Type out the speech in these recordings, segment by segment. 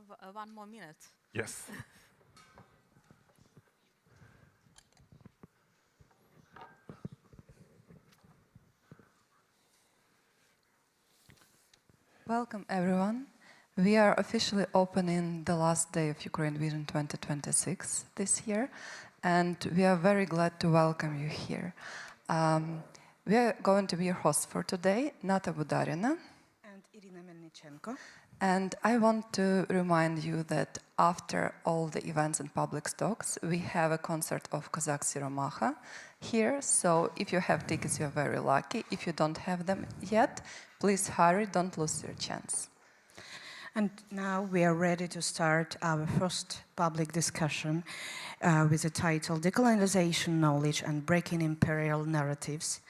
have 1 more minute. Yes. Welcome, everyone. We are officially opening the last day of Ukraine Vision 2026 this year, and we are very glad to welcome you here. We are going to be your hosts for today, Nata Budarina. And Irina Melnichenko. And I want to remind you that after all the events and public talks, we have a concert of Kazakh Siromacha here. So if you have tickets, you're very lucky. If you don't have them yet, please hurry, don't lose your chance. And now we are ready to start our first public discussion with the title Decolonization Knowledge and Breaking Imperial Narratives.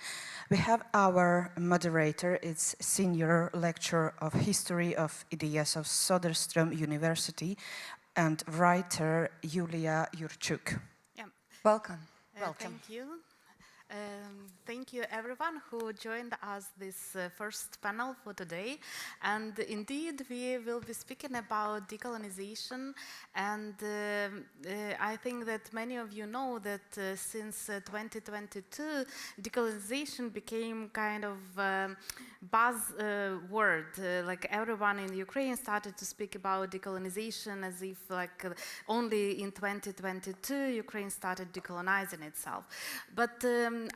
We have our moderator, it's Senior Lecturer of History of Ideas of Söderström University and writer Yulia Yurchuk. Yeah. Welcome. Welcome. Thank you. Thank you everyone who joined us this first panel for today. And indeed, we will be speaking about decolonization. And I think that many of you know that since 2022, decolonization became kind of buzzword. Like everyone in Ukraine started to speak about decolonization as if like only in 2022 Ukraine started decolonizing itself. But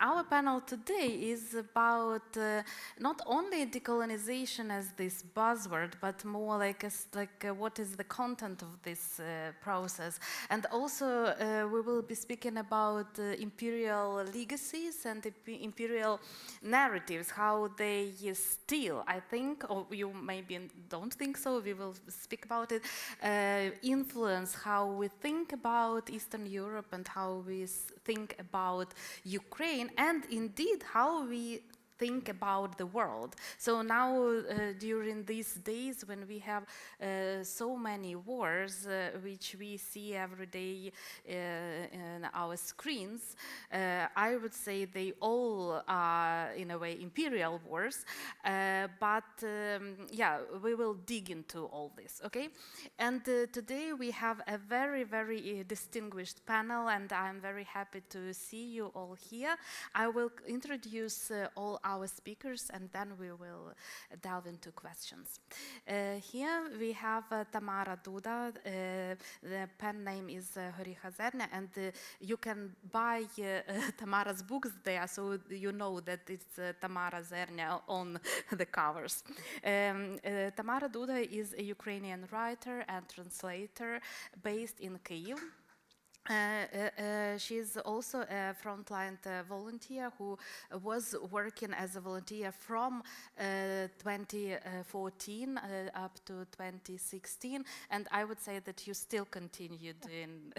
our panel today is about not only decolonization as this buzzword, but more like what is the content of this process. And also we will be speaking about imperial legacies and imperial narratives, how they still, I think, or you maybe don't think so, we will speak about it, influence how we think about Eastern Europe and how we think about Ukraine, and indeed how we think about the world. So now during these days when we have so many wars which we see every day in our screens, I would say they all are in a way imperial wars, but yeah, we will dig into all this, okay? And today we have a very, very distinguished panel, and I'm very happy to see you all here. I will introduce all our speakers, and then we will delve into questions. Here we have Tamara Duda. The pen name is Horycha Zernia, and you can buy Tamara's books there, so you know that it's Tamara Zernia on the covers. Tamara Duda is a Ukrainian writer and translator based in Kyiv. She's also a frontline volunteer who was working as a volunteer from 2014 up to 2016, and I would say that you still continue doing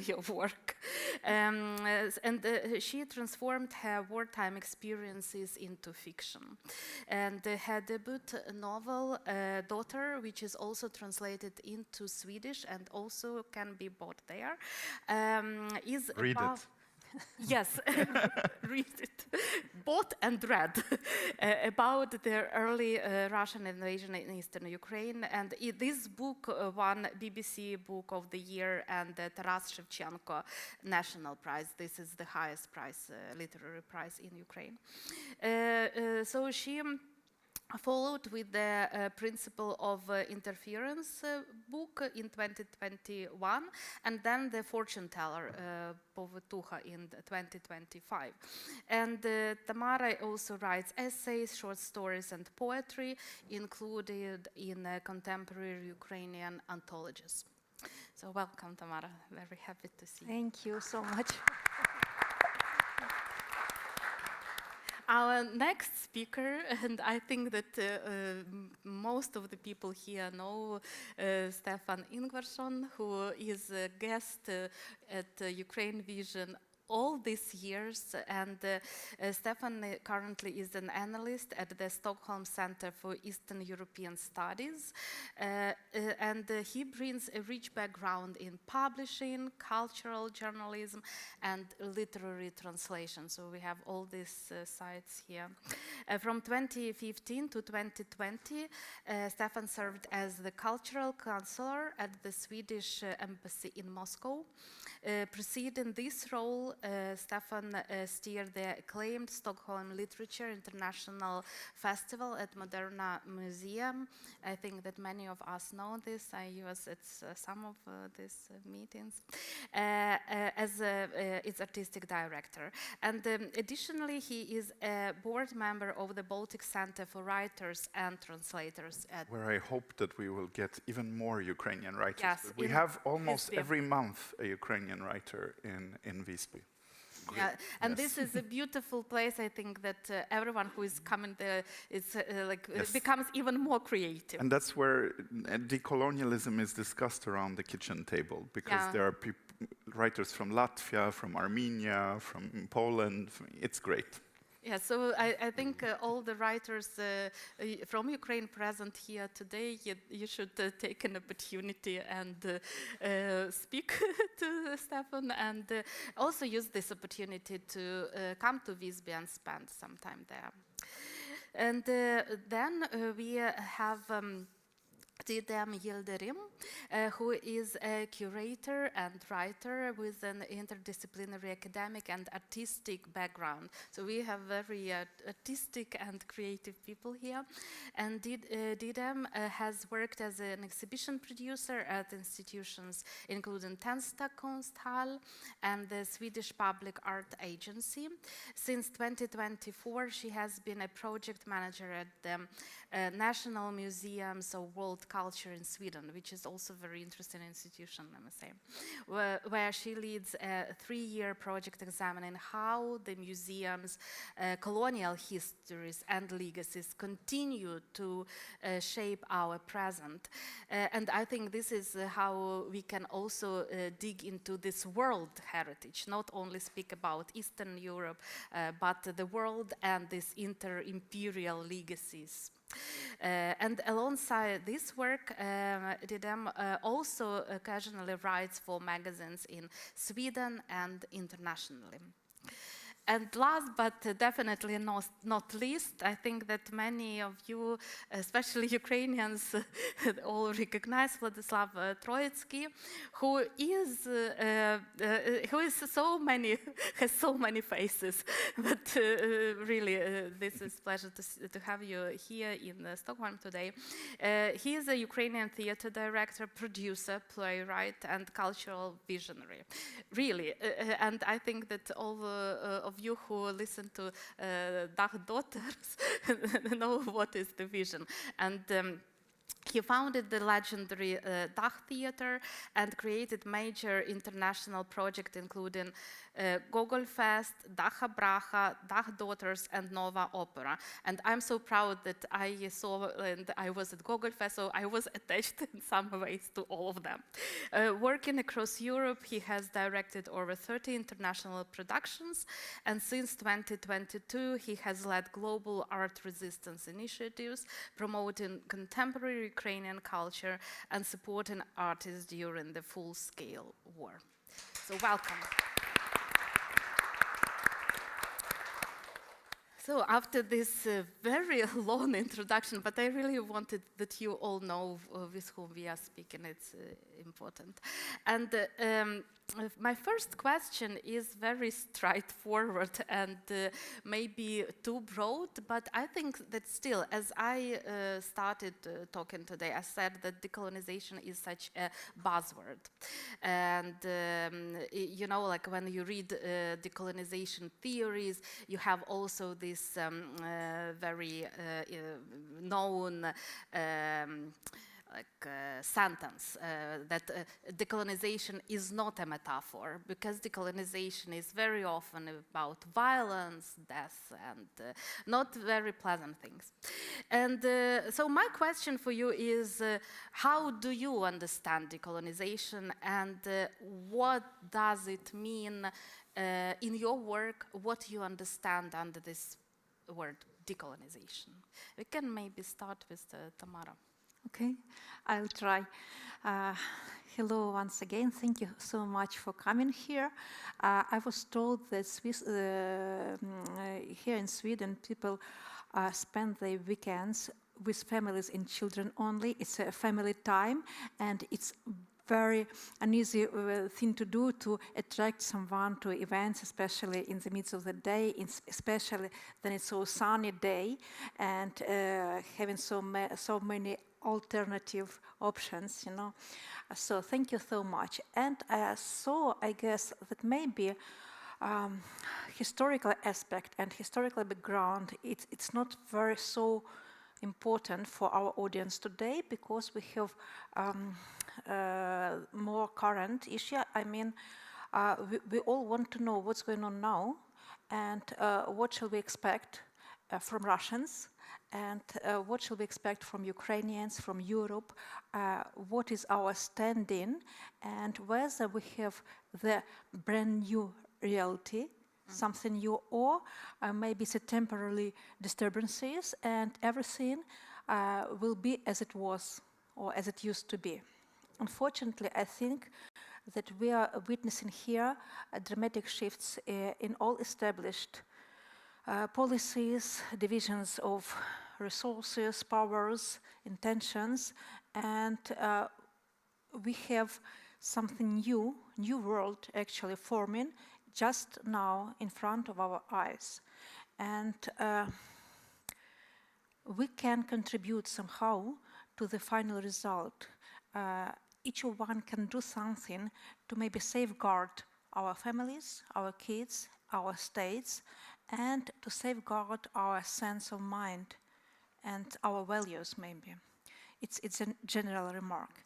your work. And she transformed her wartime experiences into fiction. And her debut novel, Daughter, which is also translated into Swedish and also can be bought there, is Read about... it. Yes, read it. Bought and read about the early Russian invasion in eastern Ukraine. And this book won BBC Book of the Year and the Taras Shevchenko National Prize. This is the highest prize, literary prize in Ukraine. So she followed with the Principle of Interference book in 2021, and then the Fortune Teller, Povetucha, in 2025. And Tamara also writes essays, short stories, and poetry, included in contemporary Ukrainian anthologies. So welcome, Tamara. Very happy to see you. Thank you so much. Our next speaker, and I think that most of the people here know Stefan Ingvarsson, who is a guest at Ukraine Vision all these years, and Stefan currently is an analyst at the Stockholm Center for Eastern European Studies, and he brings a rich background in publishing, cultural journalism, and literary translation. So we have all these sides here. From 2015 to 2020, Stefan served as the cultural counselor at the Swedish embassy in Moscow. Preceding this role, Stefan steered the acclaimed Stockholm Literature International Festival at Moderna Museum. I think that many of us know this. I was at some of these meetings as its artistic director. And additionally, he is a board member of the Baltic Center for Writers and Translators. Where I hope that we will get even more Ukrainian writers. Yes, We have almost Visby. every month a Ukrainian writer in Visby. Yeah, and Yes. this is a beautiful place. I think that everyone who is coming there is Yes. becomes even more creative. And that's where decolonialism is discussed around the kitchen table, because Yeah. there are writers from Latvia, from Armenia, from Poland. It's great. Yeah, so I think all the writers from Ukraine present here today, you should take an opportunity and speak to Stefan, and also use this opportunity to come to Visby and spend some time there. And then we have Didem Yildirim, who is a curator and writer with an interdisciplinary academic and artistic background. So we have very artistic and creative people here. And Didem has worked as an exhibition producer at institutions including Tensta Konsthall and the Swedish Public Art Agency. Since 2024, she has been a project manager at the National Museums of World Culture in Sweden, which is also a very interesting institution, I must say, where she leads a 3-year project examining how the museum's colonial histories and legacies continue to shape our present. And I think this is how we can also dig into this world heritage, not only speak about Eastern Europe, but the world and these inter-imperial legacies. And alongside this work, Didem also occasionally writes for magazines in Sweden and internationally. And last but definitely not least, I think that many of you, especially Ukrainians, all recognize Vladislav Troitsky, who is has so many faces. But really, this is a pleasure to have you here in Stockholm today. He is a Ukrainian theater director, producer, playwright, and cultural visionary. Really, and I think that all of you who listen to Dach Daughters know what is the vision. And he founded the legendary Dach Theater and created major international projects including Gogol Fest, Dacha Bracha, Dach Daughters, and Nova Opera. And I'm so proud that I saw and I was at Gogol Fest, so I was attached in some ways to all of them. Working across Europe, he has directed over 30 international productions, and since 2022, he has led global art resistance initiatives, promoting contemporary Ukrainian culture and supporting artists during the full-scale war. So welcome. So after this very long introduction, but I really wanted that you all know with whom we are speaking, it's important. And my first question is very straightforward and maybe too broad, but I think that still, as I started talking today, I said that decolonization is such a buzzword. And, you know, like when you read decolonization theories, you have also this very known sentence that decolonization is not a metaphor, because decolonization is very often about violence, death, and not very pleasant things. And so my question for you is, how do you understand decolonization, and what does it mean in your work, what you understand under this word decolonization. We can maybe start with Tamara. Okay, I'll try. Hello once again. Thank you so much for coming here. I was told that here in Sweden, people spend their weekends with families and children only. It's a family time, and it's very an easy thing to do to attract someone to events, especially in the midst of the day, especially when it's so sunny day, and having so many alternative options, you know. So thank you so much. And so I guess that maybe historical aspect and historical background, it's not very so important for our audience today, because we have more current issue. I mean, we all want to know what's going on now, and what shall we expect from Russians, and what shall we expect from Ukrainians, from Europe, what is our standing, and whether we have the brand new reality, something new, or maybe it's a temporary disturbances and everything will be as it was or as it used to be. Unfortunately, I think that we are witnessing here dramatic shifts in all established policies, divisions of resources, powers, intentions, and we have something new world actually forming just now in front of our eyes. And we can contribute somehow to the final result. Each one can do something to maybe safeguard our families, our kids, our states, and to safeguard our sense of mind and our values, maybe. It's a general remark.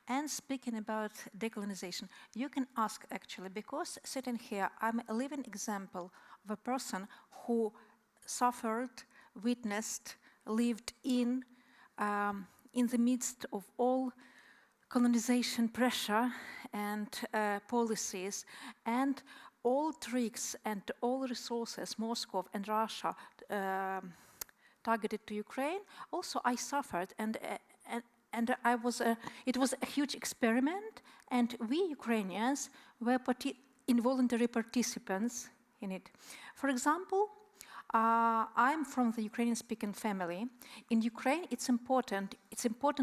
And speaking about decolonization, you can ask actually, because sitting here, I'm a living example of a person who suffered, witnessed, lived in the midst of all colonization pressure and policies, and all tricks and all resources Moscow and Russia targeted to Ukraine. Also, I suffered, and it was a huge experiment, and we Ukrainians were involuntary participants in it. For example, I'm from the Ukrainian-speaking family. In Ukraine, it's important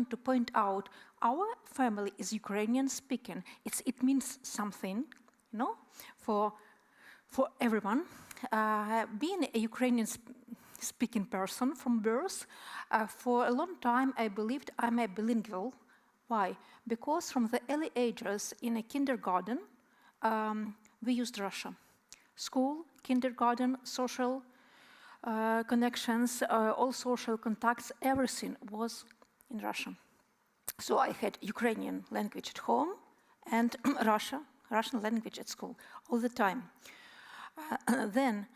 to point out our family is Ukrainian-speaking. It means something, you know, for everyone. Being a Ukrainian-speaking person from birth, for a long time I believed I'm a bilingual. Why? Because from the early ages in a kindergarten, we used Russian. School, kindergarten, social connections, all social contacts, everything was in Russian. So I had Ukrainian language at home and Russian language at school all the time. Then,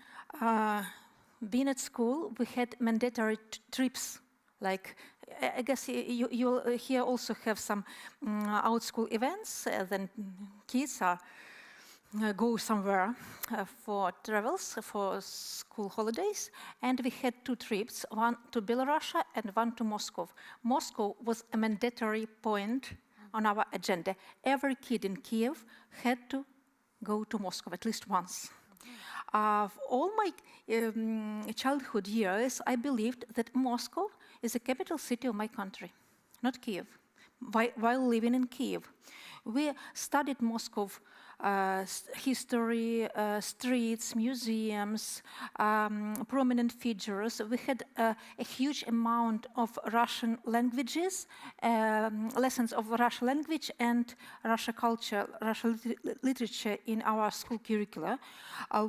being at school, we had mandatory trips. Like, I guess you'll here also have some out-school events. Then kids go somewhere for travels, for school holidays. And we had 2 trips, one to Belarus and one to Moscow. Moscow was a mandatory point on our agenda. Every kid in Kiev had to go to Moscow at least once. All my childhood years, I believed that Moscow is the capital city of my country, not Kiev, while living in Kiev. We studied Moscow history, streets, museums, prominent features. We had a huge amount of Russian languages, lessons of Russian language and Russian culture, Russian literature in our school curricula.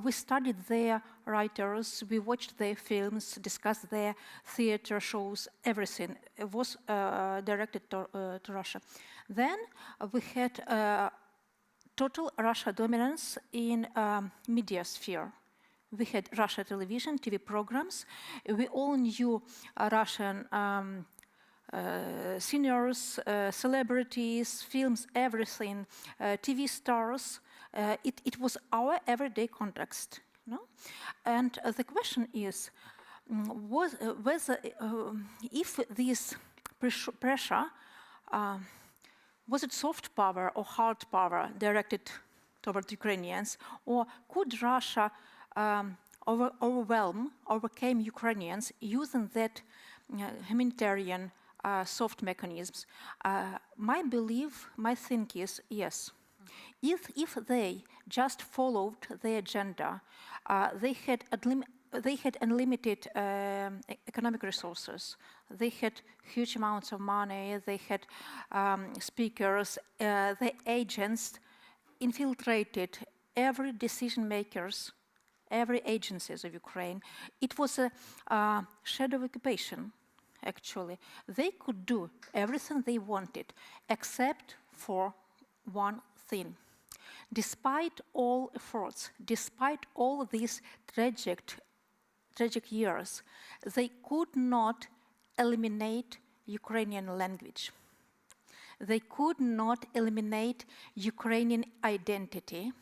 We studied their writers, we watched their films, discussed their theater shows, everything. It was directed to Russia. Then we had total Russia dominance in media sphere. We had Russia television, TV programs. We all knew Russian seniors, celebrities, films, everything, TV stars. It was our everyday context, you know? And the question is, if this pressure, was it soft power or hard power directed toward Ukrainians, or could Russia overcame Ukrainians using that humanitarian soft mechanisms? My belief, my think is yes. If they just followed the agenda, they had unlimited economic resources. They had huge amounts of money. They had speakers. The agents infiltrated every decision makers, every agencies of Ukraine. It was a shadow occupation, actually. They could do everything they wanted, except for one thing. Despite all efforts, despite all these tragic years, they could not eliminate Ukrainian language. They could not eliminate Ukrainian identity.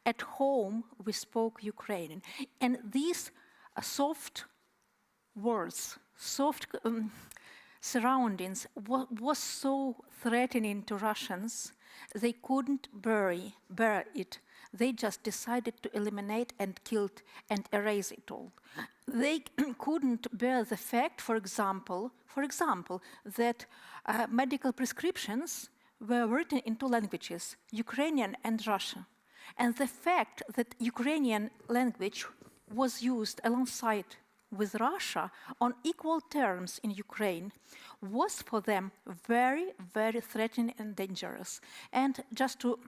At home, we spoke Ukrainian. And these soft words, soft surroundings was so threatening to Russians, they couldn't bear it. They just decided to eliminate and kill and erase it all. They couldn't bear the fact, for example, that medical prescriptions were written in two languages, Ukrainian and Russian. And the fact that Ukrainian language was used alongside with Russia on equal terms in Ukraine was for them very, very threatening and dangerous. And just to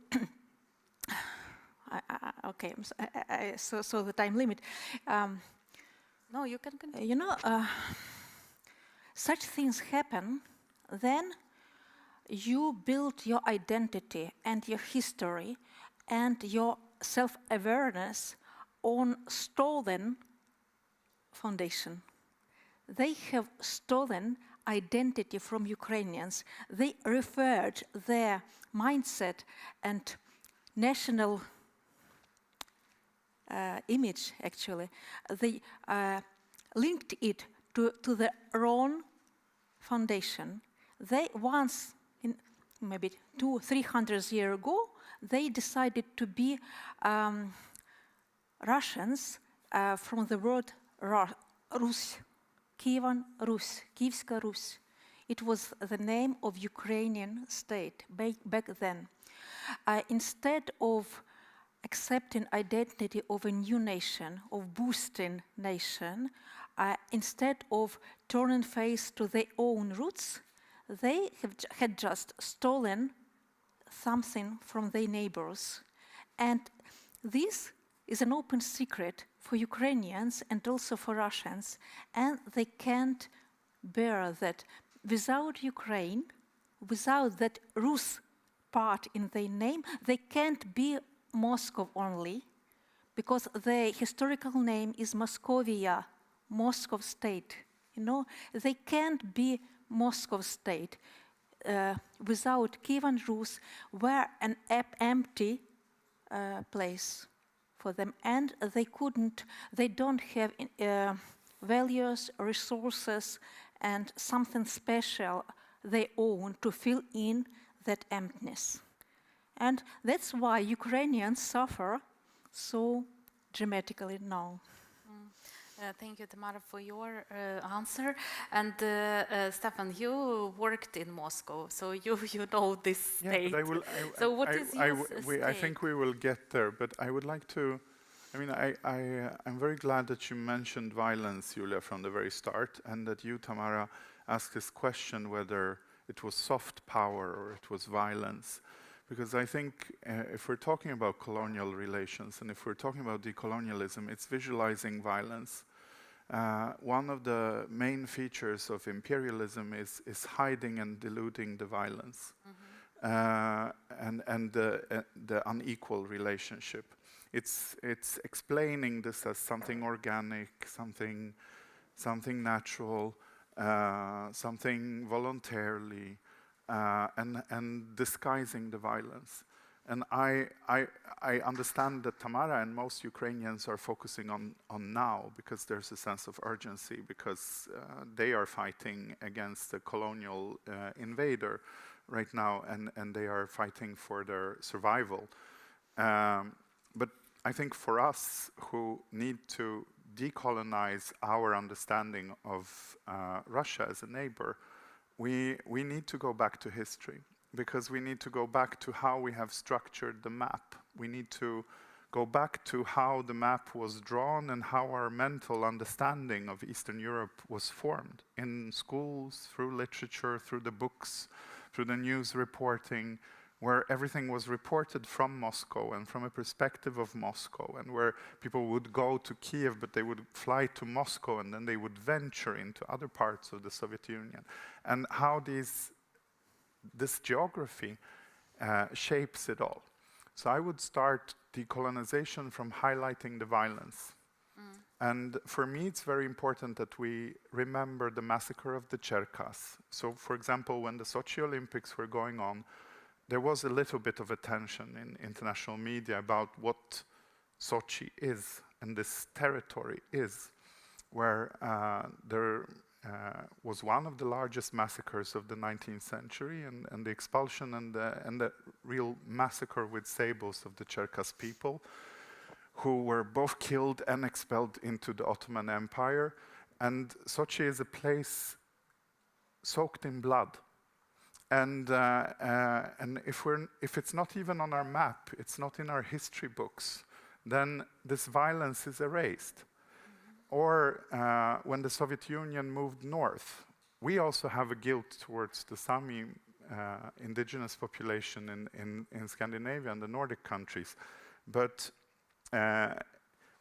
okay, so the time limit. No, you can continue. You know, such things happen, then you build your identity and your history and your self-awareness on stolen foundation. They have stolen identity from Ukrainians. They referred their mindset and national image, actually. They linked it to the wrong foundation. They once, maybe 200-300 years ago, they decided to be Russians from the word Rus, Kievan Rus, Kievska Rus. It was the name of Ukrainian state back then. Instead of accepting identity of a new nation, of boosting nation, instead of turning face to their own roots, they had just stolen something from their neighbors. And this is an open secret for Ukrainians and also for Russians, and they can't bear that. Without Ukraine, without that Rus part in their name, they can't be Moscow only, because the historical name is Moscovia, Moscow state. You know, they can't be Moscow state without Kievan Rus, were an empty place for them, and they don't have values, resources, and something special they own to fill in that emptiness. And that's why Ukrainians suffer so dramatically now. Thank you, Tamara, for your answer. And Stefan, you worked in Moscow, so you know this state. Yeah, but so what is your state? I think we will get there, but I would like to, I'm very glad that you mentioned violence, Julia, from the very start, and that you, Tamara, asked this question whether it was soft power or it was violence. Because I think if we're talking about colonial relations and if we're talking about decolonialism, it's visualizing violence. One of the main features of imperialism is hiding and diluting the violence and the unequal relationship. It's explaining this as something organic, something natural, something voluntarily, and disguising the violence. And I understand that Tamara and most Ukrainians are focusing on now because there's a sense of urgency, because they are fighting against a colonial invader right now, and they are fighting for their survival. But I think for us who need to decolonize our understanding of Russia as a neighbor, we need to go back to history, because we need to go back to how we have structured the map. We need to go back to how the map was drawn and how our mental understanding of Eastern Europe was formed in schools, through literature, through the books, through the news reporting, where everything was reported from Moscow and from a perspective of Moscow, and where people would go to Kiev, but they would fly to Moscow, and then they would venture into other parts of the Soviet Union, and how this geography shapes it all. So I would start decolonization from highlighting the violence. And for me, it's very important that we remember the massacre of the Cherkas. So, for example, when the Sochi Olympics were going on, there was a little bit of attention in international media about what Sochi is and this territory is, where there was one of the largest massacres of the 19th century, and the expulsion and the real massacre with sables of the Cherkas people, who were both killed and expelled into the Ottoman Empire. And Sochi is a place soaked in blood. And if it's not even on our map, it's not in our history books, then this violence is erased. Or when the Soviet Union moved north, we also have a guilt towards the Sami indigenous population in Scandinavia and the Nordic countries. But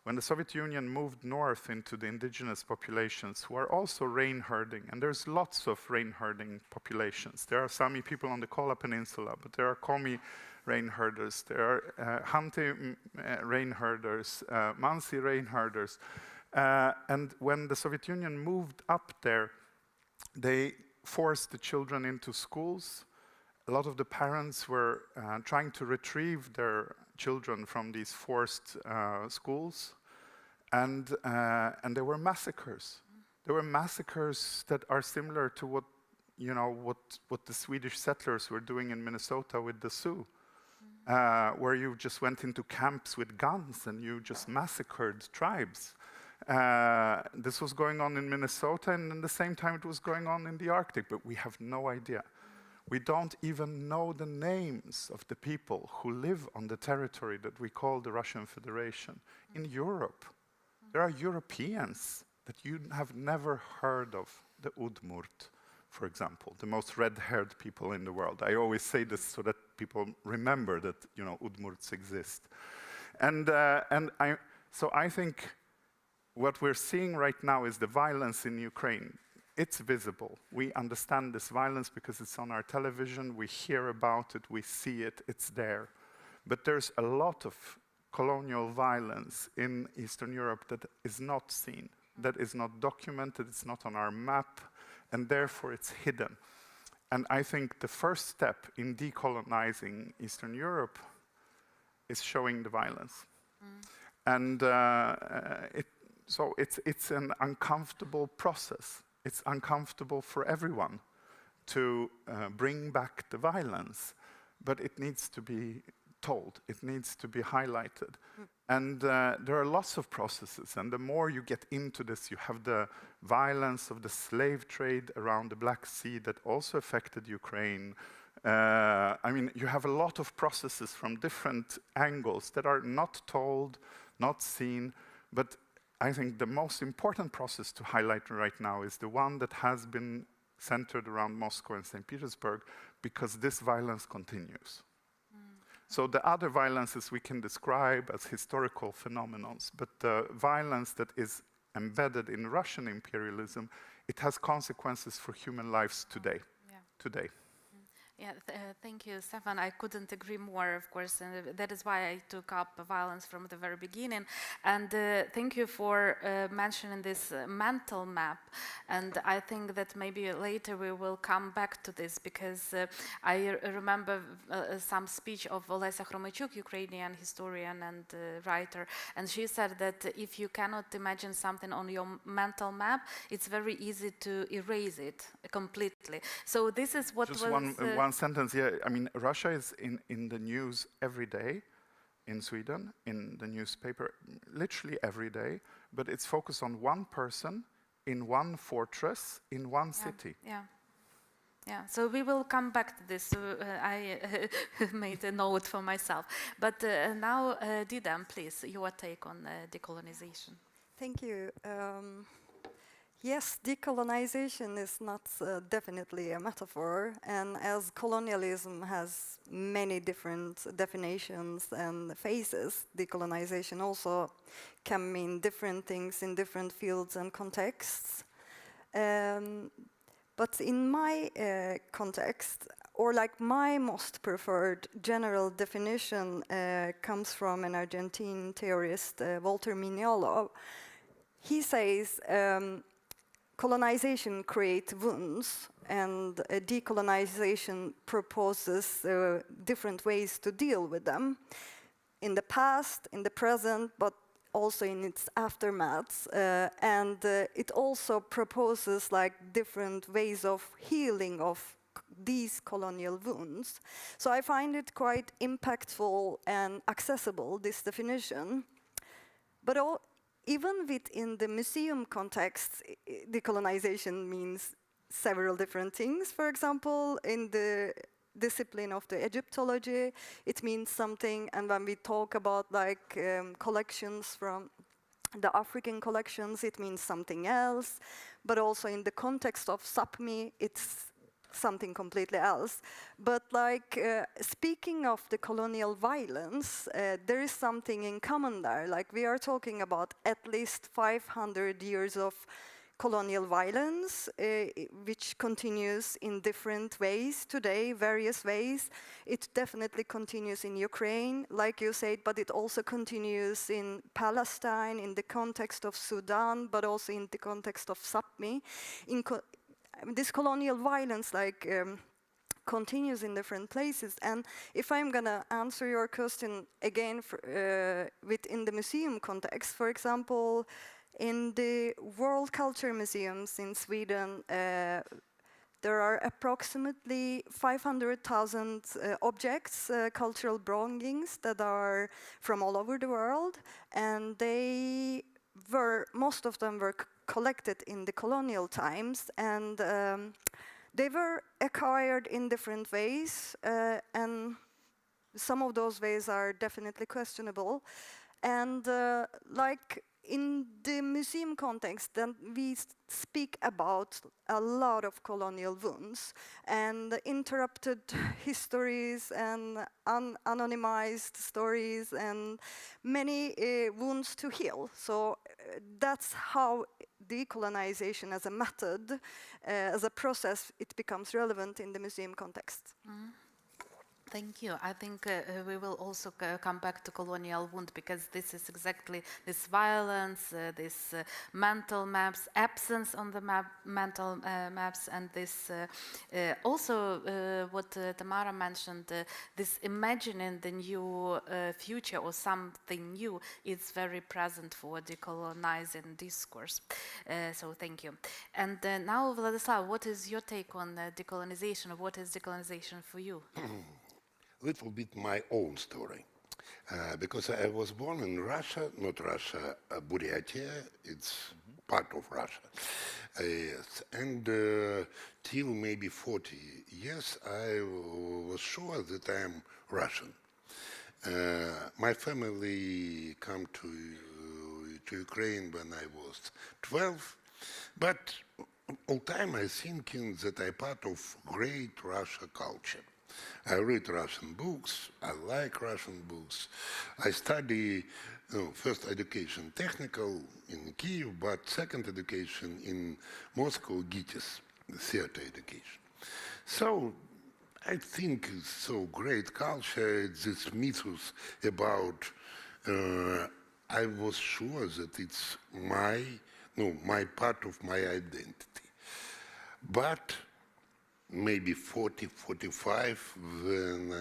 when the Soviet Union moved north into the indigenous populations, who are also rain herding, and there's lots of rain herding populations. There are Sami people on the Kola Peninsula, but there are Komi rain herders, there are Hanti rain herders, Mansi rain herders. And when the Soviet Union moved up there, they forced the children into schools. A lot of the parents were trying to retrieve their children from these forced schools, and there were massacres. There were massacres that are similar to what the Swedish settlers were doing in Minnesota with the Sioux, where you just went into camps with guns and you just massacred tribes. This was going on in Minnesota, and at the same time it was going on in the Arctic, but we have no idea. We don't even know the names of the people who live on the territory that we call the Russian Federation. In Europe, there are Europeans that you have never heard of, the Udmurt, for example, the most red-haired people in the world. I always say this so that people remember that, Udmurts exist. So I think what we're seeing right now is the violence in Ukraine. It's visible. We understand this violence because it's on our television, we hear about it, we see it, it's there. But there's a lot of colonial violence in Eastern Europe that is not seen, that is not documented, it's not on our map, and therefore it's hidden. And I think the first step in decolonizing Eastern Europe is showing the violence. And so it's an uncomfortable process. It's uncomfortable for everyone to bring back the violence, but it needs to be told, it needs to be highlighted. And there are lots of processes, and the more you get into this, you have the violence of the slave trade around the Black Sea that also affected Ukraine. You have a lot of processes from different angles that are not told, not seen, but I think the most important process to highlight right now is the one that has been centered around Moscow and St. Petersburg, because this violence continues. So the other violences we can describe as historical phenomena, but the violence that is embedded in Russian imperialism, it has consequences for human lives today. Yeah. Today. Yeah, thank you, Stefan. I couldn't agree more, of course, and that is why I took up violence from the very beginning. And thank you for mentioning this mental map. And I think that maybe later we will come back to this, because I remember some speech of Olesya Khromeychuk, Ukrainian historian and writer, and she said that if you cannot imagine something on your mental map, it's very easy to erase it completely. So this is what Just was... one sentence. Yeah, I mean, Russia is in the news every day in Sweden, in the newspaper, literally every day, but it's focused on one person in one fortress in one city. Yeah. Yeah, so we will come back to this. I made a note for myself. But now, Didem, please, your take on decolonization. Thank you. Yes, decolonization is not definitely a metaphor, and as colonialism has many different definitions and phases, decolonization also can mean different things in different fields and contexts. But in my context, or like my most preferred general definition comes from an Argentine theorist, Walter Mignolo. He says, colonization creates wounds, and decolonization proposes different ways to deal with them. In the past, in the present, but also in its aftermaths, and it also proposes like different ways of healing of these colonial wounds. So I find it quite impactful and accessible, this definition. But even within the museum context, decolonization means several different things. For example, in the discipline of the Egyptology, it means something, and when we talk about like collections from the African collections, it means something else, but also in the context of Sapmi, it's something completely else. But like speaking of the colonial violence, there is something in common there. Like we are talking about at least 500 years of colonial violence, which continues in different ways today, various ways. It definitely continues in Ukraine, like you said, but it also continues in Palestine, in the context of Sudan, but also in the context of Sapmi. This colonial violence continues in different places. And if I'm gonna answer your question again within the museum context, for example, in the World Culture Museums in Sweden, there are approximately 500,000 objects, cultural belongings that are from all over the world, and most of them were collected in the colonial times, and they were acquired in different ways, and some of those ways are definitely questionable. And like in the museum context, then we speak about a lot of colonial wounds and interrupted histories and anonymized stories and many wounds to heal. So that's how decolonization as a method, as a process, it becomes relevant in the museum context. Mm. Thank you. I think we will also come back to colonial wound, because this is exactly this violence, this mental maps, absence on the mental maps, and this also what Tamara mentioned, this imagining the new future or something new is very present for decolonizing discourse. So thank you. And now, Vladislav, what is your take on decolonization? What is decolonization for you? Little bit my own story. Because I was born in Russia, not Russia, Buryatia, it's part of Russia. Yes. And till maybe 40 years, I was sure that I am Russian. My family came to Ukraine when I was 12, but all time I thinking that I part of great Russia culture. I read Russian books, I like Russian books. I study first education technical in Kyiv, but second education in Moscow, GITIS, theater education. So I think it's so great culture, it's this mythos about, I was sure that it's my part of my identity. But maybe 40, 45, when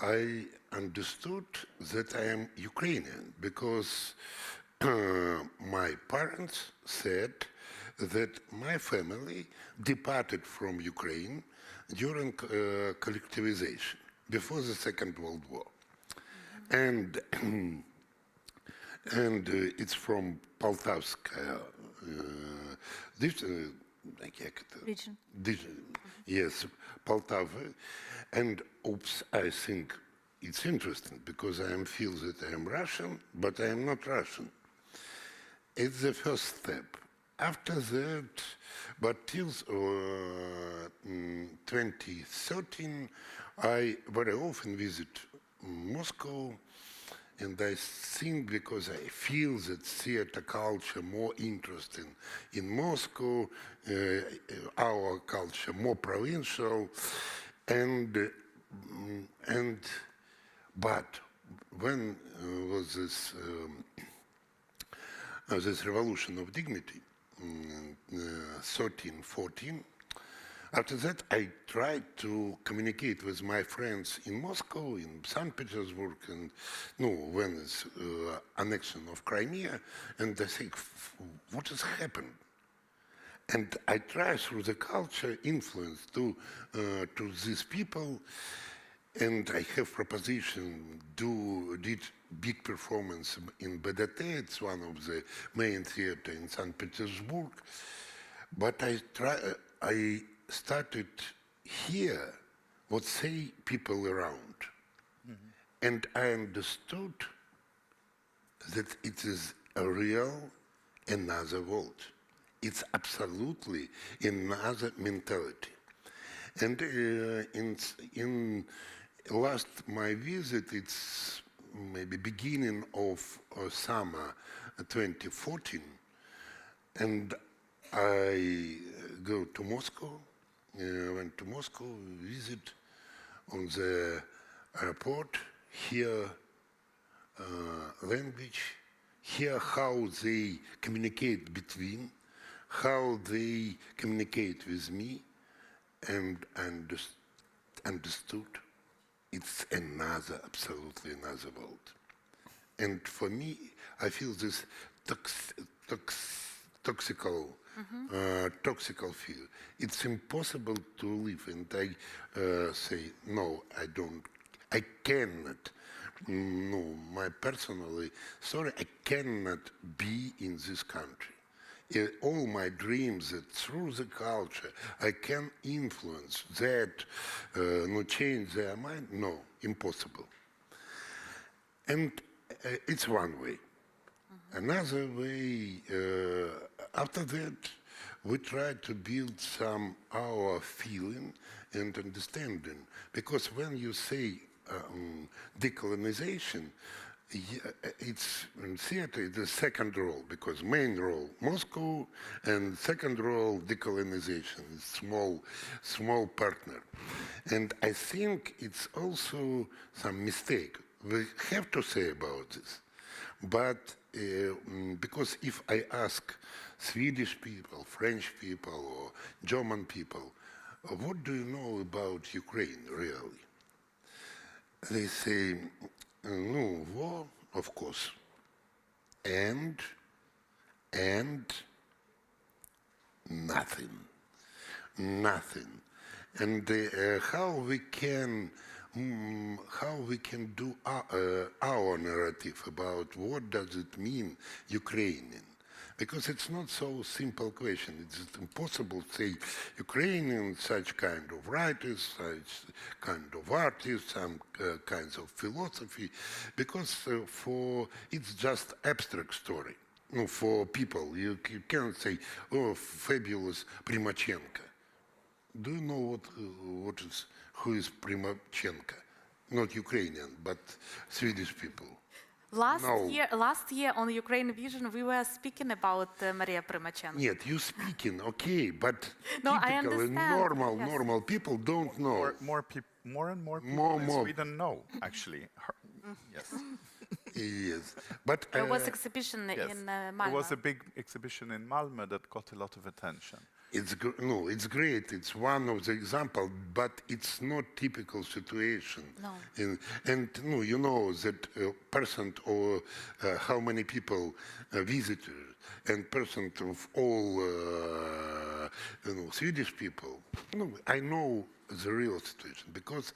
I understood that I am Ukrainian because my parents said that my family departed from Ukraine during collectivization, before the Second World War. And it's from Poltavskaya, Region. Yes, Poltava. And I think it's interesting because I feel that I am Russian, but I am not Russian. It's the first step. After that, but till 2013, I very often visit Moscow, and I think because I feel that theater culture more interesting in Moscow, our culture more provincial, but when was this revolution of dignity, 13, 14. After that, I tried to communicate with my friends in Moscow, in St. Petersburg, and when it's annexion of Crimea, and I think, what has happened? And I try through the culture influence to these people, and I have proposition, did big performance in BDT, it's one of the main theater in St. Petersburg, but I started here what say people around. And I understood that it is a real another world. It's absolutely another mentality. And in last my visit, it's maybe beginning of summer 2014, and I go to Moscow, went to Moscow, visit on the airport, hear language, hear how they communicate between, how they communicate with me, and understood it's absolutely another world. And for me, I feel this toxical feel. It's impossible to live, and I say, no, I cannot, personally, sorry, I cannot be in this country. All my dreams that through the culture I can influence that, change their mind, no, impossible. And it's one way. Another way, after that, we try to build our feeling and understanding. Because when you say decolonization, it's in theater, the second role, because main role, Moscow, and second role, decolonization, small partner. And I think it's also some mistake. We have to say about this. But because if I ask Swedish people, French people, or German people, what do you know about Ukraine, really? They say, no, war, of course, and nothing. And how we can do our narrative about what does it mean Ukrainian? Because it's not so simple question. It's impossible to say Ukrainian, such kind of writers, such kind of artists, some kinds of philosophy, because it's just abstract story. For people, you can't say, oh, fabulous Primachenko. Do you know who is Primachenko? Not Ukrainian, but Swedish people. Last year on Ukraine Vision, we were speaking about Maria Primachenko. Нет, you speaking, okay, but No, I typical and understand, yes. normal people don't know. More and more people More. in Sweden know, actually. Yes. Yes, but There was exhibition Yes. in There Malmö. was a big exhibition in Malmö that got a lot of attention. it's it's great. It's one of the example, but it's not typical situation. No. And no, you know that percent or how many people visitors and percent of all Swedish people. No, I know the real situation because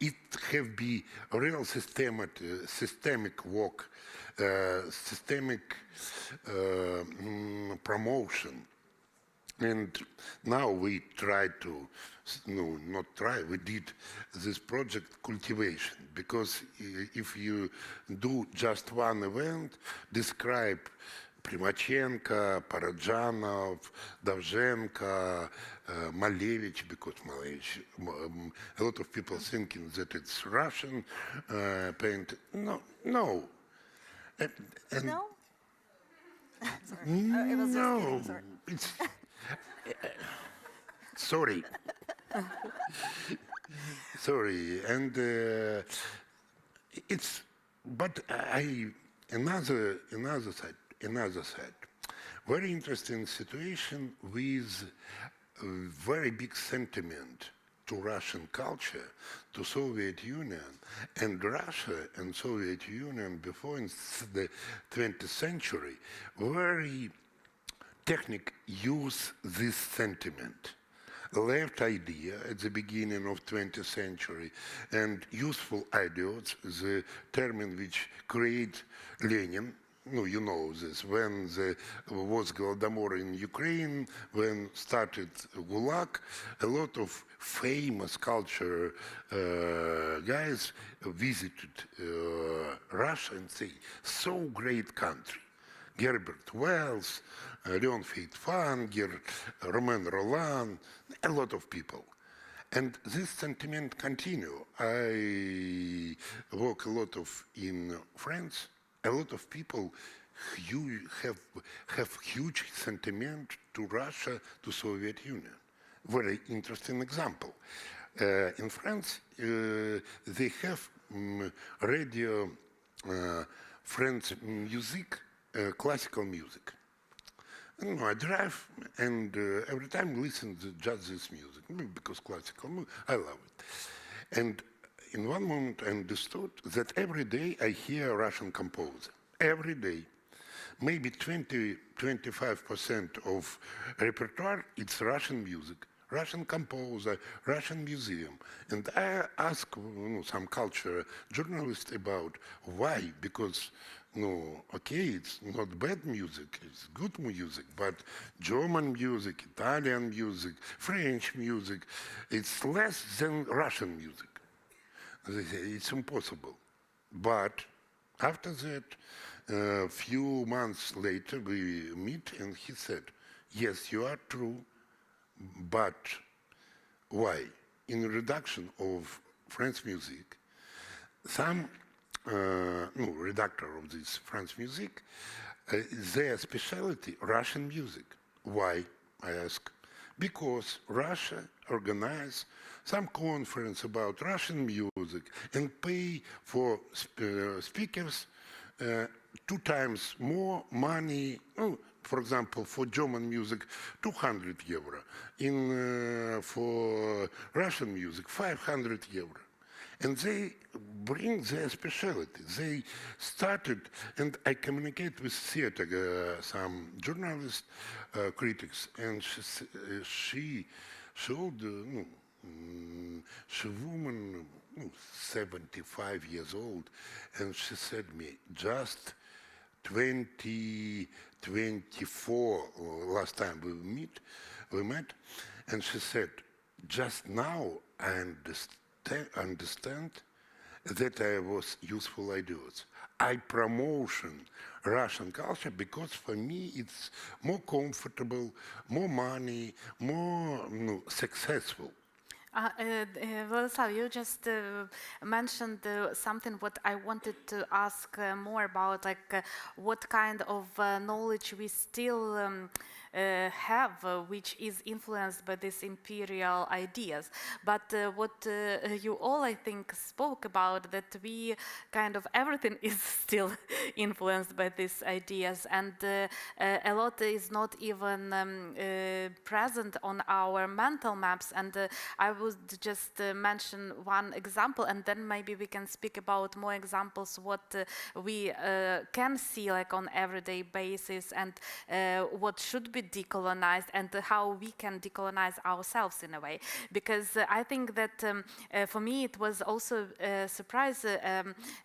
it have been a real systemic work, systemic promotion. And now we try to, no, not try, we did this project cultivation, because if you do just one event, describe Primachenko, Parajanov, Davzhenko, Malevich, because Malevich, a lot of people thinking that it's Russian paint. No. And No? Sorry. It was just no, kidding, sorry. it's sorry. Sorry, and it's. But another side. Very interesting situation with a very big sentiment to Russian culture, to Soviet Union, and Russia and Soviet Union before in the 20th century very technique use this sentiment. Left idea at the beginning of 20th century and useful ideas, the term which create Lenin. No, you know this, when there was Golodomor in Ukraine, when started Gulag, a lot of famous culture guys visited Russia and say, so great country. Gerbert Wells, Leon Feit-Fanger, Romain Rolland, a lot of people. And this sentiment continue. I work a lot in France. A lot of people have huge sentiment to Russia, to Soviet Union. Very interesting example. In France, they have radio French music, classical music. And I drive and every time listen to just this music because classical music, I love it. And in one moment I understood that every day I hear a Russian composer. Every day. Maybe 20-25% of repertoire, it's Russian music. Russian composer, Russian museum. And I ask some culture journalists about why, because okay, it's not bad music, it's good music, but German music, Italian music, French music, it's less than Russian music. They say it's impossible. But after that, a few months later, we meet and he said, yes, you are true, but why? In reduction of French music, some redactor of this French music, their specialty, Russian music. Why, I ask? Because Russia organized some conference about Russian music and pay for speakers 2 times more money. For example, for German music, 200 euro. For Russian music, 500 euro. And they bring their specialty. They started, and I communicate with theater, some journalists, critics, and she showed, she woman, 75 years old, and she said me, just 2024, last time we met, and she said, just now I understand that I was useful ideas. I promotion Russian culture because for me it's more comfortable, more money, more successful. Vladislav, you just mentioned something what I wanted to ask more about, like what kind of knowledge we still have, which is influenced by these imperial ideas. But what you all, I think, spoke about, that we kind of everything is still influenced by these ideas, and a lot is not even present on our mental maps. And I would just mention one example, and then maybe we can speak about more examples what we can see like on everyday basis, and what should be decolonized, and how we can decolonize ourselves in a way. Because I think that for me it was also a surprise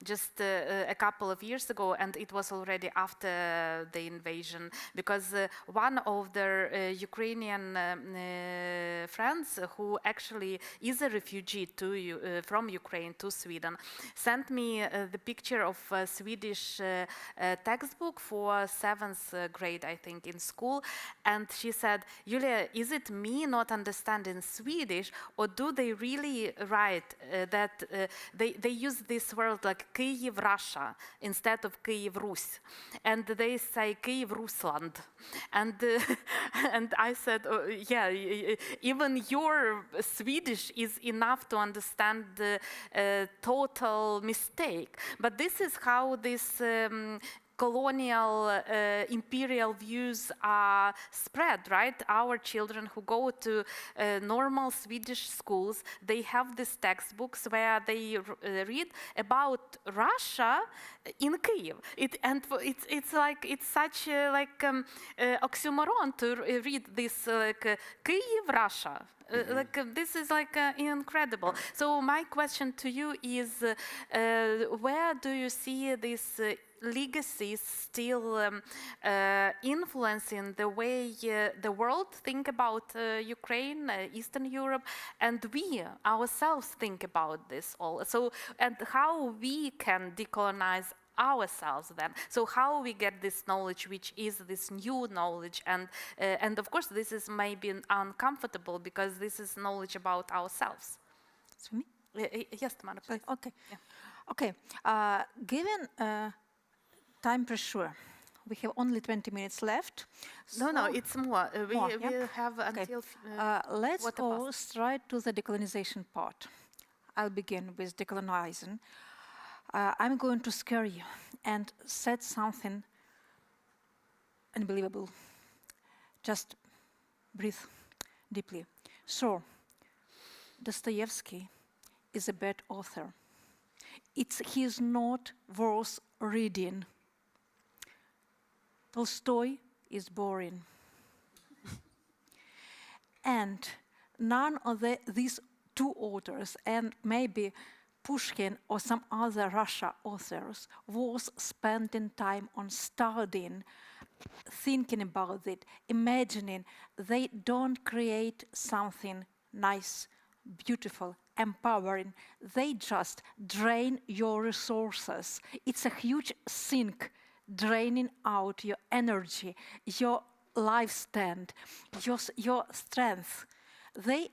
just a couple of years ago, and it was already after the invasion, because one of their Ukrainian friends, who actually is a refugee from Ukraine to Sweden, sent me the picture of a Swedish textbook for 7th grade, I think, in school. And she said, Julia, is it me not understanding Swedish, or do they really write that they use this word like Kyiv Russia instead of Kyiv Rus, and they say Kyiv Rusland, and and I said, oh, yeah, even your Swedish is enough to understand the total mistake. But this is how this colonial imperial views are spread, right? Our children who go to normal Swedish schools, they have these textbooks where they read about Russia in Kyiv. It's like, it's such oxymoron to read this Kyiv Russia. This is like incredible. So my question to you is, where do you see this legacy still influencing the way the world think about Ukraine, Eastern Europe, and we ourselves think about this all? So, and how we can decolonize ourselves then. So how we get this knowledge, which is this new knowledge, and of course this is maybe uncomfortable because this is knowledge about ourselves. It's for me? Yes, Tamara, please. Okay. Yeah. Okay. Given time pressure, we have only 20 minutes left. No, it's more. We yeah? have until let's quarter go past. straight to the decolonization part. I'll begin with decolonizing. I'm going to scare you and said something unbelievable. Just breathe deeply. So, Dostoevsky is a bad author. He's not worth reading. Tolstoy is boring. And none of these two authors, and maybe Pushkin or some other Russia authors, was spending time on studying, thinking about it, imagining. They don't create something nice, beautiful, empowering. They just drain your resources. It's a huge sink, draining out your energy, your life stand, your strength. They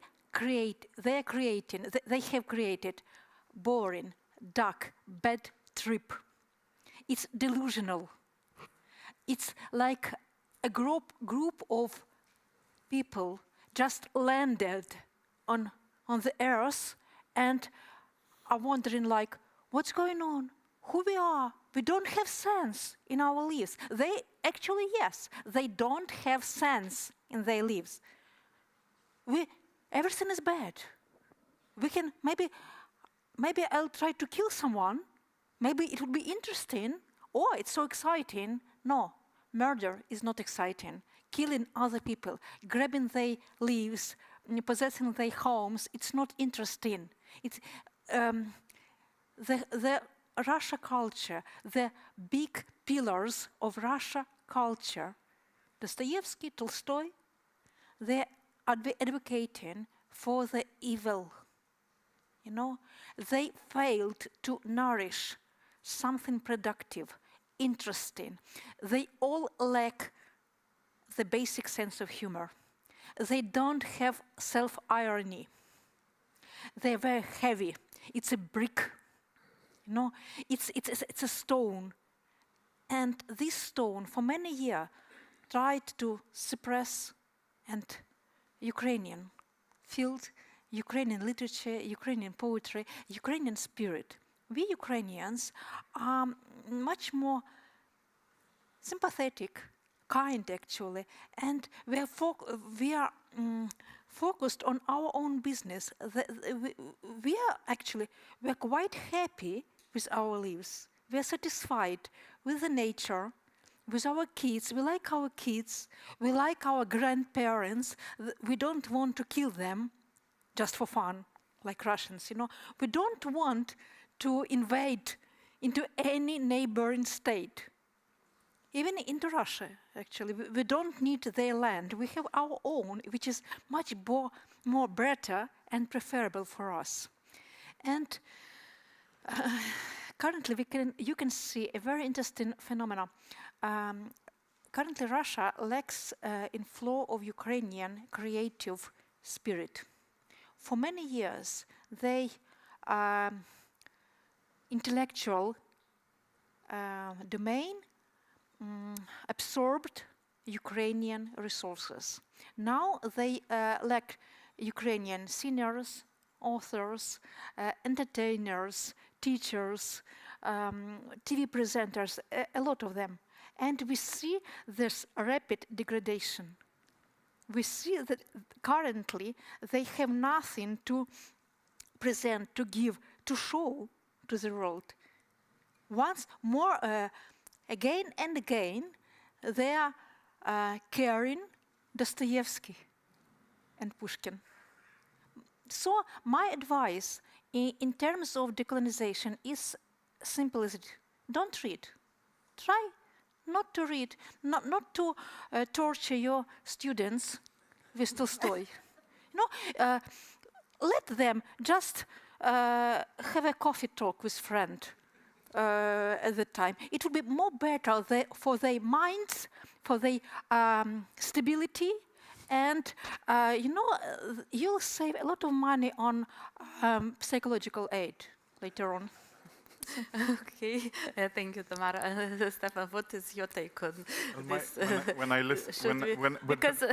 have created boring, dark, bad trip. It's delusional. It's like a group of people just landed on the earth and are wondering like, what's going on? Who we are? We don't have sense in our lives. They actually, yes, they don't have sense in their lives. Everything is bad. We can maybe I'll try to kill someone. Maybe it would be interesting. Oh, it's so exciting. No, murder is not exciting. Killing other people, grabbing their lives, possessing their homes, it's not interesting. It's the Russia culture, the big pillars of Russia culture, Dostoevsky, Tolstoy, they're advocating for the evil. You know, they failed to nourish something productive, interesting. They all lack the basic sense of humor. They don't have self-irony. they're very heavy. It's a brick, you know, it's a stone. And this stone, for many years, tried to suppress and Ukrainian field, Ukrainian literature, Ukrainian poetry, Ukrainian spirit. We Ukrainians are much more sympathetic, kind actually, and we are focused on our own business. We are quite happy with our lives. We are satisfied with the nature, with our kids. We like our kids. We like our grandparents. We don't want to kill them just for fun, like Russians, you know. We don't want to invade into any neighboring state. Even into Russia, actually, we don't need their land. We have our own, which is much more better and preferable for us. And currently, you can see a very interesting phenomenon. Currently, Russia lacks inflow of Ukrainian creative spirit. For many years, they intellectual domain absorbed Ukrainian resources. Now they lack Ukrainian singers, authors, entertainers, teachers, TV presenters, a lot of them. And we see this rapid degradation. We see that currently they have nothing to present, to give, to show to the world. Once more, again and again, they are carrying Dostoevsky and Pushkin. So my advice in terms of decolonization is simple as it. Don't read. Try not to read, not to torture your students with Tolstoy. Let them just have a coffee talk with friend at the time. It would be more better for their minds, for their stability, and you'll save a lot of money on psychological aid later on. Okay, thank you, Tamara. Stefan, what is your take on this? When I listen, because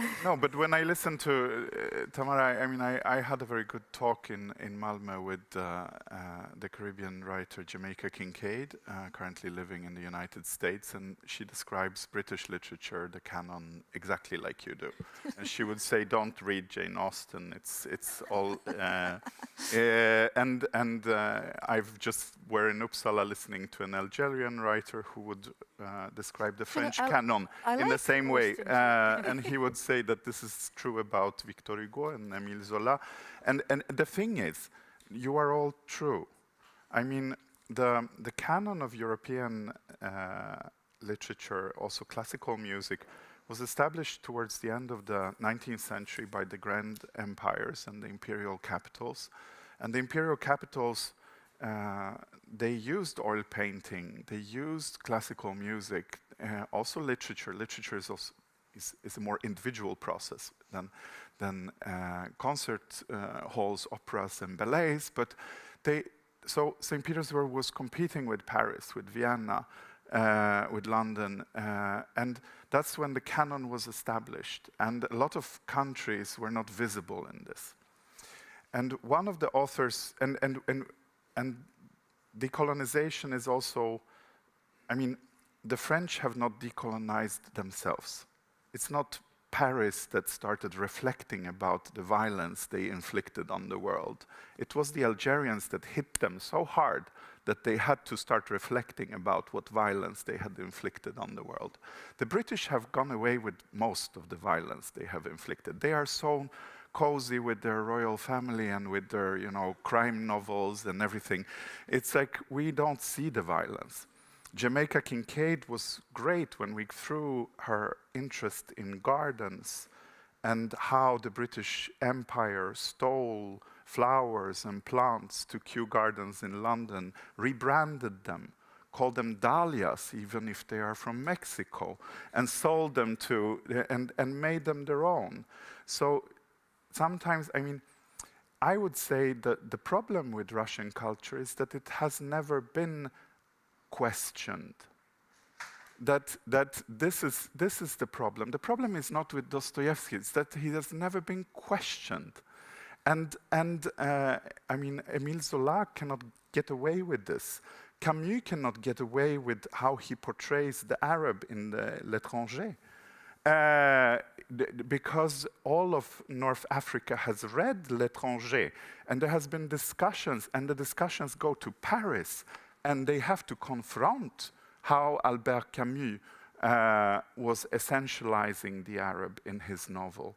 when I listen to Tamara, I mean, I had a very good talk in Malmö with the Caribbean writer Jamaica Kincaid, currently living in the United States, and she describes British literature, the canon, exactly like you do. And she would say, "Don't read Jane Austen. It's all." I've just were in Uppsala listening to an Algerian writer who would describe the French canon in the same way. And he would say that this is true about Victor Hugo and Émile Zola. And the thing is, you are all true. I mean, the canon of European literature, also classical music, was established towards the end of the 19th century by the grand empires and the imperial capitals. And the imperial capitals, they used oil painting, they used classical music, also literature. Literature is a more individual process than concert halls, operas, and ballets. But so St. Petersburg was competing with Paris, with Vienna, with London, and that's when the canon was established. And a lot of countries were not visible in this. And one of the authors, and decolonization is also, I mean, the French have not decolonized themselves. It's not Paris that started reflecting about the violence they inflicted on the world. It was the Algerians that hit them so hard that they had to start reflecting about what violence they had inflicted on the world. The British have gone away with most of the violence they have inflicted. They are so cozy with their royal family and with their, crime novels and everything. It's like we don't see the violence. Jamaica Kincaid was great when we threw her interest in gardens and how the British Empire stole flowers and plants to Kew Gardens in London, rebranded them, called them dahlias, even if they are from Mexico, and sold them to, and made them their own. So sometimes, I mean, I would say that the problem with Russian culture is that it has never been questioned. That this is the problem. The problem is not with Dostoevsky, it's that he has never been questioned. And I mean, Émile Zola cannot get away with this. Camus cannot get away with how he portrays the Arab in L'Étranger. Because all of North Africa has read L'Étranger, and there has been discussions, and the discussions go to Paris, and they have to confront how Albert Camus was essentializing the Arab in his novel.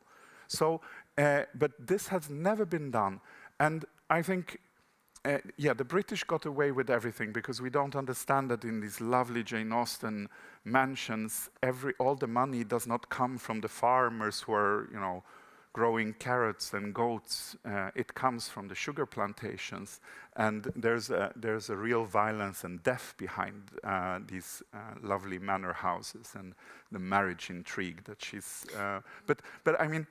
So, but this has never been done. And I think, yeah, the British got away with everything because we don't understand that in these lovely Jane Austen mansions, all the money does not come from the farmers who are, you know, growing carrots and goats. It comes from the sugar plantations, and there's a real violence and death behind these lovely manor houses and the marriage intrigue that she's. But I mean,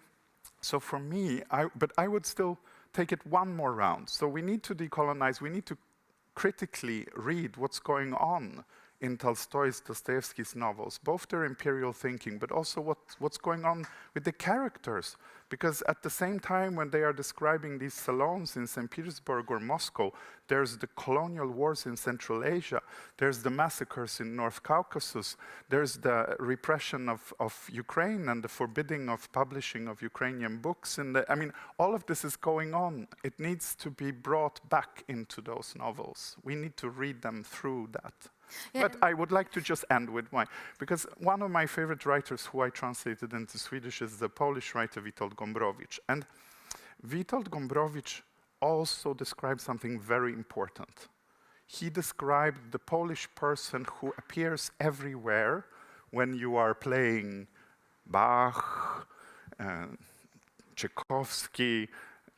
so for me, I would still take it one more round. So we need to decolonize. We need to critically read what's going on in Tolstoy's, Dostoevsky's novels, both their imperial thinking, but also what's going on with the characters. Because at the same time, when they are describing these salons in St. Petersburg or Moscow, there's the colonial wars in Central Asia, there's the massacres in North Caucasus, there's the repression of Ukraine and the forbidding of publishing of Ukrainian books. I mean, all of this is going on. It needs to be brought back into those novels. We need to read them through that. Yeah. But I would like to just end with because one of my favorite writers who I translated into Swedish is the Polish writer Witold Gombrowicz. And Witold Gombrowicz also described something very important. He described the Polish person who appears everywhere when you are playing Bach, Tchaikovsky,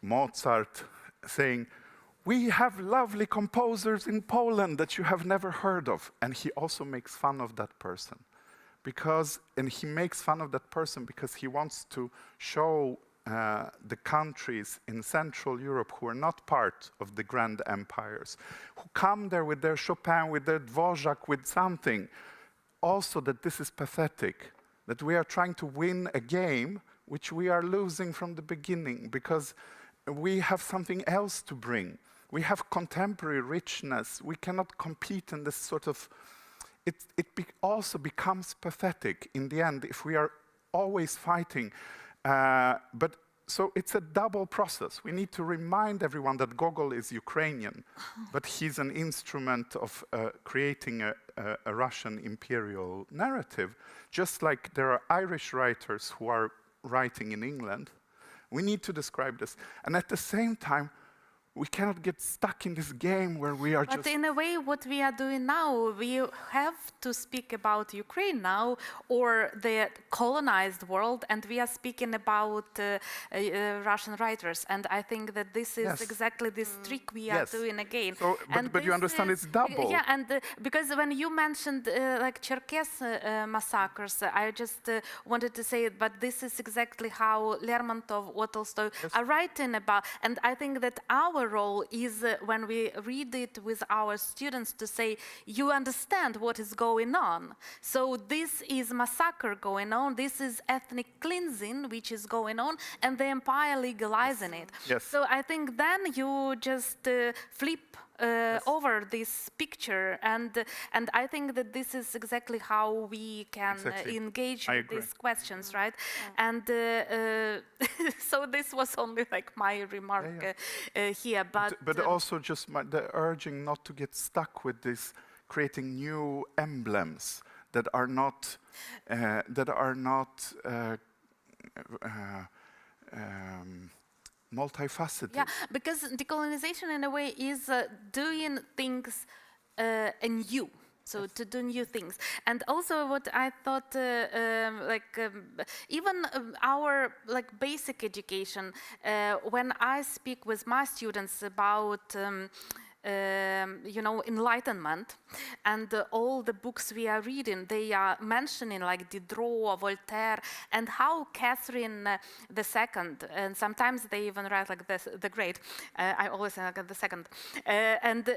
Mozart, saying, "We have lovely composers in Poland that you have never heard of." And he also makes fun of that person. And he makes fun of that person because he wants to show the countries in Central Europe who are not part of the grand empires, who come there with their Chopin, with their Dvorak, with something, also that this is pathetic, that we are trying to win a game which we are losing from the beginning because we have something else to bring. We have contemporary richness. We cannot compete in this sort of... It also becomes pathetic in the end if we are always fighting. But so it's a double process. We need to remind everyone that Gogol is Ukrainian, but he's an instrument of creating a Russian imperial narrative. Just like there are Irish writers who are writing in England, we need to describe this. And at the same time, we cannot get stuck in this game where we are But in a way, what we are doing now, we have to speak about Ukraine now, or the colonized world, and we are speaking about Russian writers. And I think that this is exactly this trick we are doing again. So, but you understand it's double. Yeah, and because when you mentioned like Cherkess massacres, I just wanted to say, but this is exactly how Lermontov or Tolstoy are writing about. And I think that our role is when we read it with our students to say, you understand what is going on. So this is massacre going on, this is ethnic cleansing which is going on, and the empire legalizing it. Yes. So I think then you just flip over this picture, and I think that this is exactly how we can engage with these questions, right? Yeah. And so this was only like my remark here, but also just the urging not to get stuck with this, creating new emblems that are not multifaceted. Yeah, because decolonization in a way is doing things anew. So to do new things. And also what I thought, even our basic education, when I speak with my students about enlightenment, and all the books we are reading, they are mentioning like Diderot, Voltaire, and how Catherine II, and sometimes they even write like this, the Great. I always say like the second, and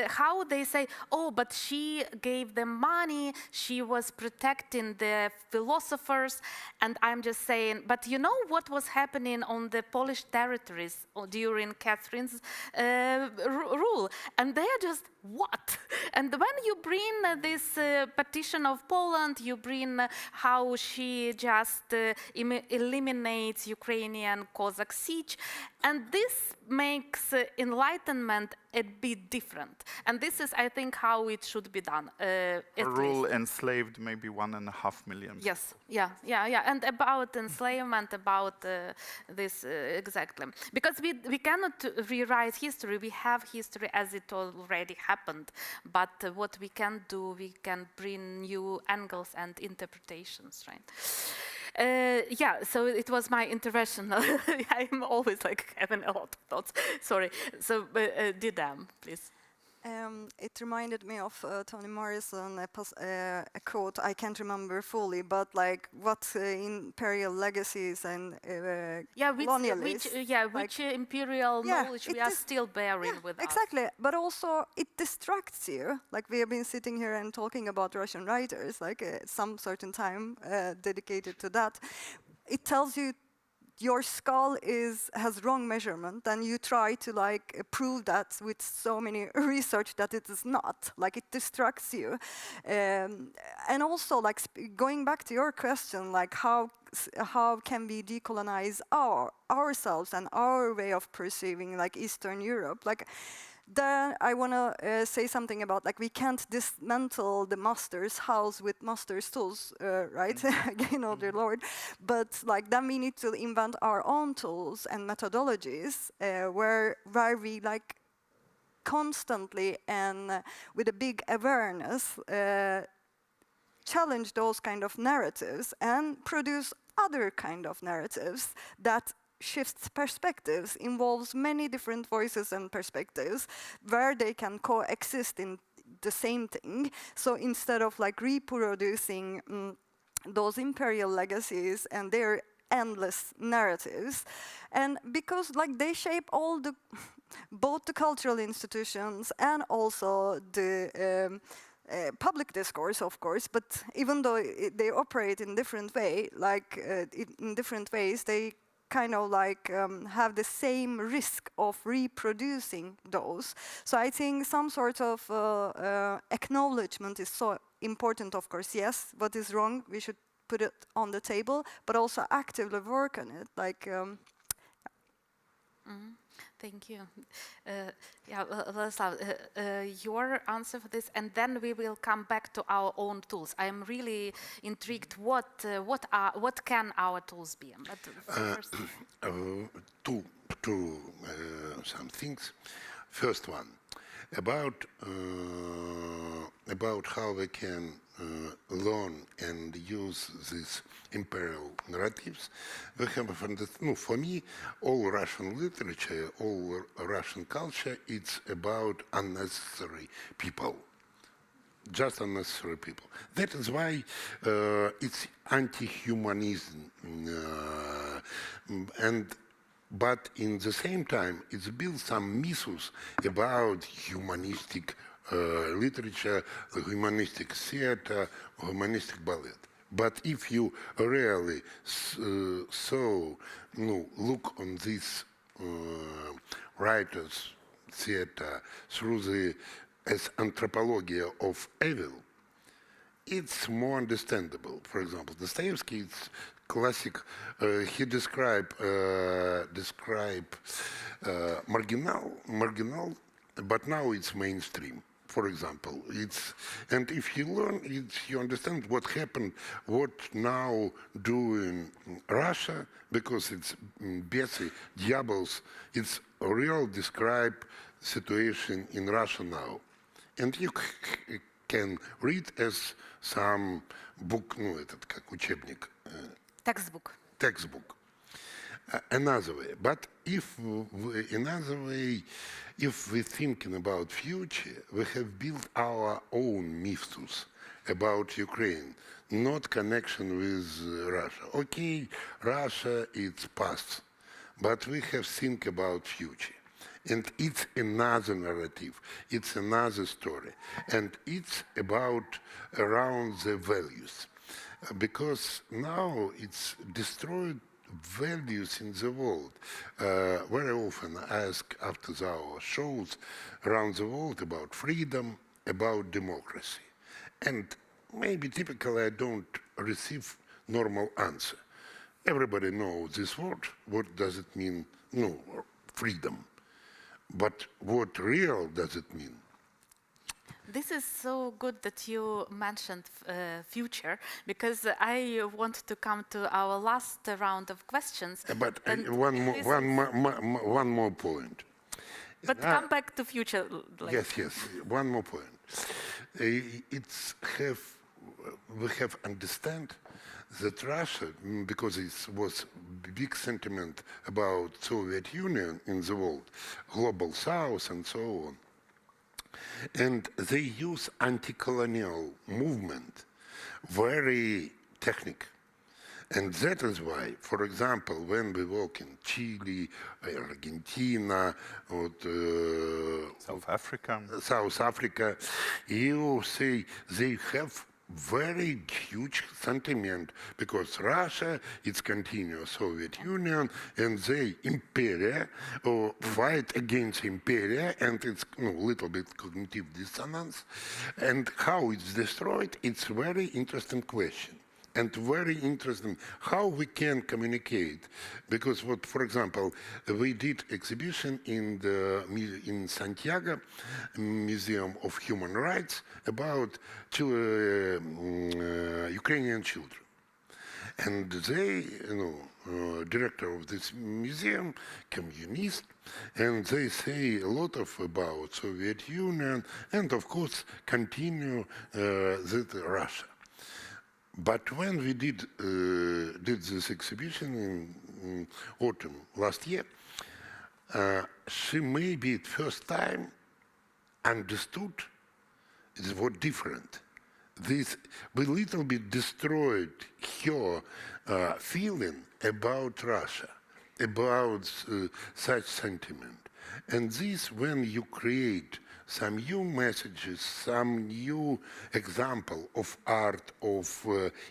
how they say, oh, but she gave them money, she was protecting the philosophers, and I'm just saying, but you know what was happening on the Polish territories during Catherine's rule, and they're just, what? And when you bring this partition of Poland, you bring how she just eliminates Ukrainian Cossack siege, and this makes enlightenment a bit different. And this is, I think, how it should be done. A rule enslaved maybe 1.5 million. Yes, yeah, and about enslavement, about this exactly, because we cannot rewrite history. We have history as it already happened, but what we can do, we can bring new angles and interpretations, right? So it was my intervention. I'm always like having a lot of thoughts. Sorry. So Didem, please. It reminded me of Toni Morrison, a quote I can't remember fully, but like what imperial legacies and colonialists. Which imperial knowledge we are still bearing with us. Exactly, but also it distracts you. Like we have been sitting here and talking about Russian writers, like some certain time dedicated to that. It tells you your skull has wrong measurement, and you try to like prove that with so many research that it is not. Like it distracts you, and also like going back to your question, like how can we decolonize ourselves and our way of perceiving like Eastern Europe? Like then I want to say something about like we can't dismantle the master's house with master's tools, right? Again, oh dear Lord. But like then we need to invent our own tools and methodologies where we like constantly and with a big awareness challenge those kind of narratives and produce other kind of narratives that shifts perspectives, involves many different voices and perspectives where they can coexist in the same thing. So instead of like reproducing those imperial legacies and their endless narratives, and because like they shape all the both the cultural institutions and also the public discourse, of course, but even though they operate in different way, like in different ways, they kind of like have the same risk of reproducing those. So I think some sort of acknowledgement is so important, of course. Yes, what is wrong, we should put it on the table, but also actively work on it. Like, Thank you. Vladislav, your answer for this, and then we will come back to our own tools. I am really intrigued. What can our tools be? But first, some things. First one about how we can learn and use these imperial narratives. We have, for me, all Russian literature, all Russian culture, it's about unnecessary people. Just unnecessary people. That is why it's anti-humanism, but in the same time, it's built some myths about humanistic literature, humanistic theater, humanistic ballet. But if you really look on these writers' theater through the as anthropology of evil, it's more understandable. For example, Dostoevsky, it's classic. He describe marginal, but now it's mainstream. For example, and if you learn it, you understand what happened, what now do in Russia, because it's Bessie, Diabolos, it's a real describe situation in Russia now. And you can read as some book, этот как учебник. Textbook. Textbook. another way. But if another way, if we're thinking about future, we have built our own mythos about Ukraine, not connection with Russia. Okay, Russia, it's past, but we have think about future. And it's another narrative, it's another story, and it's about around the values. Because now it's destroyed values in the world. Very often I ask after our shows around the world about freedom, about democracy. And maybe typically I don't receive normal answer. Everybody knows this word. What does it mean? No, freedom. But what real does it mean? This is so good that you mentioned future, because I want to come to our last round of questions. But and one more point. But come back to future. Yes, one more point. We have understand that Russia, because it was big sentiment about Soviet Union in the world, global South and so on, and they use anti-colonial movement very technical. And that is why, for example, when we work in Chile, Argentina, or South Africa, you see they have very huge sentiment because Russia is continuous Soviet Union and they imperia or fight against imperia, and it's a little bit cognitive dissonance. And how it's destroyed, it's very interesting question. And very interesting how we can communicate, because what, for example, we did exhibition in Santiago Museum of Human Rights about Ukrainian children, and they, director of this museum, communist, and they say a lot about Soviet Union, and of course continue that Russia. But when we did this exhibition in autumn last year, she maybe first time understood it was different. This we little bit destroyed her feeling about Russia, about such sentiment. And this, when you create some new messages, some new example of art, of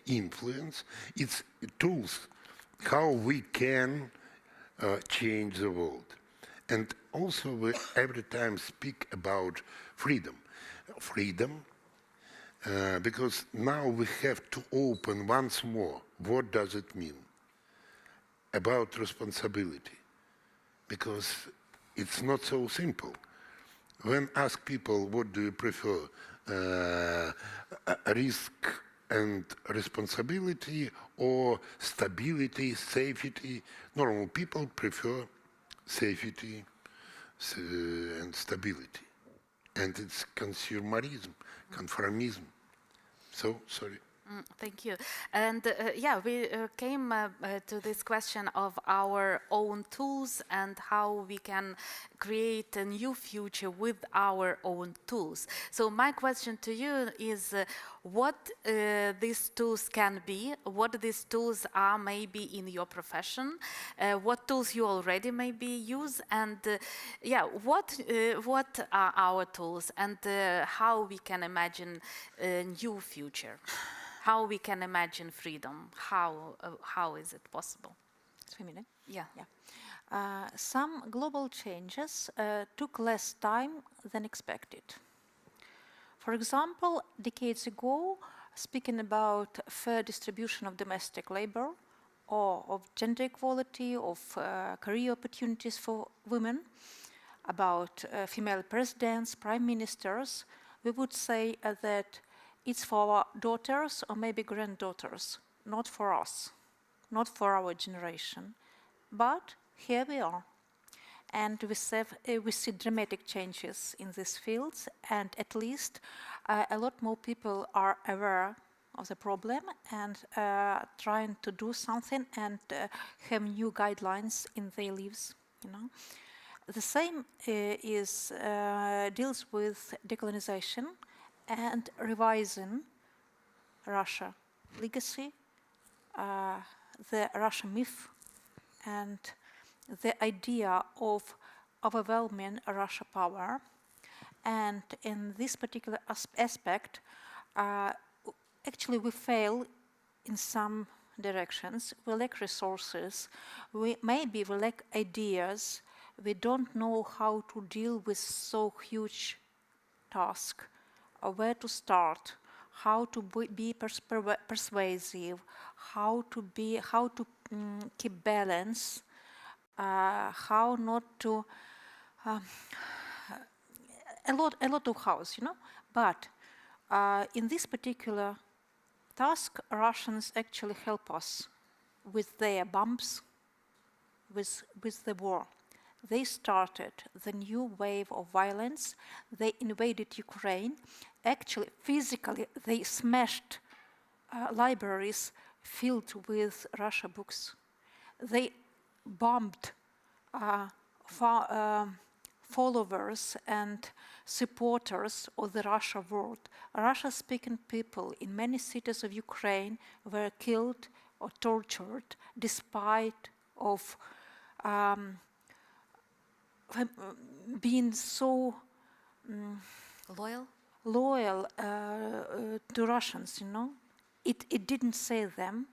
influence, it's tools how we can change the world. And also we every time speak about freedom. Because now we have to open once more, what does it mean? About responsibility. Because it's not so simple. When ask people what do you prefer, risk and responsibility or stability, safety, normal people prefer safety and stability. And it's consumerism, conformism. So, sorry. Thank you. And we came to this question of our own tools and how we can create a new future with our own tools. So my question to you is what these tools can be, what these tools are maybe in your profession, what tools you already maybe use, and what are our tools, and how we can imagine a new future. How we can imagine freedom? How is it possible? 3 minutes. Yeah. Some global changes took less time than expected. For example, decades ago, speaking about fair distribution of domestic labor or of gender equality, of career opportunities for women, about female presidents, prime ministers, we would say that it's for our daughters or maybe granddaughters, not for us, not for our generation. But here we are. And we see dramatic changes in these fields, and at least a lot more people are aware of the problem and trying to do something and have new guidelines in their lives, you know. The same deals with decolonization and revising Russia legacy, the Russian myth, and the idea of overwhelming Russia power. And in this particular aspect, actually we fail in some directions. We lack resources, maybe we lack ideas, we don't know how to deal with so huge task, or where to start, how to be persuasive, how to keep balance, how not to a lot of house, you know. But in this particular task, Russians actually help us with their bumps, with the war. They started the new wave of violence. They invaded Ukraine. Actually, physically, they smashed libraries filled with Russia books. They bombed followers and supporters of the Russia world. Russia-speaking people in many cities of Ukraine were killed or tortured despite of being so loyal to Russians, you know. It didn't save them.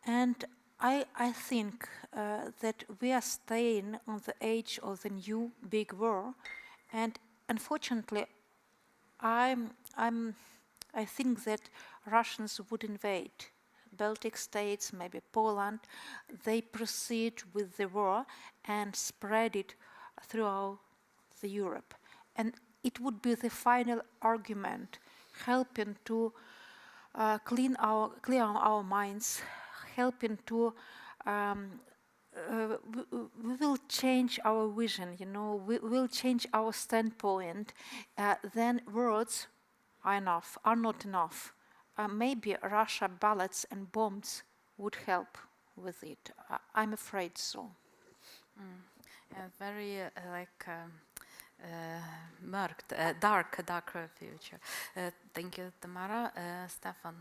And I think that we are staying on the edge of the new big war. And unfortunately, I think that Russians would invade Baltic states, maybe Poland. They proceed with the war and spread it throughout the Europe. And it would be the final argument, helping to clear our minds, helping to we will change our vision, you know, we will change our standpoint. Then words are not enough. Maybe Russia bullets and bombs would help with it. I'm afraid so. Very darker future. Thank you, Tamara. Stefan.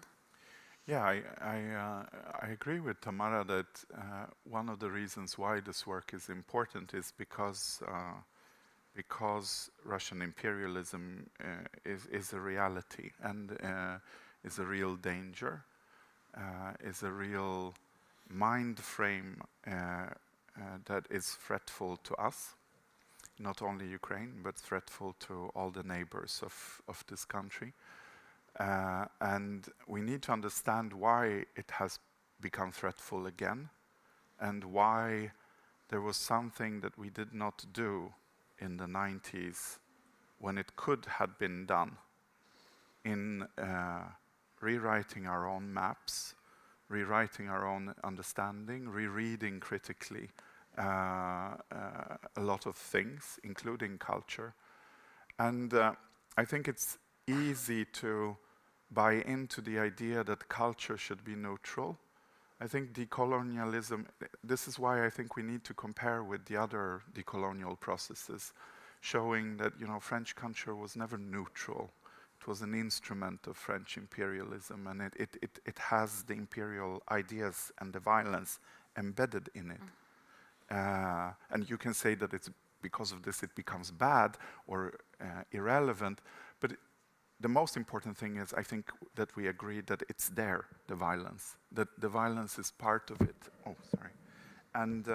Yeah, I agree with Tamara that one of the reasons why this work is important is because Russian imperialism is a reality and is a real danger, is a real mind frame that is threatful to us, not only Ukraine, but threatful to all the neighbors of this country. And we need to understand why it has become threatful again, and why there was something that we did not do in the 90s when it could have been done in rewriting our own maps, rewriting our own understanding, rereading critically a lot of things, including culture. And I think it's easy to buy into the idea that culture should be neutral. I think decolonialism, this is why I think we need to compare with the other decolonial processes, showing that, you know, French culture was never neutral. It was an instrument of French imperialism, and it has the imperial ideas and the violence embedded in it. And you can say that it's because of this it becomes bad or irrelevant, but the most important thing is, I think, that we agree that it's there, the violence, that the violence is part of it. Oh, sorry. And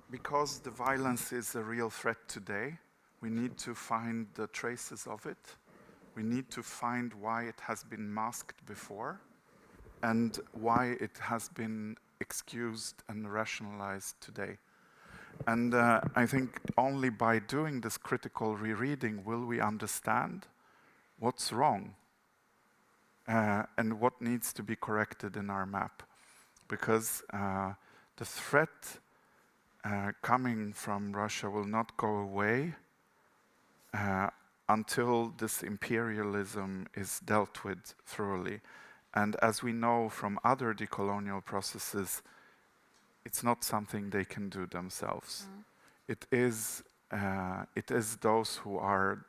because the violence is a real threat today, we need to find the traces of it. We need to find why it has been masked before and why it has been excused and rationalized today. And I think only by doing this critical rereading will we understand what's wrong and what needs to be corrected in our map. Because the threat coming from Russia will not go away until this imperialism is dealt with thoroughly. And as we know from other decolonial processes, it's not something they can do themselves. It is those who are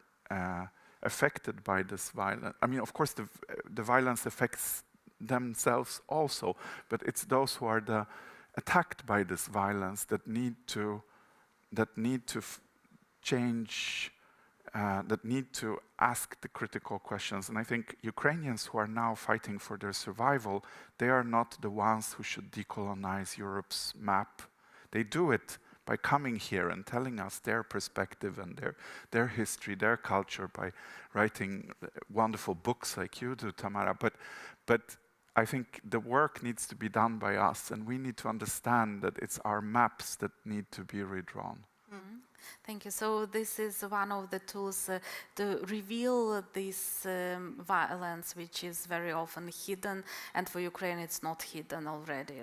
affected by this violence. I mean, of course, the violence affects themselves also, but it's those who are attacked by this violence that need to change, that need to ask the critical questions. And I think Ukrainians who are now fighting for their survival, they are not the ones who should decolonize Europe's map. They do it by coming here and telling us their perspective and their history, their culture, by writing wonderful books like you do, Tamara. But I think the work needs to be done by us, and we need to understand that it's our maps that need to be redrawn. Thank you. So this is one of the tools to reveal this violence, which is very often hidden, and for Ukraine it's not hidden already.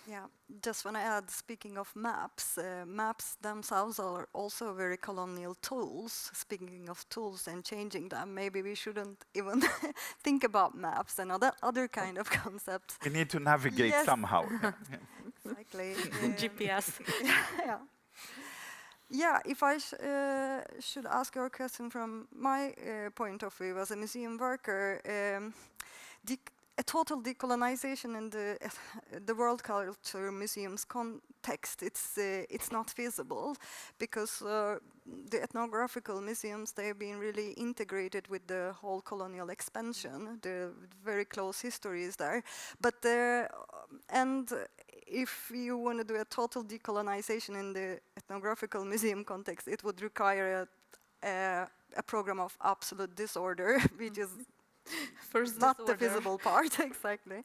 Yeah, just want to add, speaking of maps, maps themselves are also very colonial tools. Speaking of tools and changing them, maybe we shouldn't even think about maps and other kind of concepts. We need to navigate somehow. Exactly. GPS. Yeah. Yeah, if I should ask your question from my point of view as a museum worker, a total decolonization in the world culture museum's context, it's not feasible, because the ethnographical museums, they've been really integrated with the whole colonial expansion. The very close history is there, but and if you want to do a total decolonization in the ethnographical museum context, it would require a program of absolute disorder, which is not the visible part, exactly.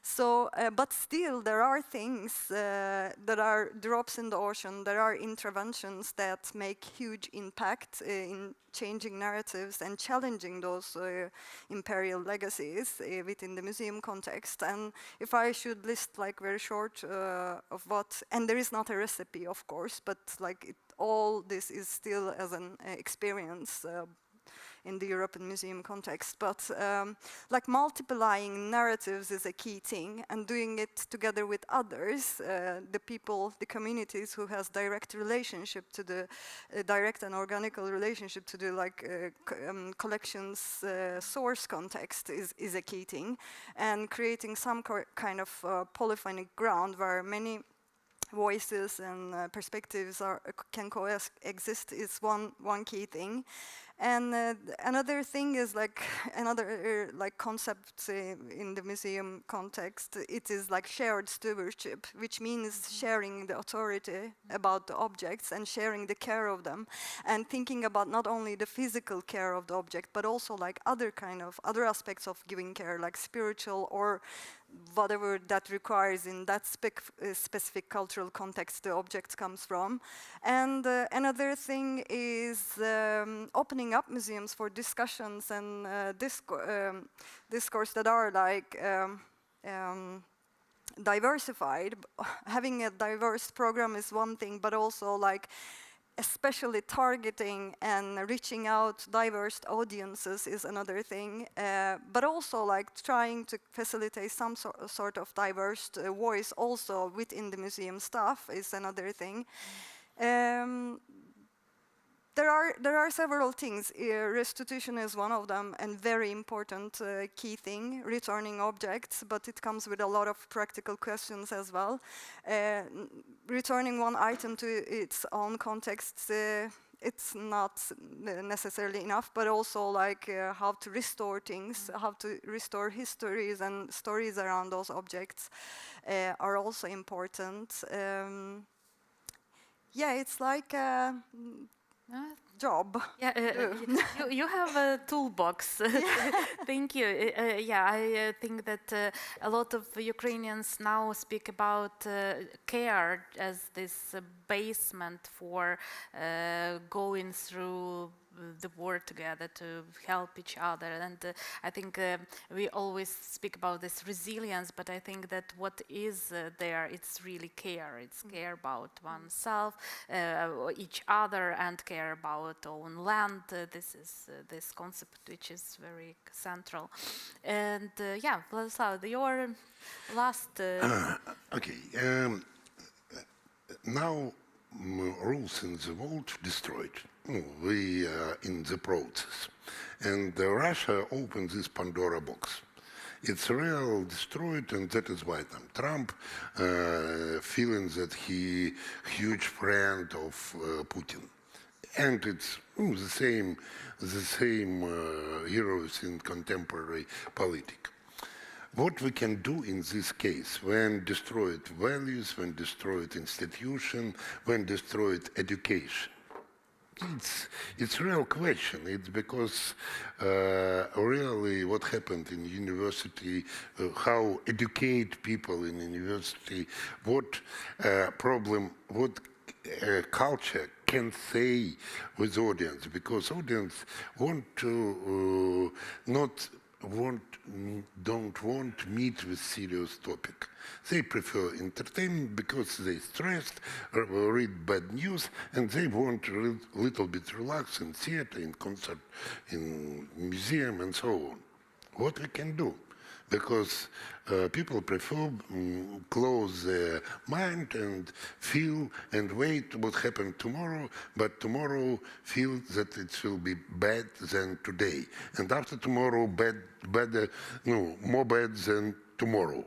So, but still, there are things that are drops in the ocean. There are interventions that make huge impact in changing narratives and challenging those imperial legacies within the museum context. And if I should list like very short of what, and there is not a recipe, of course, but like all this is still as an experience in the European museum context, but like multiplying narratives is a key thing, and doing it together with others, the people, the communities who has direct relationship to the direct and organical relationship to the collections source context is a key thing, and creating some kind of polyphonic ground where many voices and perspectives can coexist is one key thing. And another thing is like another concept in the museum context. It is like shared stewardship, which means sharing the authority about the objects and sharing the care of them, and thinking about not only the physical care of the object, but also like other aspects of giving care, like spiritual or whatever that requires in that specific cultural context the object comes from. And another thing is opening up museums for discussions and discourse that are like diversified. Having a diverse program is one thing, but also like especially targeting and reaching out diverse audiences is another thing, but also like trying to facilitate some sort of diverse voice also within the museum staff is another thing. There are several things. Restitution is one of them, and very important key thing, returning objects, but it comes with a lot of practical questions as well. Returning one item to its own context, it's not necessarily enough, but also like how to restore things, how to restore histories and stories around those objects are also important. Yeah, it's like job. Yeah, you have a toolbox. Thank you. I think that a lot of Ukrainians now speak about care as this basement for going through the war together, to help each other. And I think we always speak about this resilience, but I think that what is there, it's really care. It's care about oneself, each other, and care about own land. This is this concept which is very central. And yeah, Vladislav, your last... Okay. Now rules in the world destroyed. We are in the process. And Russia opened this Pandora box. It's real destroyed, and that is why Trump feeling that he huge friend of Putin. And it's the same heroes in contemporary politics. What we can do in this case, when destroyed values, when destroyed institution, when destroyed education, it's a real question. It's because really what happened in university, how educate people in university, what problem, what culture can say with audience, because audience want to don't want to meet with serious topic. They prefer entertainment because they stressed, read bad news, and they want a little bit relax in theater, in concert, in museum, and so on. What we can do? Because people prefer close their mind and feel and wait what happened tomorrow, but tomorrow feel that it will be bad than today. And after tomorrow, more bad than tomorrow.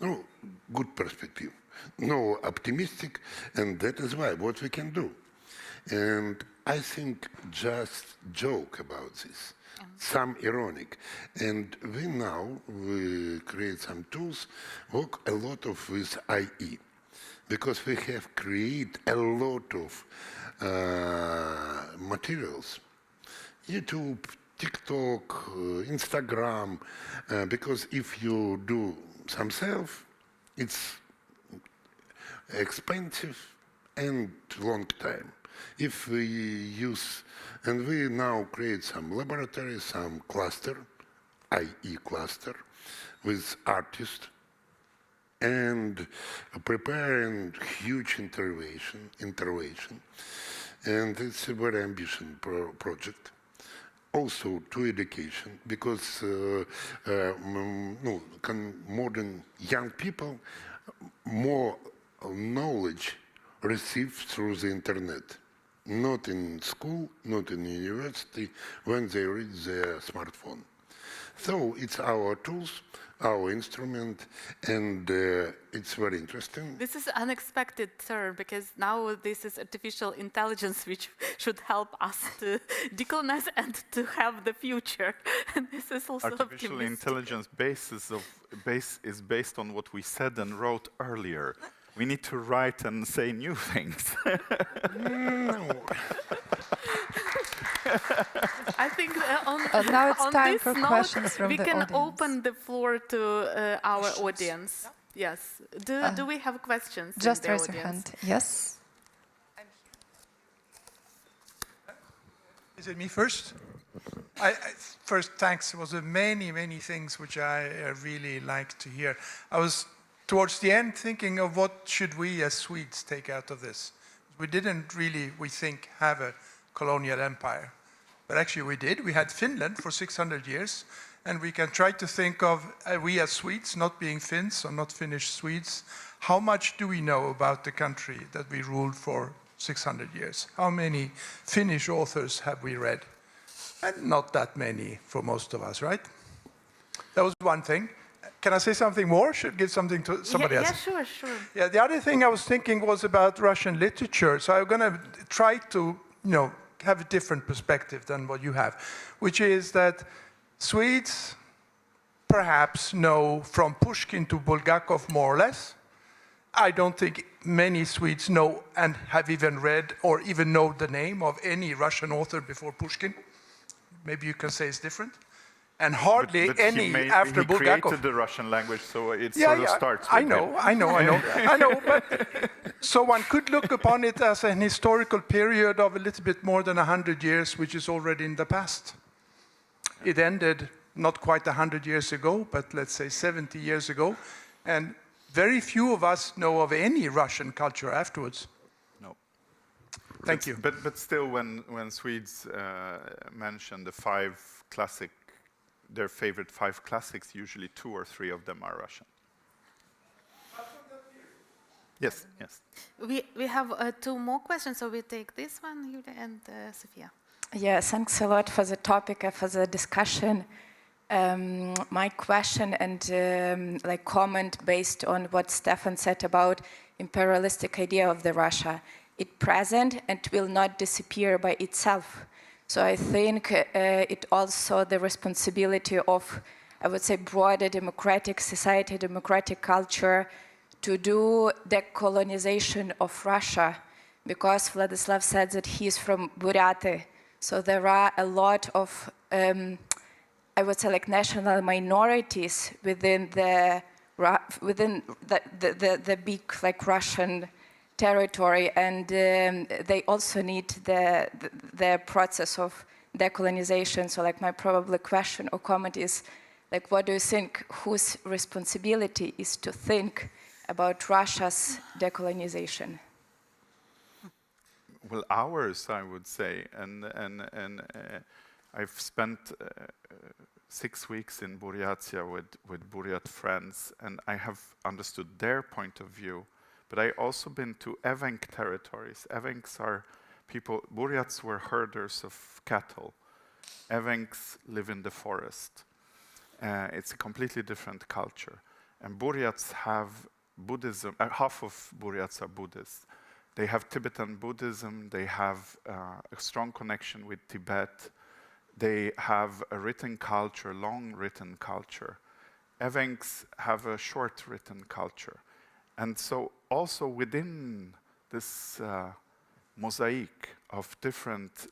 No, good perspective. No, optimistic, and that is why, what we can do. And I think just joke about this. Some ironic. And we create some tools, work a lot of with IE, because we have created a lot of materials, YouTube, TikTok, Instagram, because if you do some self, it's expensive and long time. If we use, and we now create some laboratory, some cluster, IE cluster, with artists, and preparing huge intervention, and it's a very ambitious project. Also to education, because modern young people more knowledge received through the internet. Not in school, not in university, when they read their smartphone. So it's our tools, our instrument, and it's very interesting. This is unexpected term, because now this is artificial intelligence, which should help us to decolonize and to have the future. And this is also artificial optimistic. intelligence is based on what we said and wrote earlier. We need to write and say new things. I think now it's on time this for note, questions from we the can audience. open the floor to our audience. Yes. Do we have questions? Just in the raise your audience? hand. Yes. Is it me first? First, thanks. It was many things which I really liked to hear. I was towards the end thinking of what should we as Swedes take out of this. We didn't really, we think, have a colonial empire. But actually we did. We had Finland for 600 years. And we can try to think of, we as Swedes, not being Finns or not Finnish Swedes, how much do we know about the country that we ruled for 600 years? How many Finnish authors have we read? And not that many for most of us, right? That was one thing. Can I say something more? Should give something to somebody else? Yeah, sure. Yeah, the other thing I was thinking was about Russian literature. So I'm going to try to, have a different perspective than what you have, which is that Swedes perhaps know from Pushkin to Bulgakov more or less. I don't think many Swedes know and have even read or even know the name of any Russian author before Pushkin. Maybe you can say it's different. and hardly But any after he Bulgakov. created the Russian language, so it sort of starts with I know. But so one could look upon it as an historical period of a little bit more than 100 years, which is already in the past. It ended not quite 100 years ago, but let's say 70 years ago, and very few of us know of any Russian culture afterwards. No. Thank you. But still, when Swedes mention the their favorite 5 classics, usually 2 or 3 of them are Russian. Yes, yes. We have 2 more questions, so we take this one, Julia and Sofia. Yeah, thanks a lot for the topic and for the discussion. My question and like comment based on what Stefan said about imperialistic idea of the Russia. It present and will not disappear by itself. So I think it also the responsibility of, I would say, broader democratic society, democratic culture, to do decolonization of Russia, because Vladislav said that he is from Buryatia. So there are a lot of, I would say, like national minorities within the big like Russian territory, and they also need the process of decolonization. So like my probably question or comment is, like, what do you think, whose responsibility is to think about Russia's decolonization? Well, ours, I would say, and I've spent 6 weeks in Buryatia with Buryat friends, and I have understood their point of view. But I also been to Evenk territories. Evenks are people. Buryats were herders of cattle. Evenks live in the forest. It's a completely different culture. And Buryats have Buddhism. Half of Buryats are Buddhists. They have Tibetan Buddhism. They have a strong connection with Tibet. They have a written culture, long written culture. Evenks have a short written culture. And so also within this mosaic of different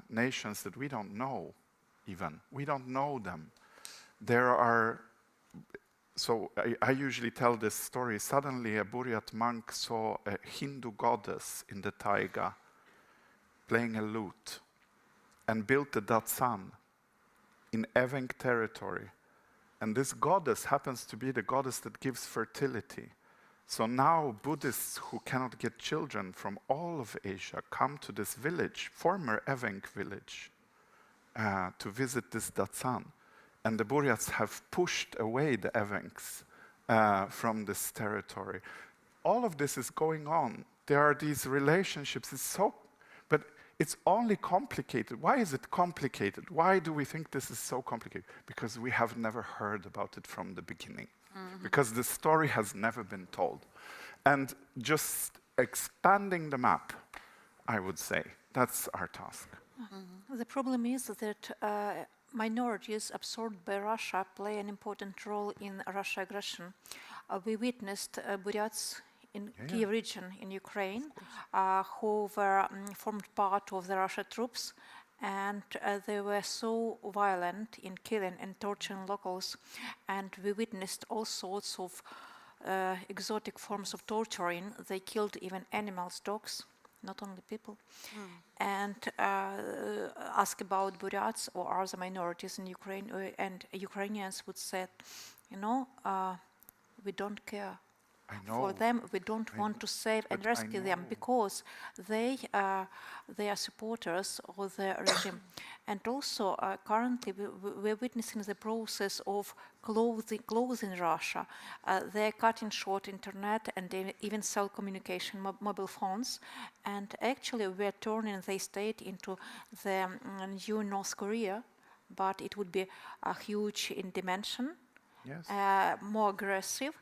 nations that we don't know even, we don't know them, there are, so I usually tell this story. Suddenly a Buryat monk saw a Hindu goddess in the taiga playing a lute and built a Datsan in Evenk territory. And this goddess happens to be the goddess that gives fertility. So now Buddhists who cannot get children from all of Asia come to this village, former Evenk village, to visit this Datsan. And the Buryats have pushed away the Evenks from this territory. All of this is going on. There are these relationships. But it's only complicated. Why is it complicated? Why do we think this is so complicated? Because we have never heard about it from the beginning. Because the story has never been told. And just expanding the map, I would say, that's our task. The problem is that minorities absorbed by Russia play an important role in Russia aggression. We witnessed Buryats in Kiev region in Ukraine who were formed part of the Russian troops, and they were so violent in killing and torturing locals, and we witnessed all sorts of exotic forms of torturing. They killed even animals, dogs, not only people. And ask about Buryats or other minorities in Ukraine, and Ukrainians would say, we don't care. For them, we don't want to save and rescue them because they are supporters of the regime. And also, currently, we're witnessing the process of closing Russia. They're cutting short internet and they even sell communication mobile phones. And actually, we're turning the state into the new North Korea, but it would be huge in dimension. Yes. More aggressive.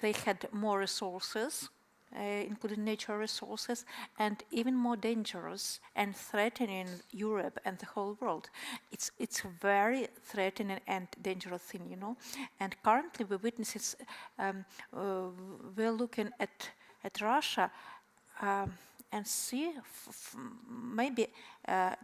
They had more resources, including natural resources, and even more dangerous and threatening Europe and the whole world. It's a very threatening and dangerous thing, And currently, we witness we're looking at Russia and see maybe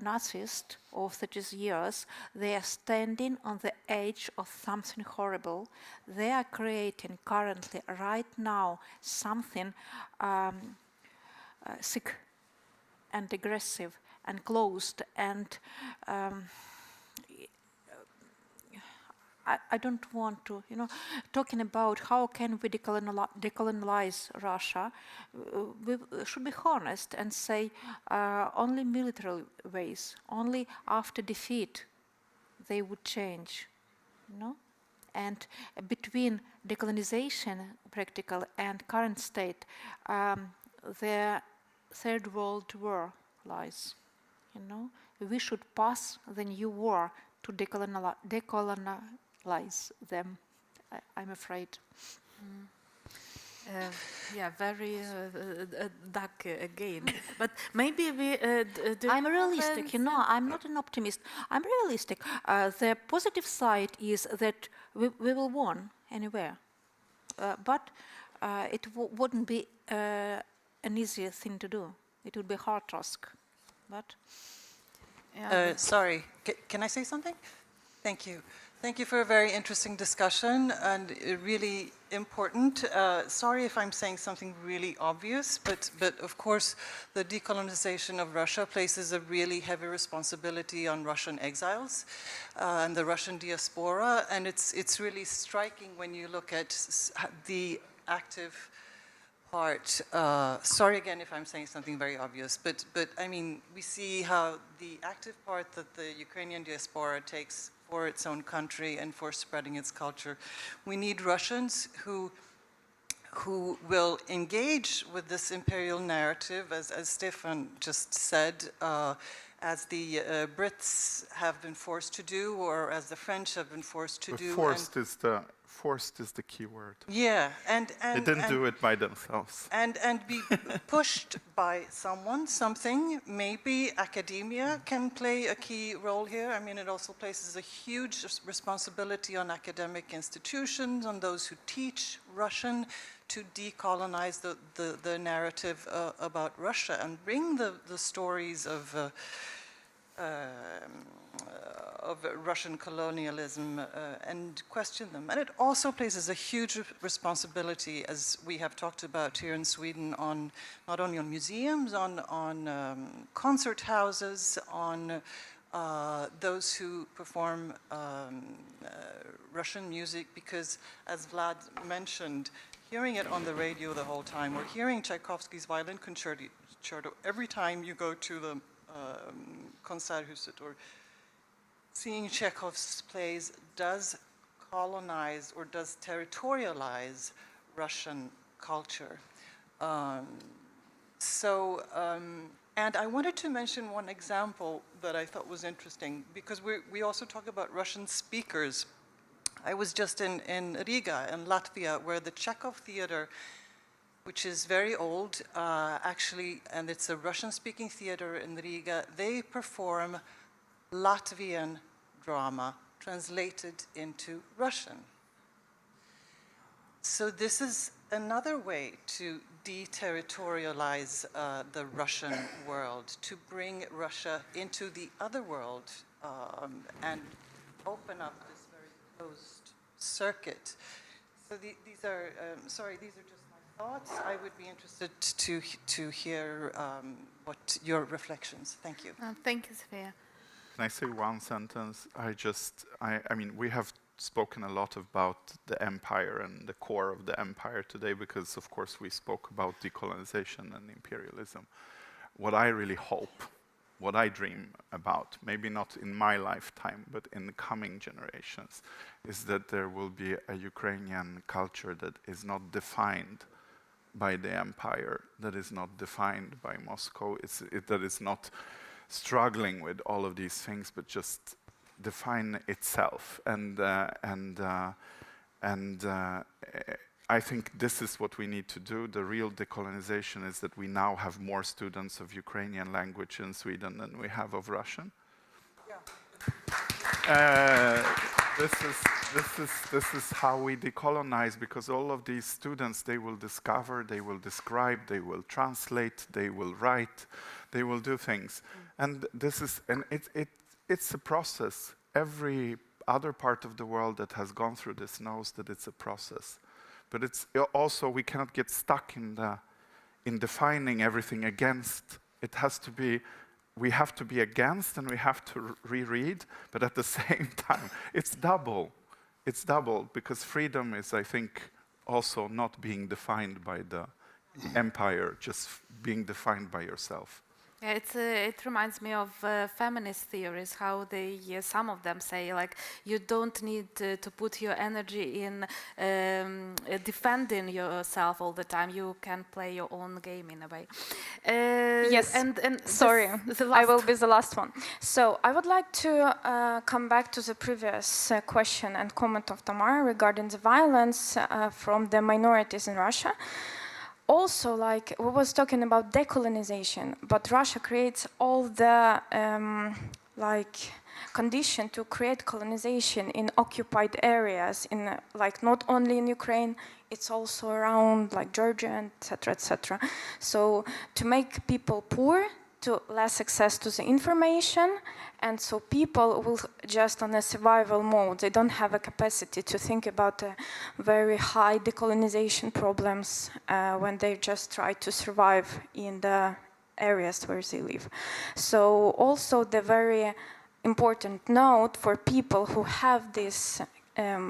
Nazis of 30 years, they are standing on the edge of something horrible. They are creating currently, right now, something sick and aggressive and closed, and I don't want to, talking about how can we decolonize Russia, we should be honest and say only military ways, only after defeat they would change, And between decolonization practical and current state, the Third World War lies, We should pass the new war to decolonize them, I'm afraid. Yeah, very dark again. But maybe we. I'm realistic, I'm not an optimist. I'm realistic. The positive side is that we will win anywhere, but it wouldn't be an easy thing to do. It would be a hard task, but. Sorry, can I say something? Thank you. Thank you for a very interesting discussion and really important. Sorry if I'm saying something really obvious, but of course the decolonization of Russia places a really heavy responsibility on Russian exiles and the Russian diaspora, and it's really striking when you look at the active part. Sorry again if I'm saying something very obvious, but I mean, we see how the active part that the Ukrainian diaspora takes for its own country and for spreading its culture. We need Russians who will engage with this imperial narrative, as Stefan just said, as the Brits have been forced to do, or as the French have been forced to do. Forced is the key word. Yeah, and they didn't do it by themselves. And be pushed by someone, something. Maybe academia can play a key role here. I mean, it also places a huge responsibility on academic institutions, on those who teach Russian, to decolonize the narrative about Russia and bring the stories of Russian colonialism and question them. And it also places a huge responsibility, as we have talked about here in Sweden, on not only on museums, on concert houses, on those who perform Russian music, because as Vlad mentioned, hearing it on the radio the whole time, or hearing Tchaikovsky's violin concerto every time you go to the Konserthuset, or seeing Chekhov's plays does colonize or does territorialize Russian culture. And I wanted to mention one example that I thought was interesting, because we also talk about Russian speakers. I was just in Riga, in Latvia, where the Chekhov Theater, which is very old, actually, and it's a Russian-speaking theater in Riga, they perform Latvian drama translated into Russian. So this is another way to deterritorialize the Russian world, to bring Russia into the other world and open up this very closed circuit. So these are, sorry, these are just my thoughts. I would be interested to hear what your reflections. Thank you. Thank you, Sofia. Can I say one sentence? I mean, we have spoken a lot about the empire and the core of the empire today, because of course we spoke about decolonization and imperialism. What I really hope, what I dream about, maybe not in my lifetime, but in the coming generations, is that there will be a Ukrainian culture that is not defined by the empire, that is not defined by Moscow, that is not struggling with all of these things, but just define itself. And I think this is what we need to do. The real decolonization is that we now have more students of Ukrainian language in Sweden than we have of Russian. Yeah. this is how we decolonize, because all of these students, they will discover, they will describe, they will translate, they will write, they will do things. And it's a process. Every other part of the world that has gone through this knows that it's a process. But it's also, we cannot get stuck in defining everything against. It has to be, we have to be against and we have to reread, but at the same time, it's double. It's double, because freedom is, I think, also not being defined by the empire, just being defined by yourself. Yeah, it reminds me of feminist theories, how they, some of them say, like, you don't need to put your energy in defending yourself all the time. You can play your own game in a way. Yes, and sorry, the I will last- be the last one. So I would like to come back to the previous question and comment of Tamara regarding the violence from the minorities in Russia. Also, like, we was talking about decolonization, but Russia creates all the condition to create colonization in occupied areas, in like not only in Ukraine, it's also around like Georgia, etc., etc. So to make people poor, to less access to the information, and so people will just on a survival mode. They don't have a capacity to think about very high decolonization problems when they just try to survive in the areas where they live. So also the very important note for people who have this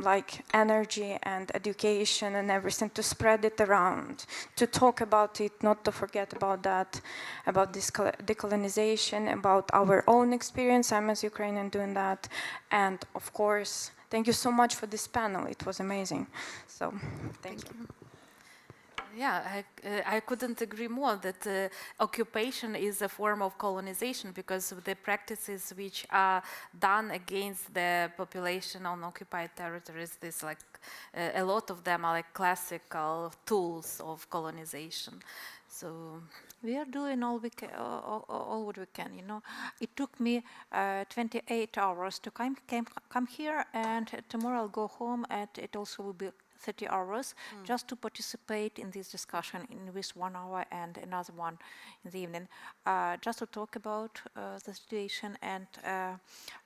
like energy and education and everything, to spread it around, to talk about it, not to forget about that, about this decolonization, about our own experience. I'm as Ukrainian doing that. And of course, thank you so much for this panel. It was amazing. So thank you. Yeah, I couldn't agree more that occupation is a form of colonization, because of the practices which are done against the population on occupied territories, this like a lot of them are like classical tools of colonization. So we are doing all what we can. You know, it took me 28 hours to come here, and tomorrow I'll go home, and it also will be 30 hours just to participate in this discussion in this 1 hour and another one in the evening, just to talk about the situation and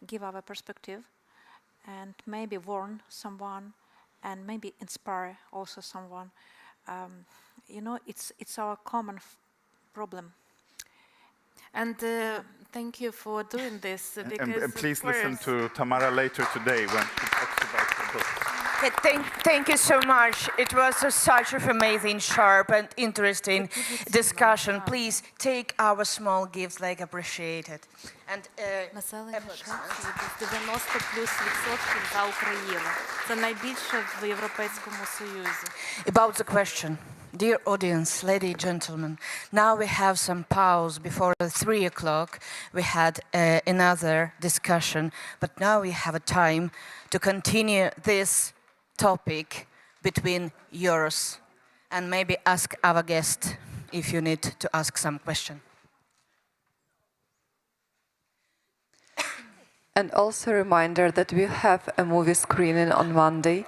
give our perspective, and maybe warn someone, and maybe inspire also someone. You know, it's our common problem. And thank you for doing this. Because And please of course, listen to Tamara later today when she talks about the book. Thank you so much. It was such an amazing, sharp, and interesting discussion. Please take our small gifts, like appreciated. And Населення Швеції десь 90+ % за Україну. Це найбільше в Європейському Союзі. about the question, dear audience, ladies and gentlemen, now we have some pause before 3 o'clock. We had another discussion, but now we have a time to continue this topic between yours, and maybe ask our guest if you need to ask some question. And also a reminder that we have a movie screening on Monday.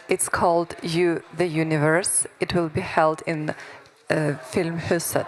It's called You, the Universe. It will be held in Filmhuset.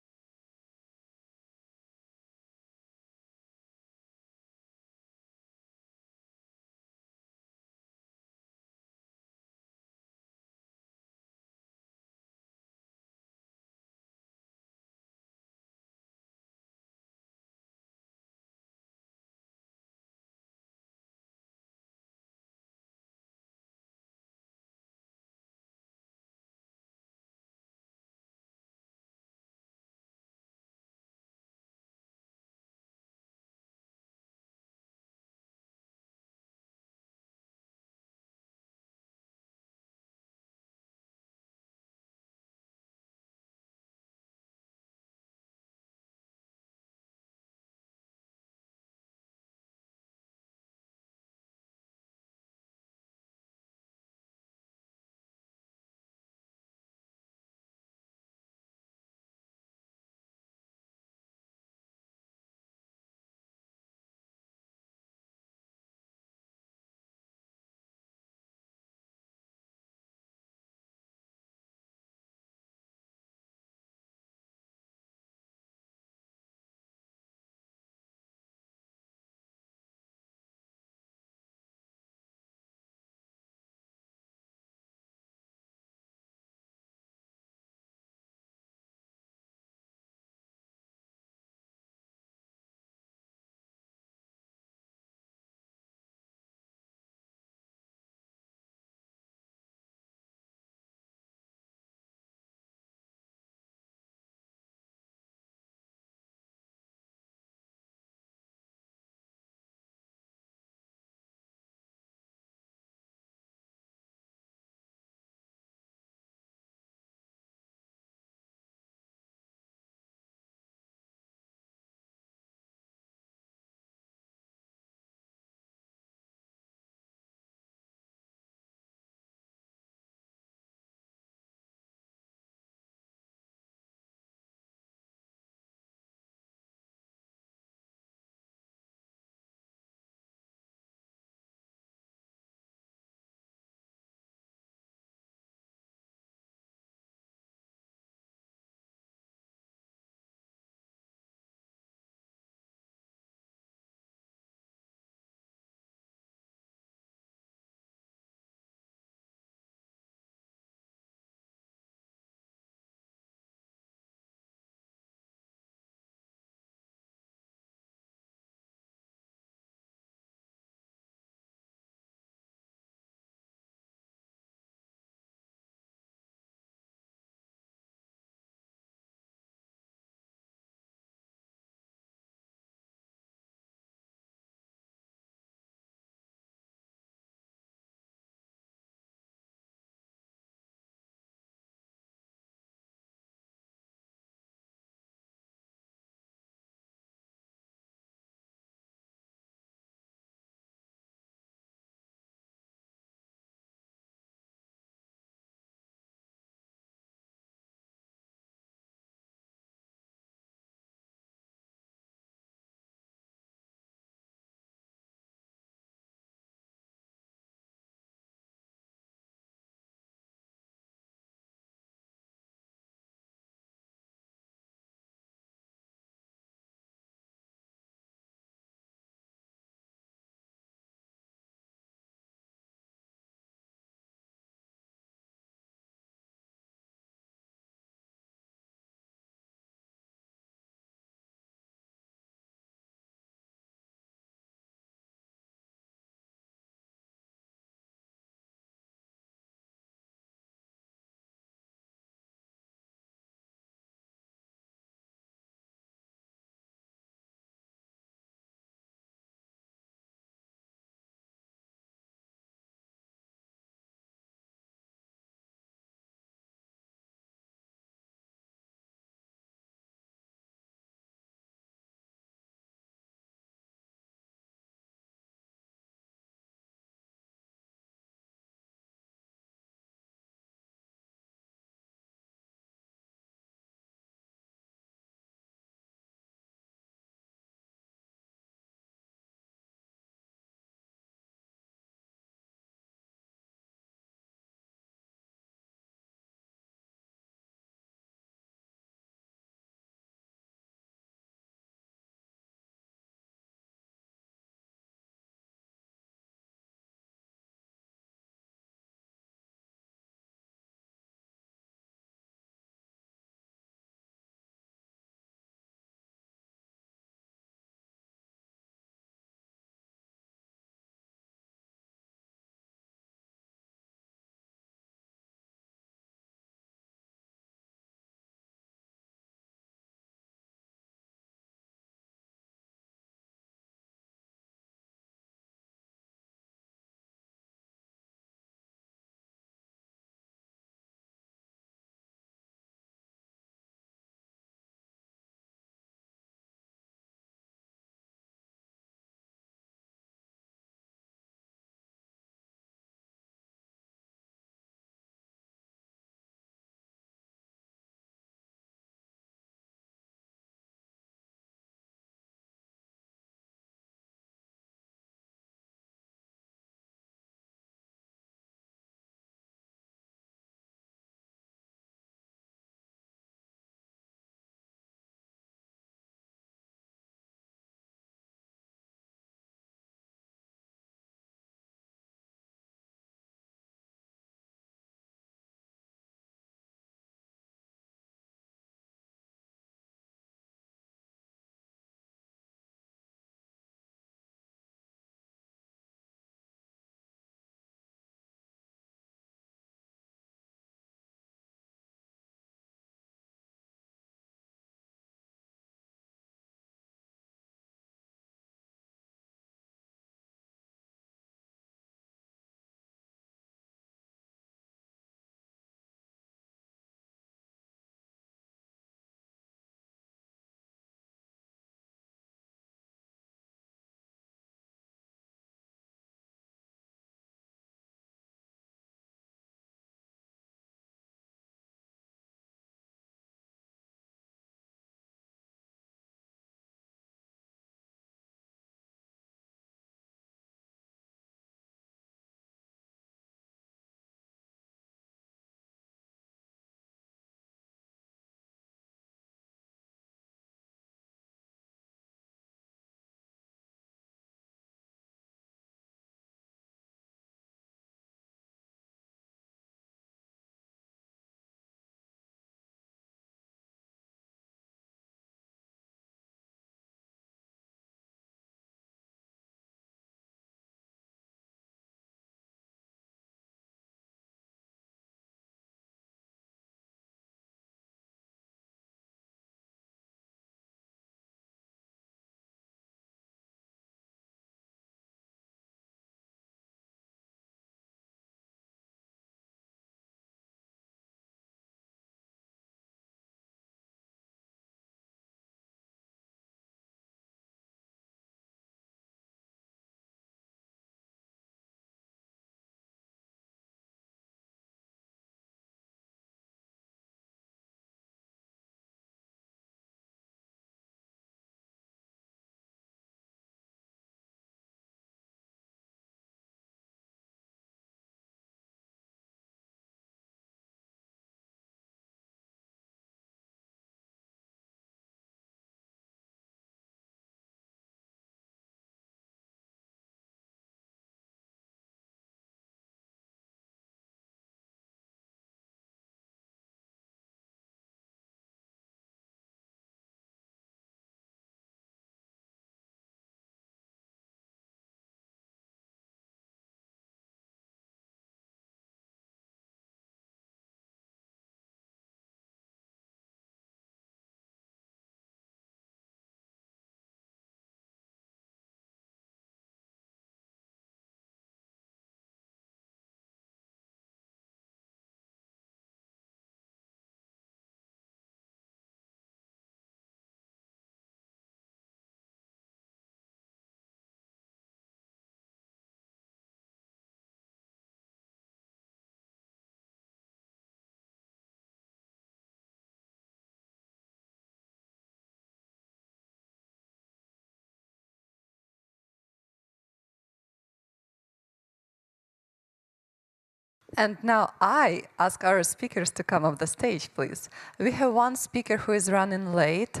And now I ask our speakers to come off the stage, please. We have one speaker who is running late.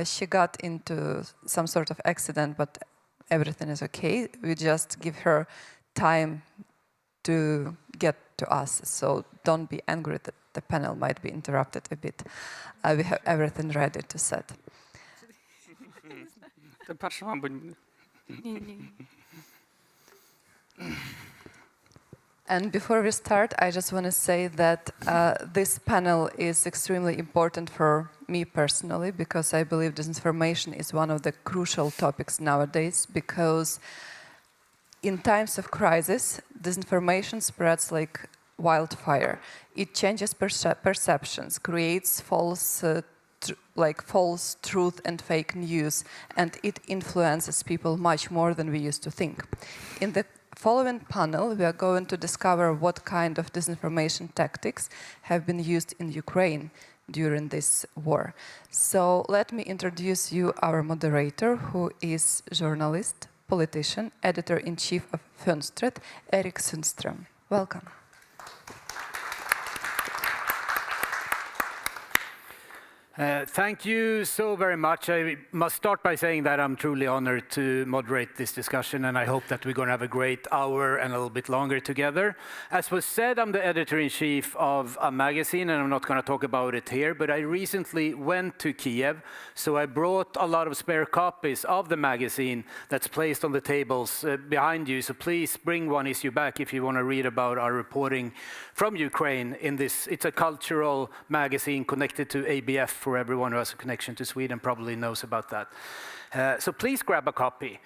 She got into some sort of accident, but everything is okay. We just give her time to get to us, so don't be angry that the panel might be interrupted a bit. We have everything ready to set. And before we start, I just want to say that this panel is extremely important for me personally, because I believe disinformation is one of the crucial topics nowadays, because in times of crisis, disinformation spreads like wildfire. It changes perceptions, creates false truth and fake news, and it influences people much more than we used to think. In the following panel, we are going to discover what kind of disinformation tactics have been used in Ukraine during this war. So let me introduce you our moderator, who is journalist, politician, editor-in-chief of Fönstret, Erik Sundström. Welcome. Thank you so very much. I must start by saying that I'm truly honored to moderate this discussion, and I hope that we're going to have a great hour and a little bit longer together. As was said, I'm the editor-in-chief of a magazine, and I'm not going to talk about it here, but I recently went to Kiev, so I brought a lot of spare copies of the magazine that's placed on the tables behind you, so please bring one issue back if you want to read about our reporting from Ukraine in this. It's a cultural magazine connected to ABF, for everyone who has a connection to Sweden probably knows about that. So please grab a copy.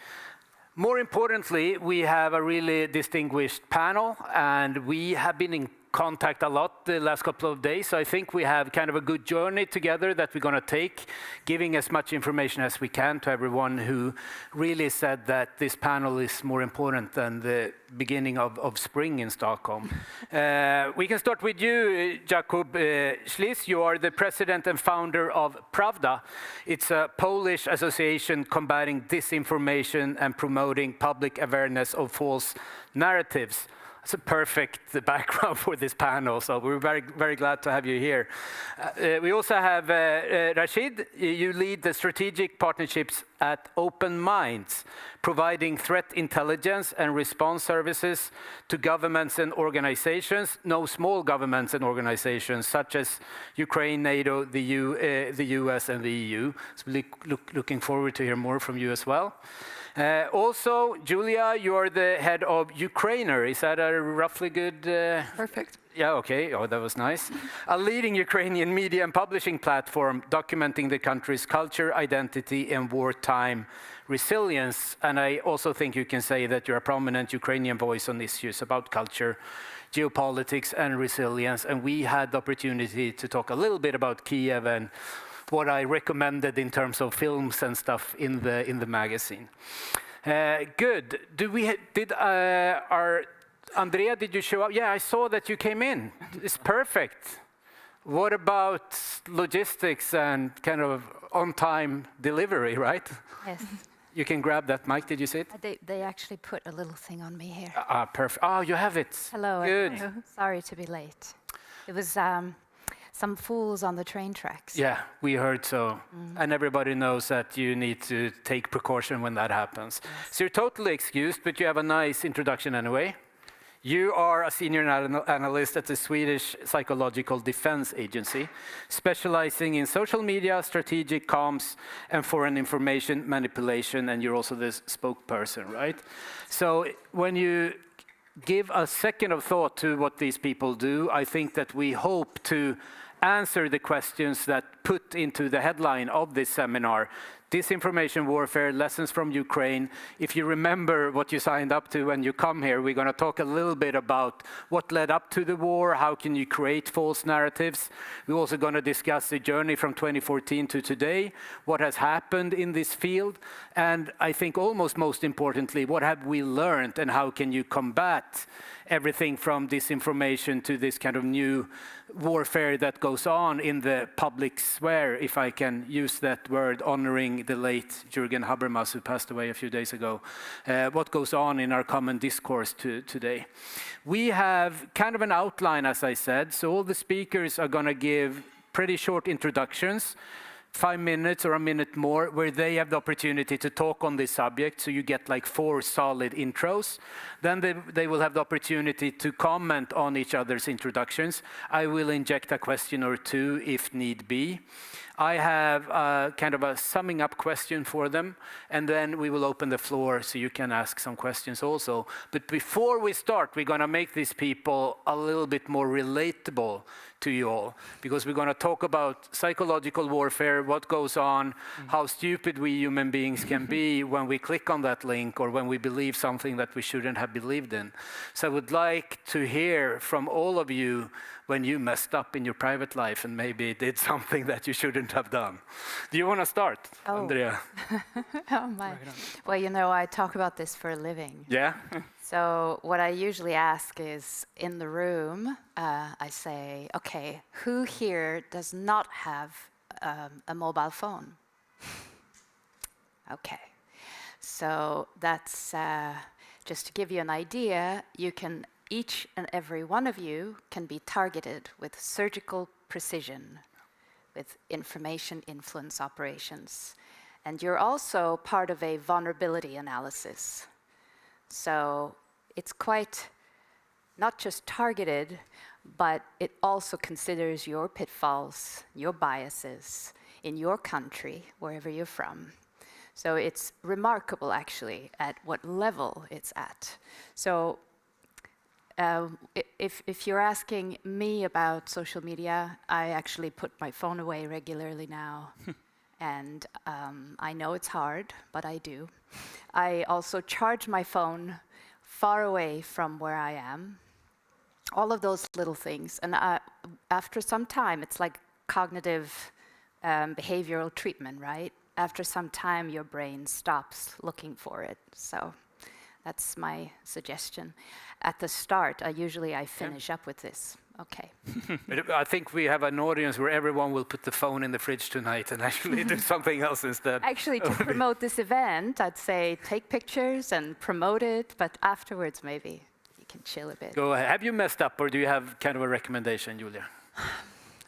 More importantly, we have a really distinguished panel, and we have been in contact a lot the last couple of days. So I think we have kind of a good journey together that we're going to take, giving as much information as we can to everyone who really said that this panel is more important than the beginning of spring in Stockholm. We can start with you, Jakub Ślis. You are the president and founder of Prawda. It's a Polish association combating disinformation and promoting public awareness of false narratives. It's a perfect background for this panel, so we're very, very glad to have you here. We also have Rashid. You lead the strategic partnerships at Open Minds, providing threat intelligence and response services to governments and organizations, no small governments and organizations, such as Ukraine, NATO, the US, and the EU. So looking forward to hear more from you as well. Also, Julia, you are the head of Ukrainer. Is that a roughly good? Perfect. Yeah, okay. Oh, that was nice. A leading Ukrainian media and publishing platform documenting the country's culture, identity, and wartime resilience. And I also think you can say that you're a prominent Ukrainian voice on issues about culture, geopolitics, and resilience. And we had the opportunity to talk a little bit about Kiev and what I recommended in terms of films and stuff in the magazine. Good. Andrea, did you show up? Yeah, I saw that you came in. It's perfect. What about logistics and kind of on-time delivery, right? Yes. You can grab that mic. Did you see it? They actually put a little thing on me here. Perfect. Oh, you have it. Hello. Good. Sorry to be late. It was some fools on the train tracks. Yeah, we heard so. And everybody knows that you need to take precaution when that happens. Yes. So you're totally excused, but you have a nice introduction anyway. You are a senior analyst at the Swedish Psychological Defense Agency, specializing in social media, strategic comms, and foreign information manipulation, and you're also the spokesperson, right? So when you give a second of thought to what these people do, I think that we hope to answer the questions that put into the headline of this seminar. Disinformation warfare, lessons from Ukraine. If you remember what you signed up to when you come here, we're going to talk a little bit about what led up to the war, how can you create false narratives. We're also going to discuss the journey from 2014 to today, what has happened in this field, and I think almost most importantly, what have we learned and how can you combat everything from disinformation to this kind of new warfare that goes on in the public's swear, if I can use that word, honoring the late Jürgen Habermas, who passed away a few days ago, what goes on in our common discourse today. We have kind of an outline, as I said, so all the speakers are going to give pretty short introductions, 5 minutes or a minute more, where they have the opportunity to talk on this subject, so you get like 4 solid intros. Then they will have the opportunity to comment on each other's introductions. I will inject a question or 2 if need be. I have kind of a summing up question for them, and then we will open the floor so you can ask some questions also. But before we start, we're going to make these people a little bit more relatable to you all, because we're going to talk about psychological warfare, what goes on, how stupid we human beings can be when we click on that link or when we believe something that we shouldn't have believed in. So I would like to hear from all of you when you messed up in your private life and maybe did something that you shouldn't have done. Do you want to start, Andrea? Oh my. Well, you know, I talk about this for a living. Yeah? So what I usually ask is, in the room, I say, okay, who here does not have a mobile phone? Okay. So that's, just to give you an idea, each and every one of you can be targeted with surgical precision, with information influence operations. And you're also part of a vulnerability analysis. So it's quite not just targeted, but it also considers your pitfalls, your biases in your country, wherever you're from. So it's remarkable, actually, at what level it's at. So if you're asking me about social media, I actually put my phone away regularly now. And I know it's hard, but I do. I also charge my phone far away from where I am. All of those little things. And after some time, it's like cognitive behavioral treatment, right? After some time, your brain stops looking for it. So that's my suggestion. At the start, I finish up with this. Okay. I think we have an audience where everyone will put the phone in the fridge tonight and actually do something else instead. Actually, to promote this event, I'd say take pictures and promote it, but afterwards maybe you can chill a bit. Go ahead. Have you messed up, or do you have kind of a recommendation, Julia?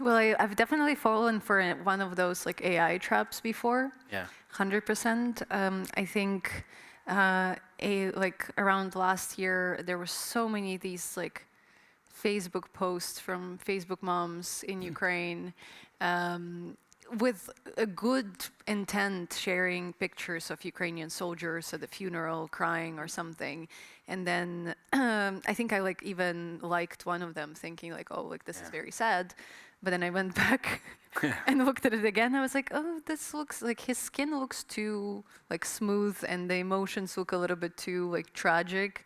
Well, I've definitely fallen for one of those like AI traps before. Yeah. 100%. I think like around last year, there were so many of these like Facebook posts from Facebook moms in Ukraine with a good intent, sharing pictures of Ukrainian soldiers at the funeral, crying or something. And then I think I like even liked one of them, thinking like, oh, like this is very sad. But then I went back and looked at it again. I was like, oh, this looks like his skin looks too like smooth, and the emotions look a little bit too like tragic.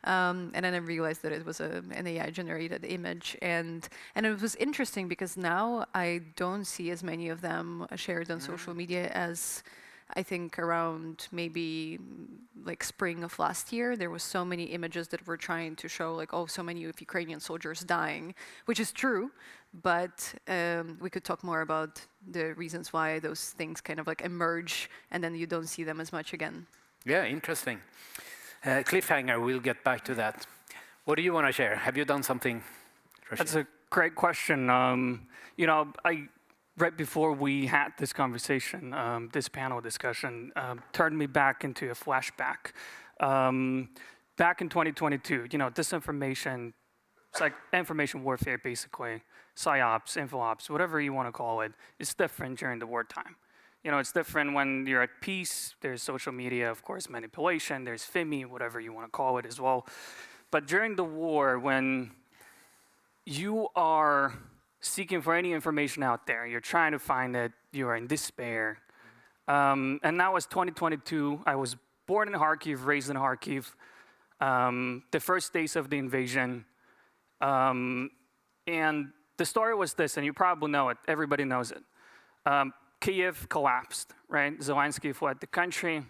And then I realized that it was an AI-generated image, and it was interesting because now I don't see as many of them shared on social media as I think around maybe like spring of last year. There was so many images that were trying to show like, oh, so many of Ukrainian soldiers dying, which is true, but we could talk more about the reasons why those things kind of like emerge and then you don't see them as much again. Yeah, interesting. Cliffhanger, we'll get back to that. What do you want to share? Have you done something? That's a great question. You know, right before we had this conversation, this panel discussion, turned me back into a flashback. Back in 2022, you know, disinformation, it's like information warfare, basically, psyops, info-ops, whatever you want to call it, is different during the wartime. You know, it's different when you're at peace. There's social media, of course, manipulation. There's FIMI, whatever you want to call it as well. But during the war, when you are seeking for any information out there, you're trying to find it, you are in despair. And now it's 2022. I was born in Kharkiv, raised in Kharkiv. The first days of the invasion. And the story was this, and you probably know it. Everybody knows it. Kyiv collapsed, right? Zelensky fled the country.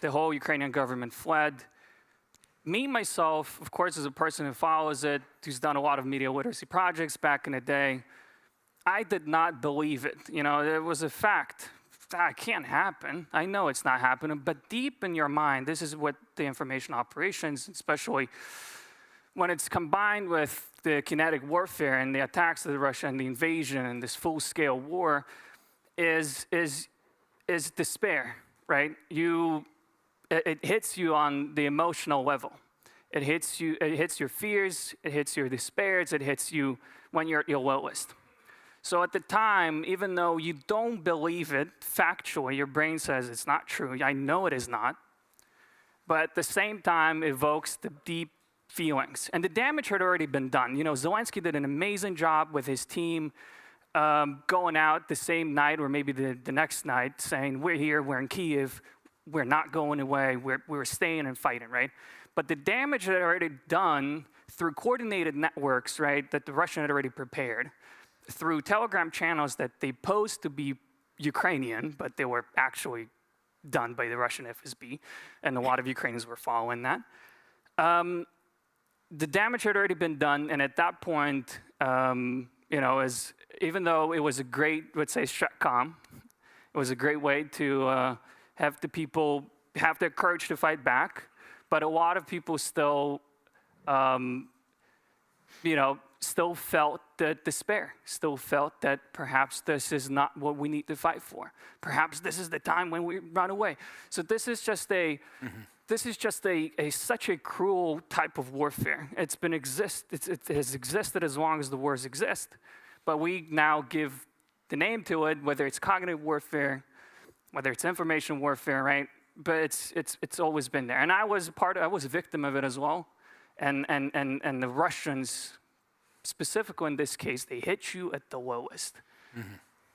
The whole Ukrainian government fled. Me, myself, of course, as a person who follows it, who's done a lot of media literacy projects back in the day, I did not believe it. You know, it was a fact. That can't happen. I know it's not happening, but deep in your mind, this is what the information operations, especially when it's combined with the kinetic warfare and the attacks of Russia and the invasion and this full-scale war, is despair, right? It hits you on the emotional level. It hits you. It hits your fears. It hits your despairs. It hits you when you're at your lowest. So at the time, even though you don't believe it factually, your brain says it's not true. I know it is not. But at the same time, evokes the deep feelings. And the damage had already been done. You know, Zelensky did an amazing job with his team going out the same night or maybe the next night saying, we're here, we're in Kyiv, we're not going away, we're staying and fighting, right? But the damage had already done through coordinated networks, right, that the Russian had already prepared, through Telegram channels that they posed to be Ukrainian, but they were actually done by the Russian FSB, and a lot of Ukrainians were following that. The damage had already been done, and at that point, you know, even though it was a great, let's say, stratcom, it was a great way to have the people have the courage to fight back, but a lot of people still, you know, still felt the despair, still felt that perhaps this is not what we need to fight for. Perhaps this is the time when we run away. So this is just such a cruel type of warfare. It has existed as long as the wars exist, but we now give the name to it, whether it's cognitive warfare, whether it's information warfare, right? But it's always been there. And I was a victim of it as well. And the Russians, specifically in this case, they hit you at the lowest.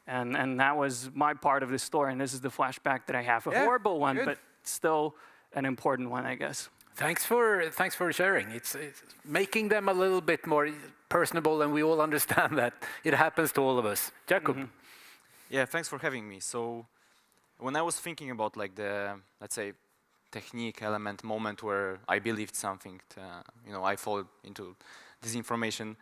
And that was my part of the story, and this is the flashback that I have. A horrible one, but still an important one, I guess. Thanks for sharing. It's making them a little bit more personable, and we all understand that it happens to all of us. Jakub. Yeah, thanks for having me. So when I was thinking about like the, let's say, technique element moment where I believed something, you know, I fall into disinformation.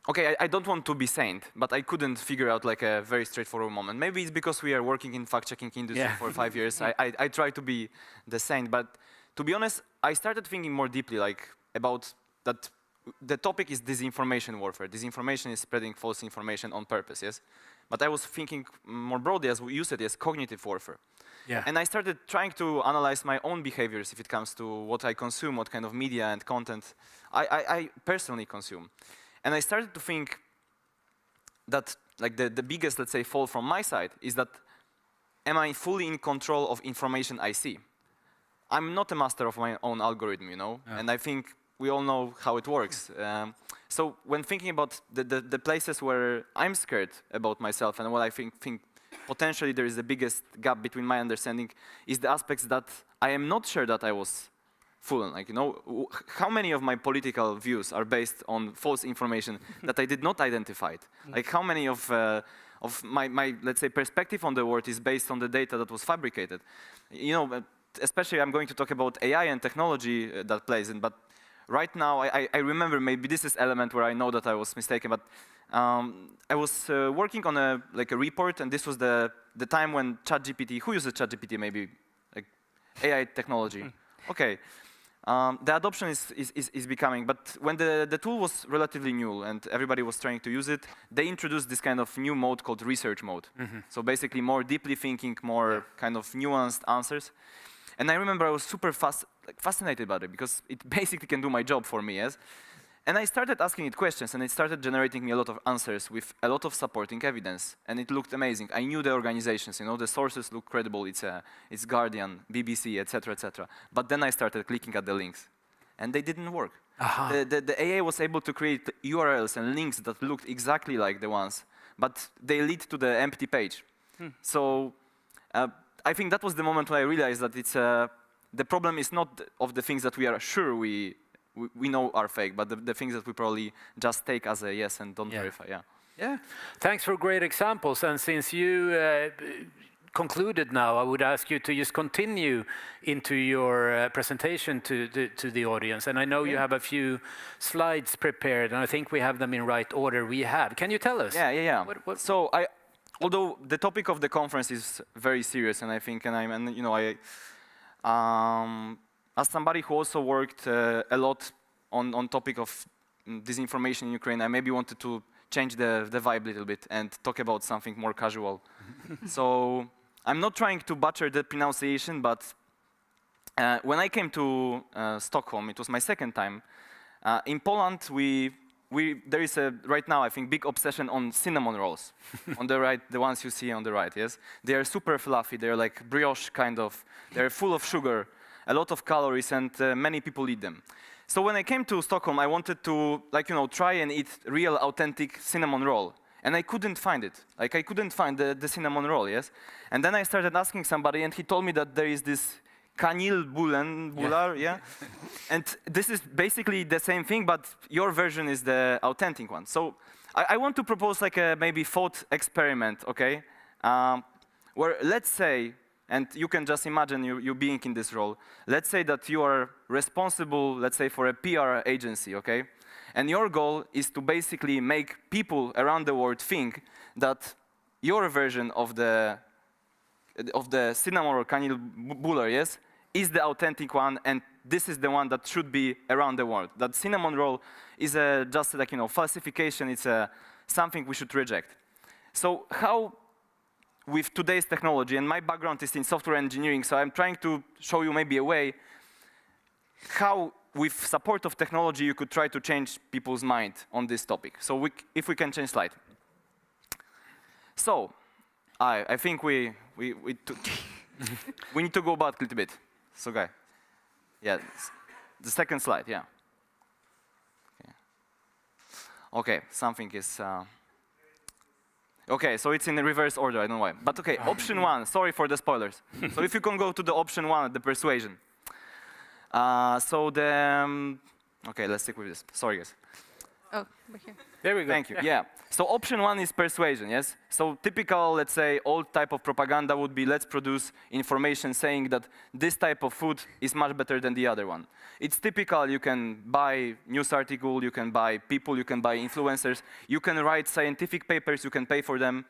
Okay, I don't want to be saint, but I couldn't figure out like a very straightforward moment. Maybe it's because we are working in fact-checking industry for 5 years. I try to be the saint, but to be honest, I started thinking more deeply like about that. The topic is disinformation warfare. Disinformation is spreading false information on purpose, yes? But I was thinking more broadly, as you said, as cognitive warfare. Yeah. And I started trying to analyze my own behaviors if it comes to what I consume, what kind of media and content I personally consume. And I started to think that like the biggest, let's say, fall from my side is that am I fully in control of information I see? I'm not a master of my own algorithm, you know? Yeah. And I think we all know how it works. So when thinking about the places where I'm scared about myself and what I think potentially there is the biggest gap between my understanding is the aspects that I am not sure that I was fooling. Like, you know, how many of my political views are based on false information that I did not identify? Like how many of my, let's say, perspective on the world is based on the data that was fabricated? You know, especially I'm going to talk about AI and technology that plays in, but right now, I remember maybe this is element where I know that I was mistaken, but I was working on a report, and this was the time when ChatGPT, who uses ChatGPT maybe, like AI technology? Okay, the adoption is becoming, but when the tool was relatively new and everybody was trying to use it, they introduced this kind of new mode called research mode. So basically more deeply thinking, more kind of nuanced answers. And I remember I was super fascinated about it because it basically can do my job for me, yes? And I started asking it questions, and it started generating me a lot of answers with a lot of supporting evidence, and it looked amazing. I knew the organizations, you know, the sources look credible. It's Guardian, BBC, etc., etc. But then I started clicking at the links, and they didn't work. The AI was able to create URLs and links that looked exactly like the ones, but they lead to the empty page. So I think that was the moment when I realized that it's the problem is not of the things that we are sure we know are fake, but the things that we probably just take as a yes and don't verify. Yeah. Thanks for great examples. And since you concluded now, I would ask you to just continue into your presentation to the audience. And I know you have a few slides prepared, and I think we have them in right order. We have. Can you tell us? Yeah. So although the topic of the conference is very serious, and I think, as somebody who also worked a lot on topic of disinformation in Ukraine, I maybe wanted to change the vibe a little bit and talk about something more casual. So I'm not trying to butcher the pronunciation, but when I came to Stockholm, it was my second time. In Poland, there is right now, I think, big obsession on cinnamon rolls. On the right, the ones you see on the right, yes? They are super fluffy, they're like brioche kind of. They're full of sugar, a lot of calories, and many people eat them. So when I came to Stockholm, I wanted to, try and eat real, authentic cinnamon roll. And I couldn't find it. I couldn't find the cinnamon roll, yes? And then I started asking somebody, and he told me that there is this kanelbullar, yeah? And this is basically the same thing, but your version is the authentic one. So I want to propose like a maybe thought experiment, okay? Where let's say, and you can just imagine you being in this role. Let's say that you are responsible, let's say, for a PR agency, okay? And your goal is to basically make people around the world think that your version of the cinnamon or kanelbullar, yes, is the authentic one, and this is the one that should be around the world. That cinnamon roll is just like, falsification. It's something we should reject. So how, with today's technology, and my background is in software engineering, so I'm trying to show you maybe a way how, with support of technology, you could try to change people's mind on this topic. So if we can change slide. So I think we need to go back a little bit. So, guy, yeah, the second slide, yeah. Okay, something is. Okay, so it's in the reverse order, I don't know why. But okay, option one, sorry for the spoilers. So if you can go to the option one, the persuasion. Okay, let's stick with this. Sorry, guys. Oh, back here. There we go. Thank you, yeah. So option one is persuasion, yes? So typical, let's say, old type of propaganda would be, let's produce information saying that this type of food is much better than the other one. It's typical, you can buy news article, you can buy people, you can buy influencers, you can write scientific papers, you can pay for them.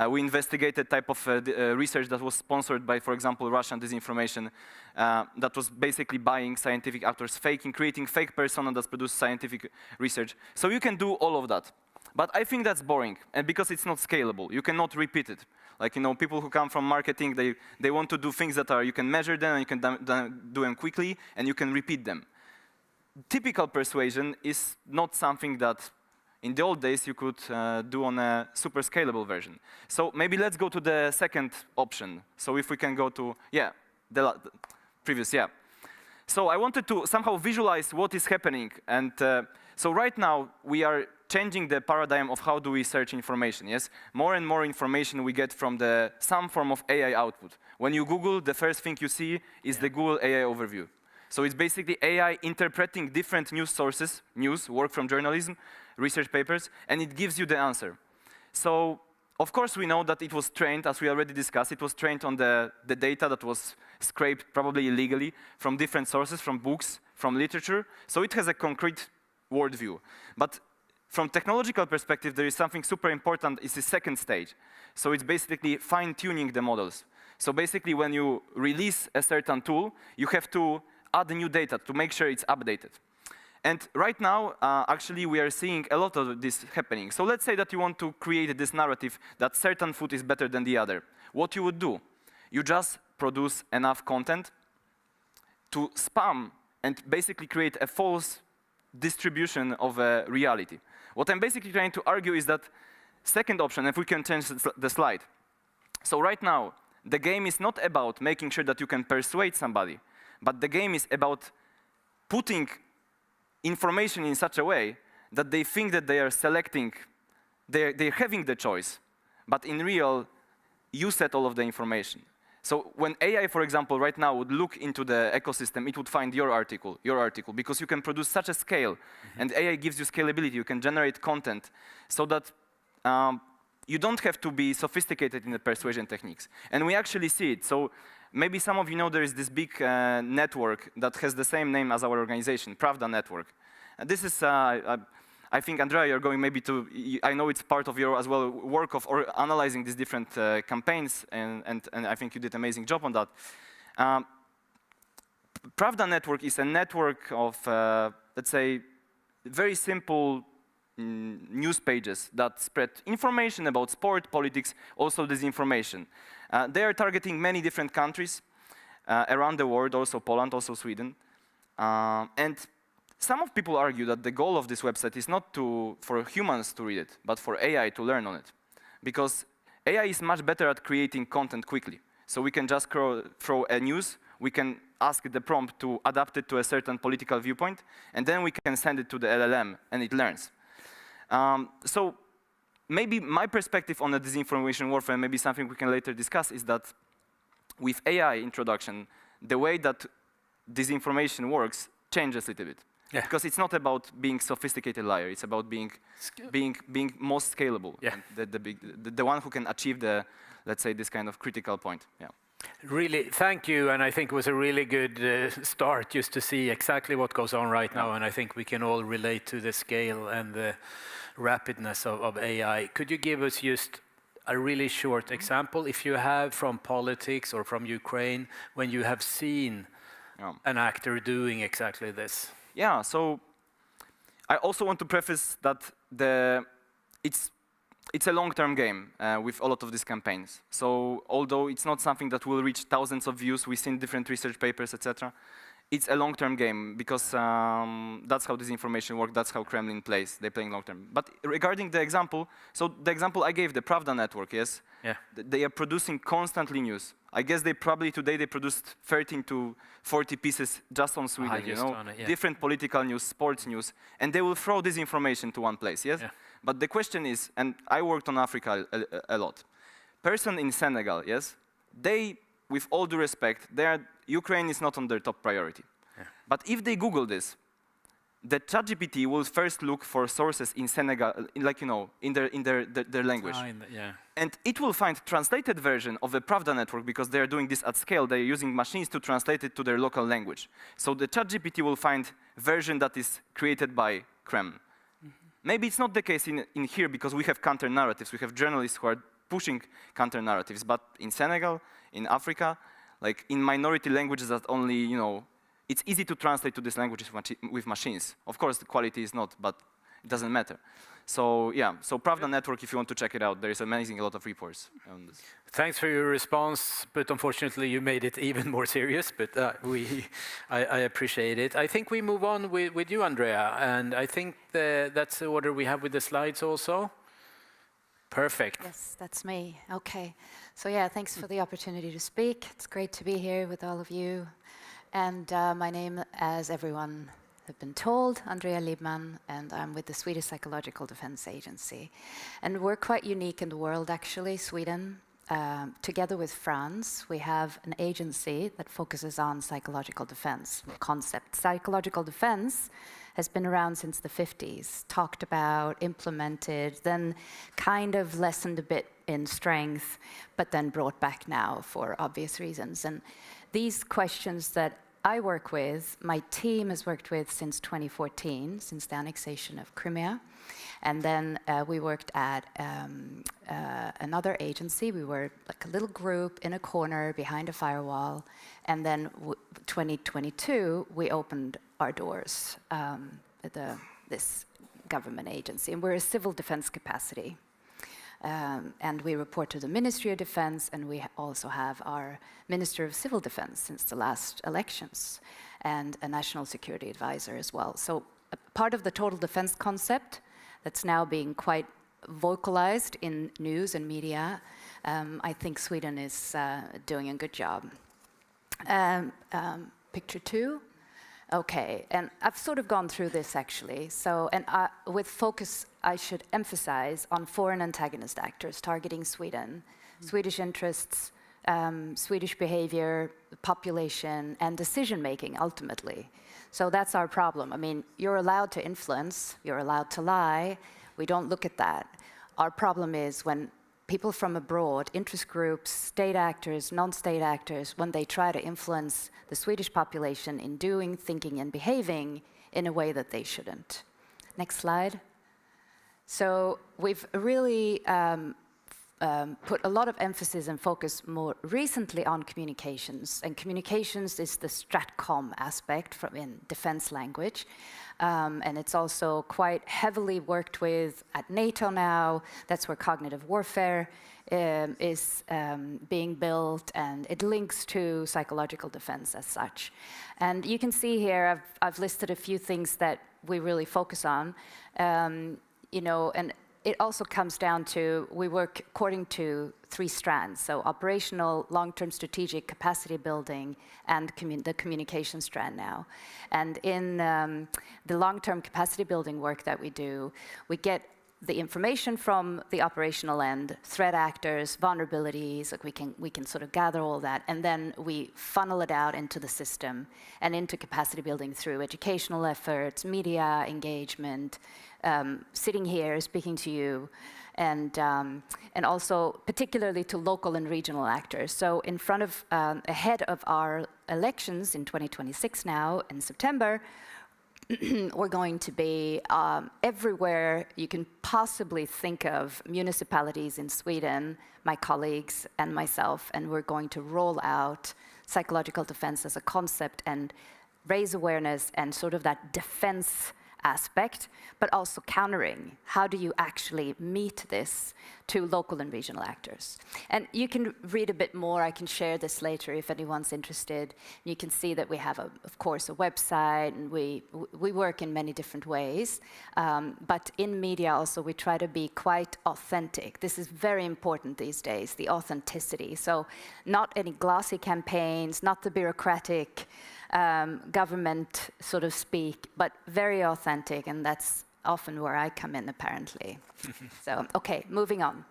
We investigated type of research that was sponsored by, for example, Russian disinformation, that was basically buying scientific actors, creating fake persona that produce scientific research. So you can do all of that. But I think that's boring, and because it's not scalable, you cannot repeat it. Like, people who come from marketing, they want to do things that you can measure them, and you can do them quickly, and you can repeat them. Typical persuasion is not something that in the old days you could do on a super scalable version. So maybe let's go to the second option. So if we can go to, yeah, the previous, yeah. So I wanted to somehow visualize what is happening. And so right now we are changing the paradigm of how do we search information, yes? More and more information we get from some form of AI output. When you Google, the first thing you see is the Google AI overview. So it's basically AI interpreting different news sources, work from journalism, research papers, and it gives you the answer. So, of course, we know that it was trained, as we already discussed, it was trained on the data that was scraped, probably illegally, from different sources, from books, from literature. So it has a concrete worldview. But from technological perspective, there is something super important, it's the second stage. So it's basically fine-tuning the models. So basically, when you release a certain tool, you have to add new data to make sure it's updated. And right now, actually, we are seeing a lot of this happening. So let's say that you want to create this narrative that certain food is better than the other. What you would do, you just produce enough content to spam and basically create a false distribution of reality. What I'm basically trying to argue is that second option, if we can change the slide. So right now, the game is not about making sure that you can persuade somebody, but the game is about putting information in such a way that they think that they are selecting, they're having the choice, but in real, you set all of the information. So when AI, for example, right now would look into the ecosystem, it would find your article, because you can produce such a scale, and AI gives you scalability, you can generate content, so that you don't have to be sophisticated in the persuasion techniques. And we actually see it. So maybe some of you know there is this big network that has the same name as our organization, Pravda Network. And this is, I think, Andrea, you're going maybe to, I know it's part of your as well work of analyzing these different campaigns, and I think you did an amazing job on that. Pravda Network is a network of, let's say, very simple news pages that spread information about sport, politics, also disinformation. They are targeting many different countries around the world, also Poland, also Sweden. And some of people argue that the goal of this website is not for humans to read it, but for AI to learn on it. Because AI is much better at creating content quickly. So we can just throw a news, we can ask the prompt to adapt it to a certain political viewpoint, and then we can send it to the LLM, and it learns. So maybe my perspective on the disinformation warfare, maybe something we can later discuss, is that with AI introduction, the way that disinformation works changes a little bit. Yeah. Because it's not about being sophisticated liar, it's about being most scalable. Yeah. The one who can achieve the, let's say, this kind of critical point. Yeah. Really, thank you, and I think it was a really good start just to see exactly what goes on right now, and I think we can all relate to the scale and the rapidness of AI. Could you give us just a really short example, if you have, from politics or from Ukraine, when you have seen an actor doing exactly this? Yeah, so I also want to preface that it's a long-term game with a lot of these campaigns. So although it's not something that will reach thousands of views, we've seen different research papers, etc. It's a long-term game because that's how disinformation works, that's how Kremlin plays, they're playing long-term. But regarding the example, so the example I gave, the Pravda Network, yes? Yeah. They are producing constantly news. I guess today they produced 13 to 40 pieces just on Sweden, you know? Different political news, sports news, and they will throw this information to one place, yes? Yeah. But the question is, and I worked on Africa a lot, person in Senegal, yes? They, with all due respect, Ukraine is not on their top priority. Yeah. But if they Google this, the ChatGPT will first look for sources in Senegal, like, you know, in their language. Yeah. And it will find translated version of the Pravda Network because they're doing this at scale. They're using machines to translate it to their local language. So the ChatGPT will find version that is created by Kremlin. Mm-hmm. Maybe it's not the case in here because we have counter-narratives. We have journalists who are pushing counter-narratives. But in Senegal, in Africa, like in minority languages that only, you know, it's easy to translate to these languages with machines. Of course, the quality is not, but it doesn't matter. So yeah, so Pravda Network, if you want to check it out, there is a lot of reports on this. Thanks for your response, but unfortunately you made it even more serious, but I appreciate it. I think we move on with you, Andrea, and I think that's the order we have with the slides also. Perfect. Yes, that's me. Okay. So yeah, thanks for the opportunity to speak. It's great to be here with all of you. And my name, as everyone have been told, Andrea Liebman, and I'm with the Swedish Psychological Defense Agency. And we're quite unique in the world, actually, Sweden. Together with France, we have an agency that focuses on psychological defense concept. Psychological defense has been around since the 50s, talked about, implemented, then kind of lessened a bit in strength, but then brought back now for obvious reasons. And these questions that I work with, my team has worked with since 2014, since the annexation of Crimea. And then we worked at another agency. We were like a little group in a corner behind a firewall. And then 2022, we opened our doors at this government agency. And we're a civil defense capacity. And we report to the Ministry of Defense, and we also have our Minister of Civil Defense since the last elections, and a National Security Advisor as well. So part of the total defense concept that's now being quite vocalized in news and media, I think Sweden is doing a good job. Picture 2. Okay, and I've sort of gone through this actually. So, and with focus, I should emphasize on foreign antagonist actors targeting Sweden, Swedish interests, Swedish behavior, population, and decision-making ultimately. So that's our problem. I mean, you're allowed to influence, you're allowed to lie. We don't look at that. Our problem is when people from abroad, interest groups, state actors, non-state actors, when they try to influence the Swedish population in doing, thinking, and behaving in a way that they shouldn't. Next slide. So we've really put a lot of emphasis and focus more recently on communications. And communications is the Stratcom aspect in defense language. And it's also quite heavily worked with at NATO now. That's where cognitive warfare is being built, and it links to psychological defense as such. And you can see here, I've listed a few things that we really focus on. You know, and it also comes down to, we work according to 3 strands, so operational, long-term strategic capacity building, and the communication strand now. And in the long-term capacity building work that we do, we get the information from the operational end, threat actors, vulnerabilities, like we can sort of gather all that, and then we funnel it out into the system and into capacity building through educational efforts, media engagement, sitting here, speaking to you, and also particularly to local and regional actors. So in front of, ahead of our elections in 2026 now, in September, we're going to be everywhere you can possibly think of, municipalities in Sweden, my colleagues and myself, and we're going to roll out psychological defense as a concept and raise awareness and sort of that defense aspect, but also countering. How do you actually meet this to local and regional actors? And you can read a bit more. I can share this later if anyone's interested. You can see that we have, of course, a website, and we work in many different ways. But in media also, we try to be quite authentic. This is very important these days, the authenticity. So not any glossy campaigns, not the bureaucratic government sort of speak, but very authentic, and that's often where I come in, apparently. So, okay, moving on.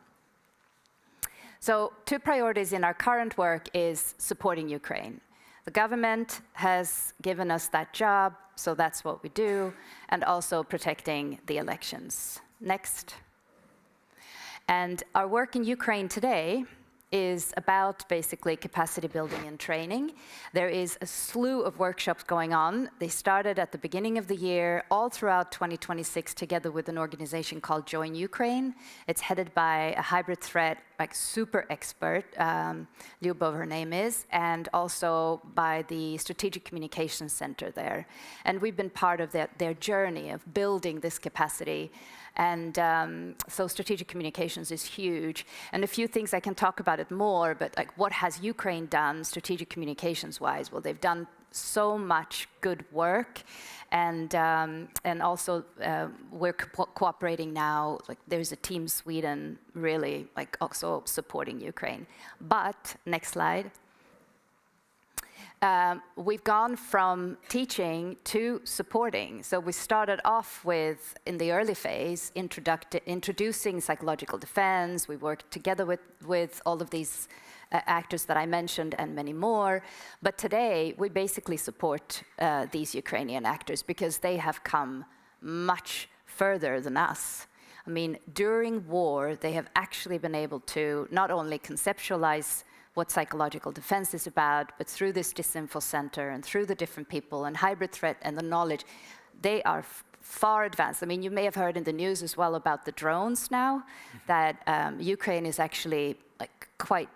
So 2 priorities in our current work is supporting Ukraine. The government has given us that job, so that's what we do, and also protecting the elections. Next. And our work in Ukraine today is about basically capacity building and training. There is a slew of workshops going on. They started at the beginning of the year, all throughout 2026, together with an organization called Join Ukraine. It's headed by a hybrid threat, like super expert, Lyubov, her name is, and also by the Strategic Communications Center there. And we've been part of their journey of building this capacity. And so strategic communications is huge. And a few things I can talk about it more, but like, what has Ukraine done strategic communications-wise? Well, they've done so much good work, and also we're cooperating now. Like, there's a Team Sweden really like also supporting Ukraine. But next slide. We've gone from teaching to supporting. So we started off with, in the early phase, introducing psychological defense. We worked together with all of these actors that I mentioned and many more. But today, we basically support these Ukrainian actors because they have come much further than us. I mean, during war, they have actually been able to not only conceptualize what psychological defense is about, but through this disinfo center and through the different people and hybrid threat and the knowledge, they are far advanced. I mean, you may have heard in the news as well about the drones now, that Ukraine is actually like quite,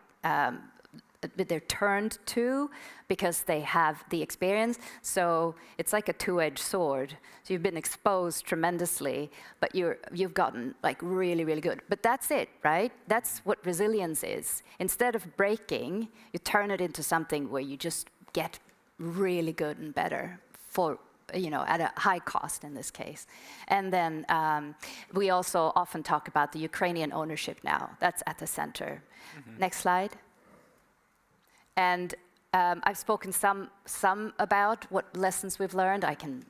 they're turned to because they have the experience. So it's like a two-edged sword. So you've been exposed tremendously, but you've gotten like really, really good. But that's it, right? That's what resilience is. Instead of breaking, you turn it into something where you just get really good and better for, you know, at a high cost in this case. And then we also often talk about the Ukrainian ownership now. That's at the center. Mm-hmm. Next slide. And I've spoken some about what lessons we've learned. I can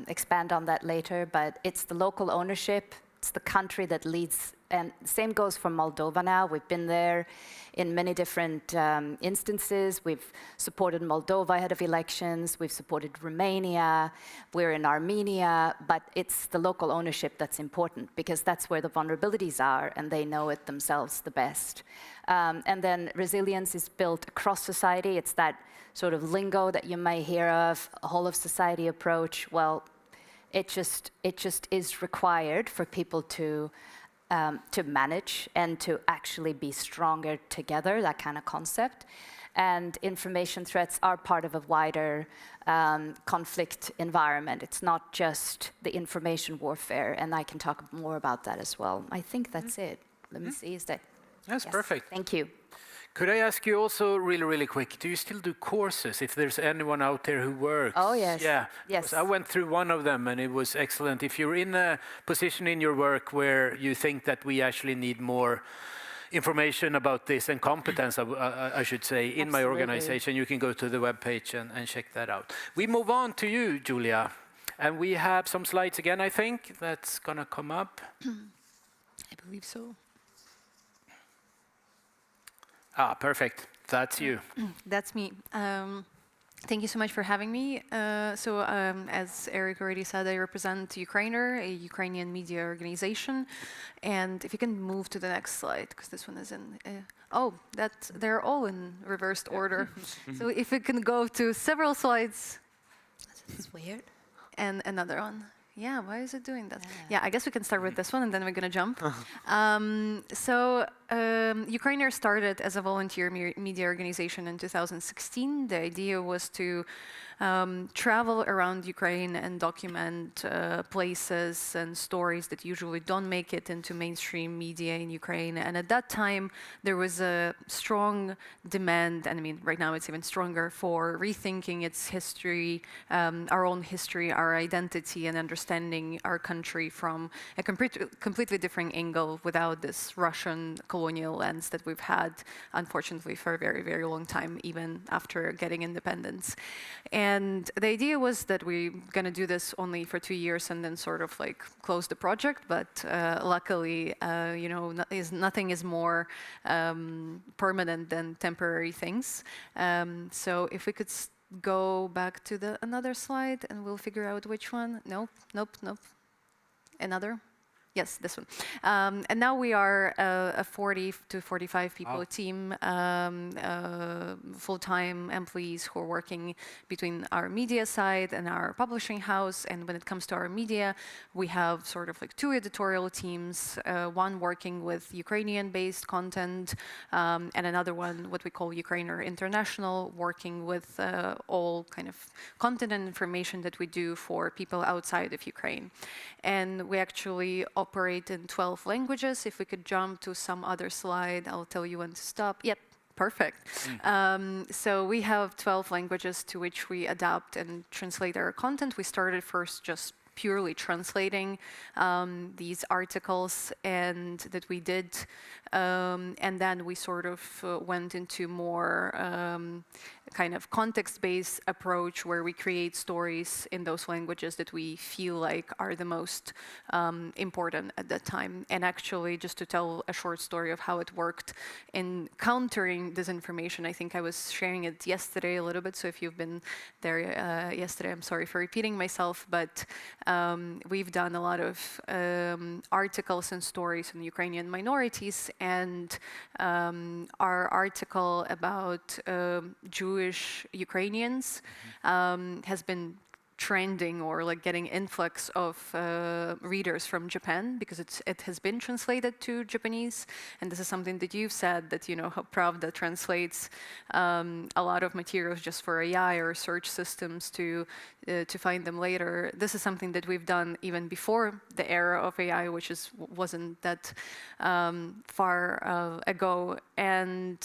expand on that later, but it's the local ownership. It's the country that leads And same goes for Moldova now. We've been there in many different instances. We've supported Moldova ahead of elections. We've supported Romania. We're in Armenia. But it's the local ownership that's important, because that's where the vulnerabilities are, and they know it themselves the best. And then resilience is built across society. It's that sort of lingo that you may hear of, a whole of society approach. Well, it just is required for people to manage and to actually be stronger together, that kind of concept. And information threats are part of a wider conflict environment. It's not just the information warfare, and I can talk more about that as well. I think that's it. Let me see, is that? That's Yes, perfect. Thank you. Could I ask you also really quick, do you still do courses if there's anyone out there who works? Oh, yes. Yeah. Yes. 'Cause I went through one of them and it was excellent. If you're in a position in your work where you think that we actually need more information about this and competence, I should say, in my Absolutely. organization, you can go to the webpage and check that out. We move on to you, Julia. And we have some slides again, I think, that's going to come up. I believe so. Ah, perfect. That's you. That's me. Thank you so much for having me. As Eric already said, I represent Ukrainer, a Ukrainian media organization. And if you can move to the next slide, because this one is in... they're all in reversed order. So if we can go to several slides. This is weird. And another one. Yeah, why is it doing that? Yeah, I guess we can start with this one and then we're going to jump. Ukrainer started as a volunteer media organization in 2016. The idea was to travel around Ukraine and document places and stories that usually don't make it into mainstream media in Ukraine. And at that time, there was a strong demand, and I mean, right now it's even stronger, for rethinking its history, our own history, our identity, and understanding our country from a completely different angle without this Russian colonial lens that we've had, unfortunately, for a very, very long time, even after getting independence. And the idea was that we're going to do this only for 2 years and then sort of like close the project. But luckily, nothing is more permanent than temporary things. So if we could go back to another slide and we'll figure out which one. Nope. Another. Yes, this one. And now we are a 40 to 45 people team, full-time employees who are working between our media side and our publishing house. And when it comes to our media, we have sort of like 2 editorial teams, one working with Ukrainian-based content, and another one, what we call Ukrainer International, working with all kind of content and information that we do for people outside of Ukraine. And we actually operate in 12 languages. If we could jump to some other slide, I'll tell you when to stop. Yep, perfect. So we have 12 languages to which we adapt and translate our content. We started first just purely translating these articles, and that we did. And then we sort of went into more kind of context-based approach where we create stories in those languages that we feel like are the most important at that time. And actually, just to tell a short story of how it worked in countering disinformation, I think I was sharing it yesterday a little bit, so if you've been there yesterday, I'm sorry for repeating myself, but we've done a lot of articles and stories on Ukrainian minorities, and our article about Jewish Ukrainians has been trending or like getting influx of readers from Japan because it has been translated to Japanese, and this is something that you've said, that how Pravda translates a lot of materials just for AI or search systems to find them later. This is something that we've done even before the era of AI, which wasn't that far ago, and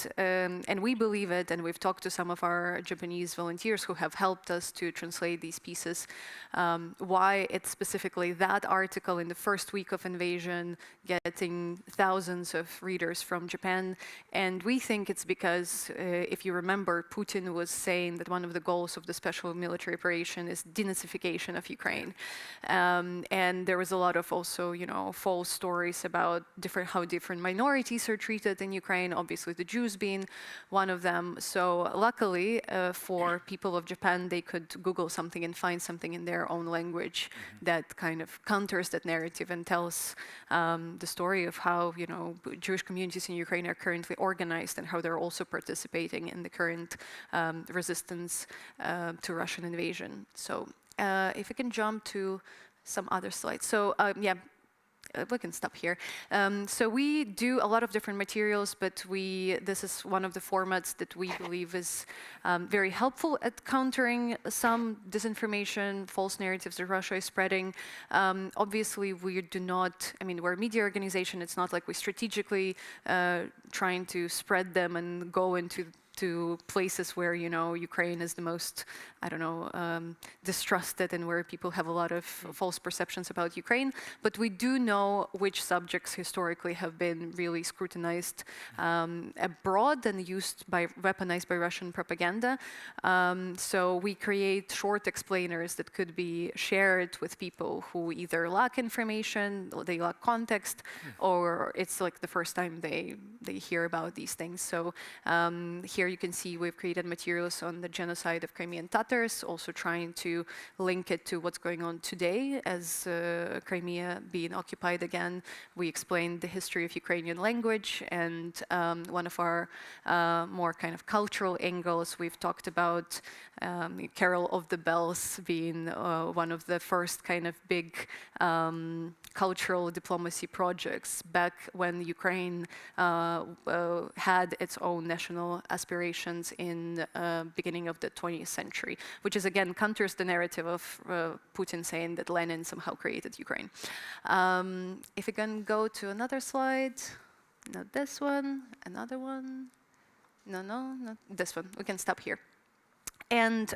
we believe it, and we've talked to some of our Japanese volunteers who have helped us to translate these pieces basis, why it's specifically that article in the first week of invasion getting thousands of readers from Japan. And we think it's because, if you remember, Putin was saying that one of the goals of the special military operation is denazification of Ukraine. And there was a lot of also, false stories about how different minorities are treated in Ukraine, obviously the Jews being one of them. So luckily for people of Japan, they could Google something and find something in their own language that kind of counters that narrative and tells the story of how, Jewish communities in Ukraine are currently organized and how they're also participating in the current resistance to Russian invasion. So if we can jump to some other slides. So we can stop here. So we do a lot of different materials, but this is one of the formats that we believe is very helpful at countering some disinformation, false narratives that Russia is spreading. Obviously, we do not, we're a media organization. It's not like we're strategically trying to spread them and go into places where, Ukraine is the most, distrusted and where people have a lot of false perceptions about Ukraine. But we do know which subjects historically have been really scrutinized abroad and weaponized by Russian propaganda. So we create short explainers that could be shared with people who either lack information, they lack context, or it's like the first time they hear about these things. So here you can see we've created materials on the genocide of Crimean Tatars, also trying to link it to what's going on today as Crimea being occupied again. We explained the history of Ukrainian language, and one of our more kind of cultural angles, we've talked about Carol of the Bells being one of the first kind of big cultural diplomacy projects back when Ukraine had its own national aspirations in the beginning of the 20th century, which is again counters the narrative of Putin saying that Lenin somehow created Ukraine. If we can go to another slide, not this one, another one, no, not this one, we can stop here. And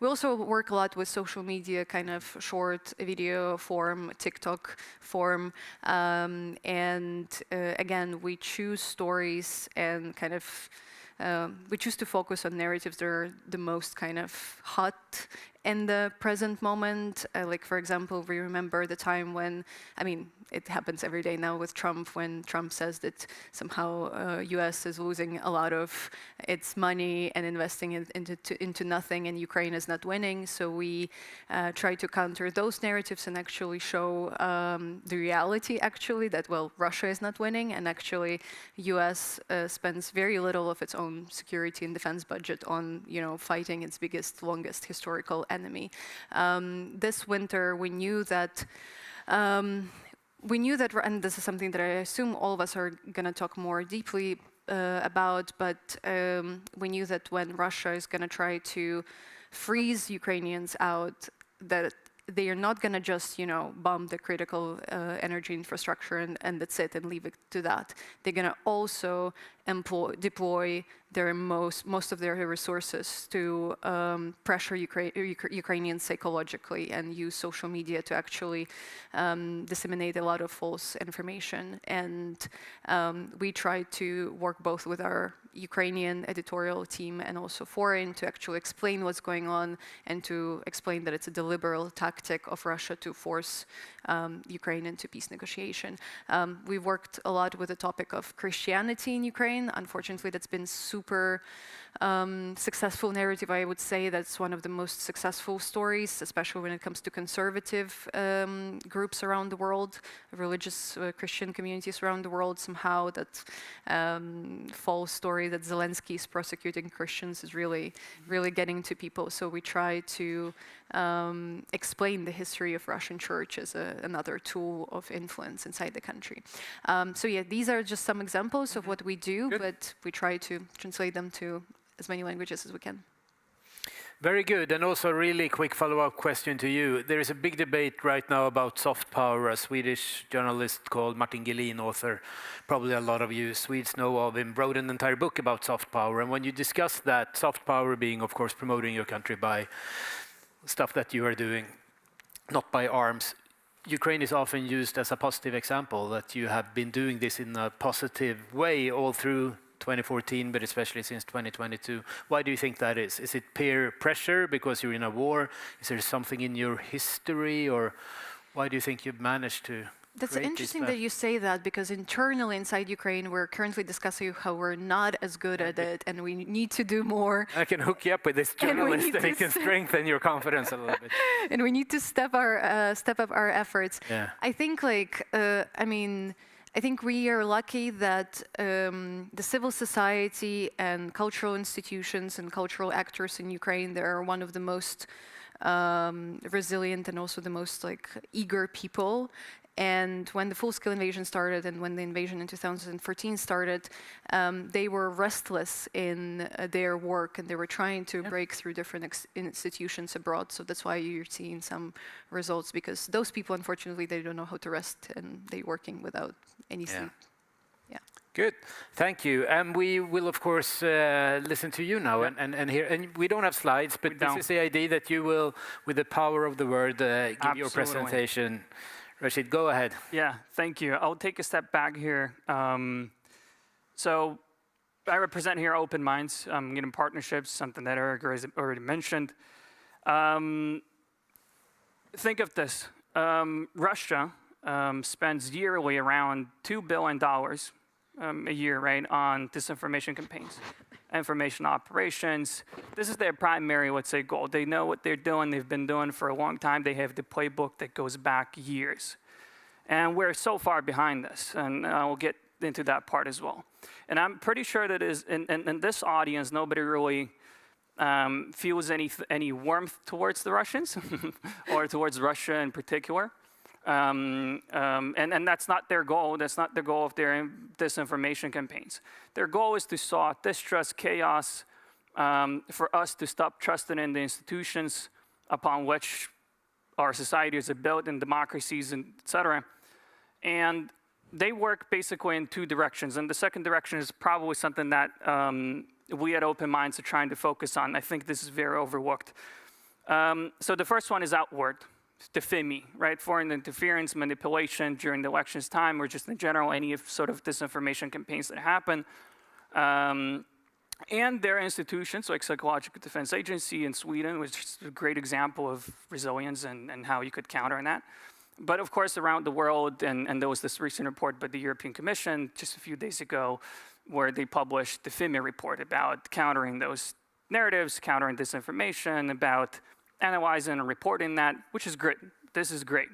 we also work a lot with social media, kind of short video form, TikTok form. And again, we choose stories and kind of, we choose to focus on narratives that are the most kind of hot in the present moment. Like, for example, we remember the time when, it happens every day now with Trump, when Trump says that somehow US is losing a lot of its money and investing it into nothing, and Ukraine is not winning. So we try to counter those narratives and actually show the reality, actually, that, well, Russia is not winning, and actually US spends very little of its own security and defense budget on, fighting its biggest, longest historical enemy. This winter, we knew that, and this is something that I assume all of us are going to talk more deeply about, but we knew that when Russia is going to try to freeze Ukrainians out, that they are not going to just, bomb the critical energy infrastructure and that's it and leave it to that. They're going to also deploy their most of their resources to pressure Ukrainians psychologically and use social media to actually disseminate a lot of false information. And we try to work both with our Ukrainian editorial team and also foreign to actually explain what's going on and to explain that it's a deliberate tactic of Russia to force Ukraine into peace negotiation. We've worked a lot with the topic of Christianity in Ukraine. Unfortunately, that's been super successful narrative. I would say that's one of the most successful stories, especially when it comes to conservative groups around the world, religious Christian communities around the world. Somehow that false story that Zelensky is prosecuting Christians is really, really getting to people. So we try to explain the history of Russian church as another tool of influence inside the country. So yeah, these are just some examples of what we do, but we try to translate them to as many languages as we can. Very good. And also a really quick follow-up question to you. There is a big debate right now about soft power. A Swedish journalist called Martin Gelin, author, probably a lot of you Swedes know of him, wrote an entire book about soft power. And when you discuss that, soft power being, of course, promoting your country by stuff that you are doing, not by arms. Ukraine is often used as a positive example that you have been doing this in a positive way all through 2014, but especially since 2022. Why do you think that is? Is it peer pressure because you're in a war? Is there something in your history, or why do you think you've managed to? That's interesting that you say that, because internally inside Ukraine, we're currently discussing how we're not as good at it and we need to do more. I can hook you up with this journalist and he can strengthen your confidence a little bit. And we need to step up our efforts. Yeah. I think I think we are lucky that the civil society and cultural institutions and cultural actors in Ukraine, they are one of the most resilient and also the most eager people. And when the full-scale invasion started and when the invasion in 2014 started, they were restless in their work and they were trying to break through different institutions abroad. So that's why you're seeing some results, because those people, unfortunately, they don't know how to rest and they're working without any sleep. Yeah. Good, thank you. And we will, of course, listen to you now and hear. And we don't have slides, but this is the idea that you will, with the power of the word, give your presentation. Rashid, go ahead. Yeah, thank you. I'll take a step back here. So I represent here Open Minds, partnerships, something that Eric already mentioned. Think of this. Russia spends yearly around $2 billion a year, right, on disinformation campaigns, information operations. This is their primary, let's say, goal. They know what they're doing. They've been doing for a long time. They have the playbook that goes back years. And we're so far behind this, and we'll get into that part as well. And I'm pretty sure that in this audience, nobody really feels any warmth towards the Russians or towards Russia in particular. And that's not their goal. That's not the goal of their disinformation campaigns. Their goal is to sow distrust, chaos, for us to stop trusting in the institutions upon which our societies are built, in democracies, and et cetera. And they work basically in two directions. And the second direction is probably something that we at Open Minds are trying to focus on. I think this is very overlooked. So the first one is outward. The FIMI, right? Foreign interference, manipulation during the elections time, or just in general, any sort of disinformation campaigns that happen. And their institutions, like Psychological Defense Agency in Sweden, which is a great example of resilience and how you could counter that. But of course, around the world, and there was this recent report by the European Commission just a few days ago, where they published the FIMI report about countering those narratives, countering disinformation, about analyzing and reporting that, which is great. This is great.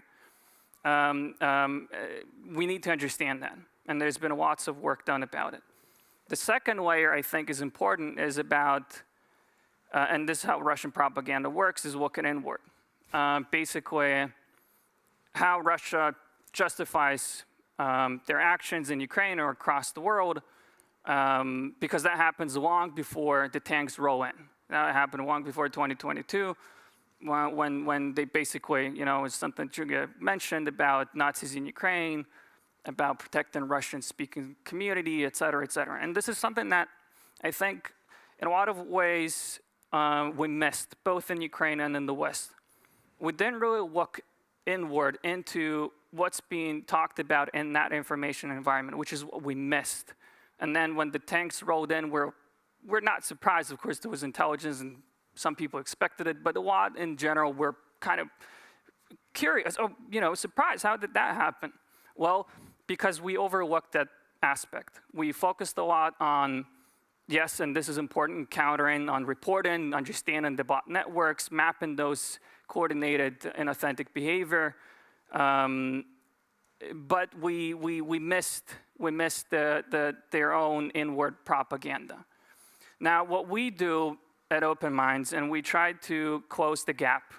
We need to understand that, and there's been lots of work done about it. The second layer I think is important is about, and this is how Russian propaganda works, is looking inward. Basically, how Russia justifies their actions in Ukraine or across the world, because that happens long before the tanks roll in. That happened long before 2022. When they basically, it's something Julia mentioned about Nazis in Ukraine, about protecting Russian-speaking community, et cetera, et cetera. And this is something that I think in a lot of ways we missed, both in Ukraine and in the West. We didn't really look inward into what's being talked about in that information environment, which is what we missed. And then when the tanks rolled in, we're not surprised. Of course, there was intelligence and some people expected it, but a lot in general were kind of curious, surprised, how did that happen? Well, because we overlooked that aspect. We focused a lot on, yes, and this is important, countering, on reporting, understanding the bot networks, mapping those coordinated and authentic behavior. But we missed their own inward propaganda. Now, what we do at Open Minds, and we tried to close the gap.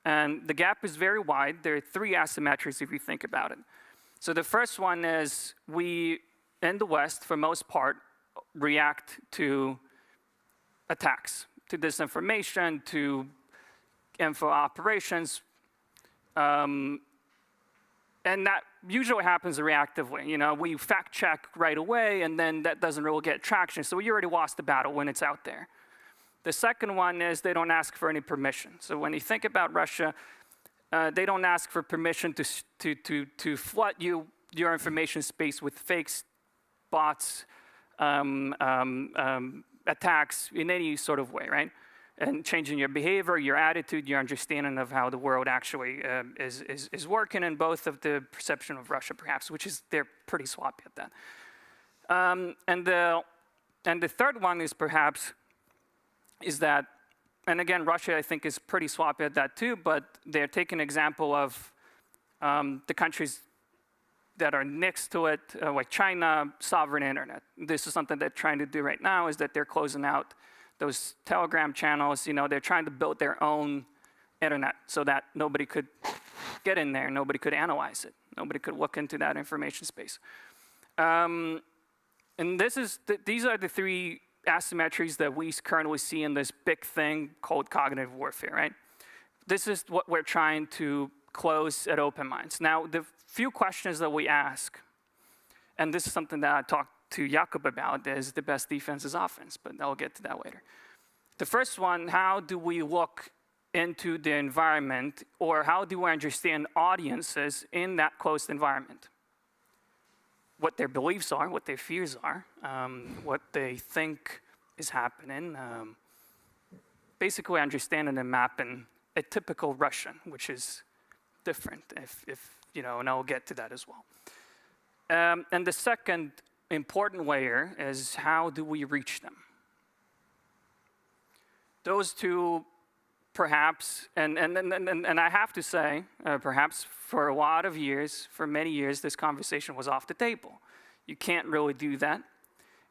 And the gap is very wide. There are three asymmetries if you think about it. So the first one is we, in the West, for most part, react to attacks, to disinformation, to info operations. And that usually happens reactively. We fact check right away, and then that doesn't really get traction. So we already lost the battle when it's out there. The second one is they don't ask for any permission. So when you think about Russia, they don't ask for permission to flood your information space with fakes, bots, attacks in any sort of way, right? And changing your behavior, your attitude, your understanding of how the world actually is working, and both of the perception of Russia, perhaps, which is they're pretty sloppy at that. And the third one is perhaps is that, and again, Russia I think is pretty sloppy at that too, but they're taking an example of the countries that are next to it, like China, sovereign internet. This is something they're trying to do right now, is that they're closing out those Telegram channels. You know, they're trying to build their own internet so that nobody could get in there, nobody could analyze it, nobody could look into that information space. And these are the three asymmetries that we currently see in this big thing called cognitive warfare, right? This is what we're trying to close at Open Minds. Now, the few questions that we ask, and this is something that I talked to Jakub about, is the best defense is offense, but I'll get to that later. The first one, how do we look into the environment, or how do we understand audiences in that closed environment? What their beliefs are, what their fears are, what they think is happening. Basically understanding and mapping a typical Russian, which is different, if you know, and I'll get to that as well. And the second important layer is how do we reach them? Those two, perhaps, and I have to say, perhaps for a lot of years, for many years, this conversation was off the table. You can't really do that.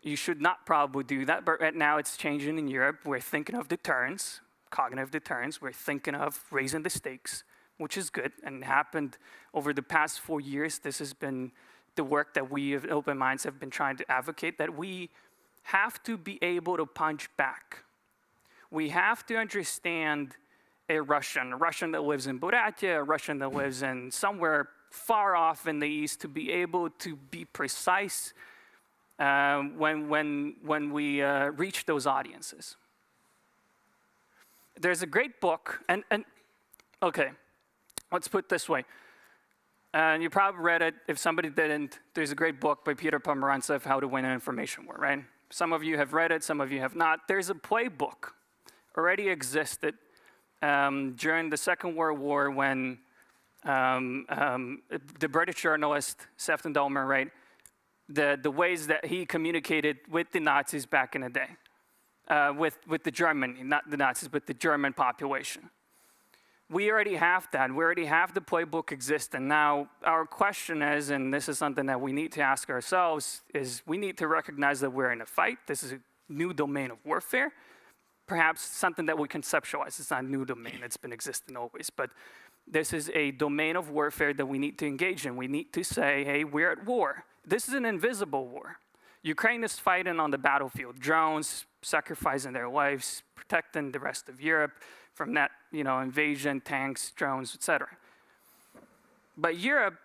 You should not probably do that, but right now it's changing in Europe. We're thinking of deterrence, cognitive deterrence. We're thinking of raising the stakes, which is good and happened over the past 4 years. This has been the work that we at Open Minds have been trying to advocate, that we have to be able to punch back. We have to understand a Russian that lives in Buryatia, a Russian that lives in somewhere far off in the east, to be able to be precise when we reach those audiences. There's a great book, and okay, let's put it this way. And you probably read it. If somebody didn't, there's a great book by Peter Pomerantsev, How to Win an Information War, right? Some of you have read it, some of you have not. There's a playbook already existed during the Second World War when the British journalist Sefton Dolmer, right, the ways that he communicated with the Nazis back in the day, with the German, not the Nazis, but the German population. We already have that. We already have the playbook exist. And now our question is, and this is something that we need to ask ourselves, is we need to recognize that we're in a fight. This is a new domain of warfare. Perhaps something that we conceptualize. It's not a new domain. It's been existing always. But this is a domain of warfare that we need to engage in. We need to say, hey, we're at war. This is an invisible war. Ukraine is fighting on the battlefield. Drones, sacrificing their lives, protecting the rest of Europe from that, you know, invasion, tanks, drones, etc. But Europe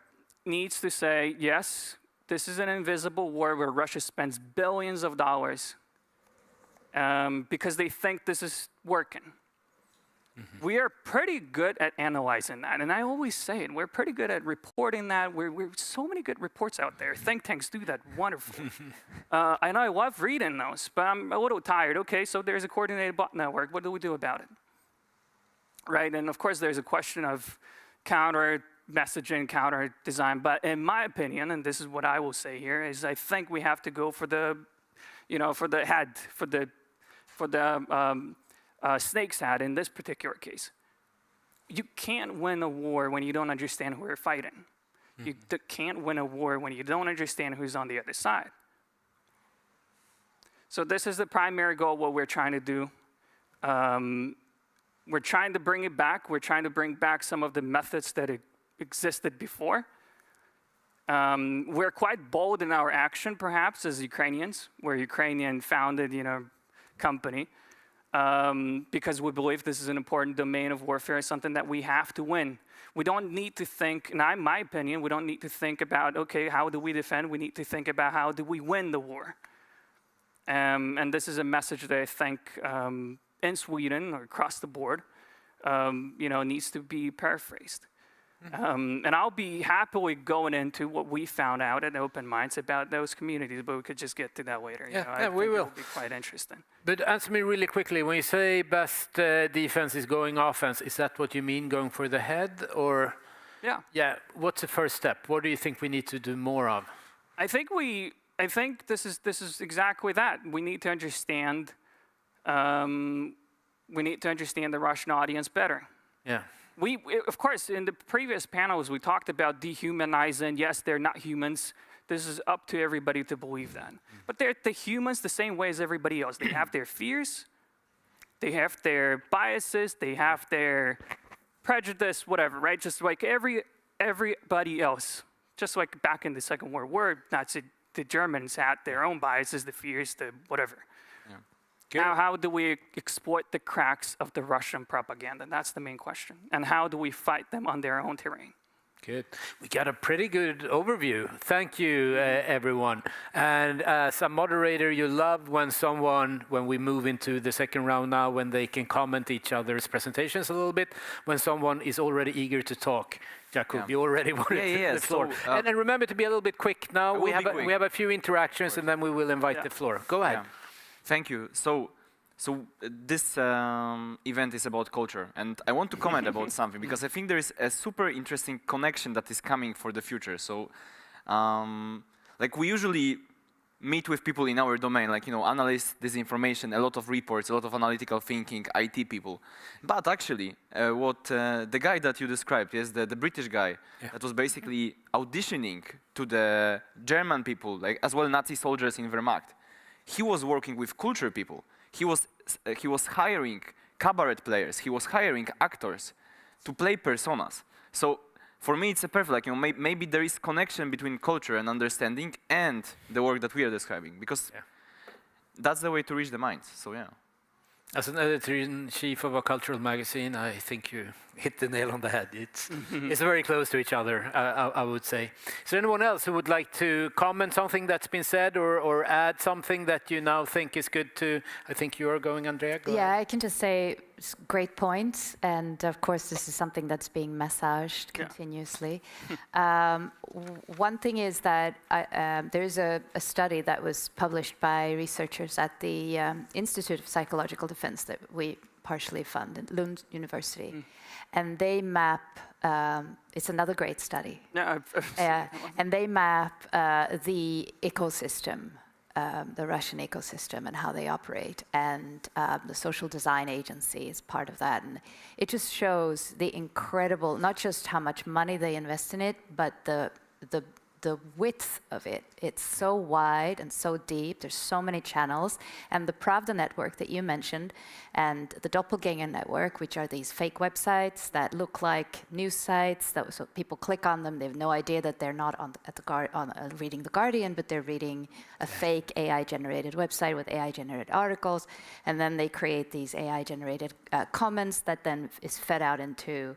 needs to say, yes, this is an invisible war where Russia spends billions of dollars because they think this is working. Mm-hmm. We are pretty good at analyzing that, and I always say it, we're pretty good at reporting that. We're so many good reports out there. Think tanks do that wonderfully. And I love reading those, but I'm a little tired. Okay, so there's a coordinated bot network. What do we do about it? Right, and of course there's a question of counter messaging, counter design, but in my opinion, and this is what I will say here, is I think we have to go for the, you know, for the head, for the snake's head in this particular case. You can't win a war when you don't understand who you're fighting. Mm-hmm. You can't win a war when you don't understand who's on the other side. So this is the primary goal, what we're trying to do. We're trying to bring it back. We're trying to bring back some of the methods that existed before. We're quite bold in our action, perhaps, as Ukrainians. We're a Ukrainian-founded, you know, company because we believe this is an important domain of warfare, something that we have to win. We don't need to think, in my opinion, we don't need to think about, okay, how do we defend? We need to think about how do we win the war. And this is a message that I think in Sweden or across the board, needs to be paraphrased. And I'll be happily going into what we found out at Open Minds about those communities, but we could just get to that later. Yeah, we will. It'll be quite interesting. But answer me really quickly, when you say best defense is going offense, is that what you mean, going for the head? Or Yeah. Yeah, what's the first step? What do you think we need to do more of? I think this is exactly that. We need to understand the Russian audience better. Yeah. Of course, in the previous panels, we talked about dehumanizing. Yes, they're not humans. This is up to everybody to believe that. But they're the humans the same way as everybody else. They have their fears, they have their biases, they have their prejudice, whatever, right? Just like everybody else. Just like back in the Second World War, the Germans had their own biases, the fears, the whatever. Yeah. Now, how do we exploit the cracks of the Russian propaganda? That's the main question. And how do we fight them on their own terrain? Good. We got a pretty good overview. Thank you, everyone. And as a moderator, you love when we move into the second round now, when they can comment each other's presentations a little bit, when someone is already eager to talk. Jakub, you already wanted the floor. So, and remember to be a little bit quick now. We have a few interactions, and then we will invite the floor. Go ahead. Yeah. Thank you. So this event is about culture, and I want to comment about something because I think there is a super interesting connection that is coming for the future. So, like we usually meet with people in our domain, like analysts, disinformation, a lot of reports, a lot of analytical thinking, IT people. But actually, what the guy that you described, yes, the British guy, that was basically auditioning to the German people, like as well Nazi soldiers in Wehrmacht. He was working with culture people. He was hiring cabaret players. He was hiring actors to play personas. So for me, it's a perfect. Like maybe there is connection between culture and understanding and the work that we are describing, because that's the way to reach the minds. So yeah. As an editor-in-chief of a cultural magazine, I think you hit the nail on the head. It's very close to each other, I would say. Is there anyone else who would like to comment something that's been said or add something that you now think is good to? I think you are going, Andrea. Go ahead. I can just say great points. And of course, this is something that's being massaged continuously. One thing is that there's a study that was published by researchers at the Institute of Psychological Defense that we partially fund at Lund University. And they map, it's another great study. And they map the ecosystem, the Russian ecosystem and how they operate. And the Social Design Agency is part of that. And it just shows the incredible, not just how much money they invest in it, but the width of it. It's so wide and so deep. There's so many channels. And the Pravda network that you mentioned and the Doppelganger network, which are these fake websites that look like news sites, so people click on them. They have no idea that they're not reading The Guardian, but they're reading a fake AI-generated website with AI-generated articles. And then they create these AI-generated comments that then is fed out into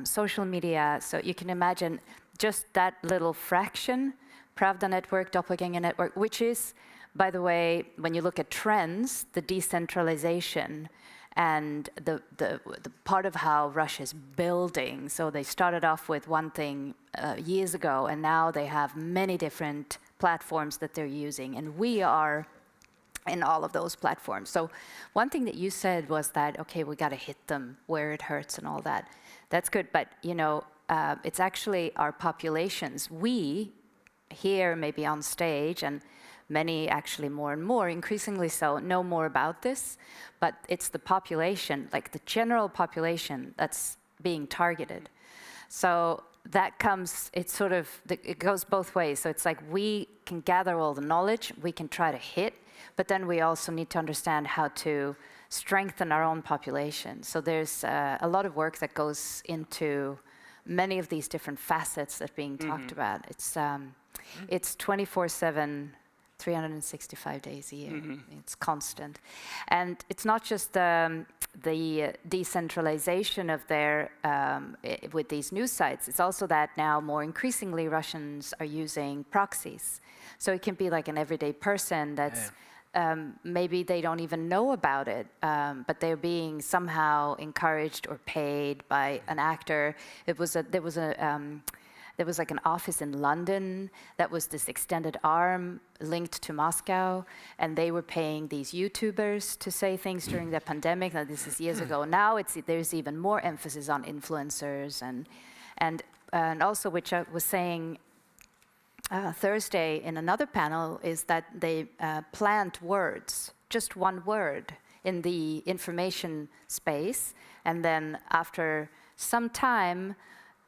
social media. So you can imagine just that little fraction, Pravda network, Doppelganger network, which is, by the way, when you look at trends, the decentralization and the part of how Russia is building. So they started off with one thing years ago, and now they have many different platforms that they're using, and we are in all of those platforms. So one thing that you said was that, okay, we got to hit them where it hurts and all that. That's good, but it's actually our populations. We here, maybe on stage, and many actually more and more, increasingly so, know more about this, but it's the population, like the general population, that's being targeted. So that comes, it goes both ways. So it's like we can gather all the knowledge, we can try to hit, but then we also need to understand how to strengthen our own population. So there's a lot of work that goes into many of these different facets that are being talked about. It's 24/7, 365 days a year. It's constant. And it's not just the decentralization of their, with these news sites, it's also that now more increasingly Russians are using proxies. So it can be like an everyday person that's maybe they don't even know about it, but they're being somehow encouraged or paid by an actor. There was like an office in London that was this extended arm linked to Moscow, and they were paying these YouTubers to say things during the pandemic. Now, this is years ago. Now there's even more emphasis on influencers, and also, which I was saying Thursday in another panel, is that they plant words, just one word, in the information space, and then after some time,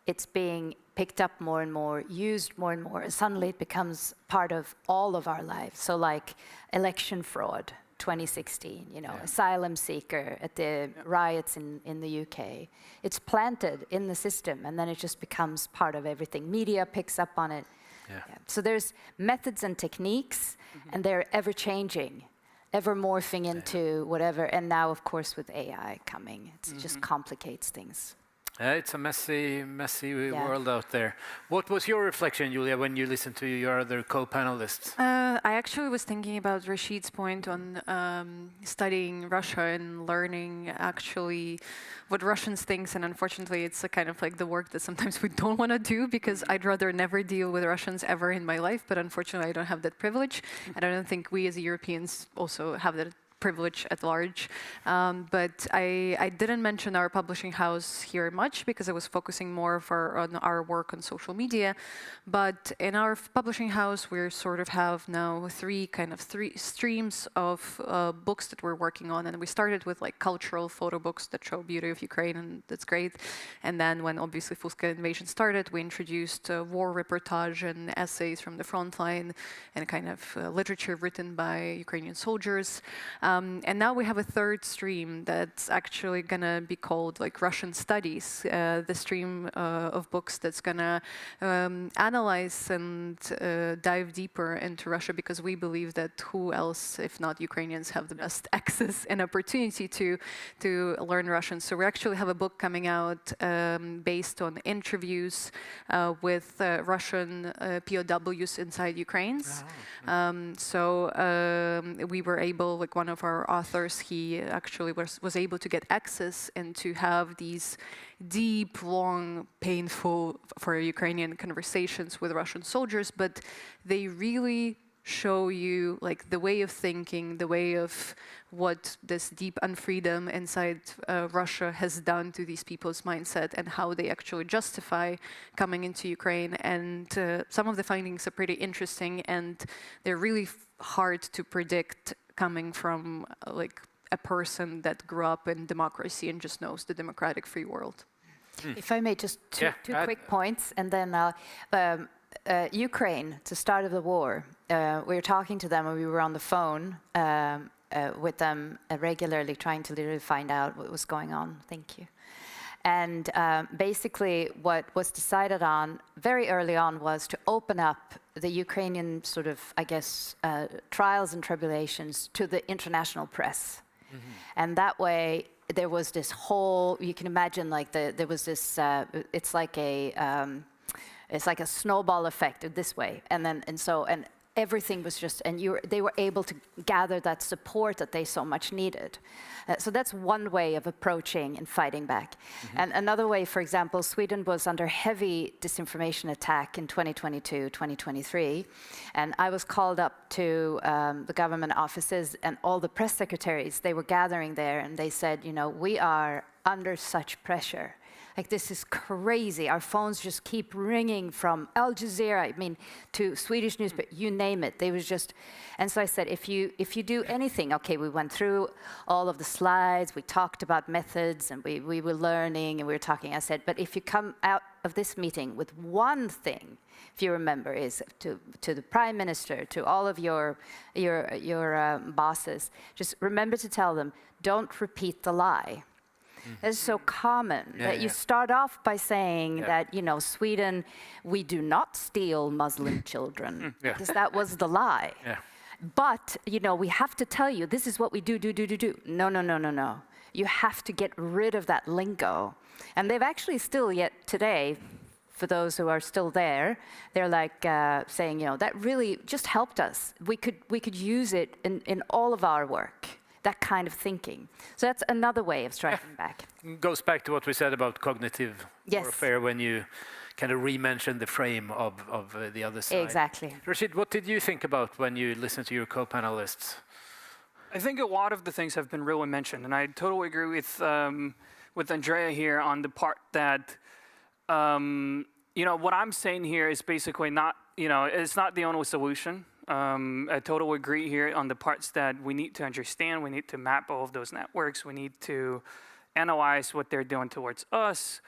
it's being picked up more and more, used more and more, and suddenly it becomes part of all of our lives. So like election fraud, 2016, asylum seeker at the riots in the UK. It's planted in the system, and then it just becomes part of everything. Media picks up on it. Yeah. So there's methods and techniques, and they're ever-changing, ever morphing into whatever. And now, of course, with AI coming, it just complicates things. It's a messy world out there. What was your reflection, Julia, when you listened to your other co-panelists? I actually was thinking about Rashid's point on studying Russia and learning actually what Russians think, and unfortunately it's a kind of like the work that sometimes we don't want to do, because I'd rather never deal with Russians ever in my life, but unfortunately I don't have that privilege, and I don't think we as Europeans also have that privilege at large. But I didn't mention our publishing house here much because I was focusing more on our work on social media. But in our publishing house, we sort of have now three streams of books that we're working on. And we started with like cultural photo books that show beauty of Ukraine, and that's great. And then when obviously full-scale invasion started, we introduced war reportage and essays from the front line and kind of literature written by Ukrainian soldiers. And now we have a third stream that's actually gonna be called like Russian Studies, the stream of books that's gonna analyze and dive deeper into Russia, because we believe that who else, if not Ukrainians, have the best access and opportunity to learn Russian. So we actually have a book coming out based on interviews with Russian POWs inside Ukraine. We were able, like one of our authors, he actually was able to get access and to have these deep, long, painful for Ukrainian conversations with Russian soldiers, but they really show you like the way of thinking, the way of what this deep unfreedom inside Russia has done to these people's mindset and how they actually justify coming into Ukraine. And some of the findings are pretty interesting, and they're really hard to predict coming from like a person that grew up in democracy and just knows the democratic free world. If I may, just two quick points, and then Ukraine, at the start of the war, we were talking to them, and we were on the phone with them regularly, trying to literally find out what was going on. Thank you. And basically what was decided on very early on was to open up the Ukrainian sort of, I guess, trials and tribulations to the international press. And that way there was this whole, you can imagine like there was this, it's like a snowball effect this way. And everything was just, and they were able to gather that support that they so much needed. So that's one way of approaching and fighting back. And another way, for example, Sweden was under heavy disinformation attack in 2022, 2023. And I was called up to the government offices, and all the press secretaries, they were gathering there, and they said, we are under such pressure. Like, this is crazy. Our phones just keep ringing from Al Jazeera, to Swedish newspaper, you name it. They was just, and so I said, if you do anything, okay, we went through all of the slides, we talked about methods, and we were learning, and we were talking. I said, but if you come out of this meeting with one thing, if you remember, is to the Prime Minister, to all of your bosses, just remember to tell them, don't repeat the lie. It's so common that you start off by saying that, Sweden, we do not steal Muslim children, because that was the lie. But, we have to tell you, this is what we do. No. You have to get rid of that lingo. And they've actually still yet today for those who are still there, they're like saying, you know, that really just helped us. We could use it in all of our work. That kind of thinking. So that's another way of striking back. Goes back to what we said about cognitive Yes. warfare when you kind of re-mentioned the frame of the other side. Exactly. Rashid, what did you think about when you listened to your co-panelists? I think a lot of the things have been really mentioned, and I totally agree with Andrea here on the part that, you know, what I'm saying here is basically not, you know, it's not the only solution. I totally agree here on the parts that we need to understand, we need to map all of those networks, we need to analyze what they're doing towards us.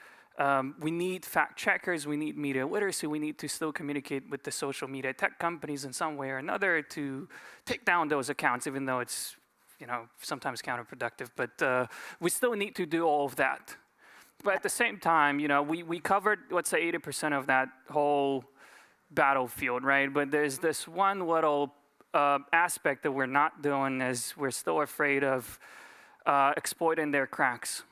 We need fact checkers, we need media literacy, we need to still communicate with the social media tech companies in some way or another to take down those accounts, even though it's, you know, sometimes counterproductive, but we still need to do all of that. But at the same time, you know, we covered, let's say, 80% of that whole battlefield, right? But there's this one little aspect that we're not doing, is we're still afraid of exploiting their cracks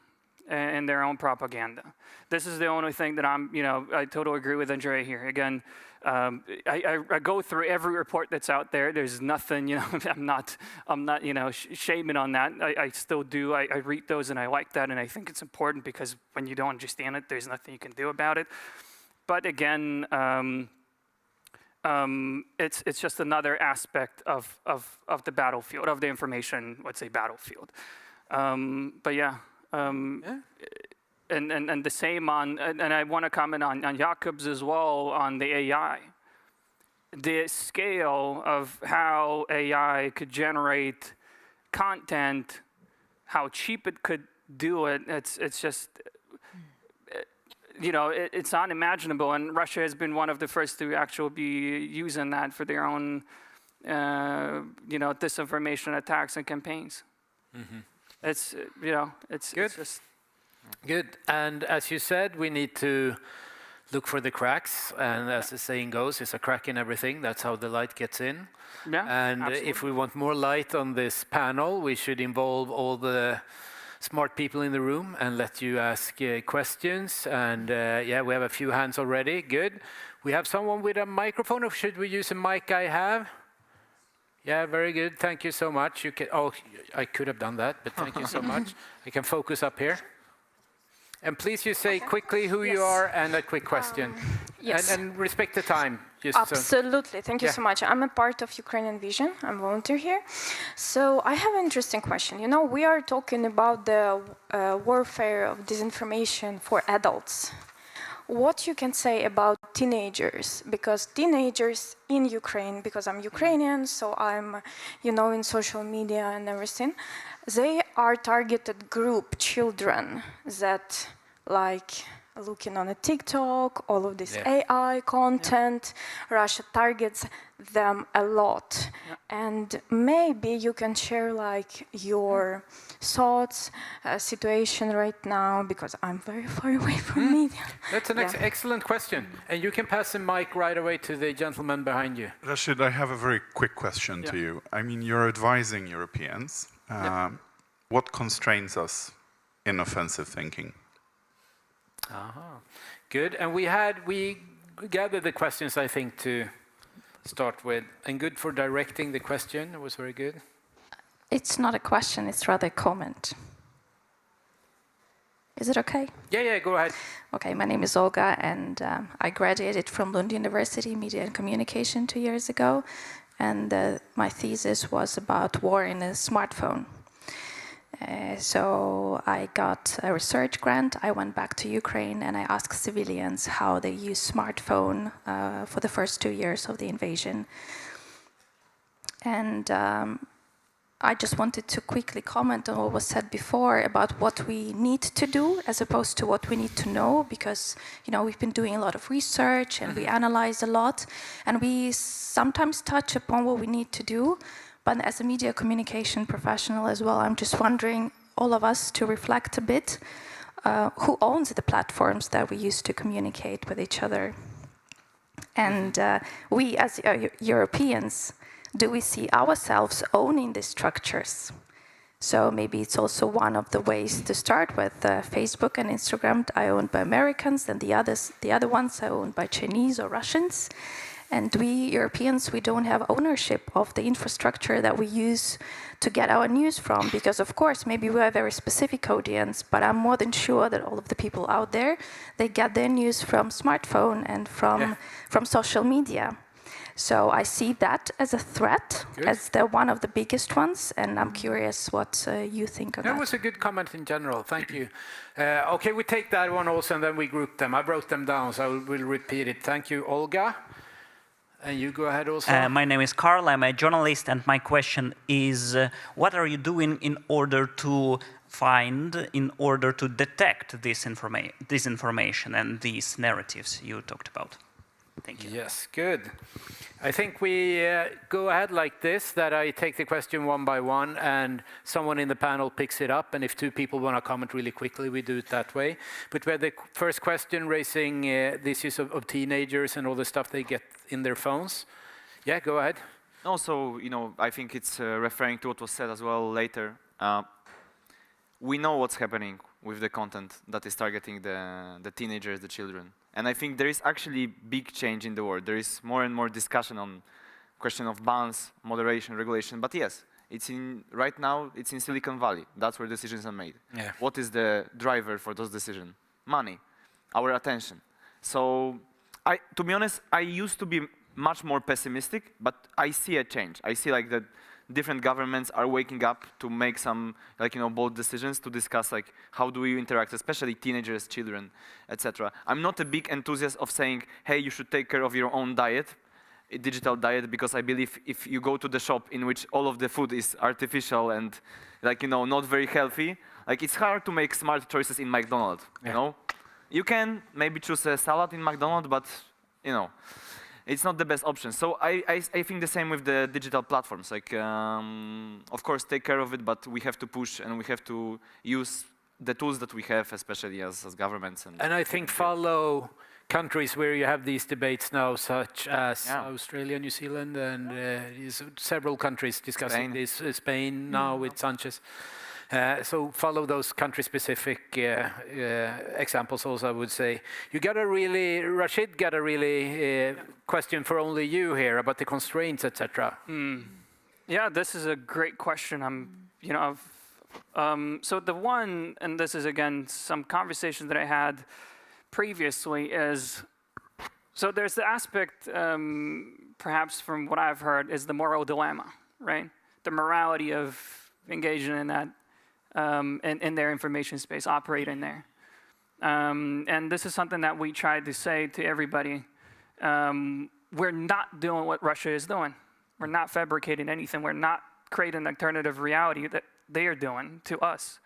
and their own propaganda. This is the only thing that I'm, you know, I totally agree with Andrea here. Again, I go through every report that's out there. There's nothing, you know, I'm not, you know, shaming on that. I still do. I read those and I like that, and I think it's important because when you don't understand it, there's nothing you can do about it. But again, it's just another aspect of the battlefield, of the information, let's say, battlefield. But yeah. And the same on, and I want to comment on Jakob's as well on the AI. The scale of how AI could generate content, how cheap it could do it, it's just, you know, it's unimaginable. And Russia has been one of the first to actually be using that for their own, you know, disinformation attacks and campaigns. Mm-hmm. It's, you know, it's just... Good. And as you said, we need to look for the cracks. And as the saying goes, it's a crack in everything. That's how the light gets in. Yeah, and if we want more light on this panel, we should involve all the smart people in the room and let you ask questions. And yeah, we have a few hands already. Good. We have someone with a microphone, or should we use a mic I have? Yeah, very good. Thank you so much. You can. Oh, I could have done that, but thank you so much. I can focus up here. And please, you say quickly who you are and a quick question. Yes. And respect the time. Just Absolutely. Thank you Yeah. so much. I'm a part of Ukrainian Vision. I'm a volunteer here. So I have an interesting question. You know, we are talking about the warfare of disinformation for adults. What you can say about teenagers? Because teenagers in Ukraine, because I'm Ukrainian, so I'm, you know, in social media and everything, they are targeted group, children that like looking on a TikTok, all of this AI content. Russia targets them a lot. And maybe you can share like your thoughts, situation right now, because I'm very far away from media. That's an excellent question. And you can pass the mic right away to the gentleman behind you. Rashid, I have a very quick question to you. I mean, you're advising Europeans. What constrains us in offensive thinking? Good. And we gathered the questions, I think, to start with. And good for directing the question. It was very good. It's not a question, it's rather a comment. Is it okay? Yeah, go ahead. Okay, my name is Olga, and I graduated from Lund University, Media and Communication 2 years ago. And my thesis was about war in a smartphone. So I got a research grant. I went back to Ukraine and I asked civilians how they use smartphone for the first 2 years of the invasion. And I just wanted to quickly comment on what was said before about what we need to do as opposed to what we need to know, because, you know, we've been doing a lot of research and we analyze a lot, and we sometimes touch upon what we need to do. But as a media communication professional as well, I'm just wondering, all of us, to reflect a bit, who owns the platforms that we use to communicate with each other? And we as Europeans, do we see ourselves owning these structures? So maybe it's also one of the ways to start with. Facebook and Instagram are owned by Americans, and the other ones are owned by Chinese or Russians. And we Europeans, we don't have ownership of the infrastructure that we use to get our news from, because of course, maybe we are a very specific audience, but I'm more than sure that all of the people out there, they get their news from smartphone and from social media. So I see that as a threat, as one of the biggest ones, and I'm curious what you think of that. That was a good comment in general, thank you. Okay, we take that one also, and then we group them. I wrote them down, so I will repeat it. Thank you, Olga. And you go ahead also. My name is Carl, I'm a journalist, and my question is, what are you doing in order to detect this information and these narratives you talked about? Thank you. Yes, good. I think we go ahead like this, that I take the question one by one, and someone in the panel picks it up, and if two people want to comment really quickly, we do it that way. But we had the first question raising the issues of teenagers and all the stuff they get in their phones. Yeah, go ahead. Also, I think it's referring to what was said as well later. We know what's happening with the content that is targeting the teenagers, the children. And I think there is actually big change in the world. There is more and more discussion on question of bans, moderation, regulation. But yes, right now it's in Silicon Valley. That's where decisions are made. Yeah. What is the driver for those decisions? Money, our attention. So to be honest, I used to be much more pessimistic, but I see a change. I see like that different governments are waking up to make some bold decisions to discuss how do we interact, especially teenagers, children, etc. I'm not a big enthusiast of saying, hey, you should take care of your own diet, a digital diet, because I believe if you go to the shop in which all of the food is artificial and not very healthy, it's hard to make smart choices in McDonald's. You can maybe choose a salad in McDonald's, but it's not the best option. So I think the same with the digital platforms. Of course, take care of it, but we have to push and we have to use the tools that we have, especially as governments. And I think follow countries where you have these debates now, such as Australia, New Zealand, and several countries discussing this. Spain now with Sanchez. So follow those country-specific examples also, I would say. Rashid got a really question for only you here about the constraints, etc. Yeah, this is a great question. So the one, and this is again some conversation that I had previously, is, so there's the aspect, perhaps from what I've heard, is the moral dilemma, right? The morality of engaging in that, in their information space, operating there. And this is something that we tried to say to everybody. We're not doing what Russia is doing. We're not fabricating anything. We're not creating an alternative reality that they are doing to us.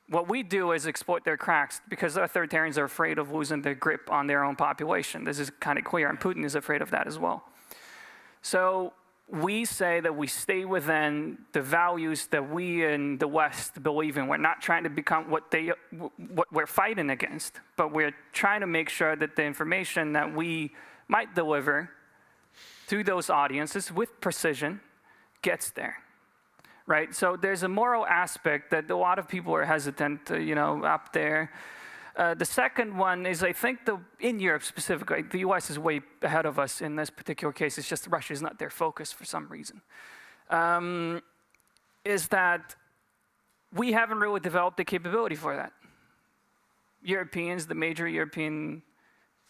What we do is exploit their cracks, because the authoritarians are afraid of losing their grip on their own population. This is kind of clear, and Putin is afraid of that as well. So we say that we stay within the values that we in the West believe in. We're not trying to become what we're fighting against, but we're trying to make sure that the information that we might deliver to those audiences with precision gets there, right? So there's a moral aspect that a lot of people are hesitant to, up there. The second one is, I think, in Europe specifically, the US is way ahead of us in this particular case. It's just Russia is not their focus for some reason. Is that we haven't really developed the capability for that. Europeans, the major European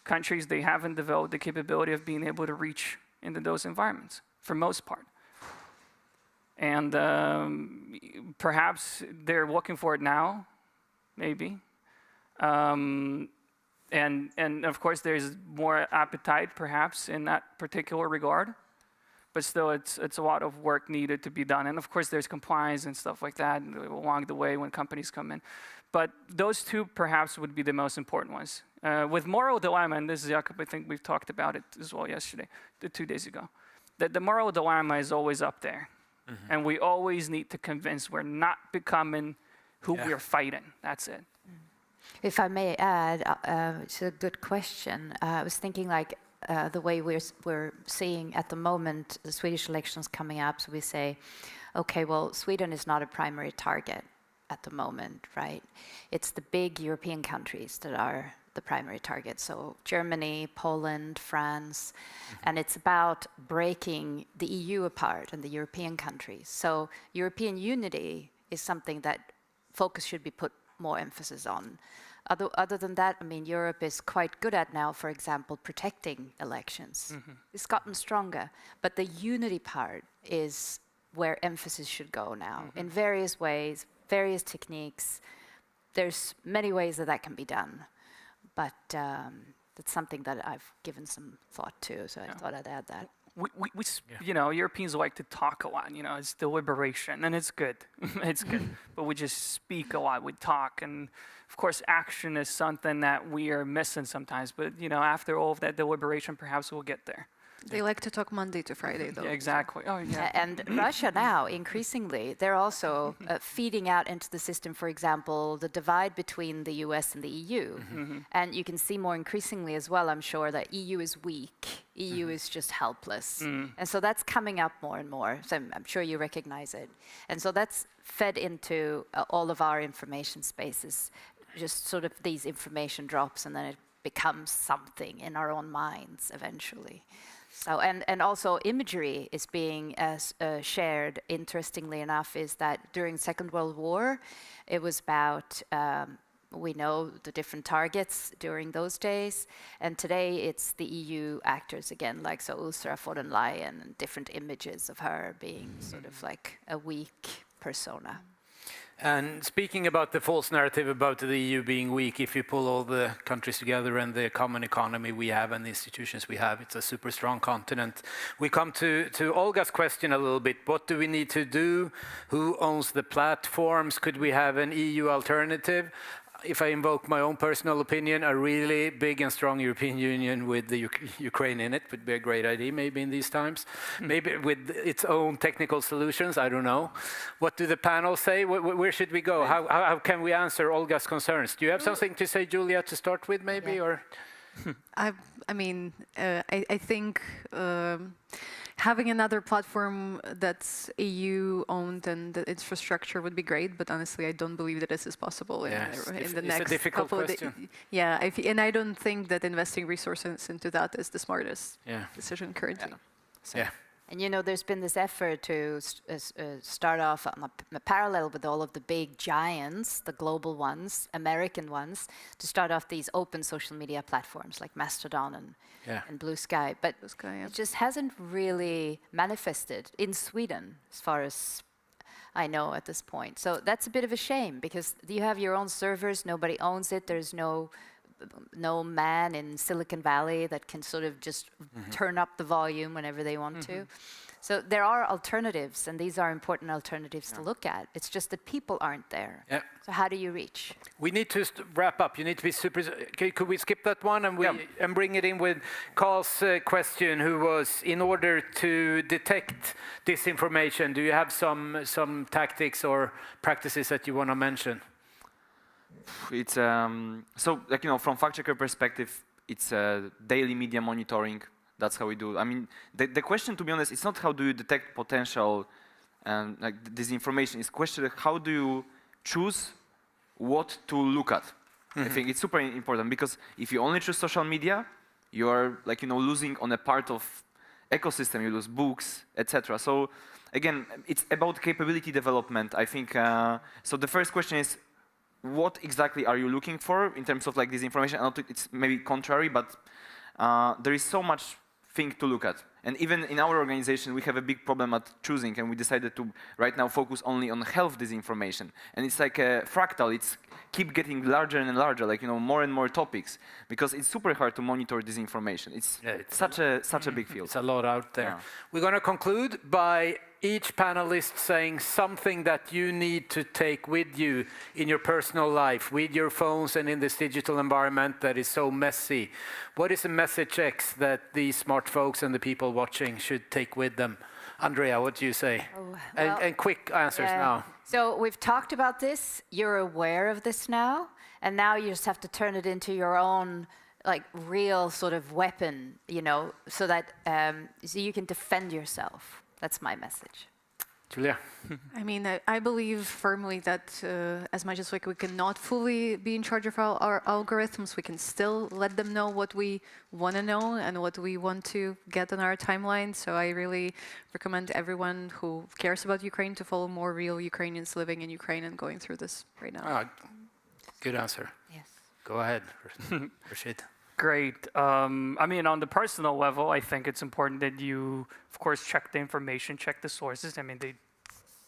countries, they haven't developed the capability of being able to reach into those environments, for most part. And perhaps they're looking for it now, maybe. And of course, there's more appetite, perhaps, in that particular regard. But still, it's a lot of work needed to be done. And of course, there's compliance and stuff like that along the way when companies come in. But those two, perhaps, would be the most important ones. With moral dilemma, and this is Jakob, I think we've talked about it as well yesterday, 2 days ago, that the moral dilemma is always up there. Mm-hmm. And we always need to convince we're not becoming who we're fighting. That's it. If I may add, it's a good question. I was thinking the way we're seeing at the moment the Swedish elections coming up. So we say, okay, well, Sweden is not a primary target at the moment, right? It's the big European countries that are the primary target. So Germany, Poland, France, and it's about breaking the EU apart and the European countries. So European unity is something that focus should be put more emphasis on. Other than that, I mean, Europe is quite good at now, for example, protecting elections. It's gotten stronger, but the unity part is where emphasis should go now, in various ways, various techniques. There's many ways that can be done, but that's something that I've given some thought to, so I thought I'd add that. You know, Europeans like to talk a lot, you know, it's deliberation, and it's good, it's good, but we just speak a lot, we talk, and of course action is something that we are missing sometimes, but you know, after all of that deliberation, perhaps we'll get there. They like to talk Monday to Friday, though. Yeah, exactly. Oh, yeah. And Russia now, increasingly, they're also feeding out into the system, for example, the divide between the US and the EU. And you can see more increasingly as well, I'm sure, that EU is weak. EU is just helpless. And so that's coming up more and more. So I'm sure you recognize it. And so that's fed into all of our information spaces, just sort of these information drops, and then it becomes something in our own minds eventually. So, and also imagery is being shared, interestingly enough, is that during Second World War, it was about, we know the different targets during those days, and today it's the EU actors again, like so Ursula von der Leyen, and different images of her being sort of like a weak persona. And speaking about the false narrative about the EU being weak, if you pull all the countries together and the common economy we have and the institutions we have, it's a super strong continent. We come to Olga's question a little bit. What do we need to do? Who owns the platforms? Could we have an EU alternative? If I invoke my own personal opinion, a really big and strong European Union with the Ukraine in it would be a great idea, maybe in these times. Maybe with its own technical solutions, I don't know. What do the panel say? Where should we go? How can we answer Olga's concerns? Do you have something to say, Julia, to start with, maybe? Or I mean, I think having another platform that's EU-owned and the infrastructure would be great, but honestly, I don't believe that this is possible in the next couple of days. Yeah, and I don't think that investing resources into that is the smartest decision currently. Yeah. And you know, there's been this effort to start off on a parallel with all of the big giants, the global ones, American ones, to start off these open social media platforms like Mastodon and Blue Sky. But it just hasn't really manifested in Sweden, as far as I know at this point. So that's a bit of a shame, because you have your own servers, nobody owns it, there's no man in Silicon Valley that can sort of just turn up the volume whenever they want to. So there are alternatives, and these are important alternatives to look at. It's just that people aren't there. So how do you reach? We need to wrap up. You need to be super. Could we skip that one and bring it in with Carl's question, who was, in order to detect disinformation, do you have some tactics or practices that you want to mention? It's so, like, you know, from fact checker perspective, it's daily media monitoring. That's how we do. I mean, the question, to be honest, it's not how do you detect potential like disinformation. It's question how do you choose what to look at. I think it's super important, because if you only choose social media, you're, like, you know, losing on a part of ecosystem. You lose books, etc. So again, it's about capability development, I think. So the first question is, what exactly are you looking for in terms of like disinformation? It's maybe contrary, but there is so much thing to look at. And even in our organization, we have a big problem at choosing, and we decided to right now focus only on health disinformation. And it's like a fractal. It's keep getting larger and larger, like, you know, more and more topics, because it's super hard to monitor disinformation. It's such a big field. It's a lot out there. We're going to conclude by each panelist saying something that you need to take with you in your personal life, with your phones and in this digital environment that is so messy. What is the message X that these smart folks and the people watching should take with them? Andrea, what do you say? And quick answers now. So we've talked about this, you're aware of this now, and now you just have to turn it into your own like real sort of weapon, you know, so that so you can defend yourself. That's my message. Julia. I mean, I believe firmly that as much as like we cannot fully be in charge of our algorithms, we can still let them know what we want to know and what we want to get on our timeline. So I really recommend everyone who cares about Ukraine to follow more real Ukrainians living in Ukraine and going through this right now. Good answer. Yes. Go ahead, Rashid. Great. I mean, on the personal level, I think it's important that you, of course, check the information, check the sources. I mean, the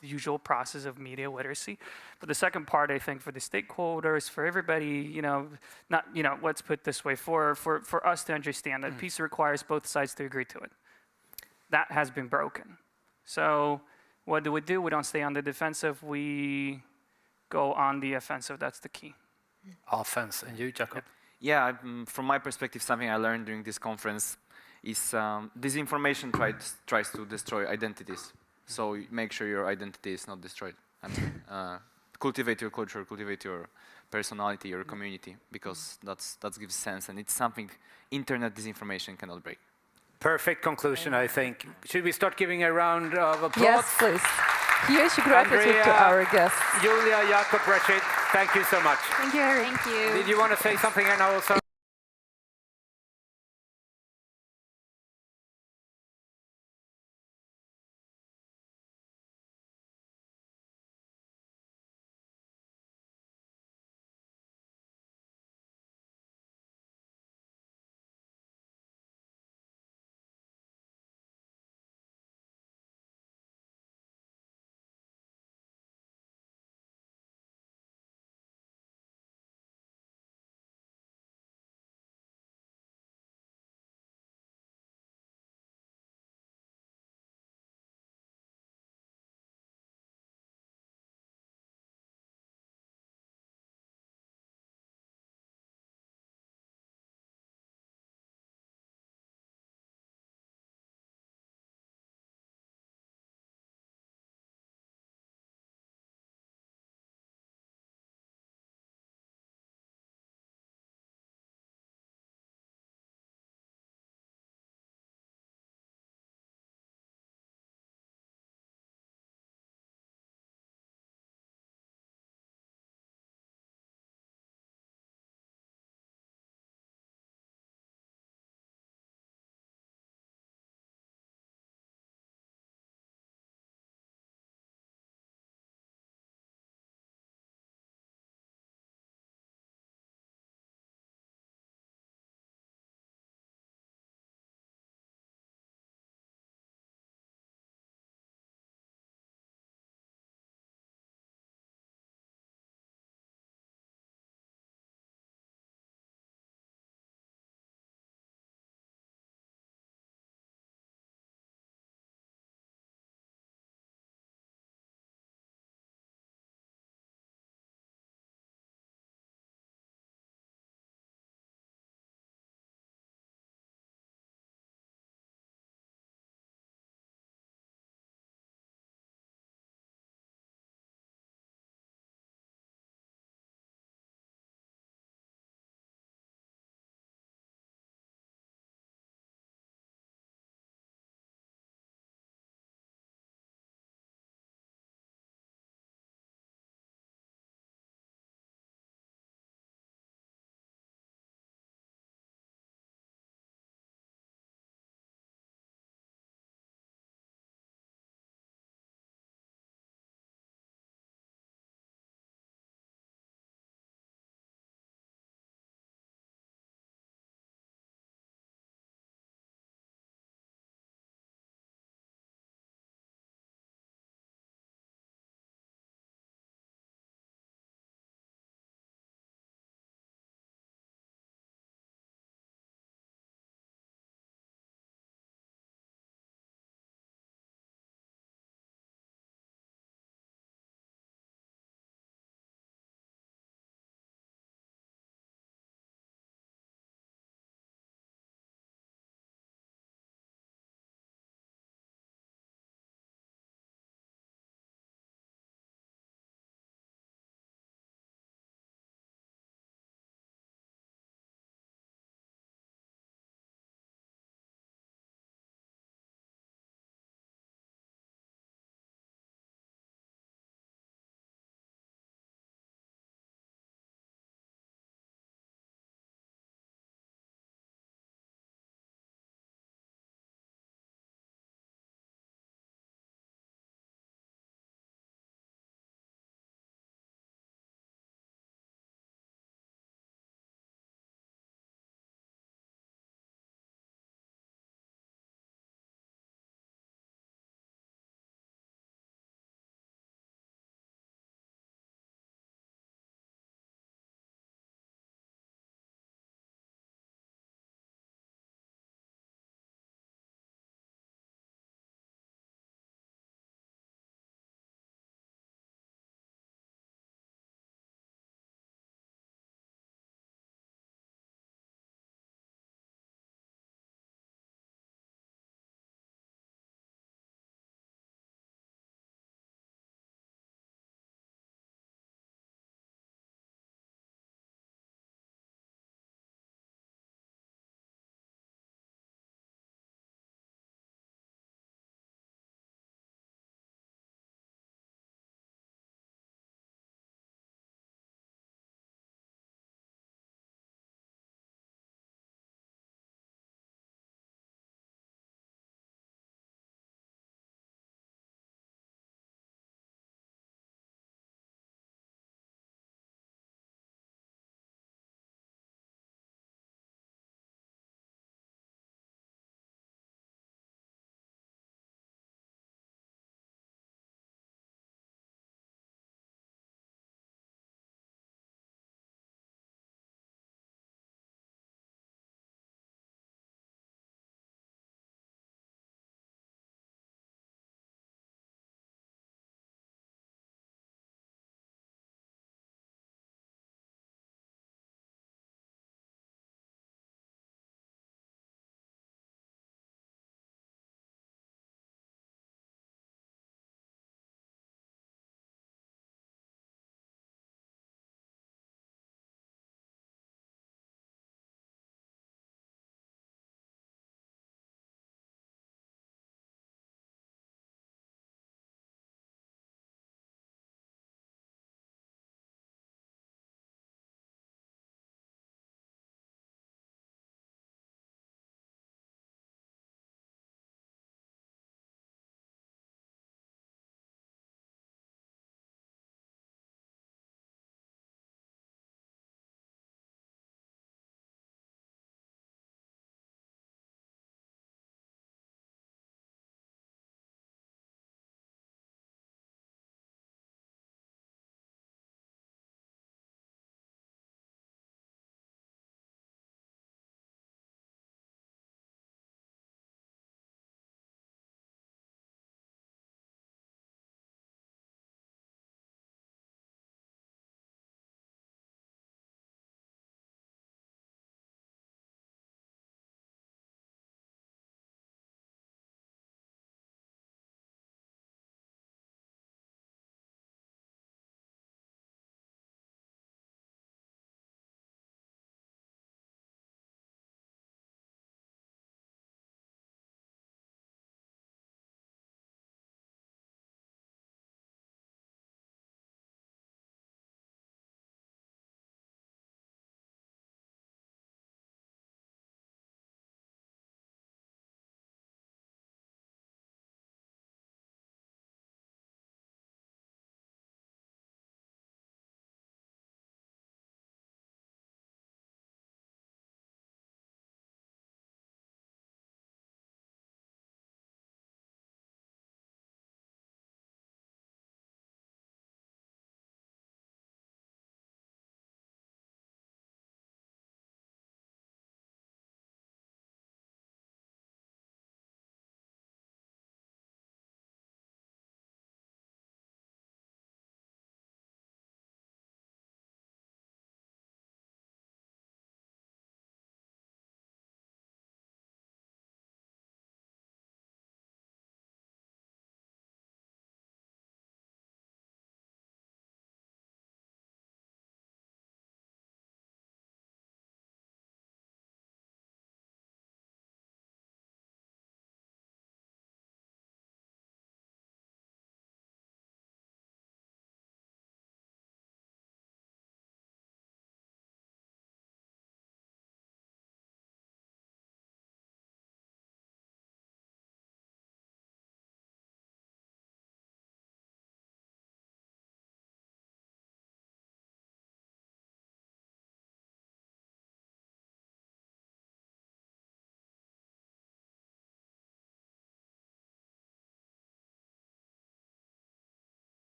usual process of media literacy. But the second part, I think, for the stakeholders, for everybody, you know, not, you know, let's put it this way, for us to understand that peace requires both sides to agree to it. That has been broken. So what do? We don't stay on the defensive. We go on the offensive. That's the key. Offense. And you, Jacob? Yeah, from my perspective, something I learned during this conference is disinformation tries to destroy identities. So make sure your identity is not destroyed. I mean, cultivate your culture, cultivate your personality, your community, because that gives sense, and it's something internet disinformation cannot break. Perfect conclusion, I think. Should we start giving a round of applause? Yes, please. Huge gratitude to our guests. Julia, Jakob, Rashid, thank you so much. Thank you, Harry. Thank you. Did you want to say something, Anna, also?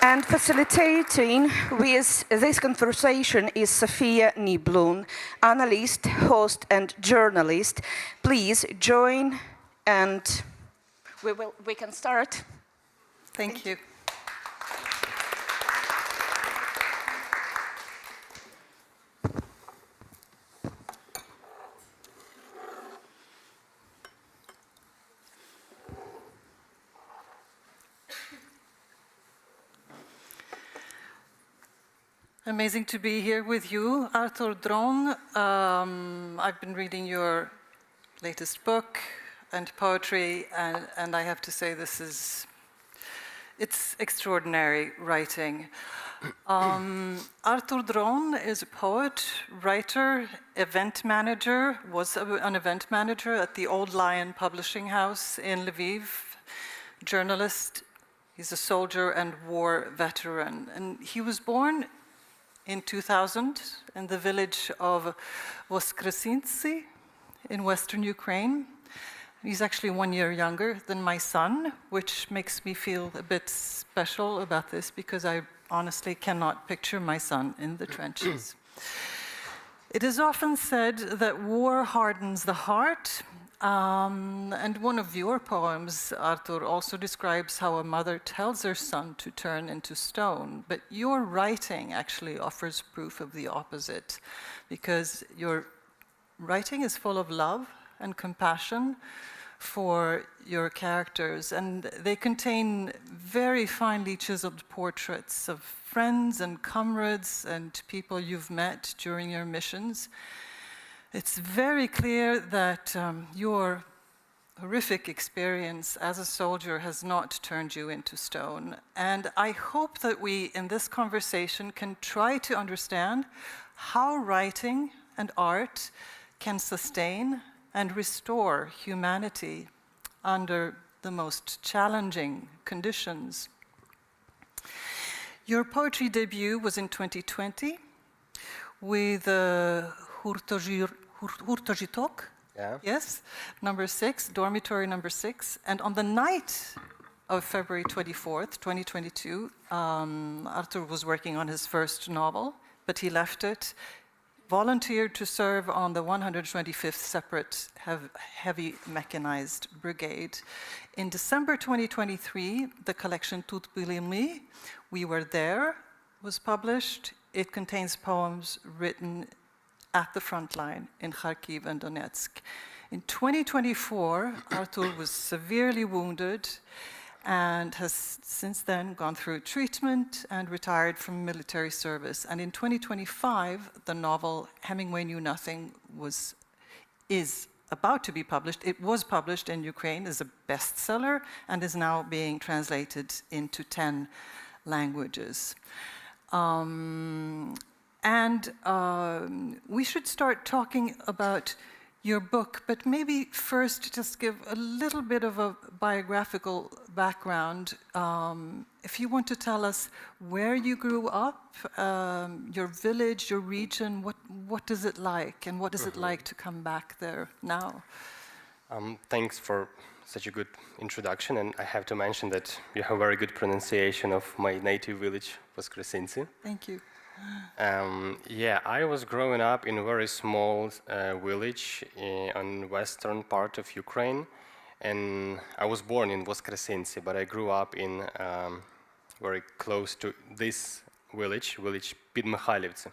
And facilitating with this conversation is Sofia Niblun, analyst, host, and journalist. Please join, and we can start. Thank you. Amazing to be here with you, Arthur Dron. I've been reading your latest book and poetry, and I have to say it's extraordinary writing. Arthur Dron is a poet, writer, event manager, was an event manager at the Old Lion Publishing House in Lviv, journalist. He's a soldier and war veteran, and he was born in 2000 in the village of Voskresintsy in western Ukraine. He's actually 1 year younger than my son, which makes me feel a bit special about this because I honestly cannot picture my son in the trenches. It is often said that war hardens the heart, and one of your poems, Arthur, also describes how a mother tells her son to turn into stone. But your writing actually offers proof of the opposite, because your writing is full of love and compassion for your characters, and they contain very finely chiseled portraits of friends and comrades and people you've met during your missions. It's very clear that your horrific experience as a soldier has not turned you into stone. And I hope that we, in this conversation, can try to understand how writing and art can sustain and restore humanity under the most challenging conditions. Your poetry debut was in 2020 with Hurtojitok, yes, number 6, dormitory number 6. And on the night of February 24th, 2022, Arthur was working on his first novel, but he left it, volunteered to serve on the 125th Separate Heavy Mechanized Brigade. In December 2023, the collection Tout Bilimi, We Were There, was published. It contains poems written at the front line in Kharkiv and Donetsk. In 2024, Arthur was severely wounded and has since then gone through treatment and retired from military service. And in 2025, the novel Hemingway Knew Nothing is about to be published. It was published in Ukraine as a bestseller and is now being translated into 10 languages. We should start talking about your book, but maybe first just give a little bit of a biographical background. If you want to tell us where you grew up, your village, your region, what is it like, and what is it like to come back there now? Thanks for such a good introduction, and I have to mention that you have very good pronunciation of my native village, Voskresintsy. Thank you. Yeah, I was growing up in a very small village on western part of Ukraine, and I was born in Voskresintsy, but I grew up in very close to this village Pidmykhalivtsi.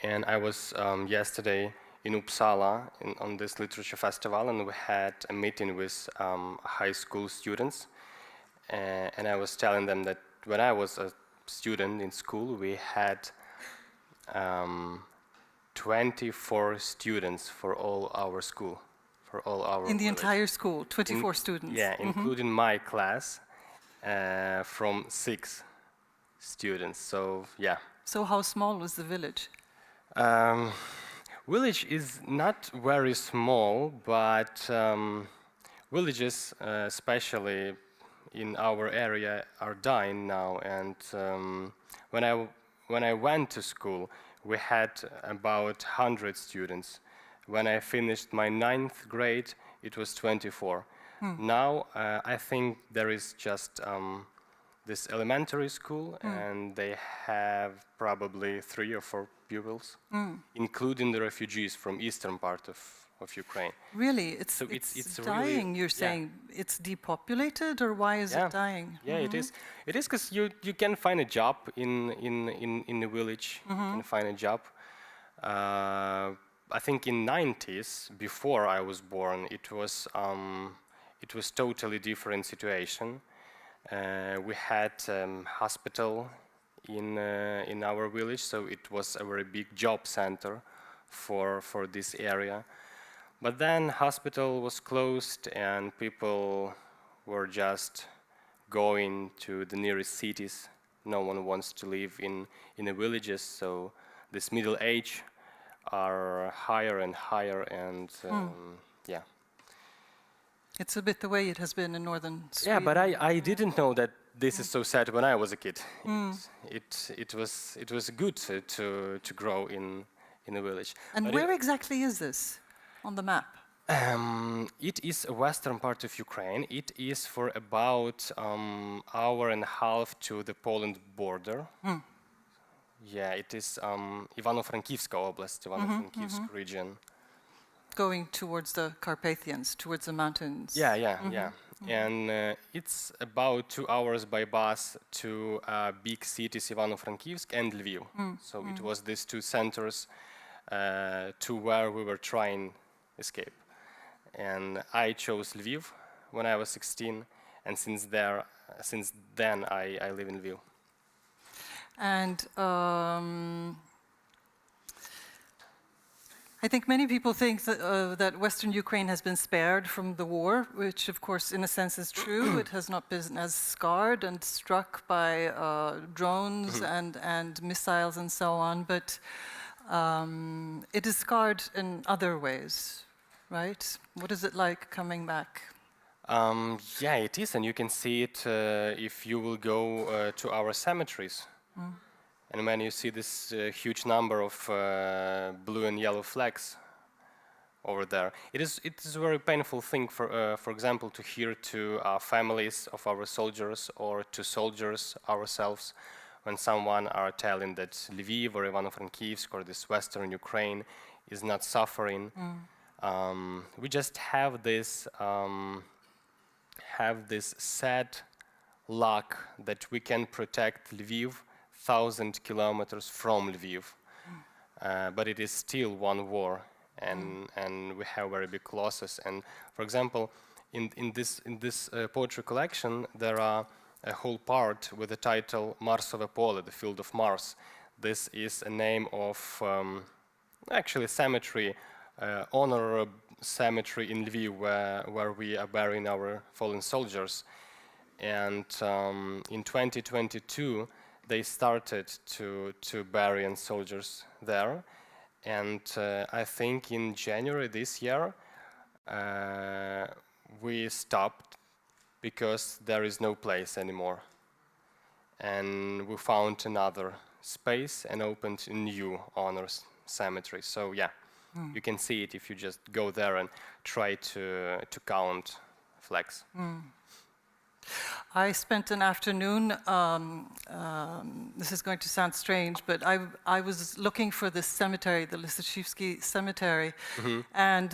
And I was yesterday in Uppsala on this literature festival, and we had a meeting with high school students, and I was telling them that when I was a student in school, we had 24 students for all our school, for all our in the village. entire school, 24 students. Yeah, including my class, from 6 students. So yeah. So how small was the village? Village is not very small, but villages, especially in our area, are dying now. And when I went to school, we had about 100 students. When I finished my 9th grade, it was 24. Now I think there is just this elementary school, and they have probably 3 or 4 pupils, including the refugees from eastern part of Ukraine. Really? It's dying, really, you're saying? It's depopulated, or why is it dying? Yeah, it is. It is because you can find a job in the village. You can find a job. I think in 90s, before I was born, it was totally different situation. We had hospital in our village, so it was a very big job center for this area. But then hospital was closed and people were just going to the nearest cities. No one wants to live in the villages, so this middle age are higher and higher, and yeah. It's a bit the way it has been in northern Sweden. Yeah, but I didn't know that this is so sad when I was a kid. It was good to grow in a village. And but where exactly is this on the map? It is a western part of Ukraine. It is for about hour and a half to the Poland border. Yeah, it is Ivano-Frankivska Oblast, Ivano-Frankivsk region. Going towards the Carpathians, towards the mountains. Yeah. And it's about 2 hours by bus to big cities Ivano-Frankivsk and Lviv. So it was these 2 centers to where we were trying escape. And I chose Lviv when I was 16, and since then I live in Lviv. And I think many people think that Western Ukraine has been spared from the war, which of course in a sense is true. It has not been as scarred and struck by drones and missiles and so on, but it is scarred in other ways, right? What is it like coming back? Yeah, it is, and you can see it if you will go to our cemeteries. And when you see this huge number of blue and yellow flags over there, it is a very painful thing, for example, to hear to families of our soldiers or to soldiers ourselves when someone are telling that Lviv or Ivano-Frankivsk or this Western Ukraine is not suffering. We just have this sad luck that we can protect Lviv 1,000 kilometers from Lviv, but it is still one war, and we have very big losses. And for example, in this poetry collection, there are a whole part with the title Marsove Pole, the field of Mars. This is a name of actually cemetery, honor cemetery in Lviv, where we are burying our fallen soldiers. And in 2022. They started to bury soldiers there, and I think in January this year we stopped because there is no place anymore, and we found another space and opened a new honors cemetery. So yeah, you can see it if you just go there and try to count flags. I spent an afternoon, this is going to sound strange, but I was looking for this cemetery, the Lysishivsky Cemetery, and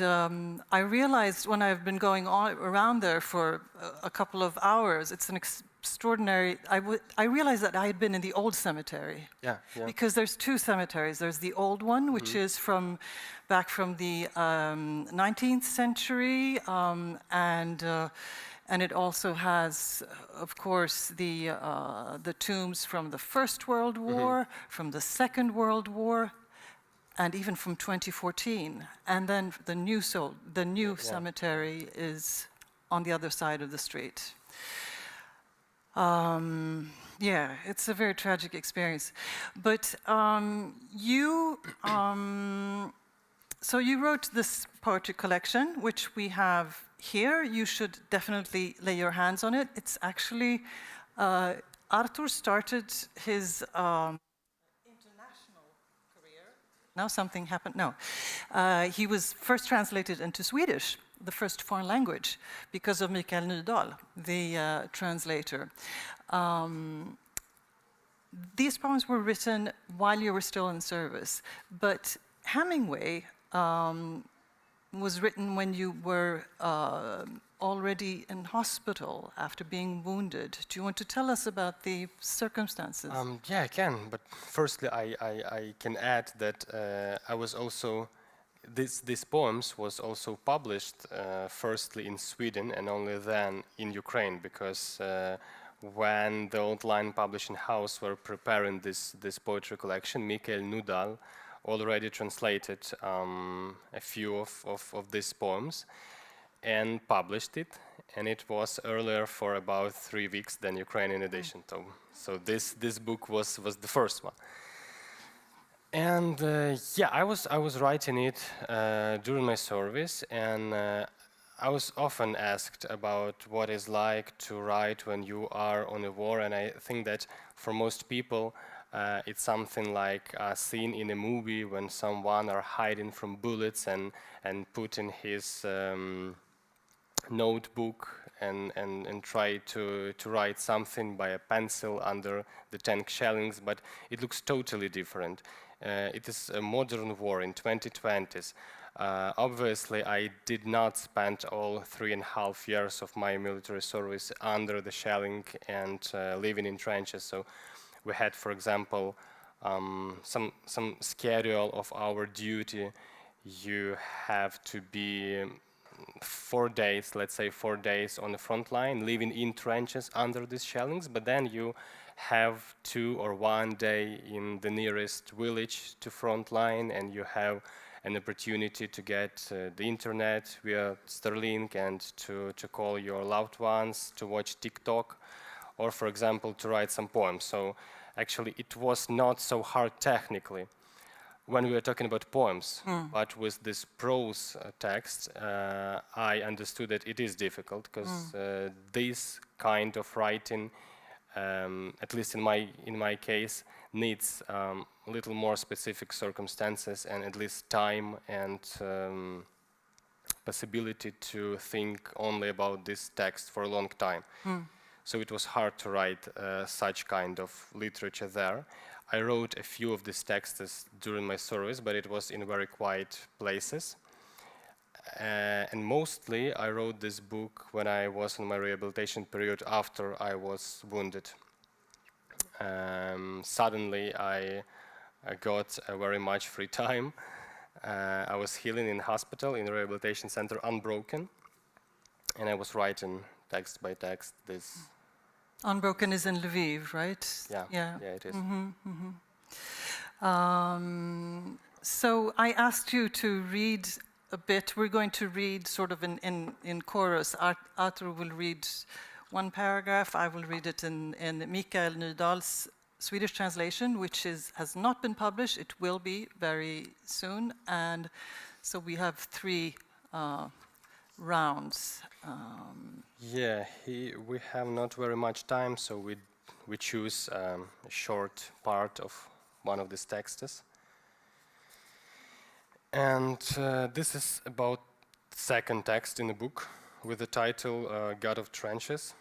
I realized when I've been going around there for a couple of hours, it's an extraordinary, I realized that I had been in the old cemetery. Yeah. Because there's 2 cemeteries. There's the old one, which is back from the 19th century, and it also has, of course, the tombs from the First World War, from the Second World War, and even from 2014. And then the new cemetery is on the other side of the street. Yeah, it's a very tragic experience. But so you wrote this poetry collection, which we have here. You should definitely lay your hands on it. It's actually, Artur started his international career. Now something happened, no. He was first translated into Swedish the first foreign language because of Mikael Nydahl, the translator. These poems were written while you were still in service, but Hemingway was written when you were already in hospital after being wounded. Do you want to tell us about the circumstances? Yeah, I can. But firstly, I can add that I was also these poems was also published firstly in Sweden and only then in Ukraine, because when the online publishing house were preparing this poetry collection, Mikael Nydahl already translated a few of these poems and published it, and it was earlier for about 3 weeks than Ukrainian edition. So this book was the first one. And yeah, I was writing it during my service, and I was often asked about what it's like to write when you are on a war, and I think that for most people it's something like a scene in a movie when someone are hiding from bullets and putting his notebook and try to write something by a pencil under the tank shellings, but it looks totally different. It is a modern war in 2020s. Obviously, I did not spend all 3.5 years of my military service under the shelling and living in trenches. So we had, for example, some schedule of our duty. You have to be 4 days, let's say 4 days on the front line, living in trenches under these shellings, but then you have 2 or 1 day in the nearest village to front line, and you have an opportunity to get the internet via Starlink and to call your loved ones, to watch TikTok, or for example to write some poems. So actually it was not so hard technically when we were talking about poems, but with this prose text, I understood that it is difficult, because this kind of writing, at least in my case, needs a little more specific circumstances and at least time and possibility to think only about this text for a long time. So it was hard to write such kind of literature there. I wrote a few of these texts during my service, but it was in very quiet places. And mostly I wrote this book when I was in my rehabilitation period after I was wounded. Suddenly I got very much free time. I was healing in hospital, in a rehabilitation center, Unbroken, and I was writing text by text this. Unbroken is in Lviv, right? Yeah, it is. So I asked you to read a bit. We're going to read sort of in chorus. Arthur will read one paragraph. I will read it in Mikael Nydahl's Swedish translation, which has not been published. It will be very soon. And so we have 3 rounds. Yeah, we have not very much time, so we choose a short part of one of these texts. And this is about the second text in the book with the title God of Trenches.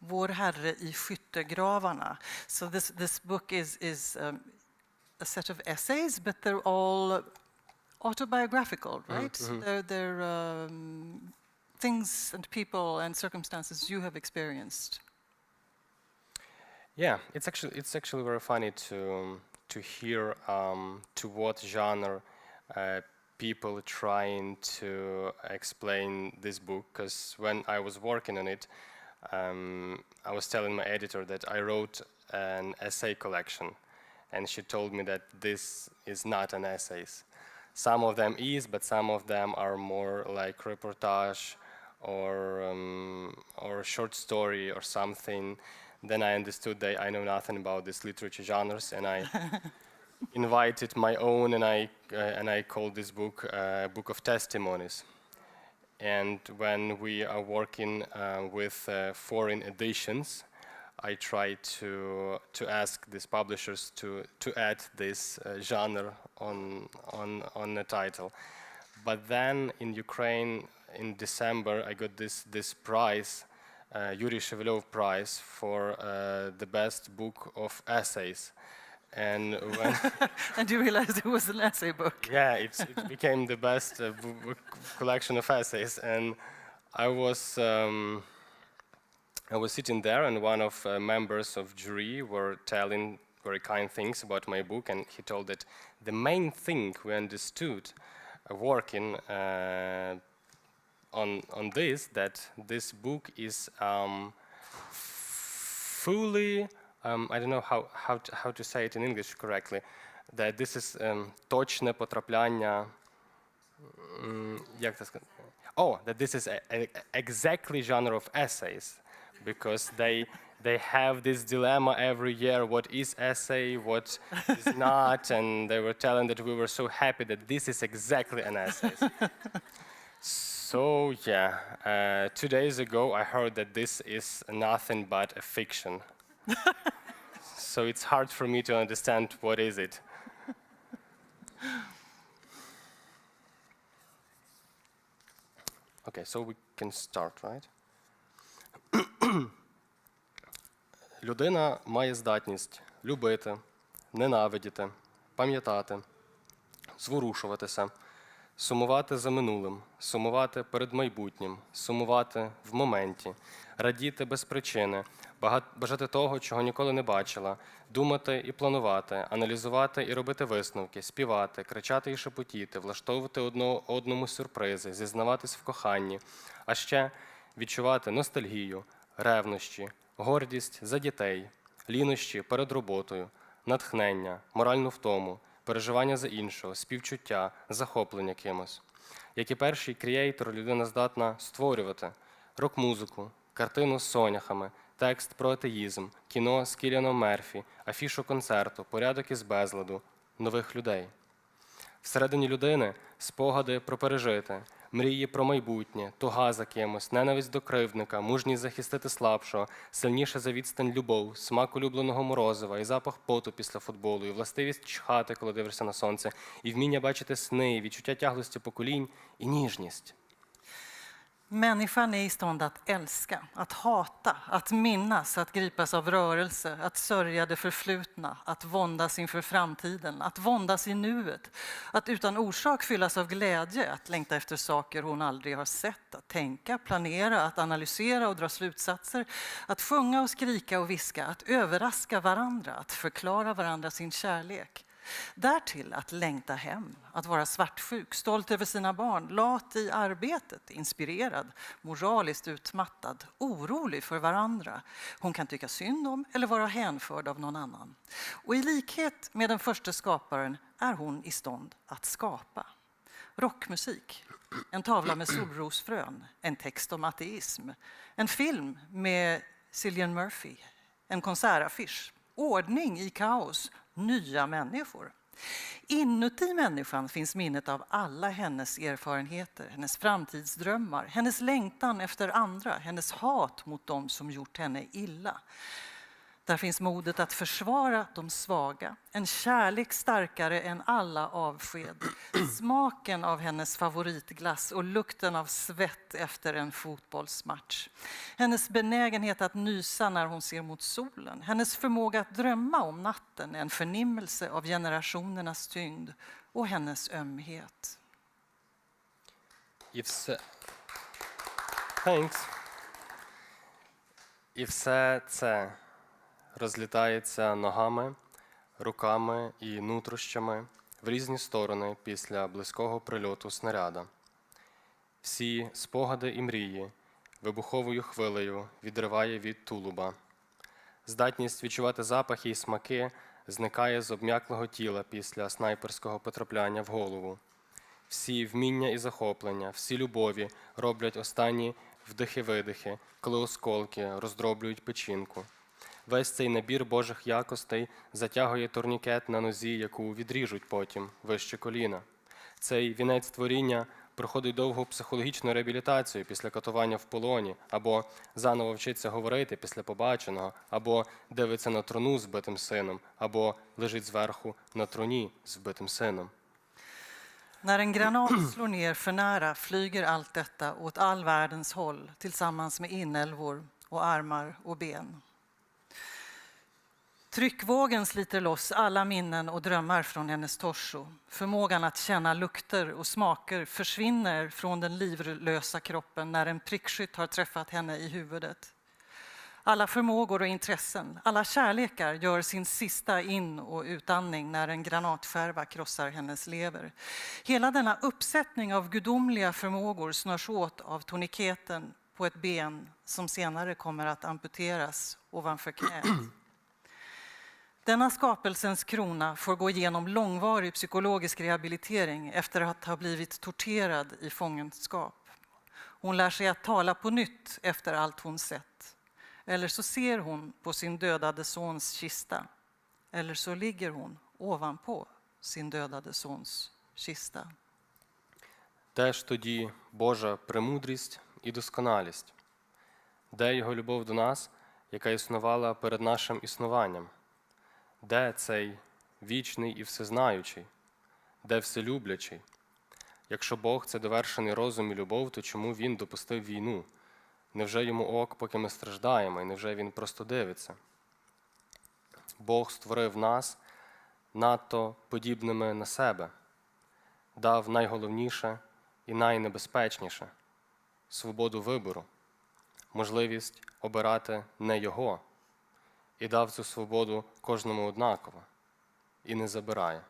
Vår Herre I skyttegravarna. So this book is a set of essays, but they're all autobiographical, right? They're things and people and circumstances you have experienced. Yeah, it's actually very funny to hear to what genre people trying to explain this book. Because when I was working on it, I was telling my editor that I wrote an essay collection, and she told me that this is not an essays. Some of them is, but some of them are more like reportage or short story or something. Then I understood that I know nothing about these literature genres, and I invited my own, and I called this book Book of Testimonies. And when we are working with foreign editions, I try to ask these publishers to add this genre on the title. But then in Ukraine, in December, I got this prize, Yuri Shevelyov Prize for the best book of essays. And when And you realized it was an essay book. yeah, it became the best collection of essays. And I was sitting there, and one of members of jury were telling very kind things about my book, and he told that the main thing we understood working on this, that this book is fully, I don't know how to say it in English correctly, that this is точне потрапляння, як це сказати? Oh, that this is exactly genre of essays, because they have this dilemma every year, what is essay, what is not, and they were telling that we were so happy that this is exactly an essay. So yeah, 2 days ago I heard that this is nothing but a fiction. So it's hard for me to understand what is it. Okay, so we can start, right? Людина має здатність любити, ненавидіти, пам'ятати, зворушуватися, сумувати за минулим, сумувати перед майбутнім, сумувати в моменті, радіти без причини, бажати того, чого ніколи не бачила, думати і планувати, аналізувати і робити висновки, співати, кричати і шепотіти, влаштовувати одному сюрпризи, зізнаватись в коханні, а ще відчувати ностальгію, ревнощі, гордість за дітей, лінощі перед роботою, натхнення, моральну втому, переживання за іншого, співчуття, захоплення кимось. Як і перший кріейтор, людина здатна створювати рок-музику, картину з соняхами, текст про атеїзм, кіно з Кіліаном Мерфі, афішу концерту, порядок із безладу, нових людей. Всередині людини спогади про пережите, мрії про майбутнє, туга за кимось, ненависть до кривдника, мужність захистити слабшого, сильніше за відстань любов, смак улюбленого морозива, і запах поту після футболу, і властивість чхати, коли дивишся на сонце, і вміння бачити сни, і відчуття тяглості поколінь, і ніжність. Människan är i stånd att älska, att hata, att minnas, att gripas av rörelse, att sörja det förflutna, att våndas inför framtiden, att våndas i nuet, att utan orsak fyllas av glädje, att längta efter saker hon aldrig har sett, att tänka, planera, att analysera och dra slutsatser, att sjunga och skrika och viska, att överraska varandra, att förklara varandra sin kärlek. Därtill att längta hem, att vara svartsjuk, stolt över sina barn, lat i arbetet, inspirerad, moraliskt utmattad, orolig för varandra. Hon kan tycka synd om eller vara hänförd av någon annan. Och i likhet med den första skaparen är hon i stånd att skapa. Rockmusik, en tavla med solrosfrön, en text om ateism, en film med Cillian Murphy, en konsertaffisch, ordning i kaos, nya människor. Inuti människan finns minnet av alla hennes erfarenheter, hennes framtidsdrömmar, hennes längtan efter andra, hennes hat mot dem som gjort henne illa. Där finns modet att försvara de svaga, en kärlek starkare än alla avsked, smaken av hennes favoritglass och lukten av svett efter en fotbollsmatch. Hennes benägenhet att nysa när hon ser mot solen, hennes förmåga att drömma om natten, en förnimmelse av generationernas tyngd och hennes ömhet. Thanks. І все це розлітається ногами, руками і нутрощами в різні сторони після близького прильоту снаряда. Всі спогади і мрії вибуховою хвилею відриває від тулуба. Здатність відчувати запахи і смаки зникає з обм'яклого тіла після снайперського потрапляння в голову. Всі вміння і захоплення, всі любові роблять останні вдихи-видихи, коли осколки роздроблюють печінку. Весь цей набір Божих якостей затягує турнікет на нозі, яку відріжуть потім вище коліна. Цей вінець творіння проходить довгу психологічну реабілітацію після катування в полоні, або заново вчиться говорити після побаченого, або дивиться на труну з вбитим сином, або лежить зверху на труні з вбитим сином. När en granat slår ner för nära flyger allt detta åt all världens håll tillsammans med inälvor och armar och ben. Tryckvågen sliter loss alla minnen och drömmar från hennes torso. Förmågan att känna lukter och smaker försvinner från den livlösa kroppen när en prickskytt har träffat henne i huvudet. Alla förmågor och intressen, alla kärlekar gör sin sista in- och utandning när en granatskärva krossar hennes lever. Hela denna uppsättning av gudomliga förmågor snörs åt av tourniqueten på ett ben som senare kommer att amputeras ovanför knät. Denna skapelsens krona får gå igenom långvarig psykologisk rehabilitering efter att ha blivit torterad i fångenskap. Hon lär sig att tala på nytt efter allt hon sett. Eller så ser hon på sin dödade sons kista. Eller så ligger hon ovanpå sin dödade sons kista. Де ж тоді Божа премудрість і досконалість? Де Його любов до нас, яка існувала перед нашим існуванням? Де цей вічний і всезнаючий? Де вселюблячий? Якщо Бог – це довершений розум і любов, то чому Він допустив війну? Невже Йому ок, поки ми страждаємо, і невже Він просто дивиться? Бог створив нас надто подібними на себе, дав найголовніше і найнебезпечніше – свободу вибору, можливість обирати не Його, і дав цю свободу кожному однаково, і не забирає.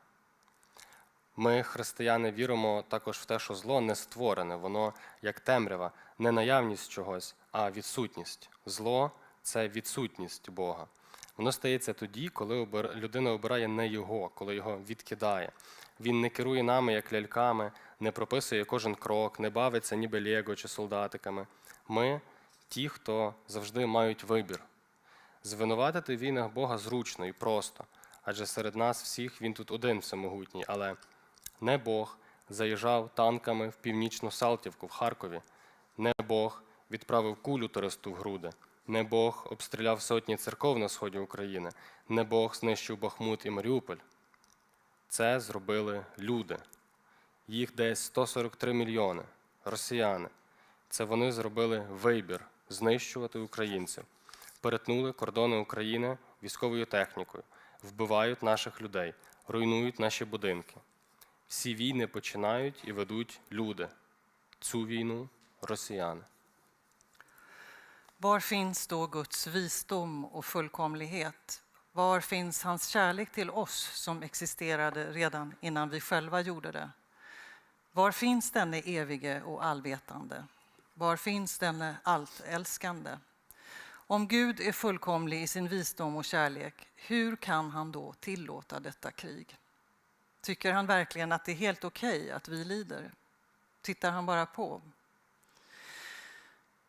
Ми, християни, віримо також в те, що зло не створене, воно як темрява, не наявність чогось, а відсутність. Зло – це відсутність Бога. Воно стається тоді, коли людина обирає не Його, коли Його відкидає. Він не керує нами, як ляльками, не прописує кожен крок, не бавиться ніби лего чи солдатиками. Ми – ті, хто завжди мають вибір. Звинуватити в війнах Бога зручно і просто, адже серед нас всіх Він тут один всемогутній, але не Бог заїжджав танками в Північну Салтівку в Харкові, не Бог відправив кулю туристу в груди, не Бог обстріляв сотні церков на сході України, не Бог знищив Бахмут і Маріуполь. Це зробили люди. Їх десь 143 мільйони, росіяни. Це вони зробили вибір знищувати українців. Перетнули кордони України військовою технікою, вбивають наших людей, руйнують наші будинки. Всі війни починають і ведуть люди. Цю війну – росіяни. Var finns då Guds visdom och fullkomlighet? Var finns hans kärlek till oss som existerade redan innan vi själva gjorde det? Var finns denne evige och allvetande? Var finns denne alltälskande? Om Gud är fullkomlig i sin visdom och kärlek, hur kan han då tillåta detta krig? Tycker han verkligen att det är helt okej att vi lider? Tittar han bara på?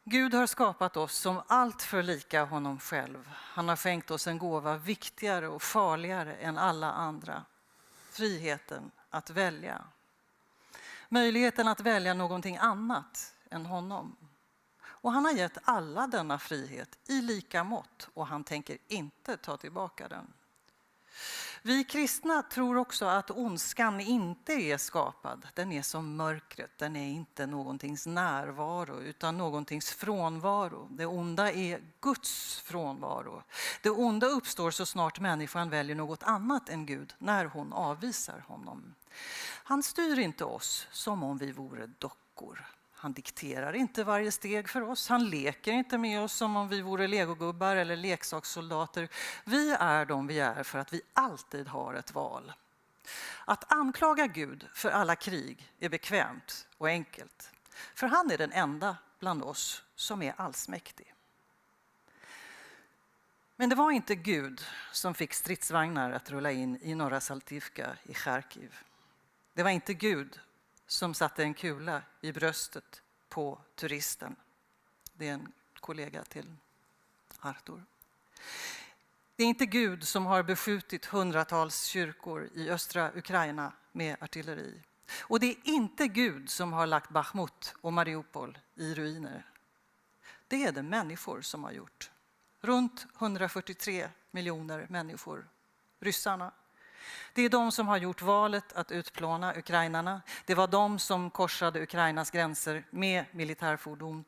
Gud har skapat oss som allt för lika honom själv. Han har skänkt oss en gåva viktigare och farligare än alla andra. Friheten att välja. Möjligheten att välja någonting annat än honom. Och han har gett alla denna frihet i lika mått och han tänker inte ta tillbaka den. Vi kristna tror också att ondskan inte är skapad. Den är som mörkret, den är inte någontings närvaro utan någontings frånvaro. Det onda är Guds frånvaro. Det onda uppstår så snart människan väljer något annat än Gud när hon avvisar honom. Han styr inte oss som om vi vore dockor. Han dikterar inte varje steg för oss. Han leker inte med oss som om vi vore legogubbar eller leksakssoldater. Vi är de vi är för att vi alltid har ett val. Att anklaga Gud för alla krig är bekvämt och enkelt. För han är den enda bland oss som är allsmäktig. Men det var inte Gud som fick stridsvagnar att rulla in i norra Saltivka i Charkiv. Det var inte Gud som satte en kula i bröstet på turisten. Det är en kollega till Artur. Det är inte Gud som har beskjutit hundratals kyrkor i östra Ukraina med artilleri. Och det är inte Gud som har lagt Bachmut och Mariupol i ruiner. Det är det människor som har gjort. Runt 143 miljoner människor. Ryssarna. Det är de som har gjort valet att utplåna ukrainarna. Det var de som korsade Ukrainas gränser med militärfordon.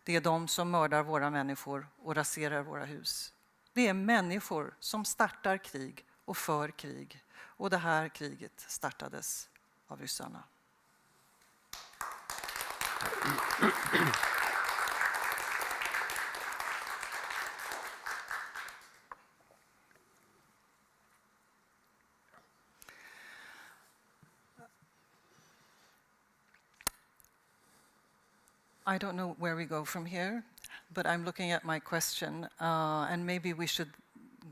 Det är de som mördar våra människor och raserar våra hus. Det är människor som startar krig och för krig. Och det här kriget startades av ryssarna. I don't know where we go from here, but I'm looking at my question, and maybe we should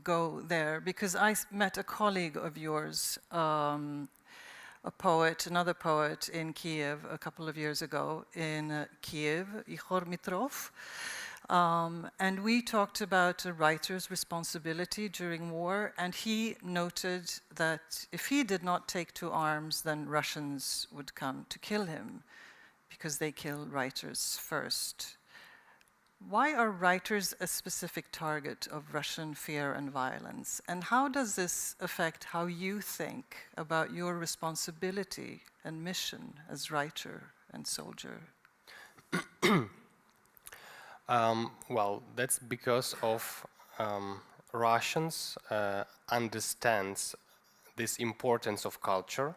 go there, because I met a colleague of yours, a poet, another poet in Kiev a couple of years ago in Kiev, Ihor Mitrov, and we talked about a writer's responsibility during war, and he noted that if he did not take to arms, then Russians would come to kill him, because they kill writers first. Why are writers a specific target of Russian fear and violence? And how does this affect how you think about your responsibility and mission as writer and soldier? Well, that's because of Russians understands this importance of culture,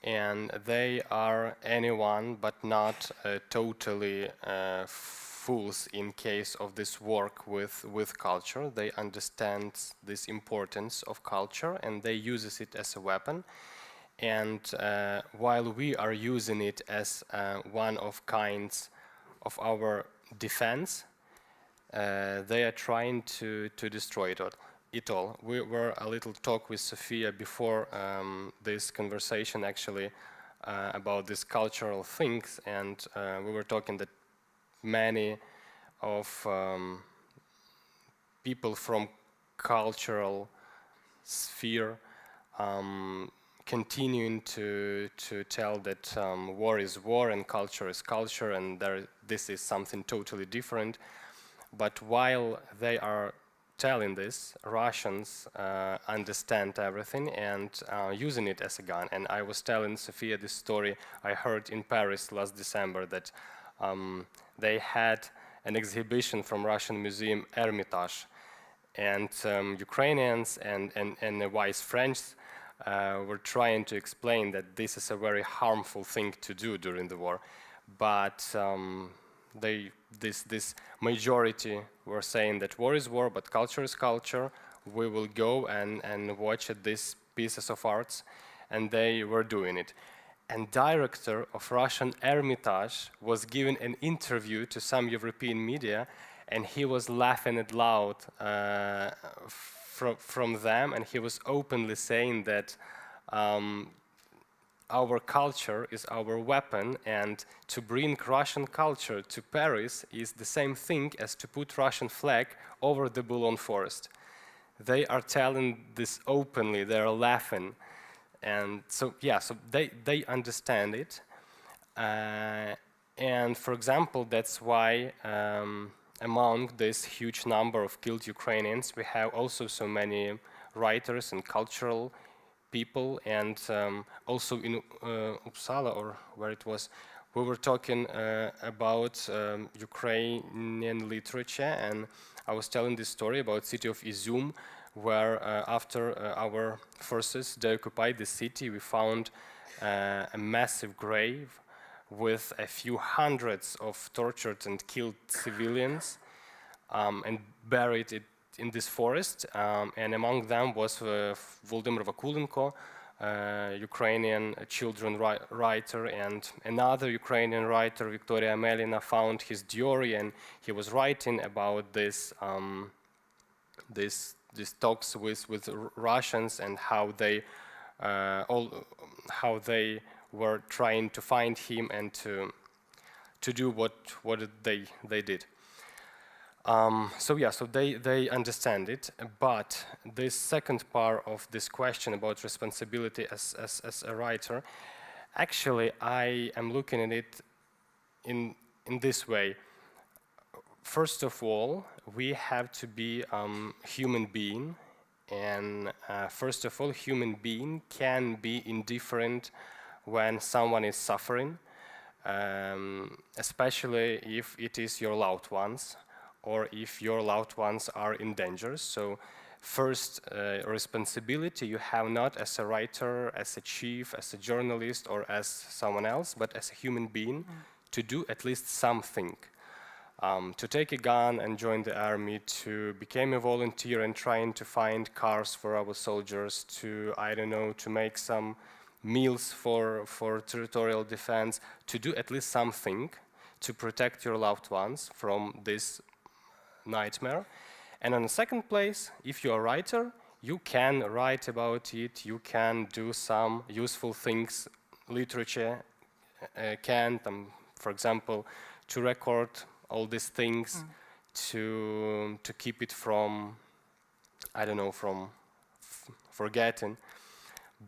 and they are anyone but not totally fools in case of this work with culture. They understand this importance of culture and they use it as a weapon. And while we are using it as one of kinds of our defense, they are trying to destroy it all. We were a little talk with Sofia before this conversation actually about these cultural things, and we were talking that many of people from cultural sphere continuing to tell that war is war and culture is culture, and this is something totally different. But while they are telling this, Russians understand everything and using it as a gun. And I was telling Sofia this story I heard in Paris last December, that they had an exhibition from Russian Museum Hermitage, and Ukrainians and the wise French were trying to explain that this is a very harmful thing to do during the war. But this majority were saying that war is war, but culture is culture. We will go and watch these pieces of arts, and they were doing it. And director of Russian Hermitage was giving an interview to some European media, and he was laughing out loud from them, and he was openly saying that our culture is our weapon, and to bring Russian culture to Paris is the same thing as to put Russian flag over the Boulogne forest. They are telling this openly, they are laughing. And so, yeah, so they understand it. And for example, that's why among this huge number of killed Ukrainians, we have also so many writers and cultural people, and also in Uppsala, or where it was, we were talking about Ukrainian literature, and I was telling this story about city of Izum, where after our forces occupied the city, we found a massive grave with a few hundreds of tortured and killed civilians, and buried it in this forest, and among them was Volodymyr Vakulenko, Ukrainian children writer, and another Ukrainian writer, Victoria Amelina, found his diary, and he was writing about this these talks with Russians, and how they were trying to find him and to do what they did. So yeah, so they understand it, but this second part of this question about responsibility as a writer, actually I am looking at it in this way. First of all, we have to be human being, And first of all, human being can be indifferent when someone is suffering, especially if it is your loved ones or if your loved ones are in danger. So first responsibility you have not as a writer, as a chief, as a journalist, or as someone else, but as a human being to do at least something. To take a gun and join the army, to become a volunteer and trying to find cars for our soldiers, to, I don't know, to make some meals for territorial defense, to do at least something to protect your loved ones from this nightmare. And on the second place, if you're a writer, you can write about it, you can do some useful things. Literature can, for example, to record all these things, to keep it from, I don't know, from forgetting.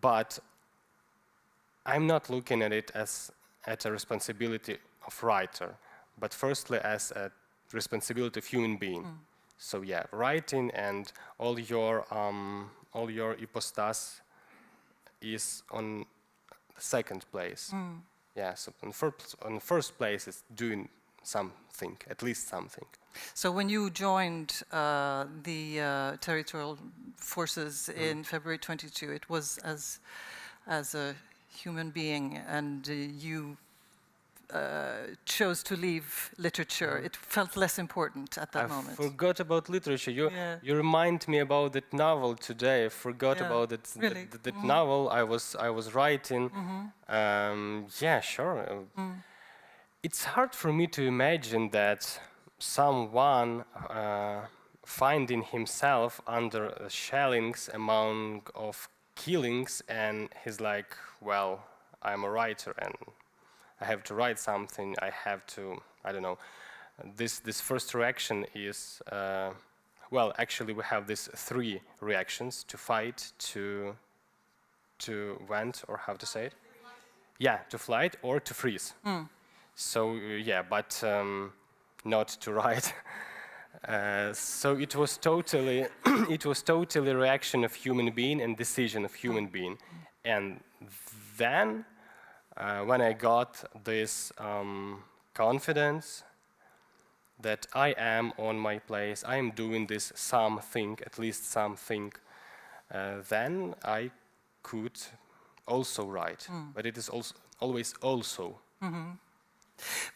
But I'm not looking at it as at a responsibility of writer, but firstly as a responsibility of human being. So yeah, writing and all your hypostas is on the second place. Yeah, so on first place is doing something, at least something. So when you joined the territorial forces in February 22, it was as a human being, and you chose to leave literature. It felt less important at that moment. I forgot about literature. You remind me about that novel today. I forgot about it. Really? That novel I was writing. Yeah, sure. It's hard for me to imagine that someone finding himself under shellings among of killings, and he's like, well, I'm a writer and I have to write something, I have to, I don't know. This first reaction is, well, actually we have these three reactions: to fight, to vent, or how to say it? Yeah, to flight or to freeze. So yeah, but not to write. So it was totally, it was totally reaction of human being and decision of human being. And then when I got this confidence that I am on my place, I am doing this something, at least something, then I could also write. But it is also always also.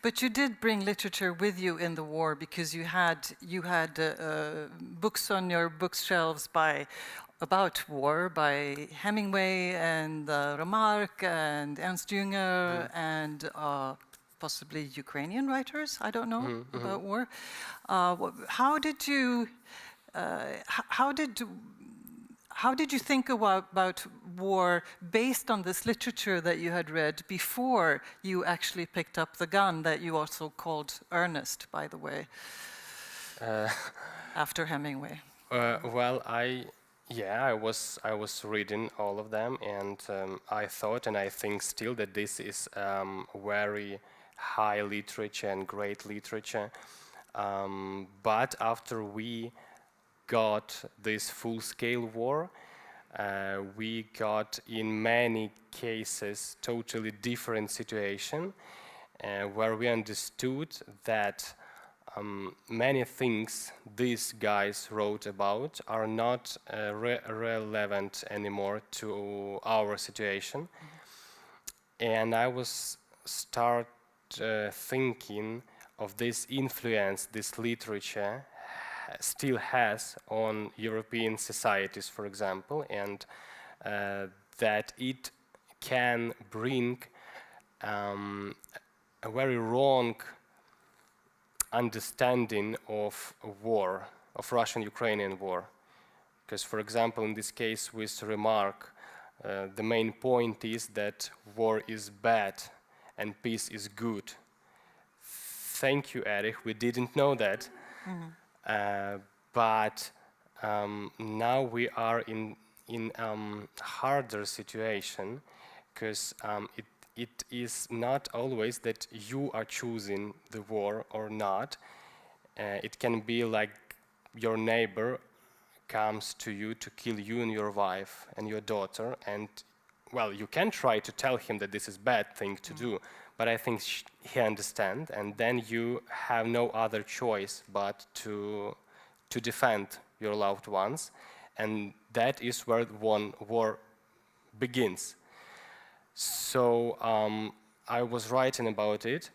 But you did bring literature with you in the war, because you had books on your bookshelves about war by Hemingway and Remarque and Ernst Jünger and possibly Ukrainian writers, I don't know, about war. How did you think about war based on this literature that you had read before you actually picked up the gun that you also called Ernest, by the way, after Hemingway? Well, I was reading all of them, and I thought, and I think still, that this is very high literature and great literature. But after we got this full-scale war, we got in many cases totally different situation, where we understood that many things these guys wrote about are not relevant anymore to our situation. And I was thinking of this influence this literature still has on European societies, for example, and that it can bring a very wrong understanding of war, of Russian-Ukrainian war. Because, for example, in this case with Remarque, the main point is that war is bad and peace is good. Thank you, Erich, we didn't know that. But now we are in harder situation, because it is not always that you are choosing the war or not. It can be like your neighbor comes to you to kill you and your wife and your daughter, and well, you can try to tell him that this is bad thing to do, but I think he understands, and then you have no other choice but to defend your loved ones, and that is where one war begins. So I was writing about it,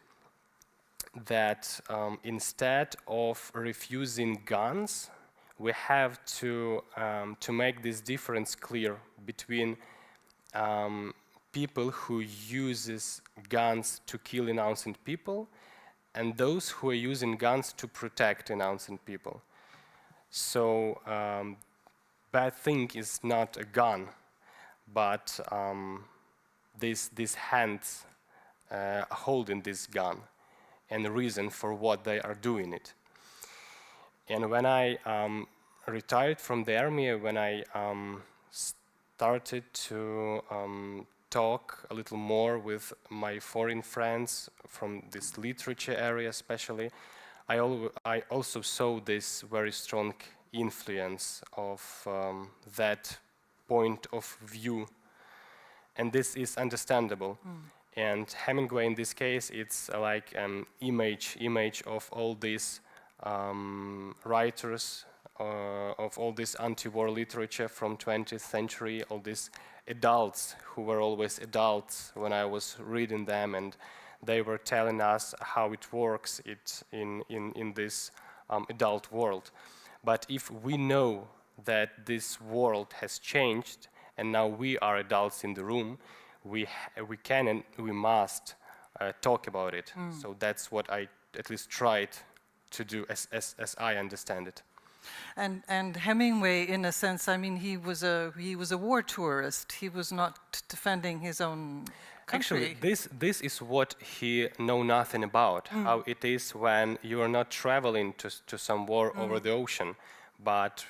that instead of refusing guns, we have to make this difference clear between people who uses guns to kill innocent people and those who are using guns to protect innocent people. So bad thing is not a gun, but these hands holding this gun and the reason for what they are doing it. And when I retired from the army, when I started to talk a little more with my foreign friends from this literature area especially, I also saw this very strong influence of that point of view. And this is understandable. And Hemingway, in this case, it's like an image of all these writers, of all this anti-war literature from 20th century, all these adults who were always adults when I was reading them, and they were telling us how it works in this adult world. But if we know that this world has changed and now we are adults in the room, we can and we must talk about it. So that's what I at least tried to do as I understand it. And Hemingway, in a sense, I mean, he was a war tourist. He was not defending his own country. Actually, this is what he know nothing about. How it is when you are not traveling to some war over the ocean, but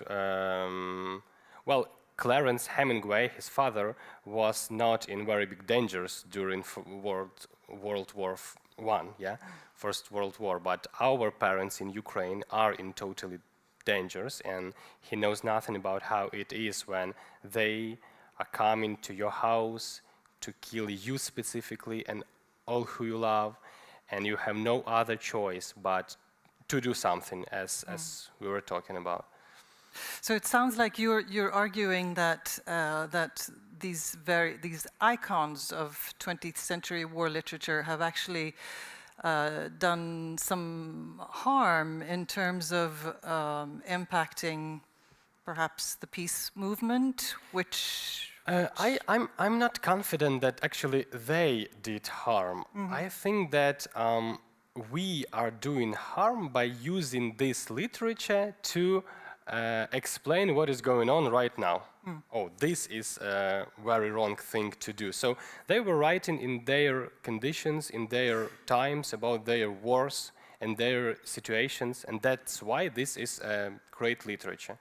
well, Clarence Hemingway, his father, was not in very big dangers during World War I, yeah, First World War. But our parents in Ukraine are in totally dangers, and he knows nothing about how it is when they are coming to your house to kill you specifically and all who you love, and you have no other choice but to do something, as we were talking about. So it sounds like you're arguing that that these icons of 20th century war literature have actually done some harm in terms of impacting perhaps the peace movement, which I'm not confident that actually they did harm. I think that we are doing harm by using this literature to explain what is going on right now. Oh, this is a very wrong thing to do. So they were writing in their conditions, in their times, about their wars and their situations, and that's why this is great literature.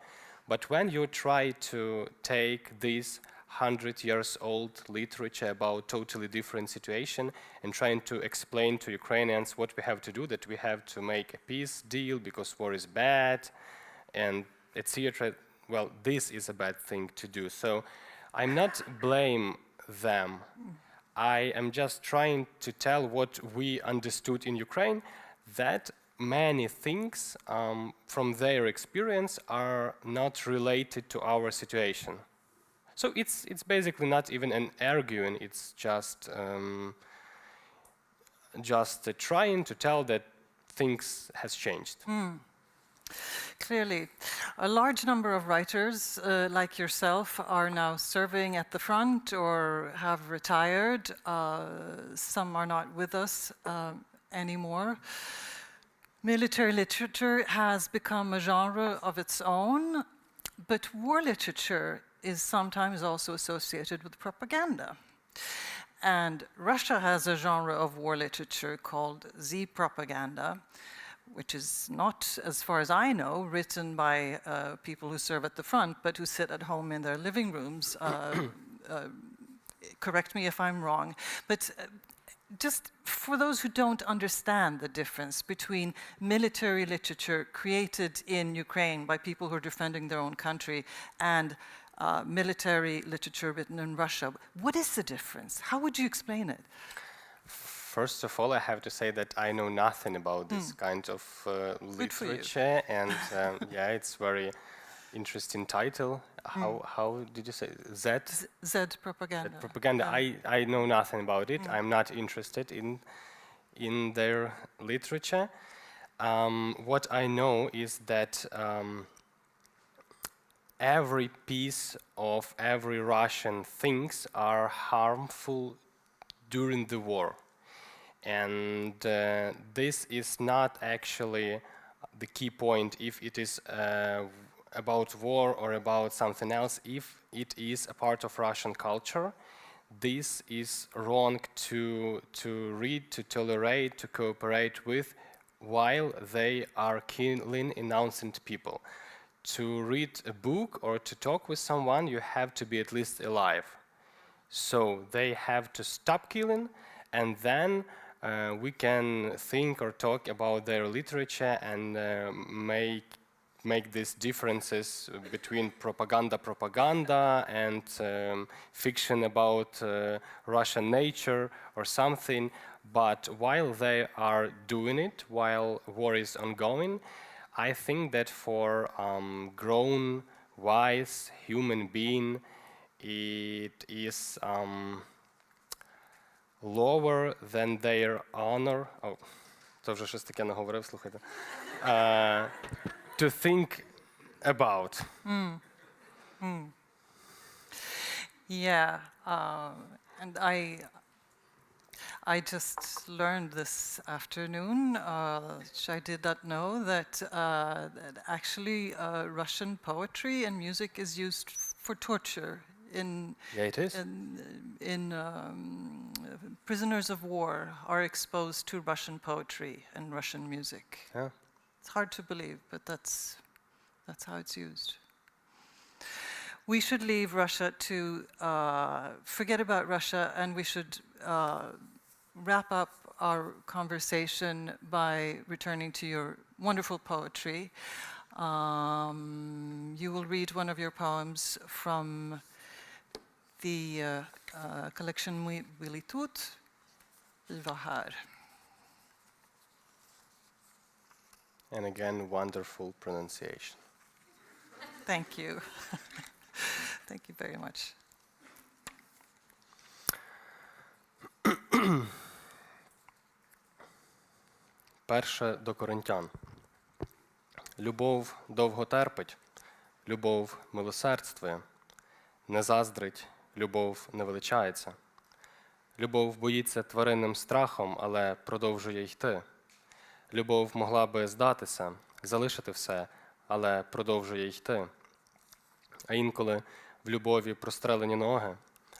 But when you try to take this 100-year-old literature about totally different situation and trying to explain to Ukrainians what we have to do, that we have to make a peace deal because war is bad, and etc. Well, this is a bad thing to do. So I'm not blame them. I am just trying to tell what we understood in Ukraine, that many things from their experience are not related to our situation. So it's basically not even an arguing, it's just trying to tell that things has changed. Clearly, a large number of writers like yourself are now serving at the front or have retired. Some are not with us anymore. Military literature has become a genre of its own, but war literature is sometimes also associated with propaganda. And Russia has a genre of war literature called Z-propaganda, which is not, as far as I know, written by people who serve at the front, but who sit at home in their living rooms. Correct me if I'm wrong. But just for those who don't understand the difference between military literature created in Ukraine by people who are defending their own country and military literature written in Russia, what is the difference? How would you explain it? First of all, I have to say that I know nothing about this kind of literature, and yeah, it's very interesting title. How did you say Z propaganda. Z propaganda. I know nothing about it. I'm not interested in their literature. What I know is that every piece of every Russian things are harmful during the war. And this is not actually the key point if it is about war or about something else. If it is a part of Russian culture, this is wrong to read, to tolerate, to cooperate with while they are killing innocent people. To read a book or to talk with someone, you have to be at least alive. So they have to stop killing, and then we can think or talk about their literature and make these differences between propaganda and fiction about Russian nature or something. But while they are doing it, while war is ongoing, I think that for grown, wise human being, it is lower than their honor. Oh, це вже щось таке наговорив, слухайте. To think about. Yeah, and I just learned this afternoon, which I did not know, that actually Russian poetry and music is used for torture in prisoners of war are exposed to Russian poetry and Russian music. Yeah. It's hard to believe, but that's how it's used. We should leave Russia to forget about Russia, and we should wrap up our conversation by returning to your wonderful poetry. You will read one of your poems from the collection Militut Ilvahar. And again, wonderful pronunciation. Thank you. Thank you very much. Перше до Коринтян. Любов довго терпить, любов милосердствує, не заздрить, любов не величається. Любов боїться тваринним страхом, але продовжує йти. Любов могла би здатися, залишити все, але продовжує йти. А інколи в любові прострелені ноги,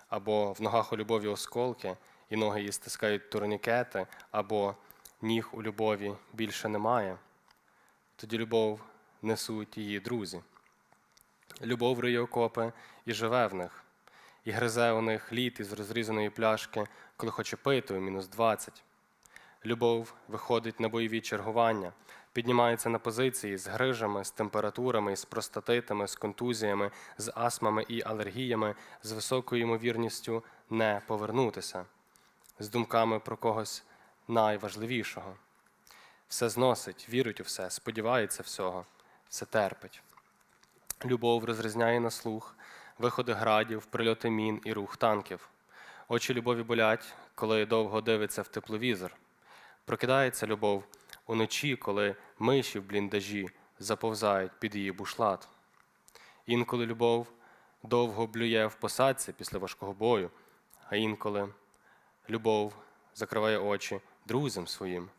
або в ногах у любові осколки, і ноги її стискають турнікети, або ніг у любові більше немає. Тоді любов несуть її друзі. Любов риє окопи і живе в них, і гризе у них лід із розрізаної пляшки, коли хоче пити у -20. Любов виходить на бойові чергування, піднімається на позиції з грижами, з температурами, з простатитами, з контузіями, з астмами і алергіями, з високою ймовірністю не повернутися, з думками про когось найважливішого. Все зносить, вірить у все, сподівається всього, все терпить. Любов розрізняє на слух виходи градів, прильоти мін і рух танків. Очі любові болять, коли довго дивиться в тепловізор. Прокидається любов уночі, коли миші в бліндажі заповзають під її бушлат. Інколи любов довго блює в посадці після важкого бою, а інколи любов закриває очі друзям своїм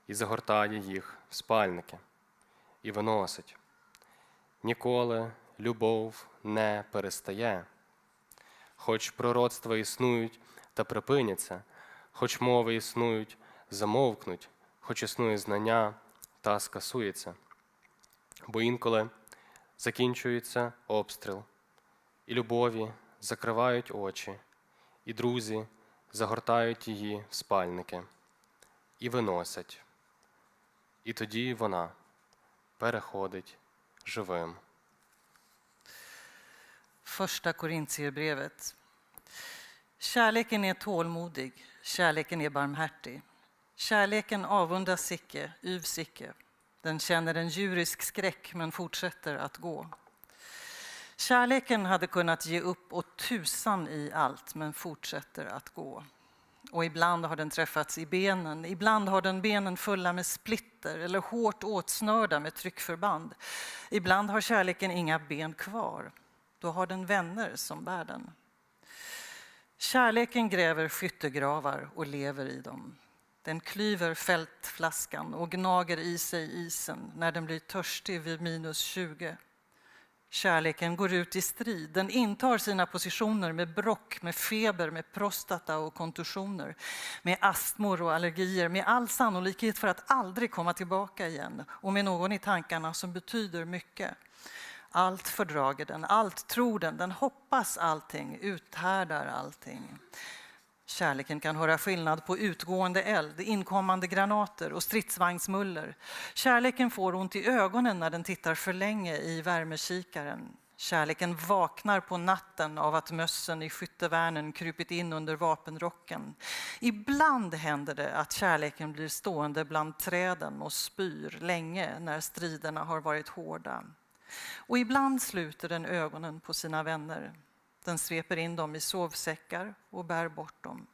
і загортає їх в спальники і виносить. Ніколи любов не перестає. Хоч пророцтва існують та припиняться, хоч мови існують, замовкнуть, хоч існує знання та скасується. Бо інколи закінчується обстріл, і любові закривають очі, і друзі загортають її в спальники і виносять. І тоді вона переходить живим. Första Korintierbrevet. Kärleken är tålmodig, kärleken är barmhärtig. Kärleken avundas icke, yvs icke. Den känner en djurisk skräck men fortsätter att gå. Kärleken hade kunnat ge upp åt tusan i allt men fortsätter att gå. Och ibland har den träffats i benen, ibland har den benen fulla med splitter eller hårt åtsnörda med tryckförband. Ibland har kärleken inga ben kvar. Då har den vänner som bär den. Kärleken gräver skyttegravar och lever i dem. Den klyver fältflaskan och gnager i sig isen när den blir törstig vid -20. Kärleken går ut i strid. Den intar sina positioner med brock, med feber, med prostata och kontusioner, med astmor och allergier, med all sannolikhet för att aldrig komma tillbaka igen och med någon i tankarna som betyder mycket. Allt fördrager den, allt tror den, den hoppas allting, uthärdar allting. Kärleken kan höra skillnad på utgående eld, inkommande granater och stridsvagnsmuller. Kärleken får ont i ögonen när den tittar för länge i värmekikaren. Kärleken vaknar på natten av att mössen i skyttevärnen krupit in under vapenrocken. Ibland händer det att kärleken blir stående bland träden och spyr länge när striderna har varit hårda. Och ibland sluter den ögonen på sina vänner. Den sveper in dem i sovsäckar och bär bort dem.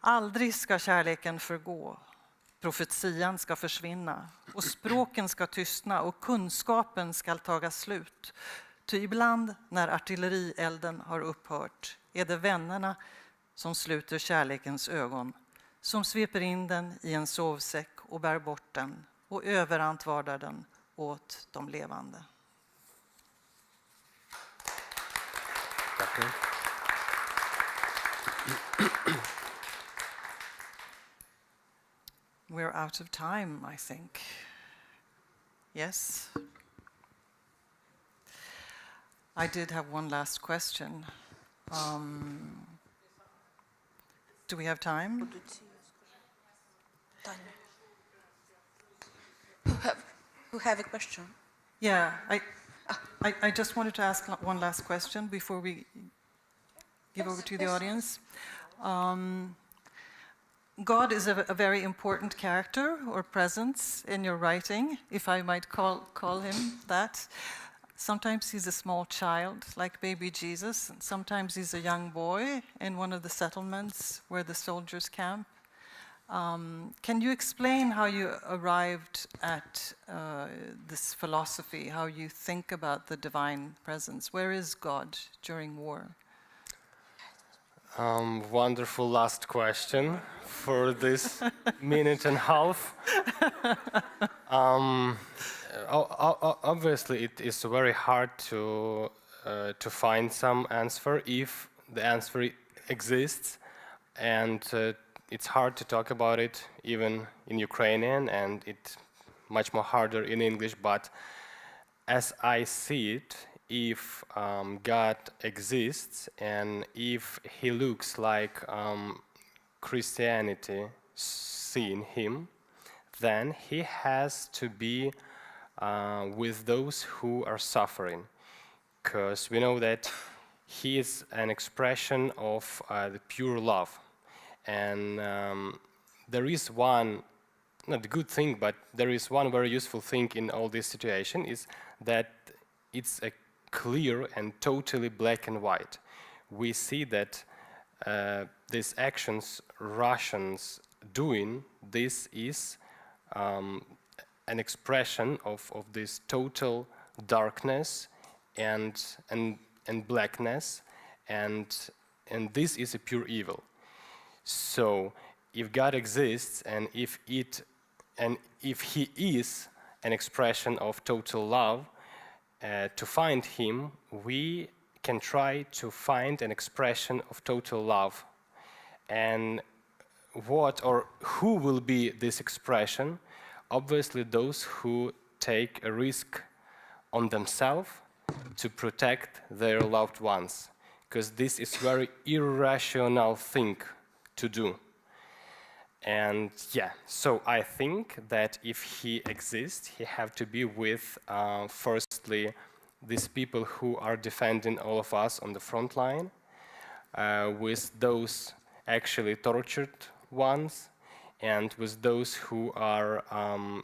Aldrig ska kärleken förgå. Profetian ska försvinna och språken ska tystna och kunskapen ska taga slut. Ty ibland när artillerielden har upphört är det vännerna som sluter kärlekens ögon, som sveper in den i en sovsäck och bär bort den och överantvardar den åt de levande. Tack. We're out of time, I think. Yes? I did have one last question. Do we have time? Who have a question? Yeah, I just wanted to ask one last question before we give over to the audience. God is a very important character or presence in your writing, if I might call him that. Sometimes he's a small child, like baby Jesus, and sometimes he's a young boy in one of the settlements where the soldiers camp. Can you explain how you arrived at this philosophy, how you think about the divine presence? Where is God during war? Wonderful last question for this minute and a half. Obviously, it is very hard to find some answer if the answer exists, and it's hard to talk about it even in Ukrainian, and it's much more harder in English. But as I see it, if God exists and if he looks like Christianity seeing him, then he has to be with those who are suffering, because we know that he is an expression of the pure love. And there is one, not a good thing, but there is one very useful thing in all this situation, is that it's a clear and totally black and white. We see that these actions Russians doing, this is an expression of this total darkness and blackness, and this is a pure evil. So if God exists and if he is an expression of total love, to find him, we can try to find an expression of total love. And what or who will be this expression? Obviously those who take a risk on themselves to protect their loved ones, because this is very irrational thing to do. And yeah, so I think that if he exists, he have to be with, firstly, these people who are defending all of us on the front line, with those actually tortured ones, and with those who are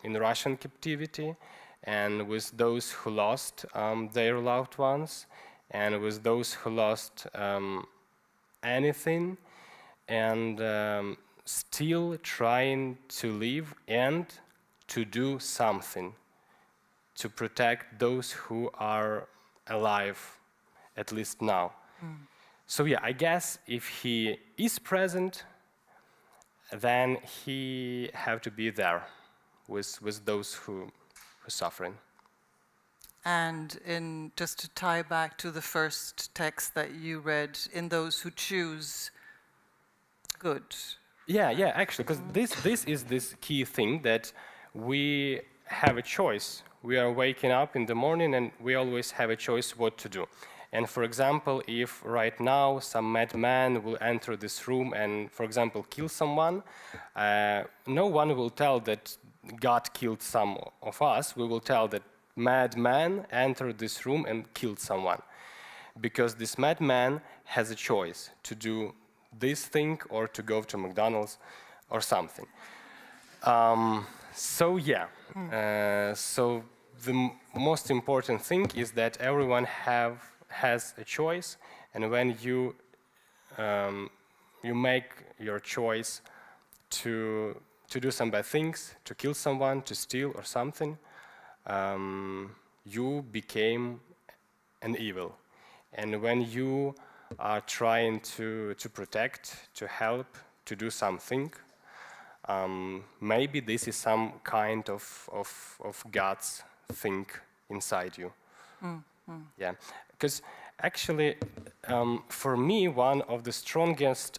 in Russian captivity, and with those who lost their loved ones, and with those who lost anything, and still trying to live and to do something to protect those who are alive, at least now. So yeah, I guess if he is present, then he have to be there with those who are suffering. And just to tie back to the first text that you read, in those who choose good. Yeah, actually, because this is this key thing that we have a choice. We are waking up in the morning and we always have a choice what to do. And for example, if right now some madman will enter this room and, for example, kill someone, no one will tell that God killed some of us. We will tell that madman entered this room and killed someone. Because this madman has a choice to do this thing or to go to McDonald's or something. So yeah, so the most important thing is that everyone has a choice, and when you make your choice to do some bad things, to kill someone, to steal or something, you became an evil. And when you are trying to protect, to help, to do something, maybe this is some kind of God's thing inside you. Yeah, because actually, for me, one of the strongest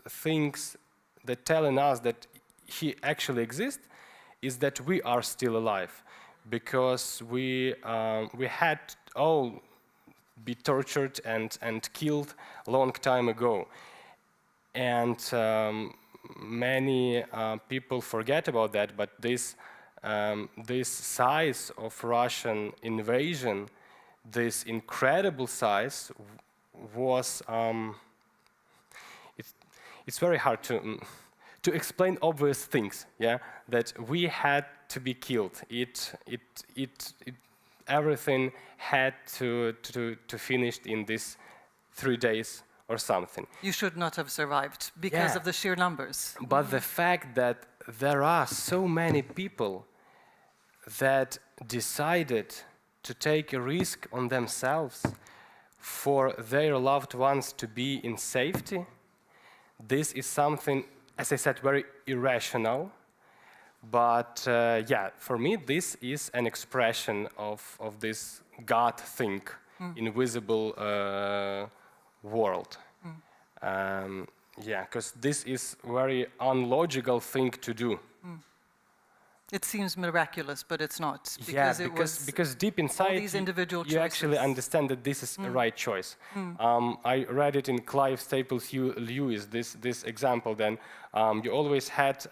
things that telling us that he actually exists is that we are still alive, because we had all be tortured and killed a long time ago, and many people forget about that. But this size of Russian invasion, this incredible size, was it's very hard to explain obvious things. Yeah, that we had to be killed. Everything had to finish in these 3 days or something. You should not have survived because of the sheer numbers. But the fact that there are so many people that decided to take a risk on themselves for their loved ones to be in safety, this is something, as I said, very irrational. But yeah, for me, this is an expression of this God thing, invisible world. Yeah, because this is very unlogical thing to do. It seems miraculous, but it's not. Because because deep inside, these individual you actually understand that this is a right choice. I read it in Clive Staples Lewis, this example. Then you always had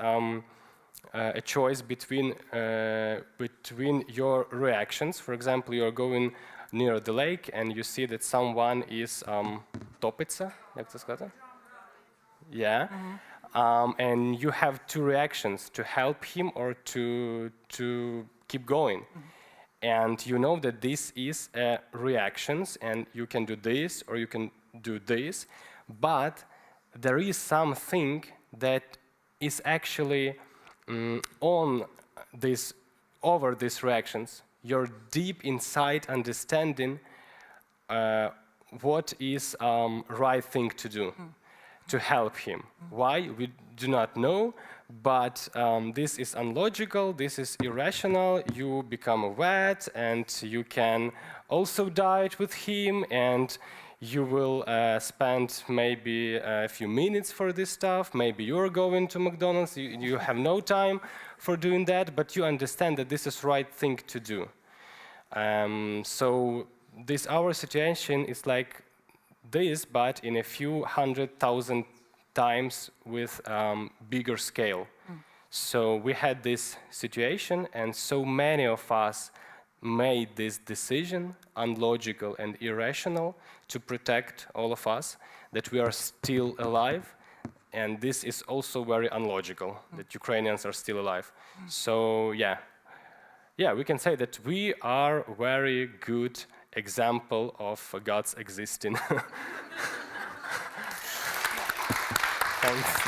a choice between your reactions. For example, you are going near the lake and you see that someone is топится, як це сказати? Yeah. And you have two reactions: to help him or to keep going. And you know that this is reactions, and you can do this or you can do this, but there is something that is actually over these reactions. Your deep inside understanding what is right thing to do. To help him. Why? We do not know, but this is unlogical, this is irrational. You become a vet, and you can also diet with him, and you will spend maybe a few minutes for this stuff. Maybe you're going to McDonald's, you have no time for doing that, but you understand that this is right thing to do. So this our situation is like this, but in a few 100,000 times with bigger scale. So we had this situation, and so many of us made this decision, unlogical and irrational, to protect all of us, that we are still alive. And this is also very unlogical, that Ukrainians are still alive. So yeah, we can say that we are a very good example of God's existing. Thanks.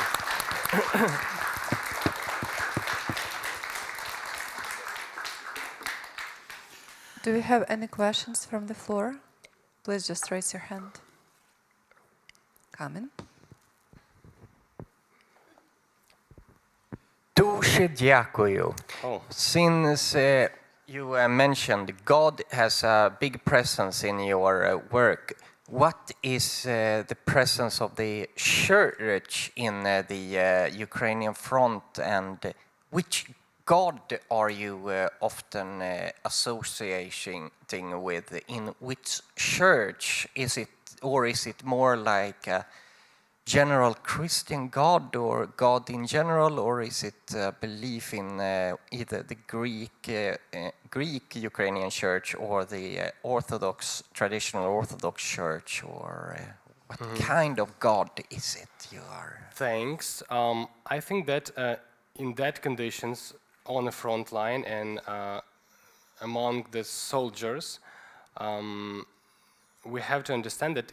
Do we have any questions from the floor? Please just raise your hand. Come in. Дуже дякую. Oh. Since you mentioned God has a big presence in your work, what is the presence of the church in the Ukrainian front, and which God are you often associating with? In which church is it, or is it more like a general Christian God, or God in general, or is it a belief in either the Greek Ukrainian church or the Orthodox, traditional Orthodox church, or what kind of God is it you are? Thanks. I think that in that conditions, on the front line and among the soldiers, we have to understand that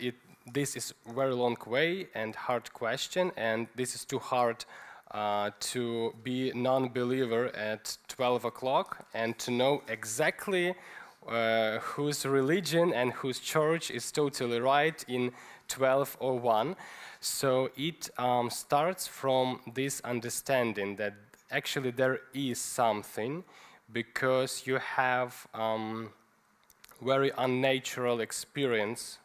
this is a very long way and hard question, and this is too hard to be non-believer at 12 o'clock and to know exactly whose religion and whose church is totally right in 12:01. So it starts from this understanding that actually there is something, because you have very unnatural experience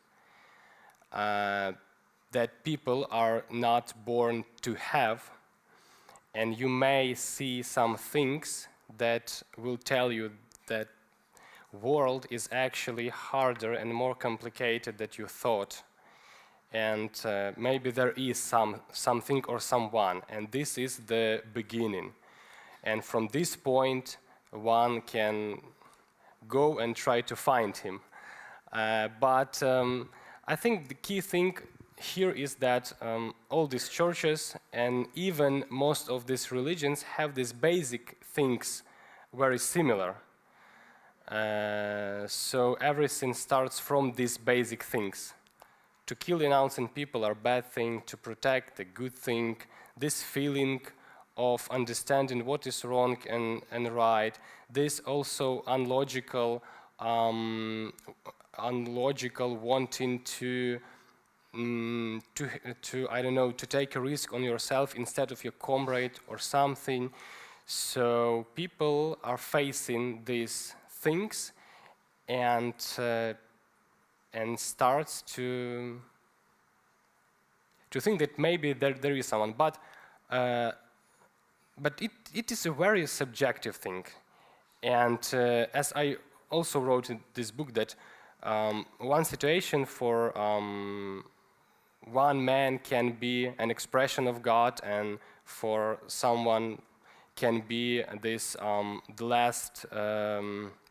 that people are not born to have, and you may see some things that will tell you that world is actually harder and more complicated than you thought, and maybe there is something or someone, and this is the beginning, and from this point one can go and try to find him, but I think the key thing here is that all these churches and even most of these religions have these basic things very similar. So everything starts from these basic things. To kill innocent people are a bad thing, to protect a good thing, this feeling of understanding what is wrong and right, this also unlogical wanting to I don't know, to take a risk on yourself instead of your comrade or something. So people are facing these things and starts to think that maybe there is someone, but it is a very subjective thing, and as I also wrote in this book that one situation for one man can be an expression of God, and for someone can be this the last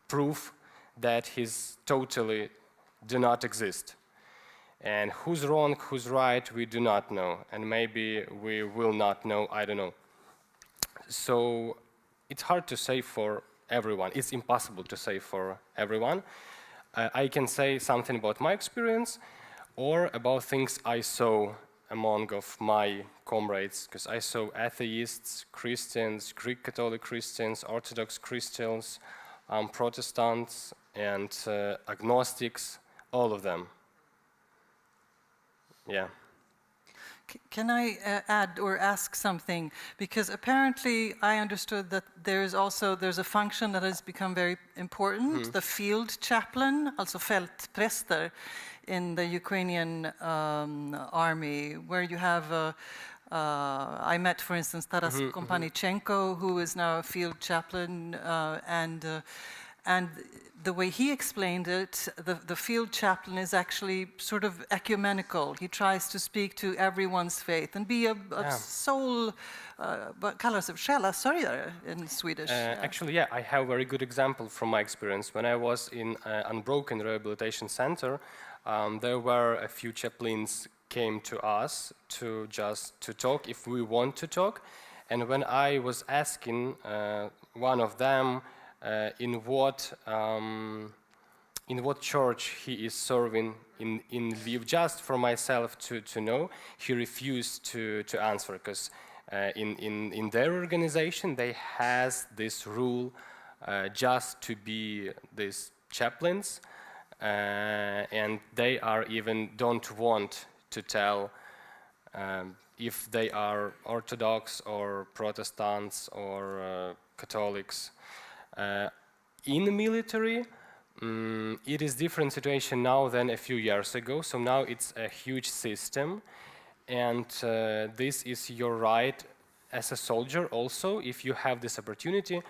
proof that he's totally do not exist. And who's wrong, who's right, we do not know, and maybe we will not know, I don't know. So it's hard to say for everyone. It's impossible to say for everyone. I can say something about my experience or about things I saw among of my comrades, because I saw atheists, Christians, Greek Catholic Christians, Orthodox Christians, Protestants, and agnostics, all of them. Yeah. Can I add or ask something? Because apparently I understood that there's a function that has become very important, the field chaplain, also fältpräster, in the Ukrainian army, where you have, I met, for instance, Taras Kompanichenko, who is now a field chaplain, and And the way he explained it, the field chaplain is actually sort of ecumenical. He tries to speak to everyone's faith and be a soul, vad kallas det, själasörjare in Swedish. Actually, yeah, I have a very good example from my experience. When I was in Unbroken Rehabilitation Center, there were a few chaplains came to us to talk if we want to talk. And when I was asking one of them in what church he is serving in Lviv, just for myself to know, he refused to answer, because in their organization they has this rule just to be these chaplains, and they are even don't want to tell if they are Orthodox or Protestants or Catholics. In the military, it is different situation now than a few years ago. So now it's a huge system, and this is your right as a soldier also. If you have this opportunity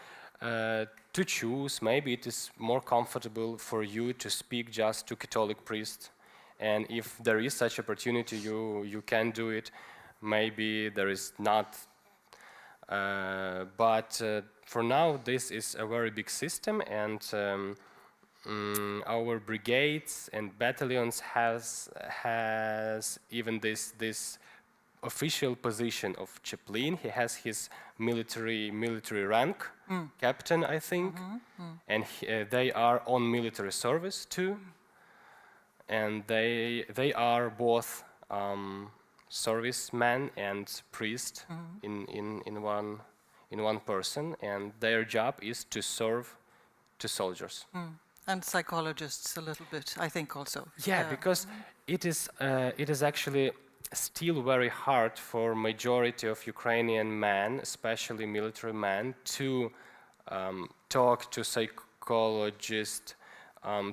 to choose, maybe it is more comfortable for you to speak just to Catholic priest. And if there is such opportunity, you can do it. Maybe there is not. But for now, this is a very big system, and our brigades and battalions has even this official position of chaplain. He has his military rank, captain, I think, and they are on military service too, and they are both servicemen and priest in one person, and their job is to serve to soldiers. And psychologists a little bit, I think, also. Yeah, because it is actually still very hard for majority of Ukrainian men, especially military men, to talk to psychologists,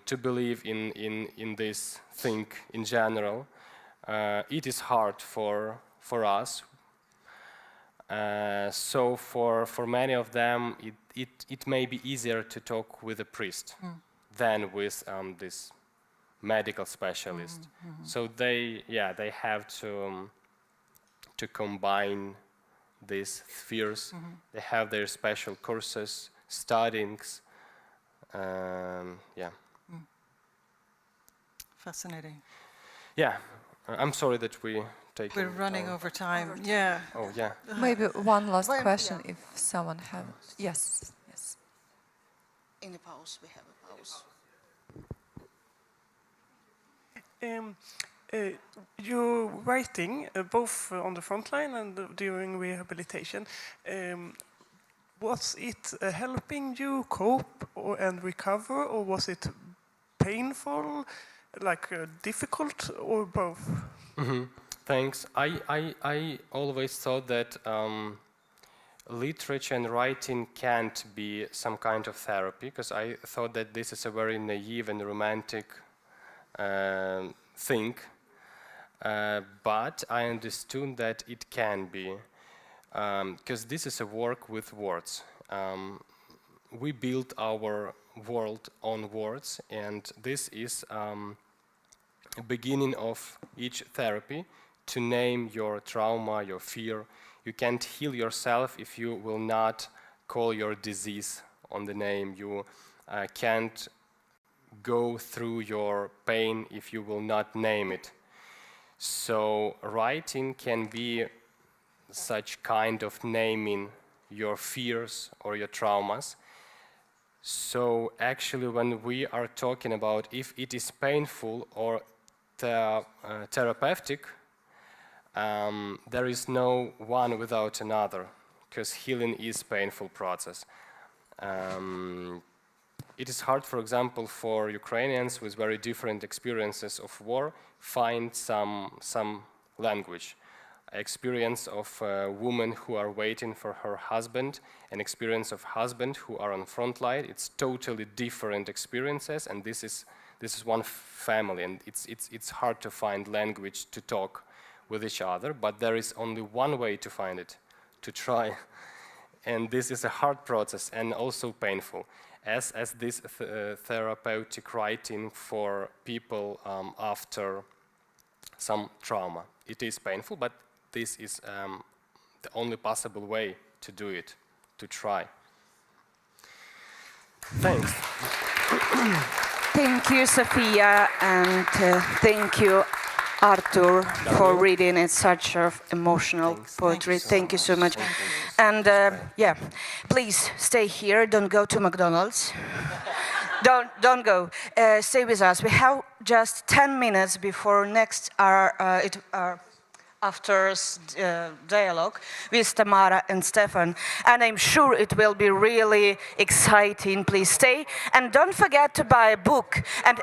to believe in this thing in general. It is hard for us. So for many of them, it may be easier to talk with a priest than with this medical specialist. So they have to combine these spheres. They have their special courses, studies. Fascinating. Yeah, I'm sorry that we're running over time. Yeah. Oh yeah. Maybe one last question, if someone has. Yes. In the pause, we have a pause. You're writing both on the front line and during rehabilitation. Was it helping you cope and recover, or was it painful, like difficult, or both? Thanks. I always thought that literature and writing can't be some kind of therapy, because I thought that this is a very naive and romantic thing. But I understood that it can be, because this is a work with words. We build our world on words, and this is a beginning of each therapy, to name your trauma, your fear. You can't heal yourself if you will not call your disease on the name. You can't go through your pain if you will not name it. So writing can be such kind of naming your fears or your traumas. So actually, when we are talking about if it is painful or therapeutic, there is no one without another, because healing is painful process. It is hard, for example, for Ukrainians with very different experiences of war, find some language. Experience of women who are waiting for her husband, an experience of husband who are on front line. It's totally different experiences, and this is one family, and it's hard to find language to talk with each other, but there is only one way to find it, to try. And this is a hard process and also painful, as this therapeutic writing for people after some trauma. It is painful, but this is the only possible way to do it, to try. Thanks. Thank you, Sophia, and thank you, Arthur, for reading in such emotional poetry. Thank you so much. And yeah, please stay here. Don't go to McDonald's. Don't go. Stay with us. We have just 10 minutes before next after dialogue with Tamara and Stefan, and I'm sure it will be really exciting. Please stay, and don't forget to buy a book. And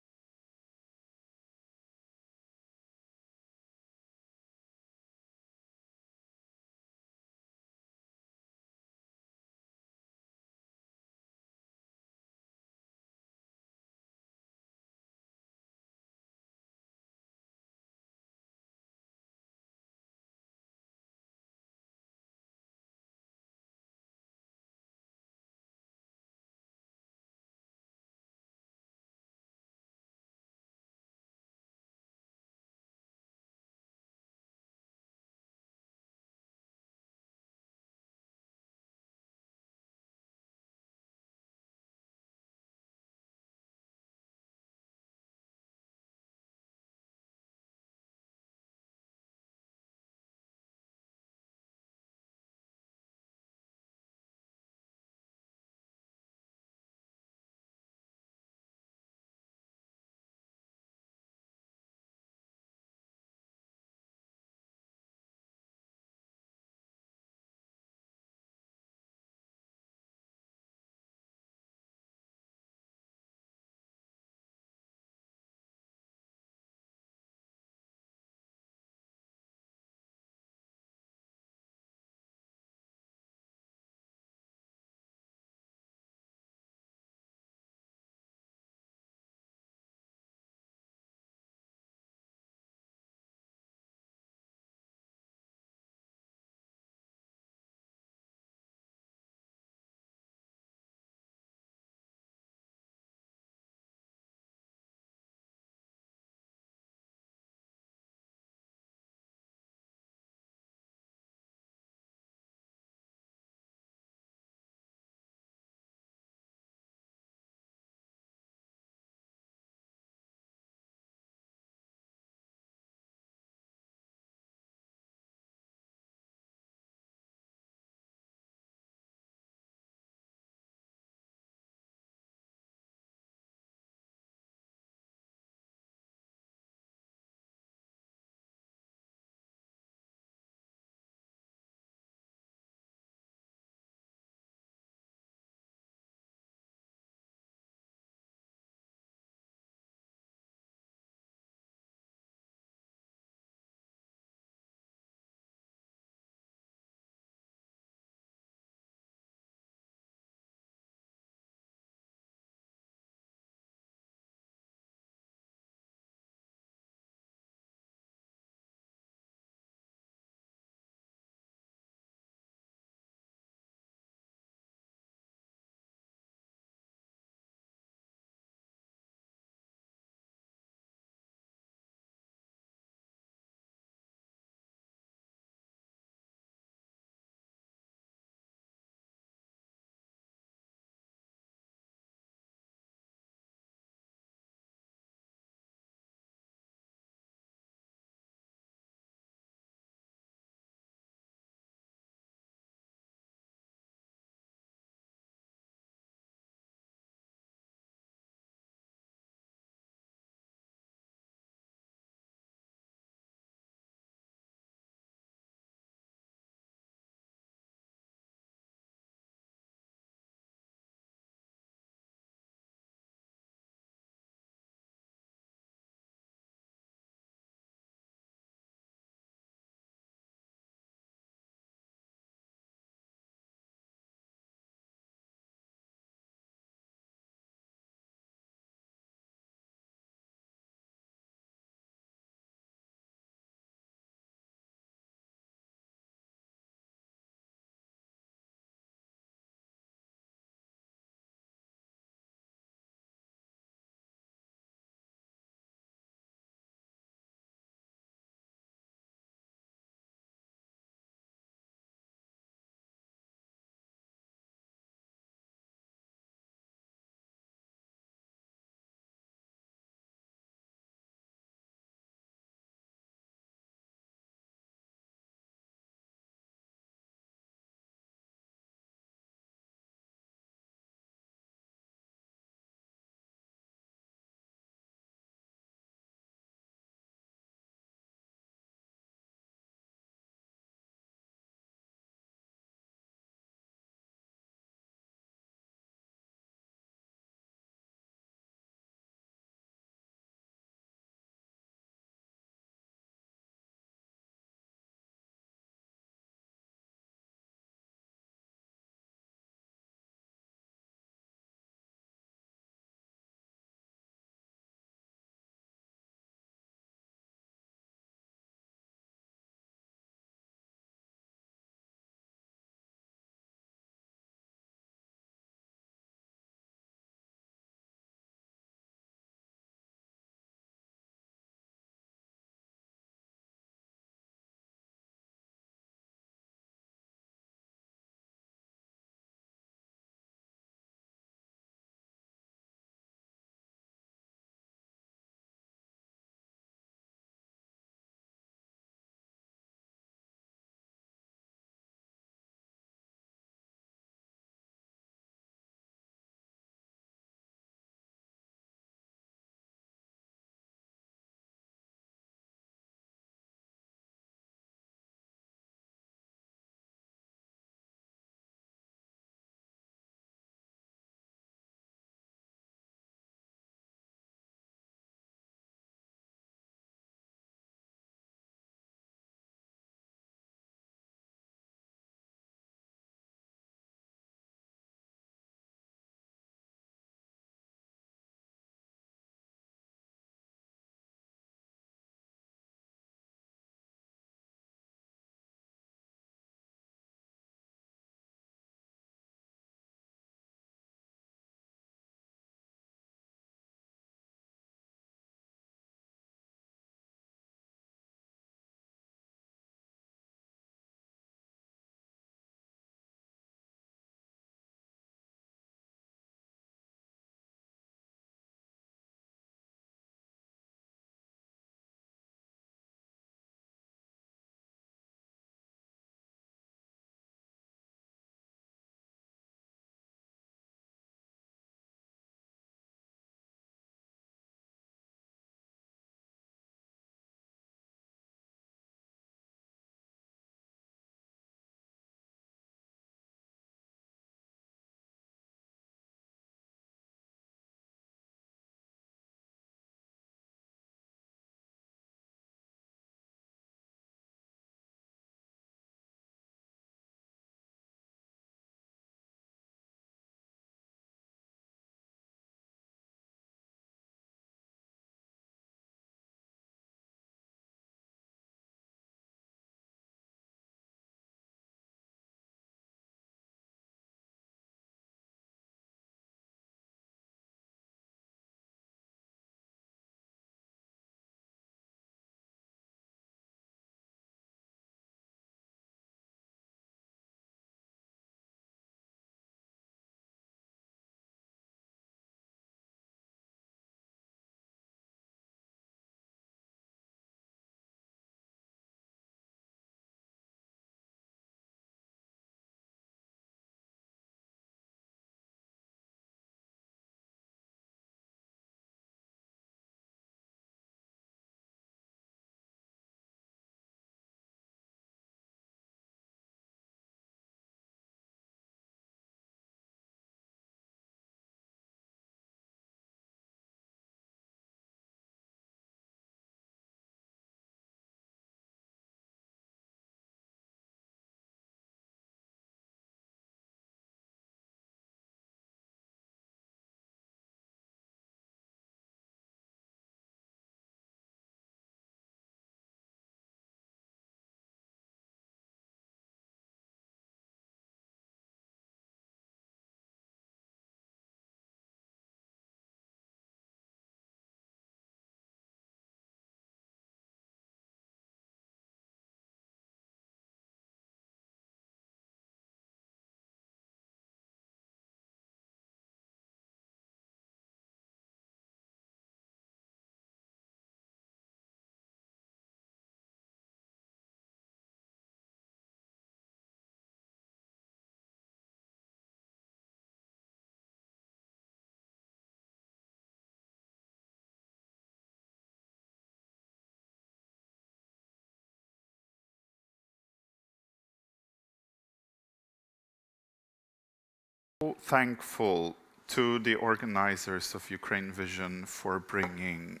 so thankful to the organizers of Ukraine Vision for bringing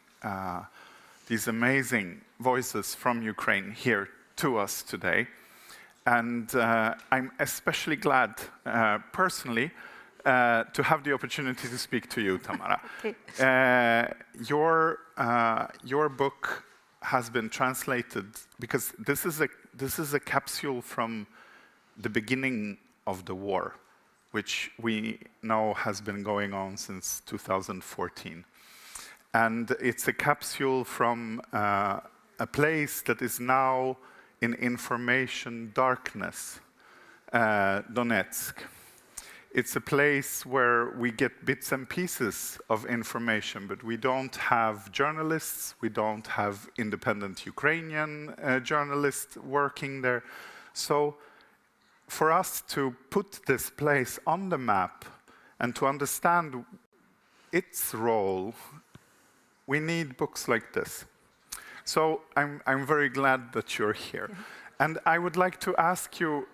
these amazing voices from Ukraine here to us today. And I'm especially glad, personally, to have the opportunity to speak to you, Tamara. Your book has been translated because this is a capsule from the beginning of the war, which we know has been going on since 2014. And it's a capsule from a place that is now in information darkness, Donetsk. It's a place where we get bits and pieces of information, but we don't have journalists, we don't have independent Ukrainian journalists working there. So for us to put this place on the map and to understand its role, we need books like this. So I'm very glad that you're here. And I would like to ask you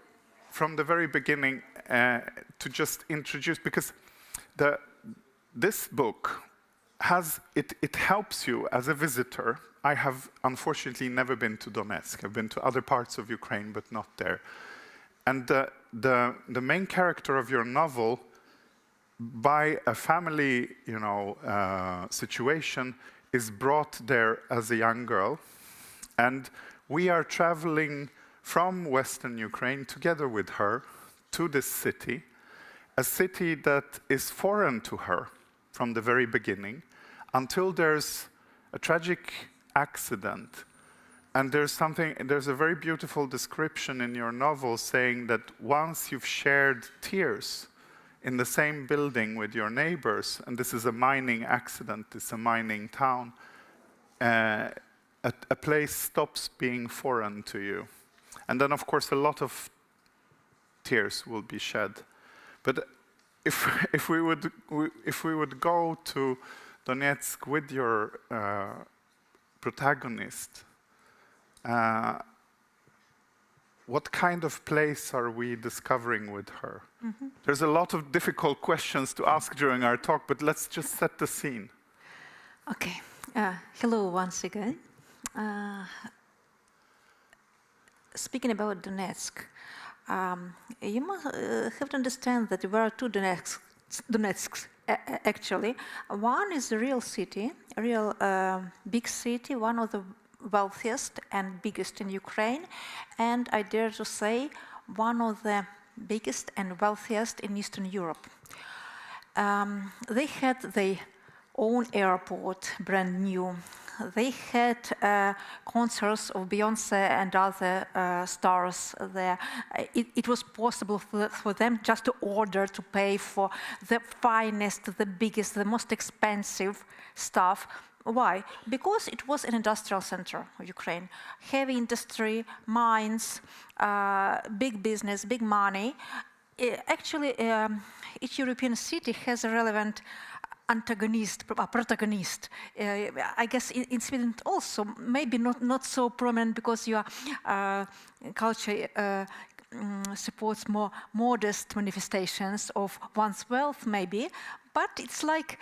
from the very beginning to just introduce, because this book it helps you as a visitor. I have unfortunately never been to Donetsk. I've been to other parts of Ukraine, but not there. And the main character of your novel, by a family, situation, is brought there as a young girl. And we are traveling from Western Ukraine together with her to this city, a city that is foreign to her from the very beginning, until there's a tragic accident. And there's a very beautiful description in your novel saying that once you've shared tears in the same building with your neighbors, and this is a mining accident, it's a mining town, a place stops being foreign to you. And then, of course, a lot of tears will be shed. But if we would go to Donetsk with your protagonist, what kind of place are we discovering with her? Mm-hmm. There's a lot of difficult questions to ask during our talk, but let's just set the scene. Okay. Hello once again. Speaking about Donetsk, you must have to understand that there are two Donetsks actually. One is a real city, a real big city, one of the wealthiest and biggest in Ukraine, and I dare to say one of the biggest and wealthiest in Eastern Europe. They had their own airport, brand new. They had concerts of Beyoncé and other stars there. It was possible for them just to order to pay for the finest, the biggest, the most expensive stuff. Why? Because it was an industrial center of Ukraine. Heavy industry, mines, big business, big money. Actually, each European city has a relevant protagonist. I guess in Sweden also, maybe not so prominent because your culture supports more modest manifestations of one's wealth, maybe, but it's like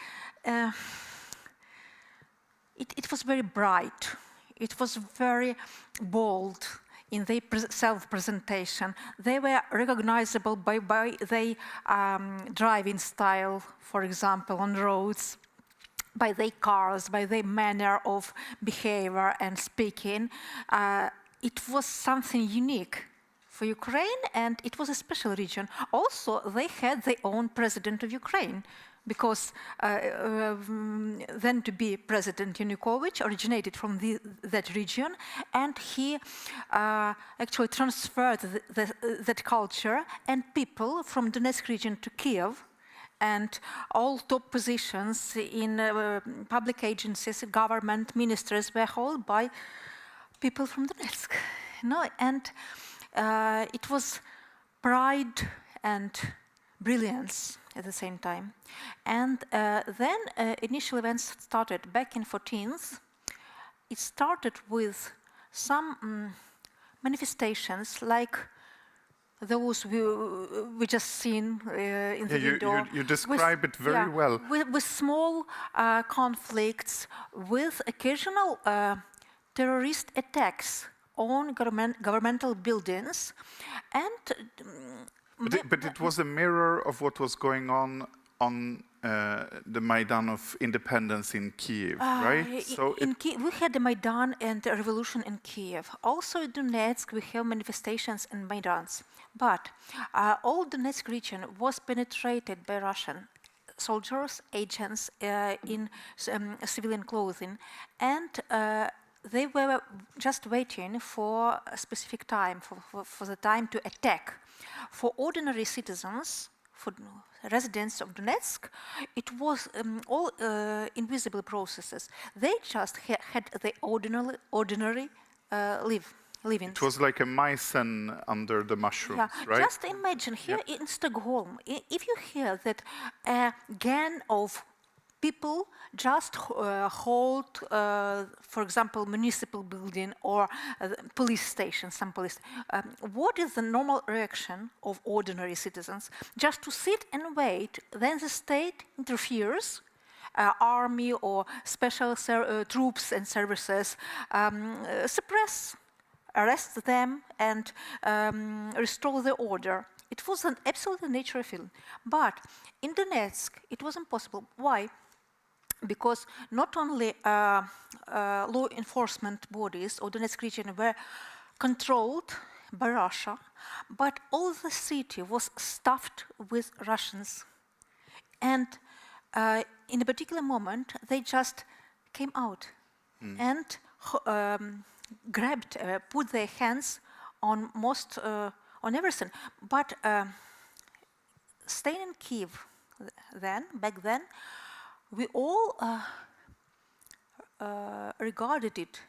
it was very bright. It was very bold in their self-presentation. They were recognizable by their driving style, for example, on roads, by their cars, by their manner of behavior and speaking. It was something unique for Ukraine, and it was a special region. Also, they had their own president of Ukraine, because then to be President Yanukovych originated from that region, and he actually transferred that culture and people from Donetsk region to Kiev, and all top positions in public agencies, government, ministers were held by people from Donetsk. And it was pride and brilliance at the same time. And then initial events started back in 14th. It started with some manifestations like those we just seen in the video. You describe it very well. With small conflicts, with occasional terrorist attacks on governmental buildings, and But it was a mirror of what was going on the Maidan of Independence in Kiev, right? In Kiev, we had the Maidan and the revolution in Kiev. Also in Donetsk, we have manifestations and Maidans. But all Donetsk region was penetrated by Russian soldiers, agents in civilian clothing, and they were just waiting for a specific time, for the time to attack. For ordinary citizens, for residents of Donetsk, it was all invisible processes. They just had the ordinary living. It was like a Meissen under the mushrooms, right? Just imagine here in Stockholm, if you hear that a gang of people just hold, for example, municipal building or police station, some police. What is the normal reaction of ordinary citizens? Just to sit and wait. Then the state interferes, army or special troops and services suppress, arrest them, and restore the order. It was an absolutely natural feeling. But in Donetsk, it was impossible. Why? Because not only law enforcement bodies of Donetsk region were controlled by Russia, but all the city was stuffed with Russians. And in a particular moment, they just came out and grabbed, put their hands on on everything. But staying in Kiev back then, we all regarded it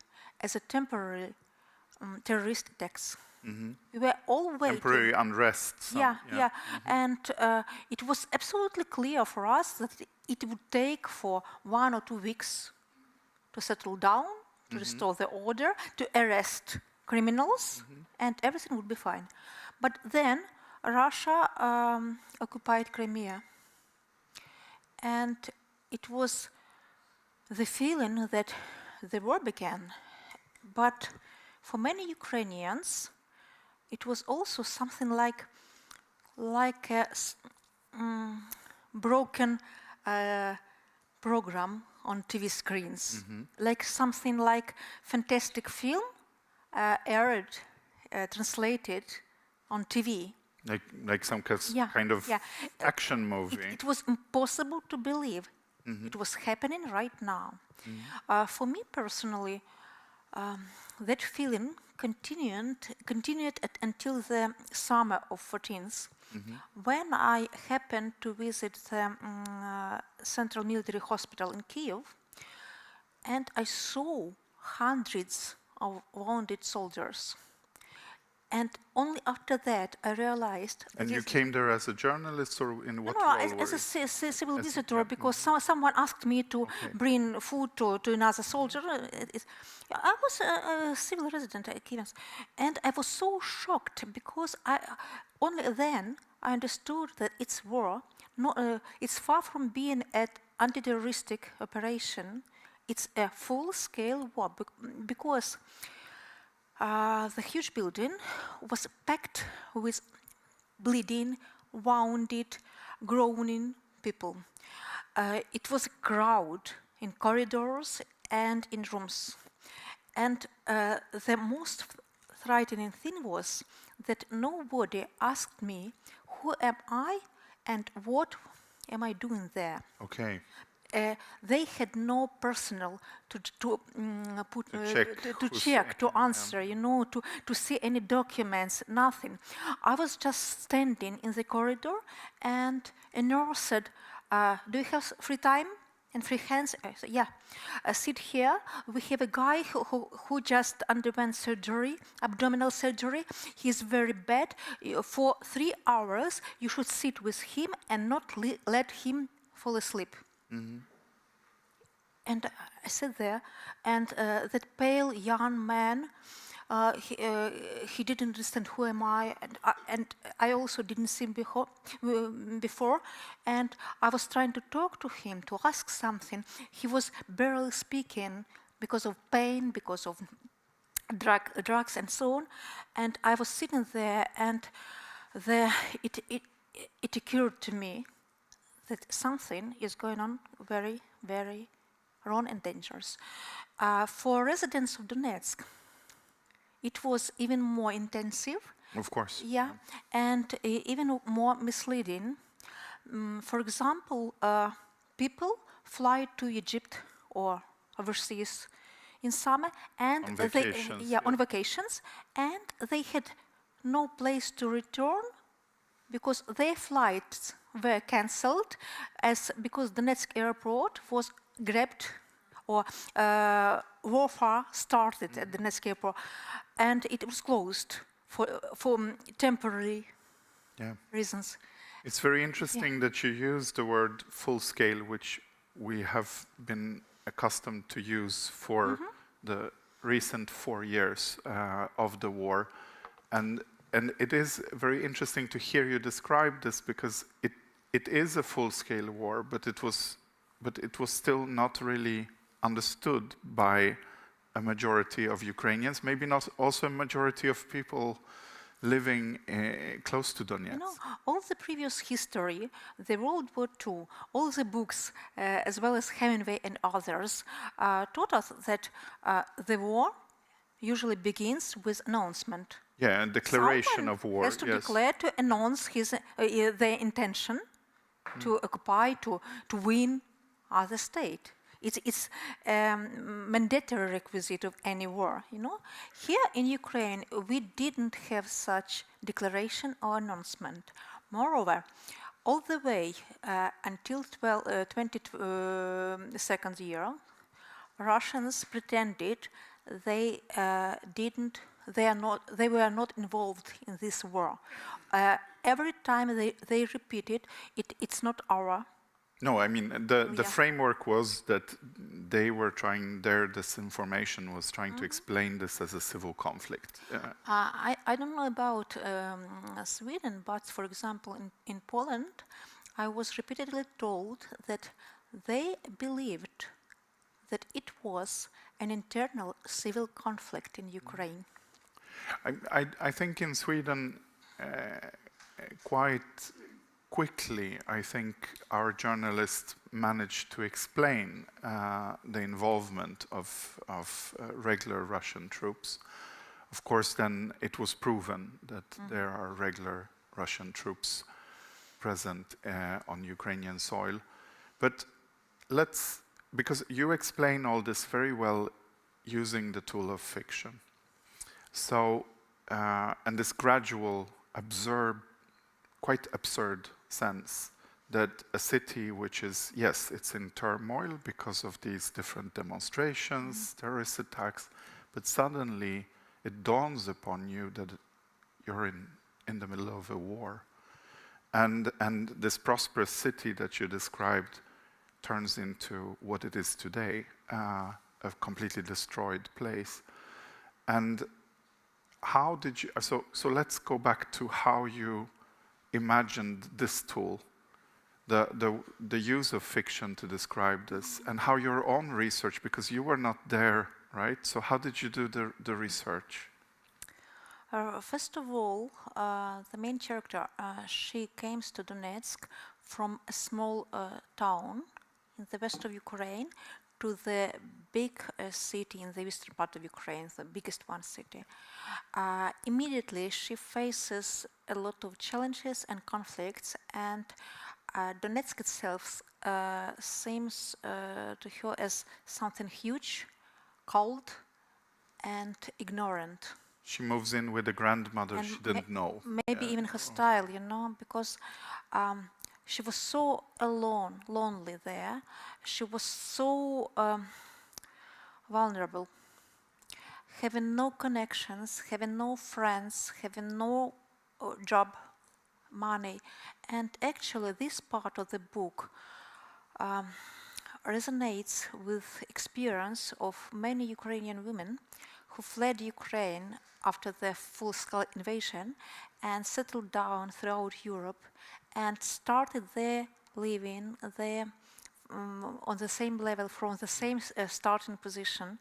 as a temporary terrorist attacks. We were all waiting. Temporary unrest. And it was absolutely clear for us that it would take for 1 or 2 weeks to settle down, to restore the order, to arrest criminals, and everything would be fine. But then Russia occupied Crimea, and it was the feeling that the war began. But for many Ukrainians, it was also something like a broken program on TV screens, like something like fantastic film aired, translated on TV. Like some kind of action movie. It was impossible to believe. It was happening right now. For me personally, that feeling continued until the summer of 14th, when I happened to visit the Central Military Hospital in Kiev, and I saw hundreds of wounded soldiers. And only after that, I realized... And you came there as a journalist, or in what role? No, as a civil visitor, because someone asked me to bring food to another soldier. I was a civil resident at Kiev, and I was so shocked because only then I understood that it's war. It's far from being an anti-terroristic operation. It's a full-scale war, because the huge building was packed with bleeding, wounded, groaning people. It was a crowd in corridors and in rooms. And the most frightening thing was that nobody asked me, who am I and what am I doing there? Okay. They had no personnel to check, to answer, to see any documents, nothing. I was just standing in the corridor, and a nurse said, "Do you have free time and free hands?" I said, "Yeah." "Sit here. We have a guy who just underwent surgery, abdominal surgery. He's very bad. For 3 hours, you should sit with him and not let him fall asleep." And I sat there, and that pale young man he didn't understand who am I, and I also didn't see him before, and I was trying to talk to him, to ask something. He was barely speaking because of pain, because of drugs and so on, and I was sitting there, and it occurred to me that something is going on very, very wrong and dangerous. For residents of Donetsk, it was even more intensive. Of course. Yeah, and even more misleading. For example, people fly to Egypt or overseas in summer, and on vacations, on vacations, and they had no place to return because their flights were cancelled, because Donetsk airport was grabbed, or warfare started at Donetsk airport, and it was closed for temporary reasons. It's very interesting that you use the word full scale, which we have been accustomed to use for the recent 4 years of the war. And it is very interesting to hear you describe this, because it is a full-scale war, but it was still not really understood by a majority of Ukrainians, maybe not also a majority of people living close to Donetsk. You know, all the previous history, the World War II, all the books, as well as Hemingway and others, taught us that the war usually begins with announcement. Yeah, a declaration Someone of war. has to declare, to announce their intention to occupy, to win other state. It's mandatory requisite of any war, you know. Here in Ukraine, we didn't have such declaration or announcement. Moreover, all the way until 22nd year, Russians pretended they were not involved in this war. Every time they repeated, it's not our. No, I mean, the framework was that they were trying, their disinformation was trying to explain this as a civil conflict. I don't know about Sweden, but for example, in Poland, I was repeatedly told that they believed that it was an internal civil conflict in Ukraine. I think in Sweden, quite quickly, I think our journalists managed to explain the involvement of regular Russian troops. Of course, then it was proven that there are regular Russian troops present on Ukrainian soil. But because you explain all this very well using the tool of fiction. So, and this gradual, quite absurd sense that a city which is, yes, it's in turmoil because of these different demonstrations, terrorist attacks, but suddenly it dawns upon you that you're in the middle of a war. And this prosperous city that you described turns into what it is today, a completely destroyed place. And how did you, so let's go back to how you imagined this tool, the use of fiction to describe this, and how your own research, because you were not there, right? So how did you do the research? First of all, the main character, she came to Donetsk from a small town in the west of Ukraine to the big city in the eastern part of Ukraine, the biggest one city. Immediately, she faces a lot of challenges and conflicts, and Donetsk itself seems to her as something huge, cold, and ignorant. She moves in with a grandmother she didn't know. Maybe even hostile, you know, because she was so alone, lonely there. She was so vulnerable, having no connections, having no friends, having no job, money. And actually, this part of the book resonates with experience of many Ukrainian women who fled Ukraine after the full-scale invasion and settled down throughout Europe and started their living there on the same level from the same starting position.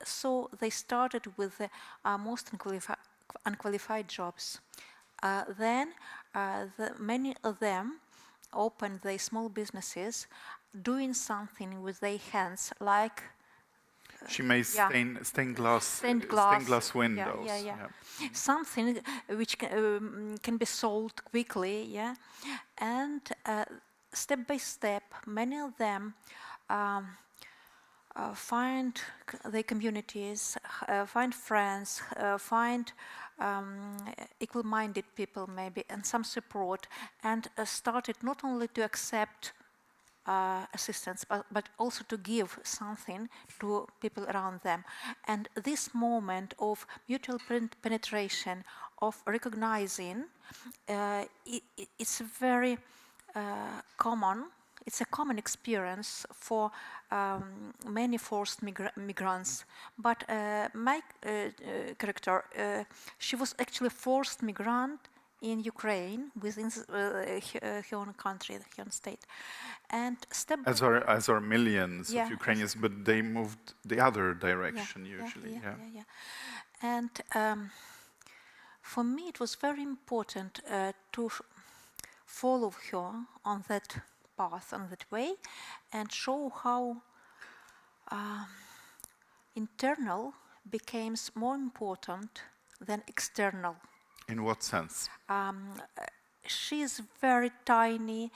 So they started with the most unqualified jobs. Then many of them opened their small businesses, doing something with their hands, like she made stained glass windows. Something which can be sold quickly, and step by step, many of them find their communities, find friends, find equal-minded people maybe, and some support, and started not only to accept assistance, but also to give something to people around them. And this moment of mutual penetration, of recognizing, it's very common. It's a common experience for many forced migrants. But my character, she was actually forced migrant in Ukraine, within her own country, her own state. And as are millions of Ukrainians, but they moved the other direction usually. And for me, it was very important to follow her on that path, on that way, and show how internal becomes more important than external. In what sense? She is very tiny,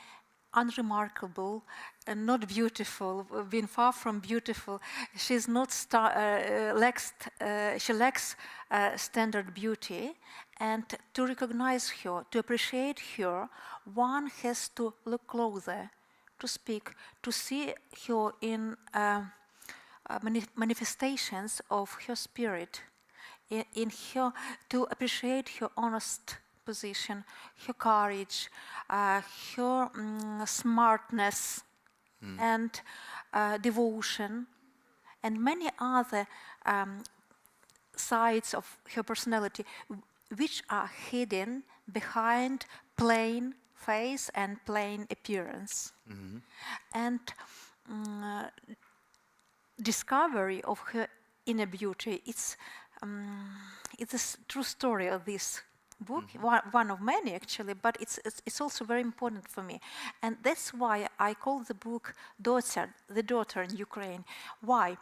unremarkable, and not beautiful, being far from beautiful. She's not she lacks standard beauty, and to recognize her, to appreciate her, one has to look closer, to speak, to see her in manifestations of her spirit, in her, to appreciate her honest position, her courage, her smartness, and devotion, and many other sides of her personality, which are hidden behind plain face and plain appearance. And discovery of her inner beauty, it's a true story of this book, one of many actually, but it's also very important for me. And that's why I call the book Daughter, the daughter in Ukraine. Why?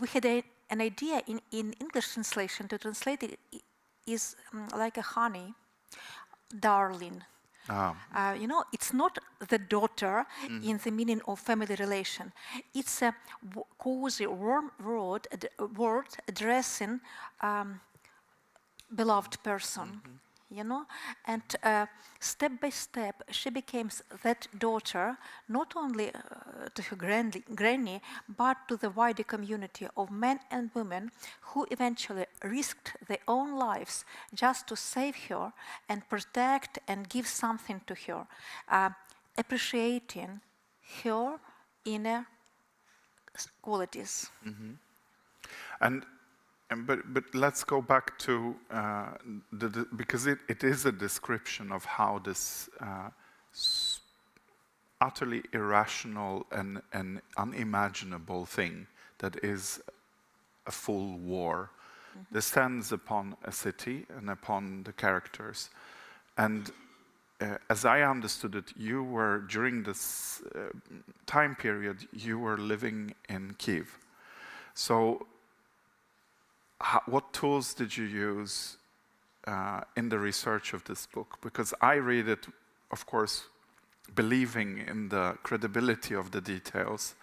We had an idea in English translation to translate it is like a honey, darling. You know, it's not the daughter in the meaning of family relation. It's a cozy, warm word addressing beloved person, you know. And step by step, she becomes that daughter, not only to her granny, but to the wider community of men and women who eventually risked their own lives just to save her and protect and give something to her, appreciating her inner qualities. But let's go back to because it is a description of how this utterly irrational and unimaginable thing that is a full war descends upon a city and upon the characters. And as I understood it, you were, during this time period, you were living in Kyiv. So what tools did you use in the research of this book? Because I read it, of course, believing in the credibility of the details.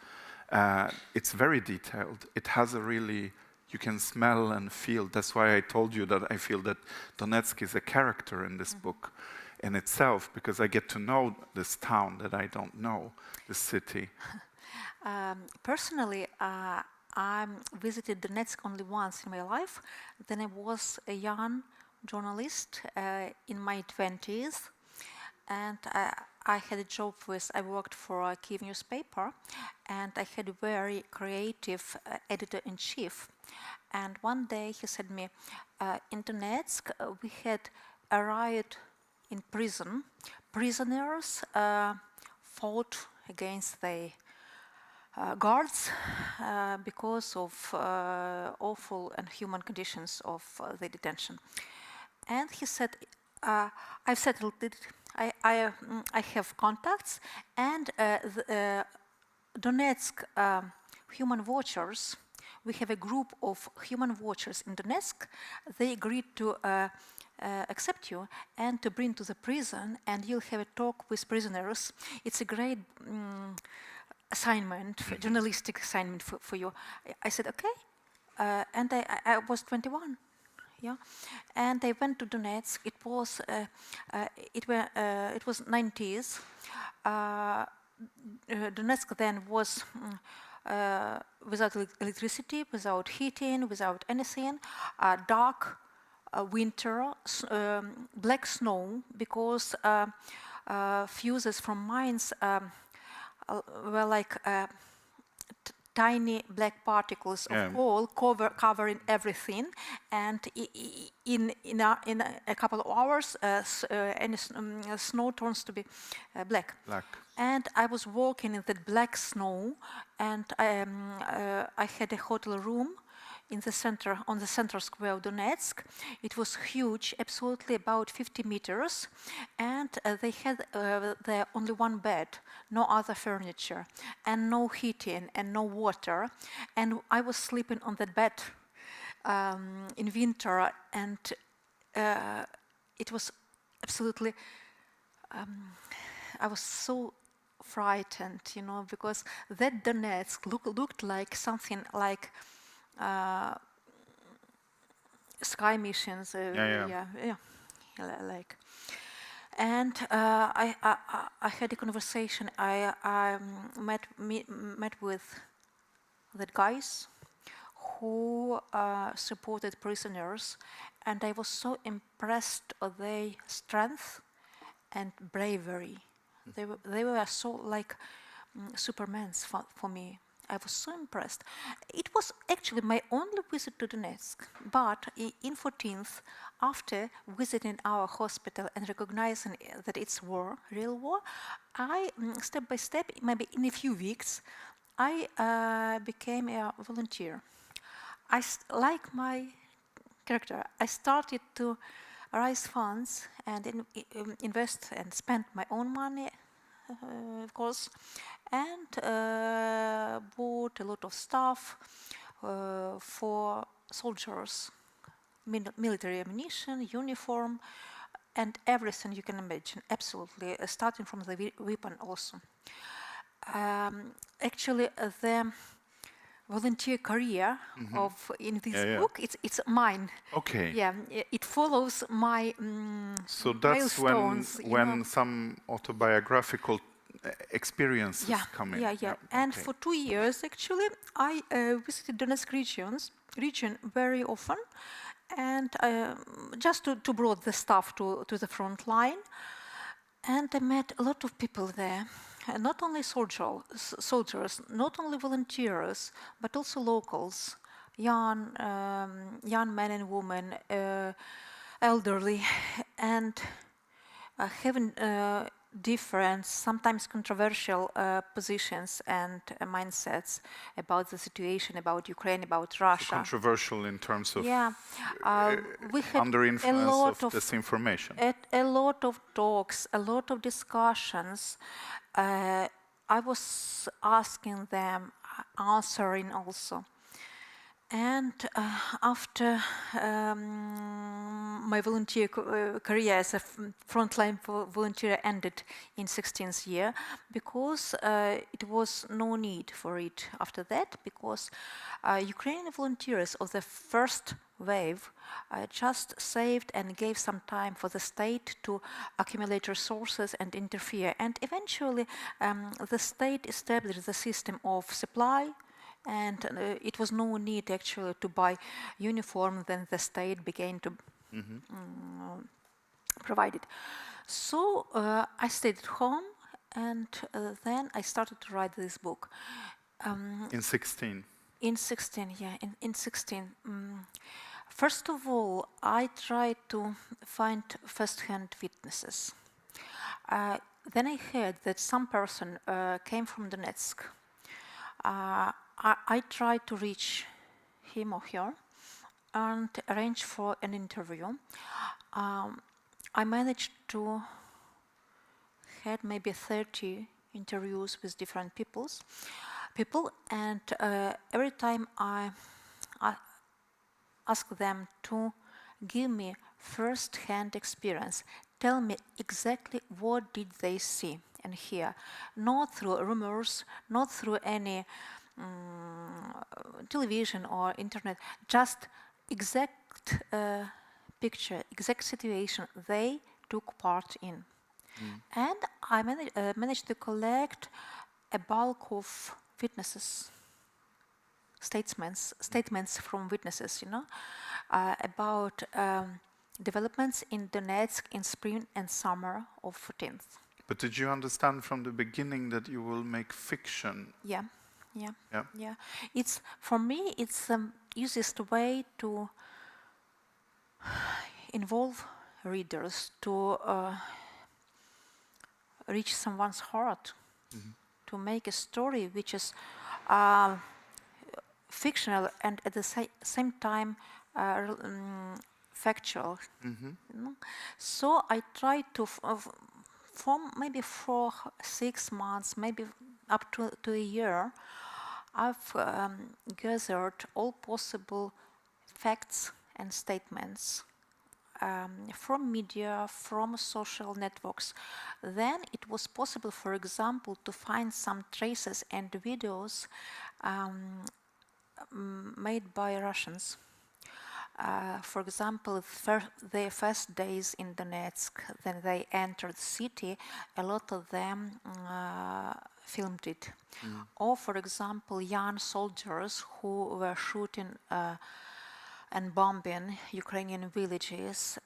It's very detailed. It has a really, you can smell and feel. That's why I told you that I feel that Donetsk is a character in this book in itself, because I get to know this town that I don't know, this city. Personally, I visited Donetsk only once in my life. Then I was a young journalist in my 20s, and I had a job I worked for a Kyiv newspaper, and I had a very creative editor-in-chief. And one day he said to me, in Donetsk, we had a riot in prison. Prisoners fought against the guards because of awful and human conditions of the detention. And he said, I've settled it. I have contacts, and the Donetsk human watchers, we have a group of human watchers in Donetsk. They agreed to accept you and to bring to the prison, and you'll have a talk with prisoners. It's a great assignment, journalistic assignment for you. I said, okay. And I was 21. Yeah, and I went to Donetsk. It was 90s. Donetsk then was without electricity, without heating, without anything. Dark winter, black snow, because fuses from mines were like tiny black particles of coal covering everything, and in a couple of hours, any snow turns to be black. And I was walking in that black snow, and I had a hotel room in the center, on the central square of Donetsk. It was huge, absolutely about 50 meters, and they had there only one bed, no other furniture, and no heating and no water. And I was sleeping on that bed in winter, and it was absolutely, I was so frightened, you know, because that Donetsk looked like something like sky missions, like. And I had a conversation. I met with the guys who supported prisoners, and I was so impressed of their strength and bravery. They were so like supermans for me. I was so impressed. It was actually my only visit to Donetsk, but in 14th, after visiting our hospital and recognizing that it's war, real war, I, step by step, maybe in a few weeks, I became a volunteer. Like my character, I started to raise funds and invest and spend my own money, of course, and bought a lot of stuff for soldiers, military ammunition, uniform, and everything you can imagine, absolutely, starting from the weapon also. Actually, the volunteer career in this book, it's mine. Okay. Yeah, it follows my so that's milestones, when some autobiographical experiences come in. Yeah. And for 2 years, actually, I visited Donetsk region very often, and just to brought the stuff to the front line. And I met a lot of people there, not only soldiers, not only volunteers, but also locals, young men and women, elderly, and having different, sometimes controversial positions and mindsets about the situation, about Ukraine, about Russia. Controversial in terms of we had under influence of disinformation. A lot of talks, a lot of discussions. I was asking them, answering also. And after my volunteer career as a frontline volunteer ended in 16th year, because it was no need for it after that, because Ukrainian volunteers of the first wave just saved and gave some time for the state to accumulate resources and interfere. And eventually the state established the system of supply, and it was no need actually to buy uniform. Then the state began to provide it. So I stayed at home, and then I started to write this book. In 16. In 16, yeah, in 16. First of all, I tried to find first-hand witnesses. Then I heard that some person came from Donetsk. I tried to reach him or her and arrange for an interview. I managed to had maybe 30 interviews with different people, and every time I ask them to give me first-hand experience, tell me exactly what did they see and hear, not through rumors, not through any television or internet, just exact picture, exact situation they took part in. And I managed to collect a bulk of witnesses, statements from witnesses, about developments in Donetsk in spring and summer of 14th. But did you understand from the beginning that you will make fiction? Yeah. It's, for me, it's the easiest way to involve readers, to reach someone's heart, to make a story which is fictional and at the same time factual. So I tried to, maybe for 6 months, maybe up to a year, I've gathered all possible facts and statements from media, from social networks. Then it was possible, for example, to find some traces and videos made by Russians. For example, their first days in Donetsk, then they entered the city, a lot of them filmed it. Or, for example, young soldiers who were shooting and bombing Ukrainian villages,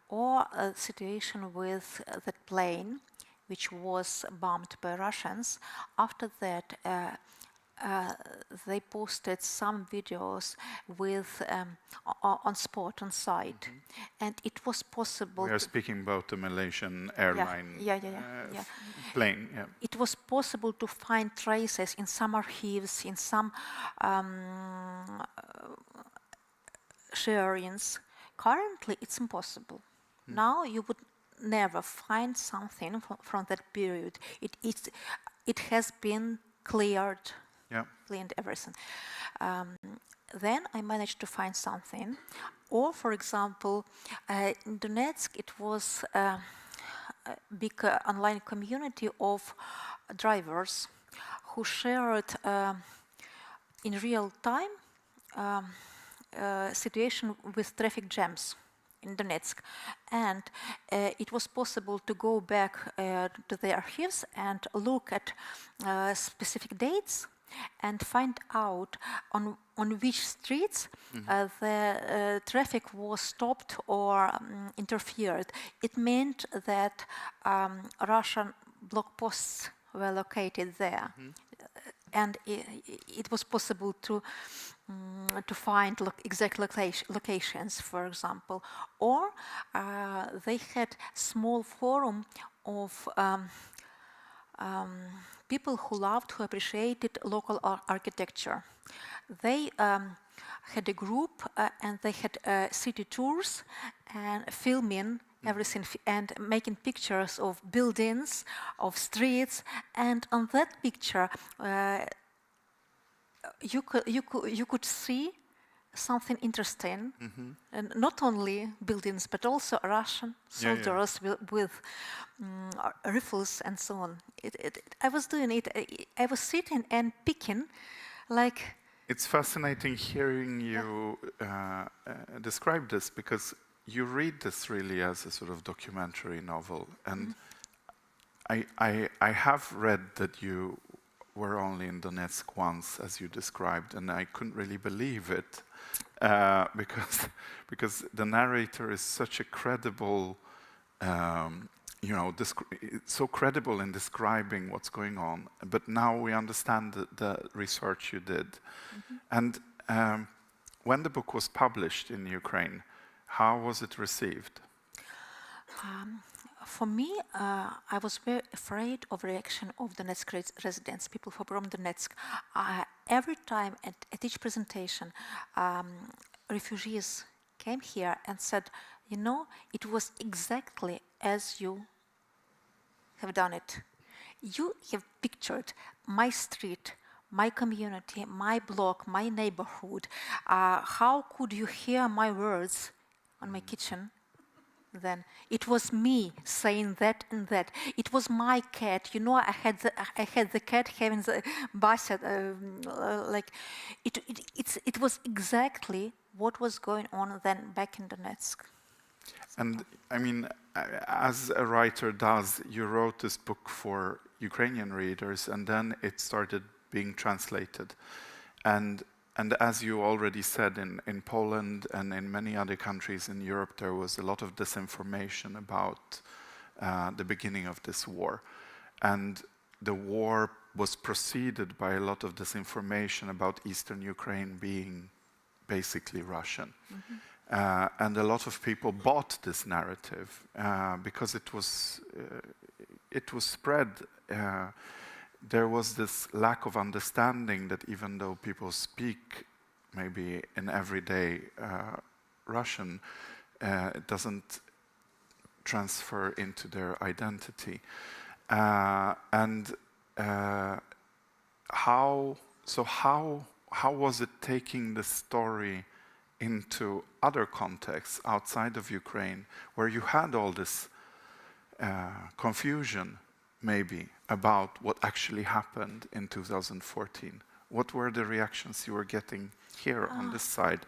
or a situation with that plane which was bombed by Russians. After that, they posted some videos with on spot, on site, and it was possible. We are speaking about the Malaysian airline plane. Yeah. It was possible to find traces in some archives, in some sharings. Currently, it's impossible. Now you would never find something from that period. It has been cleared. Cleaned everything. Then I managed to find something. Or, for example, in Donetsk, it was a big online community of drivers who shared in real time situation with traffic jams in Donetsk. And it was possible to go back to the archives and look at specific dates and find out on which streets the traffic was stopped or interfered. It meant that Russian blockposts were located there. And it was possible to find exact locations, for example. Or they had small forum of people who loved, who appreciated local architecture. They had a group and they had city tours and filming everything and making pictures of buildings, of streets, and on that picture you could see something interesting, and not only buildings but also Russian soldiers with rifles and so on. I was doing it. I was sitting and picking, like. It's fascinating hearing you describe this, because you read this really as a sort of documentary novel, and I have read that you were only in Donetsk once, as you described, and I couldn't really believe it. Because the narrator is such a credible so credible in describing what's going on. But now we understand the research you did. And when the book was published in Ukraine, how was it received? For me, I was very afraid of the reaction of Donetsk residents, people from Donetsk. Every time at each presentation, refugees came here and said, it was exactly as you have done it. You have pictured my street, my community, my block, my neighborhood. How could you hear my words on my kitchen? Then it was me saying that and that. It was my cat. I had the cat having the basset. It was exactly what was going on then back in Donetsk. And I mean, as a writer does, you wrote this book for Ukrainian readers, and then it started being translated. And as you already said, in Poland and in many other countries in Europe, there was a lot of disinformation about the beginning of this war. And the war was preceded by a lot of disinformation about Eastern Ukraine being basically Russian. And a lot of people bought this narrative because it was spread. There was this lack of understanding that even though people speak maybe in everyday Russian, it doesn't transfer into their identity. How was it taking the story into other contexts outside of Ukraine, where you had all this confusion, maybe, about what actually happened in 2014? What were the reactions you were getting here on this side?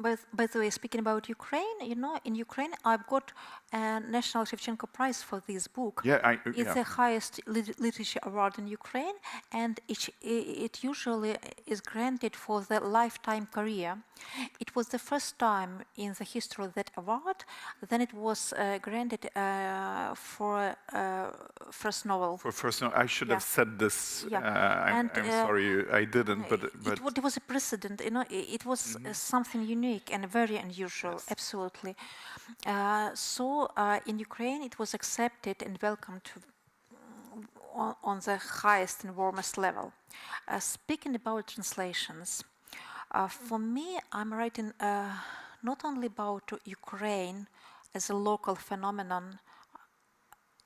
By the way, speaking about Ukraine, in Ukraine, I've got a National Shevchenko Prize for this book. It's the highest literature award in Ukraine, and it usually is granted for the lifetime career. It was the first time in the history of that award. Then it was granted for first novel. For first novel, I should have said this. I'm sorry, I didn't. But it was a precedent. It was something unique and very unusual. Absolutely. So in Ukraine, it was accepted and welcomed on the highest and warmest level. Speaking about translations, for me, I'm writing not only about Ukraine as a local phenomenon,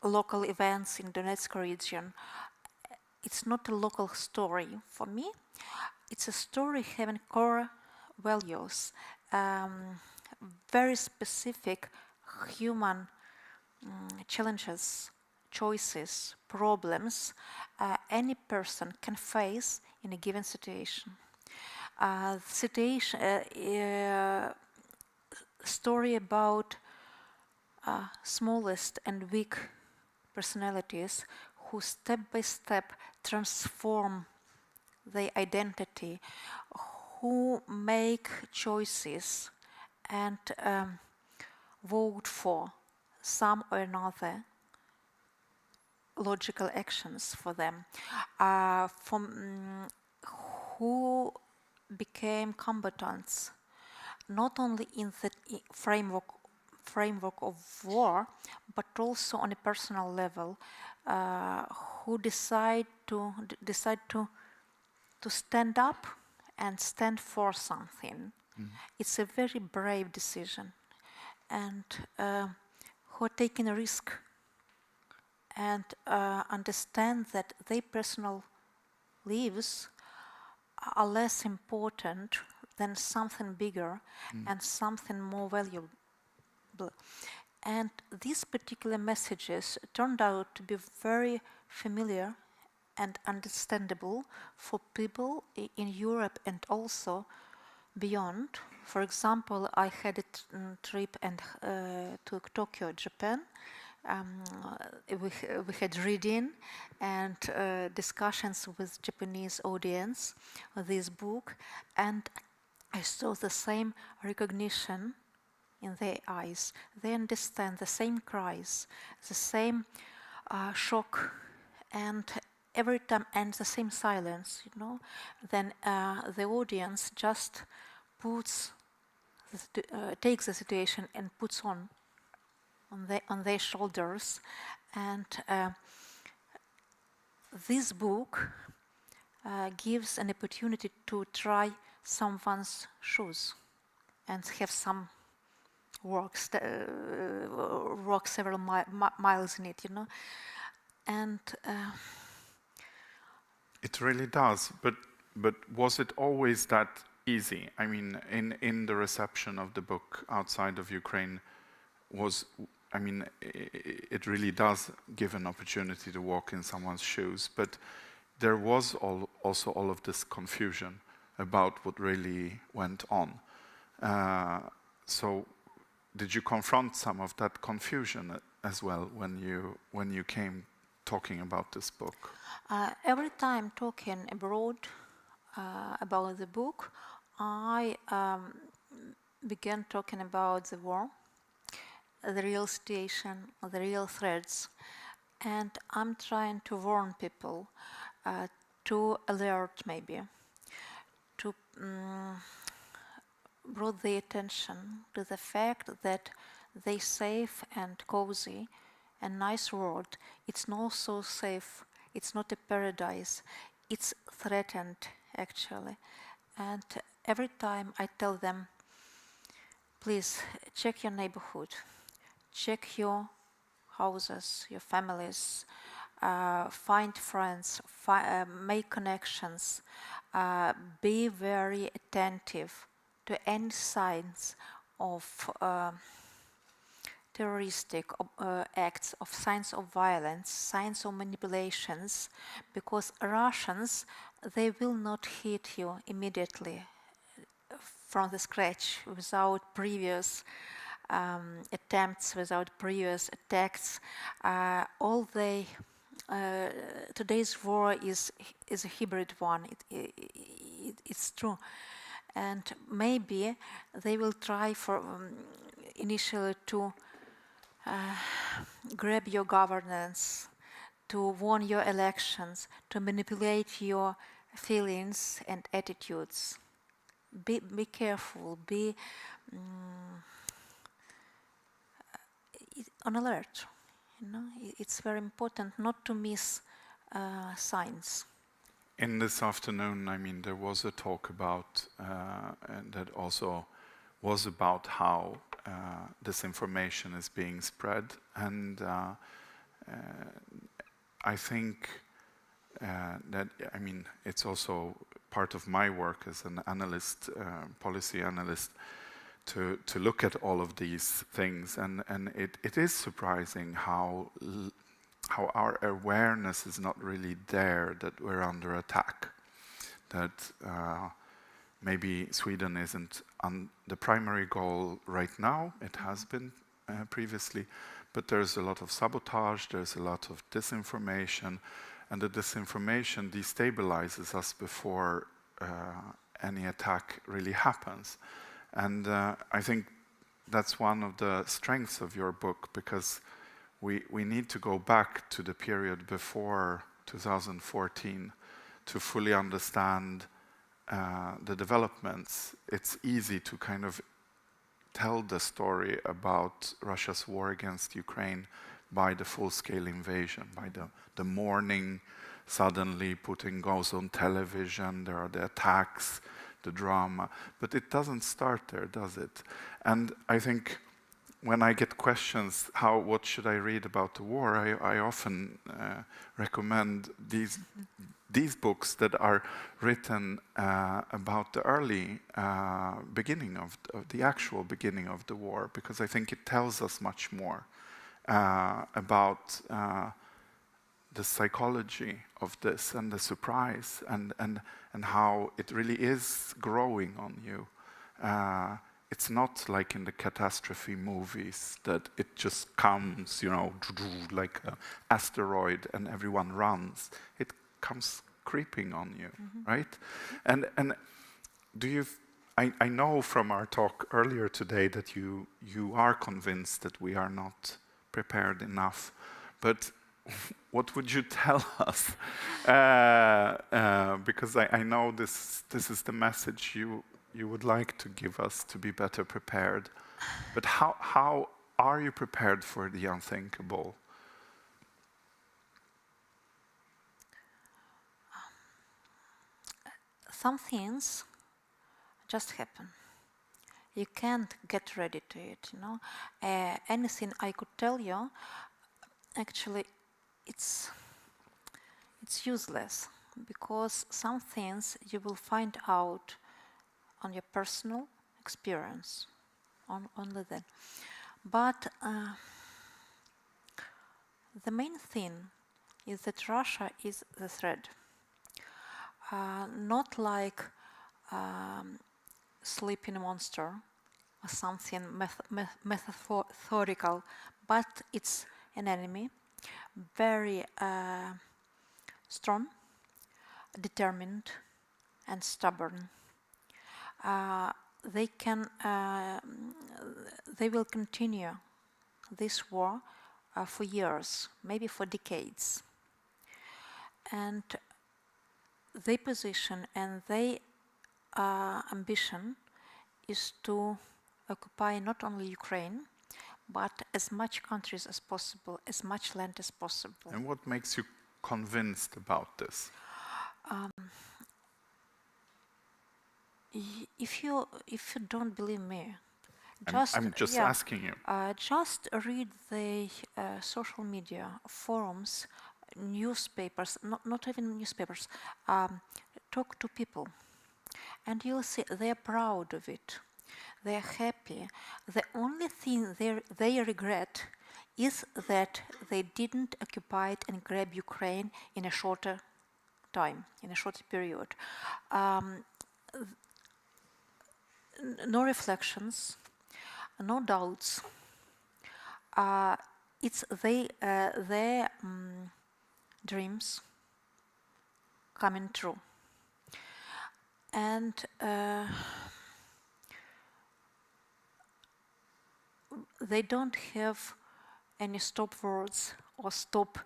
local events in Donetsk region. It's not a local story for me. It's a story having core values, very specific human challenges, choices, problems any person can face in a given situation. Story about smallest and weak personalities who step by step transform their identity, who make choices and vote for some or another logical actions for them, who became combatants not only in the framework of war, but also on a personal level, who decide to stand up and stand for something. It's a very brave decision, and who are taking a risk and understand that their personal lives are less important than something bigger and something more valuable. And these particular messages turned out to be very familiar and understandable for people in Europe and also beyond. For example, I had a trip to Tokyo, Japan. We had reading and discussions with Japanese audience of this book, and I saw the same recognition in their eyes. They understand the same cries, the same shock, and every time, and the same silence, you know. Then the audience just takes the situation and puts on their shoulders. And this book gives an opportunity to try someone's shoes and have some walk several miles in it, you know. And it really does, but was it always that easy? I mean, in the reception of the book outside of Ukraine, it really does give an opportunity to walk in someone's shoes, but there was also all of this confusion about what really went on. So did you confront some of that confusion as well when you came talking about this book? Every time talking abroad about the book, I began talking about the war, the real situation, the real threats, and I'm trying to warn people, to alert maybe, to bring their attention to the fact that they safe and cozy and nice world, it's not so safe, it's not a paradise, it's threatened actually. And every time I tell them, please check your neighborhood, check your houses, your families, find friends, make connections, be very attentive to any signs of terroristic acts, of signs of violence, signs of manipulations, because Russians, they will not hit you immediately from the scratch without previous attempts, without previous attacks. Today's war is a hybrid one. It's true, and maybe they will try for initially to grab your governance, to warn your elections, to manipulate your feelings and attitudes. Be careful. Be on alert. You know, it's very important not to miss signs. In this afternoon, I mean, there was a talk about, and that also was about how disinformation is being spread, and I think that, I mean, it's also part of my work as an analyst, policy analyst, to look at all of these things, and it is surprising how our awareness is not really there that we're under attack, that maybe Sweden isn't on the primary goal right now. It has been previously, but there's a lot of sabotage, there's a lot of disinformation, and the disinformation destabilizes us before any attack really happens. And I think that's one of the strengths of your book, because we need to go back to the period before 2014 to fully understand the developments. It's easy to kind of tell the story about Russia's war against Ukraine by the full-scale invasion, by the morning, suddenly Putin goes on television, there are the attacks, the drama, but it doesn't start there, does it? And I think when I get questions, what should I read about the war, I often recommend these books that are written about the early beginning of the actual beginning of the war, because I think it tells us much more about the psychology of this and the surprise and how it really is growing on you. It's not like in the catastrophe movies that it just comes, you know, like an asteroid and everyone runs. It comes creeping on you, right? And do you? I know from our talk earlier today that you are convinced that we are not prepared enough, but what would you tell us? Because I know this is the message you would like to give us to be better prepared. But how are you prepared for the unthinkable? Some things just happen. You can't get ready to it, you know. Anything I could tell you, actually, it's useless, because some things you will find out on your personal experience, only then. But the main thing is that Russia is the threat. Not like sleeping monster or something metaphorical, but it's an enemy, very strong, determined, and stubborn. They will continue this war for years, maybe for decades. And their position and their ambition is to occupy not only Ukraine, but as much countries as possible, as much land as possible. And what makes you convinced about this? If you don't believe me, I'm just asking you. Just read the social media forums, newspapers, not even newspapers. Talk to people, and you'll see they're proud of it. They're happy. The only thing they regret is that they didn't occupy it and grab Ukraine in a shorter time, in a shorter period. No reflections, no doubts. It's their dreams coming true. And they don't have any stop words or stop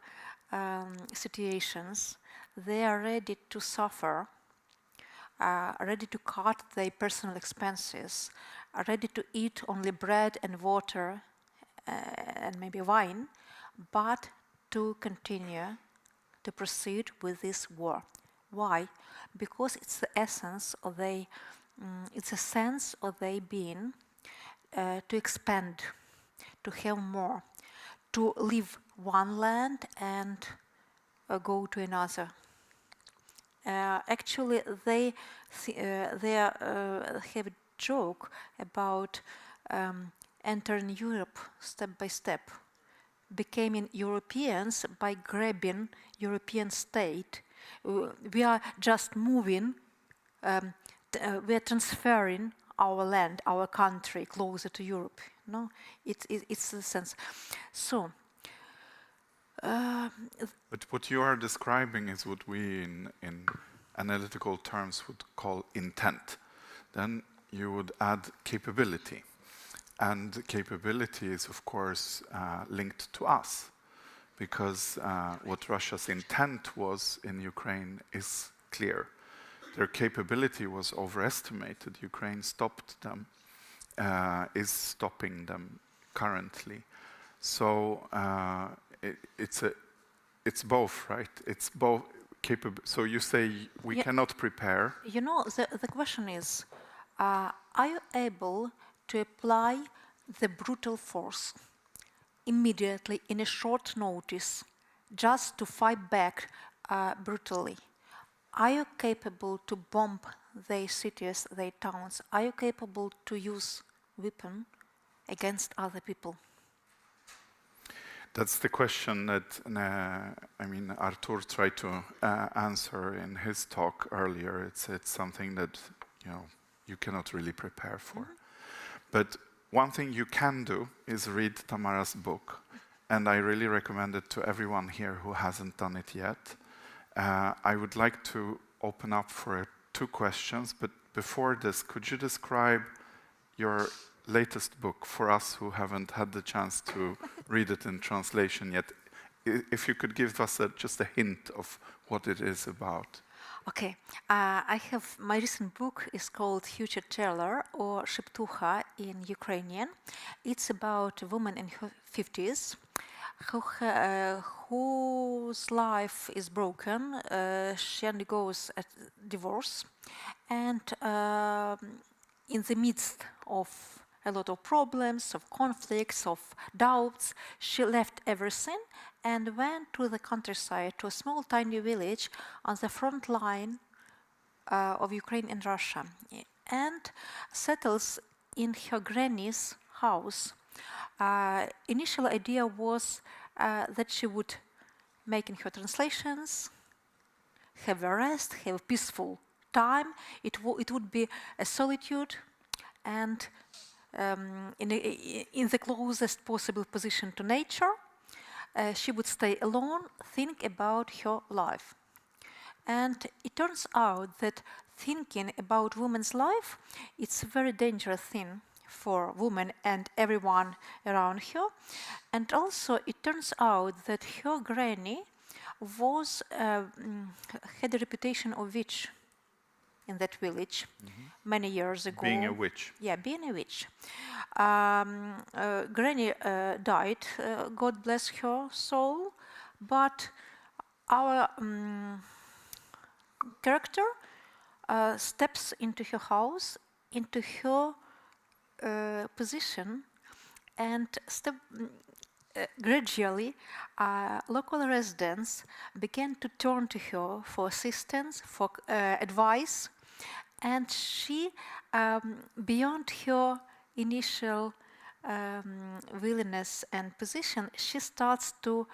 situations. They are ready to suffer, ready to cut their personal expenses, ready to eat only bread and water and maybe wine, but to continue to proceed with this war. Why? Because it's the essence of it's a sense of their being to expand, to have more, to leave one land and go to another. Actually, they have a joke about entering Europe step by step, becoming Europeans by grabbing European state. We are just moving, we are transferring our land, our country closer to Europe. No, it's the sense. So. But what you are describing is what we in analytical terms would call intent. Then you would add capability. And capability is, of course, linked to us, because what Russia's intent was in Ukraine is clear. Their capability was overestimated. Ukraine stopped them, is stopping them currently. So it's both, right? It's both capable. So you say we cannot prepare. You know, the question is, are you able to apply the brutal force immediately in a short notice, just to fight back brutally? Are you capable to bomb their cities, their towns? Are you capable to use weapon against other people? That's the question that Artur tried to answer in his talk earlier. It's something that you cannot really prepare for. But one thing you can do is read Tamara's book, and I really recommend it to everyone here who hasn't done it yet. I would like to open up for 2 questions, but before this, could you describe your latest book for us who haven't had the chance to read it in translation yet? If you could give us just a hint of what it is about. Okay, I have my recent book is called Future Teller or Sheptucha in Ukrainian. It's about a woman in her 50s whose life is broken. She undergoes a divorce, and in the midst of a lot of problems, of conflicts, of doubts, she left everything and went to the countryside, to a small tiny village on the front line of Ukraine and Russia, and settles in her granny's house. Initial idea was that she would make her translations, have a rest, have a peaceful time. It would be a solitude, and in the closest possible position to nature. She would stay alone, think about her life. And it turns out that thinking about women's life, it's a very dangerous thing for women and everyone around her. And also it turns out that her granny was had a reputation of witch in that village many years ago. Being a witch. Yeah, being a witch. Granny died, God bless her soul, but our character steps into her house, into her position, and gradually local residents began to turn to her for assistance, for advice, and she, beyond her initial willingness and position, she starts to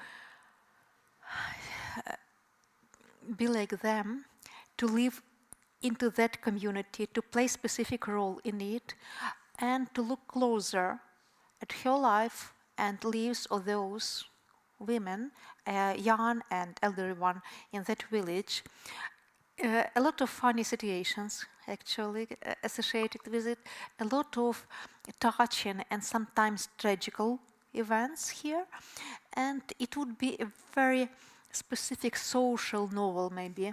be like them, to live into that community, to play specific role in it, and to look closer at her life and lives of those women, young and elderly one in that village. A lot of funny situations actually associated with it, a lot of touching and sometimes tragical events here, and it would be a very specific social novel maybe,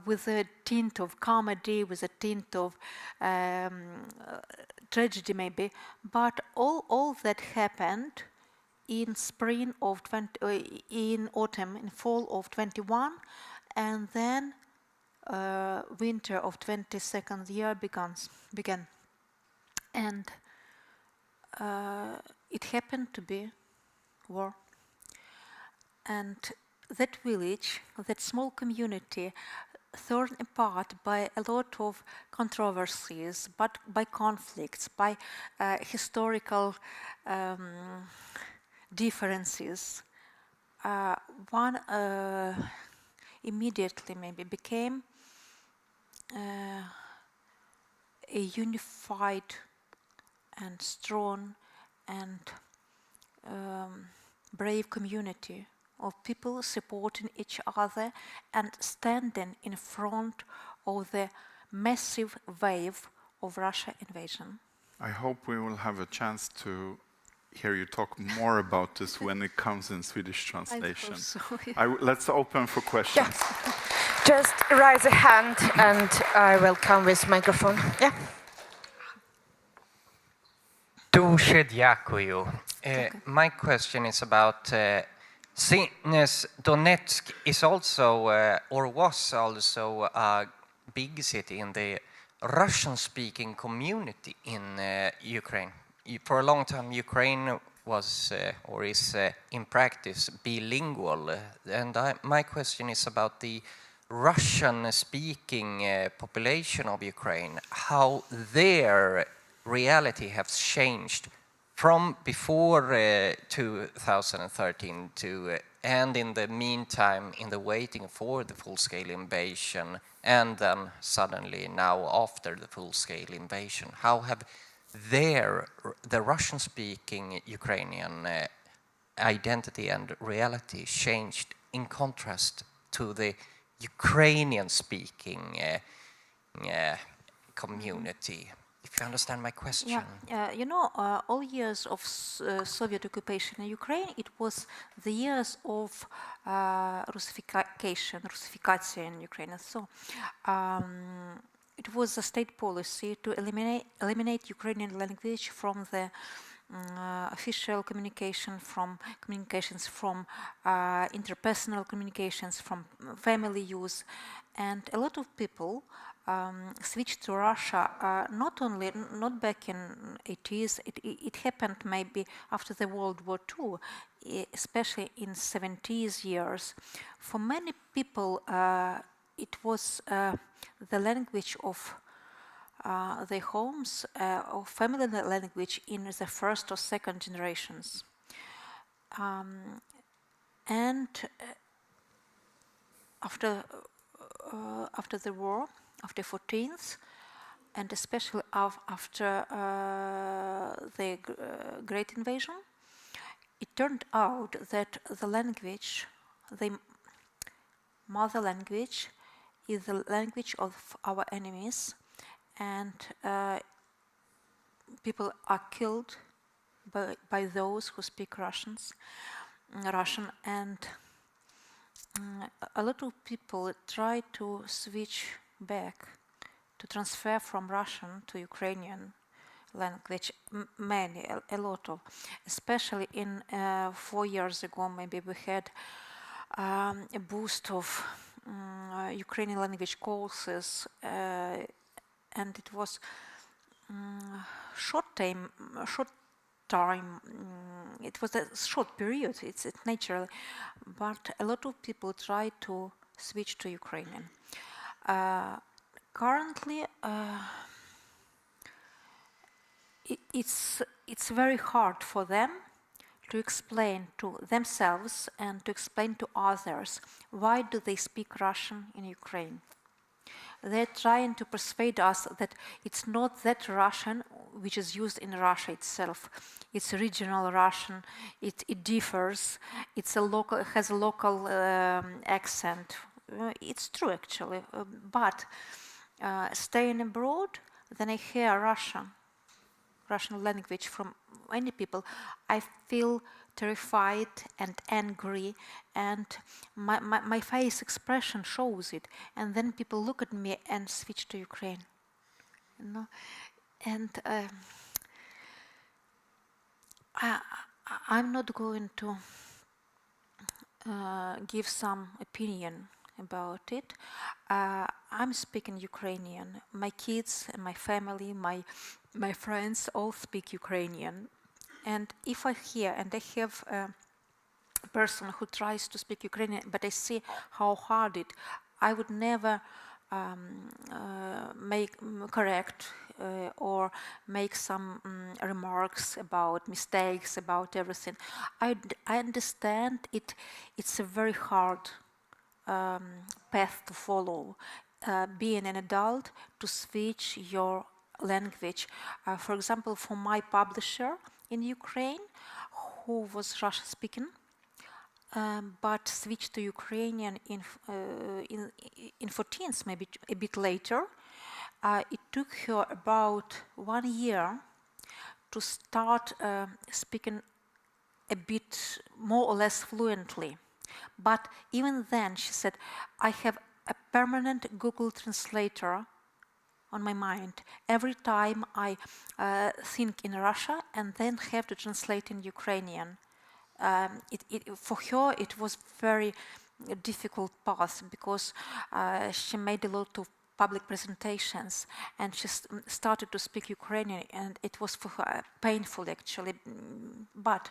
with a tint of comedy, with a tint of tragedy maybe, but all that happened in spring of in autumn, in fall of 21, and then winter of 22nd year began. And it happened to be war. And that village, that small community, torn apart by a lot of controversies, but by conflicts, by historical differences, one immediately maybe became a unified and strong and brave community of people supporting each other and standing in front of the massive wave of Russia invasion. I hope we will have a chance to hear you talk more about this when it comes in Swedish translation. I hope so, yeah. Let's open for questions. Yeah. Just raise a hand and I will come with microphone. Yeah. Duše dякую. My question is about since Donetsk is also, or was also, a big city in the Russian-speaking community in Ukraine. For a long time, Ukraine was, or is in practice, bilingual. And my question is about the Russian-speaking population of Ukraine, how their reality has changed from before 2013 to, and in the meantime, in the waiting for the full-scale invasion, and then suddenly now after the full-scale invasion, how have the Russian-speaking Ukrainian identity and reality changed in contrast to the Ukrainian-speaking community? If you understand my question. Yeah, all years of Soviet occupation in Ukraine, it was the years of Russification in Ukraine. And so it was a state policy to eliminate Ukrainian language from the official communications, from interpersonal communications, from family use, and a lot of people switched to Russia. Not back in 80s. It happened maybe after the World War II, especially in 70s years. For many people, it was the language of their homes, or family language in the first or second generations. And after the war, after 14th, and especially after the Great Invasion, it turned out that the language, the mother language, is the language of our enemies, and people are killed by those who speak Russian, and a lot of people try to switch back, to transfer from Russian to Ukrainian language. A lot of, especially in 4 years ago, maybe we had a boost of Ukrainian language courses, and it was short time. It was a short period. It's natural, but a lot of people try to switch to Ukrainian. Currently, it's very hard for them to explain to themselves and to explain to others why do they speak Russian in Ukraine. They're trying to persuade us that it's not that Russian which is used in Russia itself. It's regional Russian. It differs. It has a local accent. It's true actually, but staying abroad, then I hear Russian language from many people. I feel terrified and angry, and my face expression shows it. And then people look at me and switch to Ukraine. And I'm not going to give some opinion about it. I'm speaking Ukrainian. My kids and my family, my friends all speak Ukrainian. And if I hear and I have a person who tries to speak Ukrainian, but I see how hard I would never correct or make some remarks about mistakes, about everything. I understand it's a very hard path to follow, being an adult, to switch your language. For example, for my publisher in Ukraine, who was Russian speaking, but switched to Ukrainian in 14th, maybe a bit later. It took her about 1 year to start speaking a bit more or less fluently. But even then, she said, I have a permanent Google Translator on my mind every time I think in Russia and then have to translate in Ukrainian. For her, it was very difficult path because she made a lot of public presentations and she started to speak Ukrainian, and it was for her painful actually. But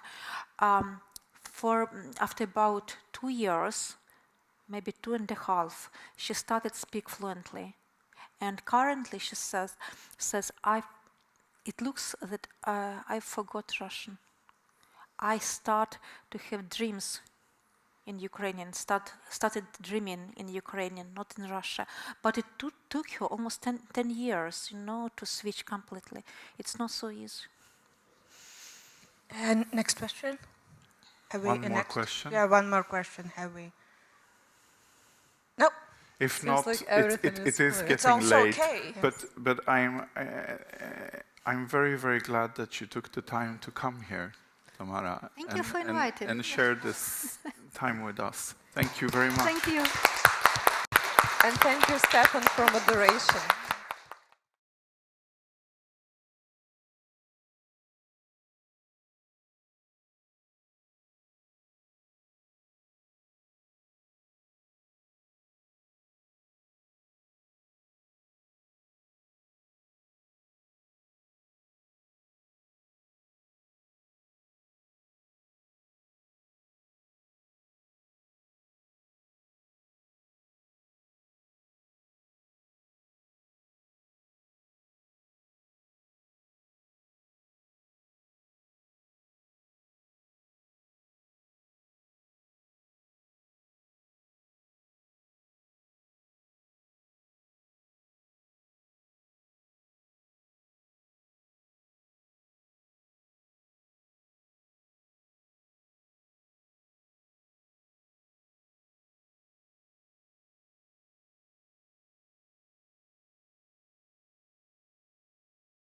after about 2 years, maybe 2.5, she started to speak fluently. And currently she says it looks that I forgot Russian. I start to have dreams in Ukrainian, started dreaming in Ukrainian, not in Russia. But it took her almost 10 years, to switch completely. It's not so easy. And next question. One more question? Yeah, one more question. Have we? No. If Seems not, like it everything it is is clear. getting It's also late. okay. But I'm very, very glad that you took the time to come here, Tamara. Thank you for inviting. And share this time with us. Thank you very much. Thank you. And thank you, Stefan, for moderation.